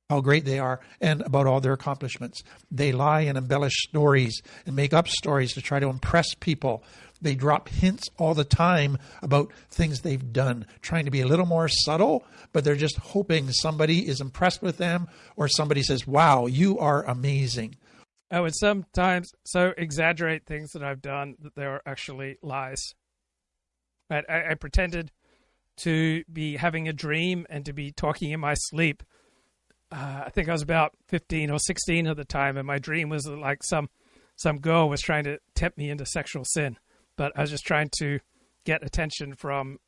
How great they are and about all their accomplishments. They lie and embellish stories and make up stories to try to impress people. They drop hints all the time about things they've done, trying to be a little more subtle, but they're just hoping somebody is impressed with them or somebody says, wow, you are amazing. I would sometimes so exaggerate things that I've done that they are actually lies. Right? I pretended to be having a dream and to be talking in my sleep. I think I was about 15 or 16 at the time, and my dream was like some girl was trying to tempt me into sexual sin. But I was just trying to get attention from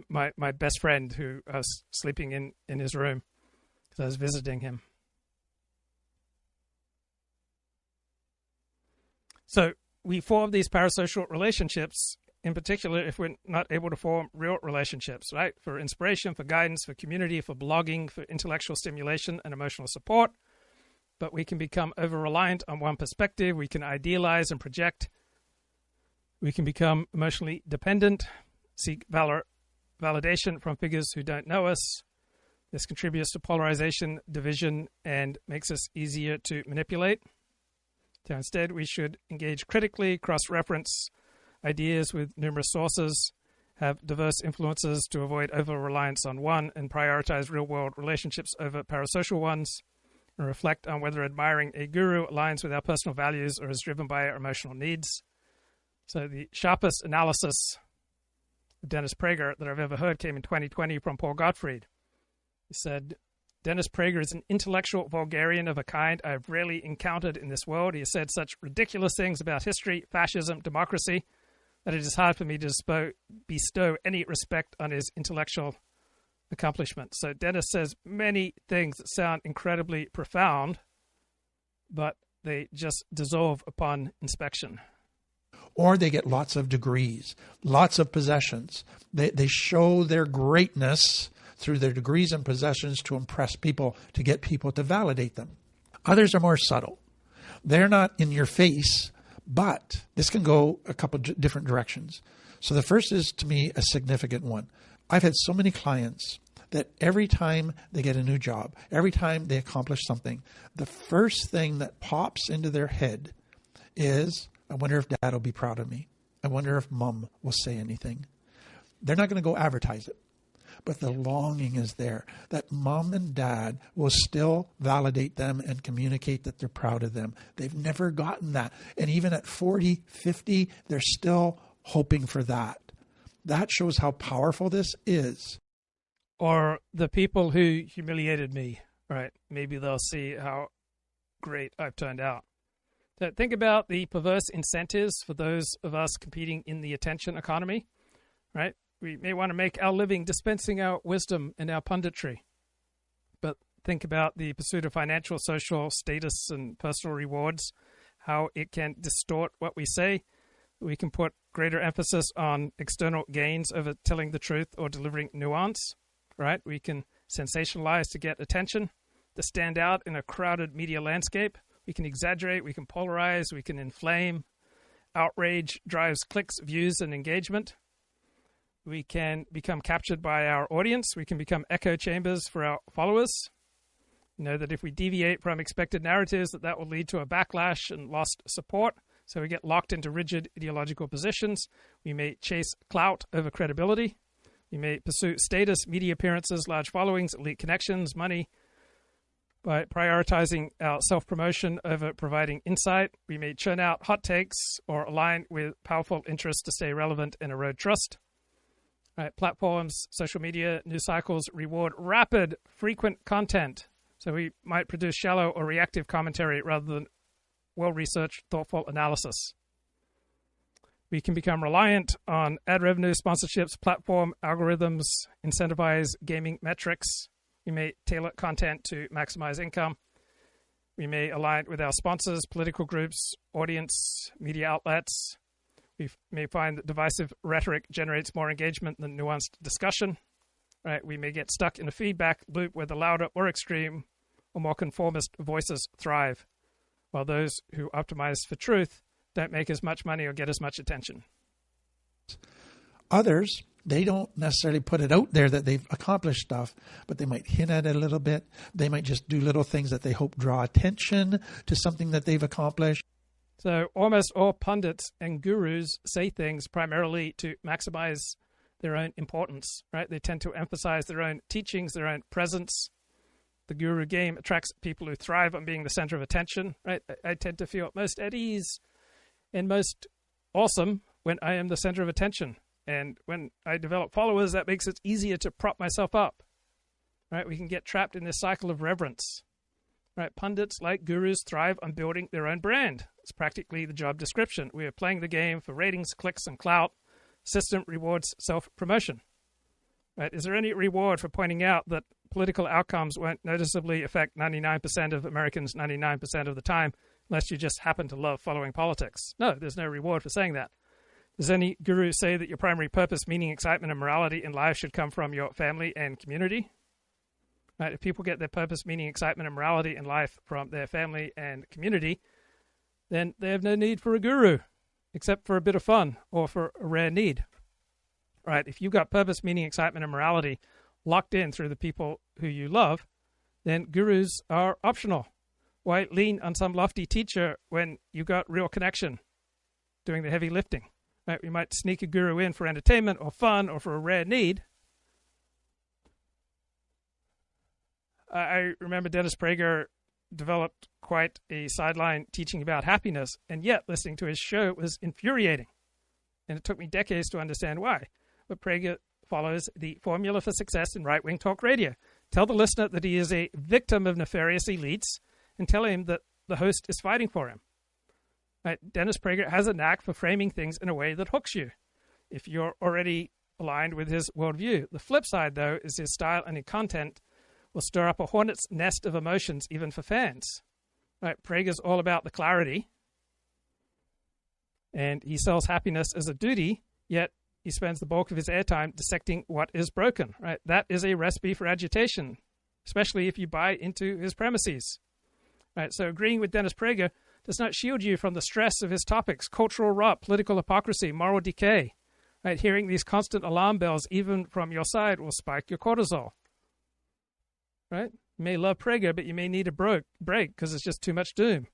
my best friend who I was sleeping in his room because I was visiting him. So we form these parasocial relationships, in particular if we're not able to form real relationships, right? For inspiration, for guidance, for community, for blogging, for intellectual stimulation and emotional support. But we can become over-reliant on one perspective. We can idealize and project. We can become emotionally dependent, seek validation from figures who don't know us. This contributes to polarization, division, and makes us easier to manipulate. So instead, we should engage critically, cross-reference ideas with numerous sources, have diverse influences to avoid over-reliance on one, and prioritize real-world relationships over parasocial ones, and reflect on whether admiring a guru aligns with our personal values or is driven by our emotional needs. So the sharpest analysis of Dennis Prager that I've ever heard came in 2020 from Paul Gottfried. He said, Dennis Prager is an intellectual vulgarian of a kind I've rarely encountered in this world. He has said such ridiculous things about history, fascism, democracy, that it is hard for me to bestow any respect on his intellectual accomplishment. So Dennis says many things that sound incredibly profound, but they just dissolve upon inspection. Or they get lots of degrees, lots of possessions. They show their greatness through their degrees and possessions to impress people, to get people to validate them. Others are more subtle. They're not in your face, but this can go a couple different directions. So the first is, to me, a significant one. I've had so many clients that every time they get a new job, every time they accomplish something, the first thing that pops into their head is, I wonder if Dad will be proud of me. I wonder if Mom will say anything. They're not going to go advertise it. But the longing is there that Mom and Dad will still validate them and communicate that they're proud of them. They've never gotten that. And even at 40, 50, they're still hoping for that. That shows how powerful this is. Or the people who humiliated me, right? Maybe they'll see how great I've turned out. So think about the perverse incentives for those of us competing in the attention economy, right? We may want to make our living dispensing our wisdom and our punditry. But think about the pursuit of financial, social status and personal rewards, how it can distort what we say. We can put greater emphasis on external gains over telling the truth or delivering nuance, right? We can sensationalize to get attention, to stand out in a crowded media landscape. We can exaggerate, we can polarize, we can inflame. Outrage drives clicks, views, and engagement. We can become captured by our audience. We can become echo chambers for our followers. You know that if we deviate from expected narratives, that will lead to a backlash and lost support. So we get locked into rigid ideological positions. We may chase clout over credibility. We may pursue status, media appearances, large followings, elite connections, money. By prioritizing our self-promotion over providing insight, we may churn out hot takes or align with powerful interests to stay relevant and erode trust. Right, platforms, social media, news cycles reward rapid, frequent content. So we might produce shallow or reactive commentary rather than well-researched, thoughtful analysis. We can become reliant on ad revenue, sponsorships, platform algorithms, incentivize gaming metrics. We may tailor content to maximize income. We may align with our sponsors, political groups, audience, media outlets. We may find that divisive rhetoric generates more engagement than nuanced discussion. Right? We may get stuck in a feedback loop where the louder or extreme or more conformist voices thrive, while those who optimize for truth don't make as much money or get as much attention. Others, they don't necessarily put it out there that they've accomplished stuff, but they might hint at it a little bit. They might just do little things that they hope draw attention to something that they've accomplished. So almost all pundits and gurus say things primarily to maximize their own importance, right? They tend to emphasize their own teachings, their own presence. The guru game attracts people who thrive on being the center of attention, right? I tend to feel most at ease and most awesome when I am the center of attention. And when I develop followers, that makes it easier to prop myself up, right? We can get trapped in this cycle of reverence, right? Pundits, like gurus, thrive on building their own brand. It's practically the job description. We are playing the game for ratings, clicks, and clout. System rewards self-promotion, right? Is there any reward for pointing out that political outcomes won't noticeably affect 99% of Americans 99% of the time unless you just happen to love following politics? No, there's no reward for saying that. Does any guru say that your primary purpose, meaning, excitement, and morality in life should come from your family and community? Right? If people get their purpose, meaning, excitement, and morality in life from their family and community, then they have no need for a guru, except for a bit of fun or for a rare need. Right? If you've got purpose, meaning, excitement, and morality locked in through the people who you love, then gurus are optional. Why lean on some lofty teacher when you got real connection doing the heavy lifting? Right? We might sneak a guru in for entertainment or fun or for a rare need. I remember Dennis Prager developed quite a sideline teaching about happiness, and yet listening to his show was infuriating. And it took me decades to understand why. But Prager follows the formula for success in right-wing talk radio. Tell the listener that he is a victim of nefarious elites and tell him that the host is fighting for him. Right? Dennis Prager has a knack for framing things in a way that hooks you if you're already aligned with his worldview. The flip side, though, is his style and his content will stir up a hornet's nest of emotions, even for fans. Right? Prager's all about the clarity, and he sells happiness as a duty, yet he spends the bulk of his airtime dissecting what is broken. Right? That is a recipe for agitation, especially if you buy into his premises. Right? So agreeing with Dennis Prager does not shield you from the stress of his topics: cultural rot, political hypocrisy, moral decay. Right? Hearing these constant alarm bells, even from your side, will spike your cortisol. Right? You may love Prager, but you may need a break because it's just too much doom.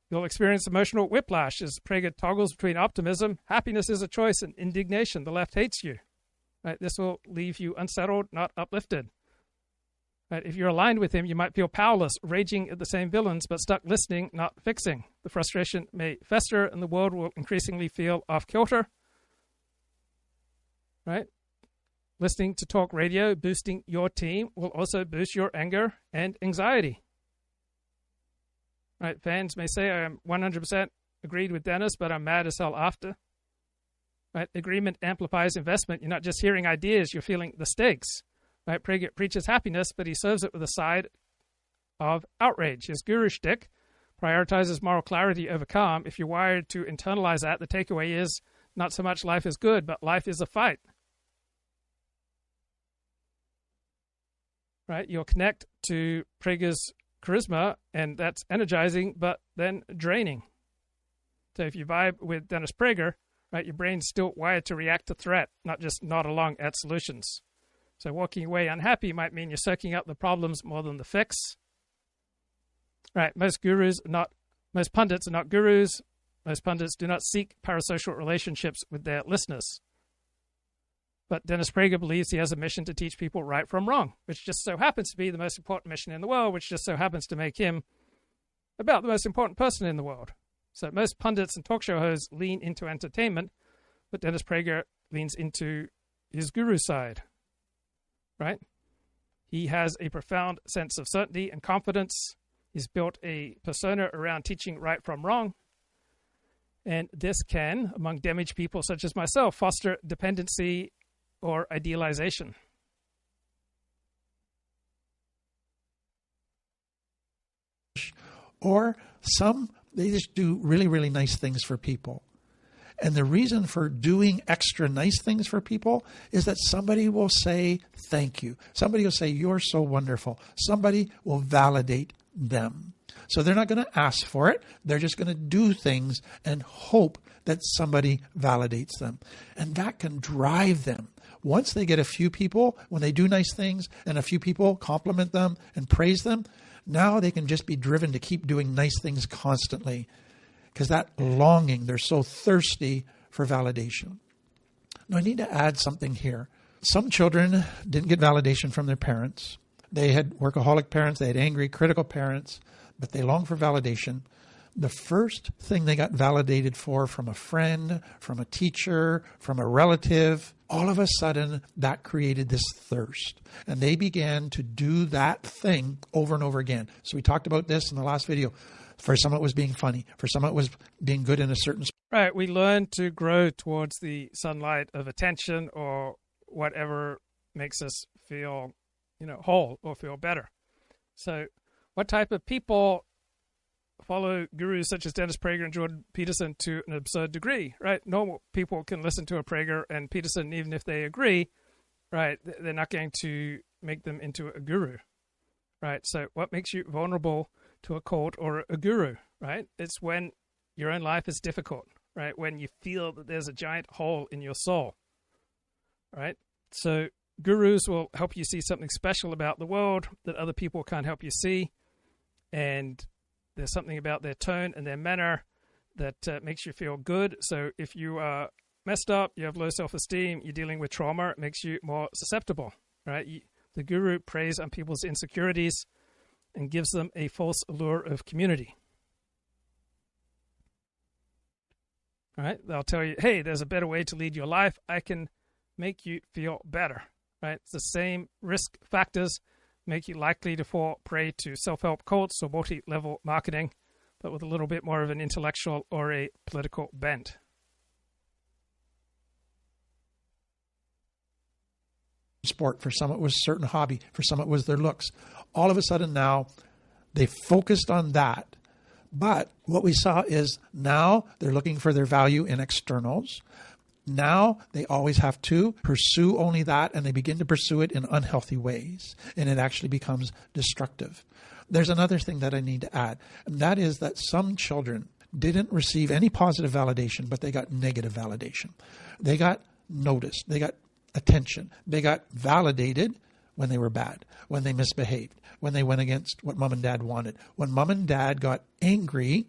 You'll experience emotional whiplash as Prager toggles between optimism, happiness is a choice, and indignation. The left hates you. Right? This will leave you unsettled, not uplifted. Right? If you're aligned with him, you might feel powerless, raging at the same villains, but stuck listening, not fixing. The frustration may fester, and the world will increasingly feel off-kilter. Right? Listening to talk radio, boosting your team, will also boost your anger and anxiety. Right? Fans may say, I am 100% agreed with Dennis, but I'm mad as hell after. Right? Agreement amplifies investment. You're not just hearing ideas, you're feeling the stakes. Right? Prager preaches happiness, but he serves it with a side of outrage. His guru shtick prioritizes moral clarity over calm. If you're wired to internalize that, the takeaway is not so much life is good, but life is a fight. Right? You'll connect to Prager's charisma, and that's energizing, but then draining. So if you vibe with Dennis Prager, right, your brain's still wired to react to threat, not just nod along at solutions. So walking away unhappy might mean you're soaking up the problems more than the fix. Right? Most pundits are not gurus. Most pundits do not seek parasocial relationships with their listeners. But Dennis Prager believes he has a mission to teach people right from wrong, which just so happens to be the most important mission in the world, which just so happens to make him about the most important person in the world. So most pundits and talk show hosts lean into entertainment, but Dennis Prager leans into his guru side, right? He has a profound sense of certainty and confidence. He's built a persona around teaching right from wrong. And this can, among damaged people such as myself, foster dependency or idealization. Or some, they just do really, really nice things for people. And the reason for doing extra nice things for people is that somebody will say, thank you. Somebody will say, you're so wonderful. Somebody will validate them. So they're not going to ask for it. They're just going to do things and hope that somebody validates them. And that can drive them. Once they get a few people, when they do nice things and a few people compliment them and praise them, now they can just be driven to keep doing nice things constantly. Because that longing, they're so thirsty for validation. Now, I need to add something here. Some children didn't get validation from their parents. They had workaholic parents, they had angry, critical parents, but they longed for validation. The first thing they got validated for from a friend, from a teacher, from a relative, all of a sudden that created this thirst. And they began to do that thing over and over again. So we talked about this in the last video. For some, it was being funny. For some, it was being good in a certain sport. Right. We learn to grow towards the sunlight of attention or whatever makes us feel, whole or feel better. So what type of people follow gurus such as Dennis Prager and Jordan Peterson to an absurd degree, right? Normal people can listen to a Prager and Peterson, even if they agree, right? They're not going to make them into a guru, right? So what makes you vulnerable to a cult or a guru, right? It's when your own life is difficult, right? When you feel that there's a giant hole in your soul, right? So gurus will help you see something special about the world that other people can't help you see. And there's something about their tone and their manner that makes you feel good. So if you are messed up, you have low self-esteem, you're dealing with trauma, it makes you more susceptible, right? The guru preys on people's insecurities and gives them a false allure of community. All right? They'll tell you, hey, there's a better way to lead your life. I can make you feel better, right? It's the same risk factors make you likely to fall prey to self-help cults or multi-level marketing, but with a little bit more of an intellectual or a political bent. Sport. For some, it was a certain hobby. For some, it was their looks. All of a sudden now, they focused on that. But what we saw is now they're looking for their value in externals. Now they always have to pursue only that, and they begin to pursue it in unhealthy ways, and it actually becomes destructive. There's another thing that I need to add, and that is that some children didn't receive any positive validation, but they got negative validation. They got noticed. They got attention. They got validated when they were bad, when they misbehaved, when they went against what mom and dad wanted. When mom and dad got angry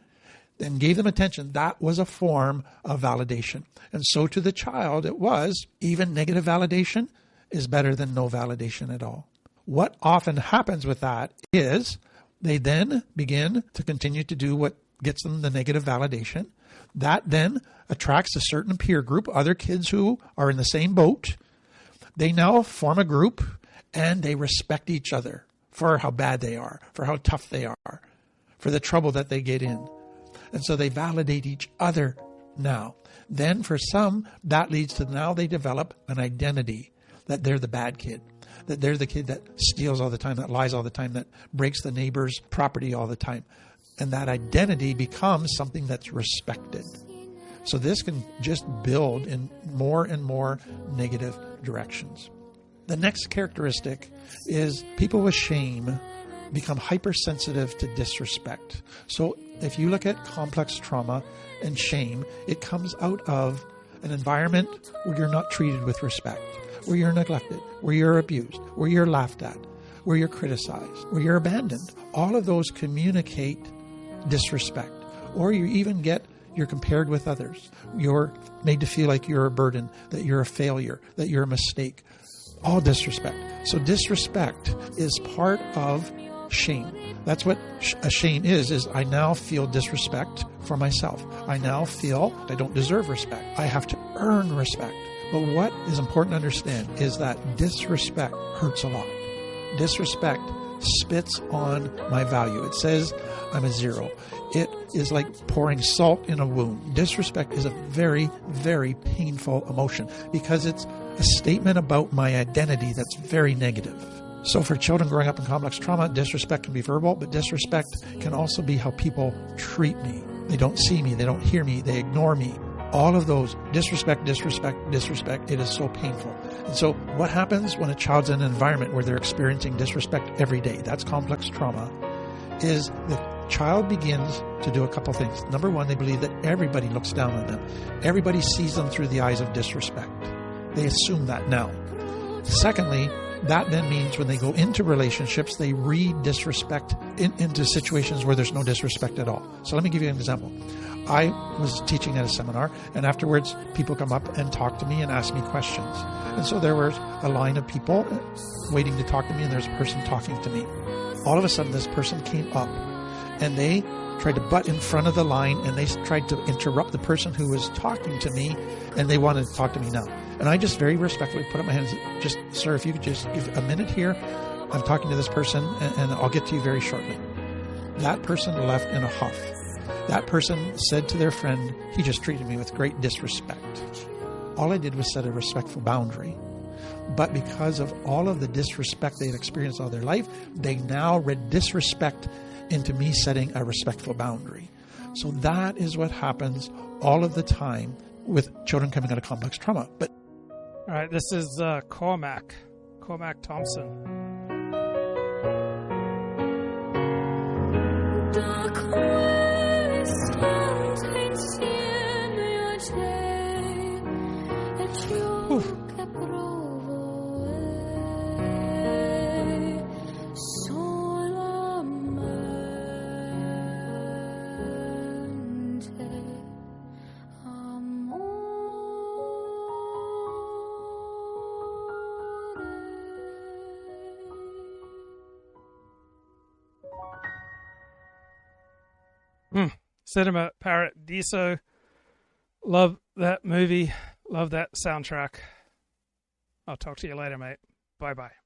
and gave them attention, that was a form of validation. And so to the child, it was even negative validation is better than no validation at all. What often happens with that is they then begin to continue to do what gets them the negative validation. That then attracts a certain peer group, other kids who are in the same boat. They now form a group and they respect each other for how bad they are, for how tough they are, for the trouble that they get in. And so they validate each other now. Then for some, that leads to now they develop an identity that they're the bad kid, that they're the kid that steals all the time, that lies all the time, that breaks the neighbor's property all the time. And that identity becomes something that's respected. So this can just build in more and more negative directions. The next characteristic is people with shame become hypersensitive to disrespect. So if you look at complex trauma and shame, it comes out of an environment where you're not treated with respect, where you're neglected, where you're abused, where you're laughed at, where you're criticized, where you're abandoned. All of those communicate disrespect. Or you even get You're compared with others. You're made to feel like you're a burden, that you're a failure, that you're a mistake. All disrespect. So disrespect is part of shame. That's what a shame is I now feel disrespect for myself. I now feel I don't deserve respect. I have to earn respect. But what is important to understand is that disrespect hurts a lot. Disrespect spits on my value. It says I'm a zero. It is like pouring salt in a wound. Disrespect is a very, very painful emotion because it's a statement about my identity that's very negative. So for children growing up in complex trauma, disrespect can be verbal, but disrespect can also be how people treat me. They don't see me, they don't hear me, they ignore me. All of those, disrespect, it is so painful. And so what happens when a child's in an environment where they're experiencing disrespect every day, that's complex trauma, is the child begins to do a couple things. Number one, they believe that everybody looks down on them. Everybody sees them through the eyes of disrespect. They assume that now. Secondly, that then means when they go into relationships, they read disrespect into situations where there's no disrespect at all. So let me give you an example. I was teaching at a seminar, and afterwards people come up and talk to me and ask me questions. And so there was a line of people waiting to talk to me, and there's a person talking to me. All of a sudden, this person came up, and they tried to butt in front of the line, and they tried to interrupt the person who was talking to me, and they wanted to talk to me now. And I just very respectfully put up my hands, just, sir, if you could just give a minute here, I'm talking to this person, and I'll get to you very shortly. That person left in a huff. That person said to their friend, he just treated me with great disrespect. All I did was set a respectful boundary. But because of all of the disrespect they had experienced all their life, they now read disrespect into me setting a respectful boundary. So that is what happens all of the time with children coming out of complex trauma. But all right, this is Cormac Thompson. Cinema Paradiso. Love that movie. Love that soundtrack. I'll talk to you later, mate. Bye-bye.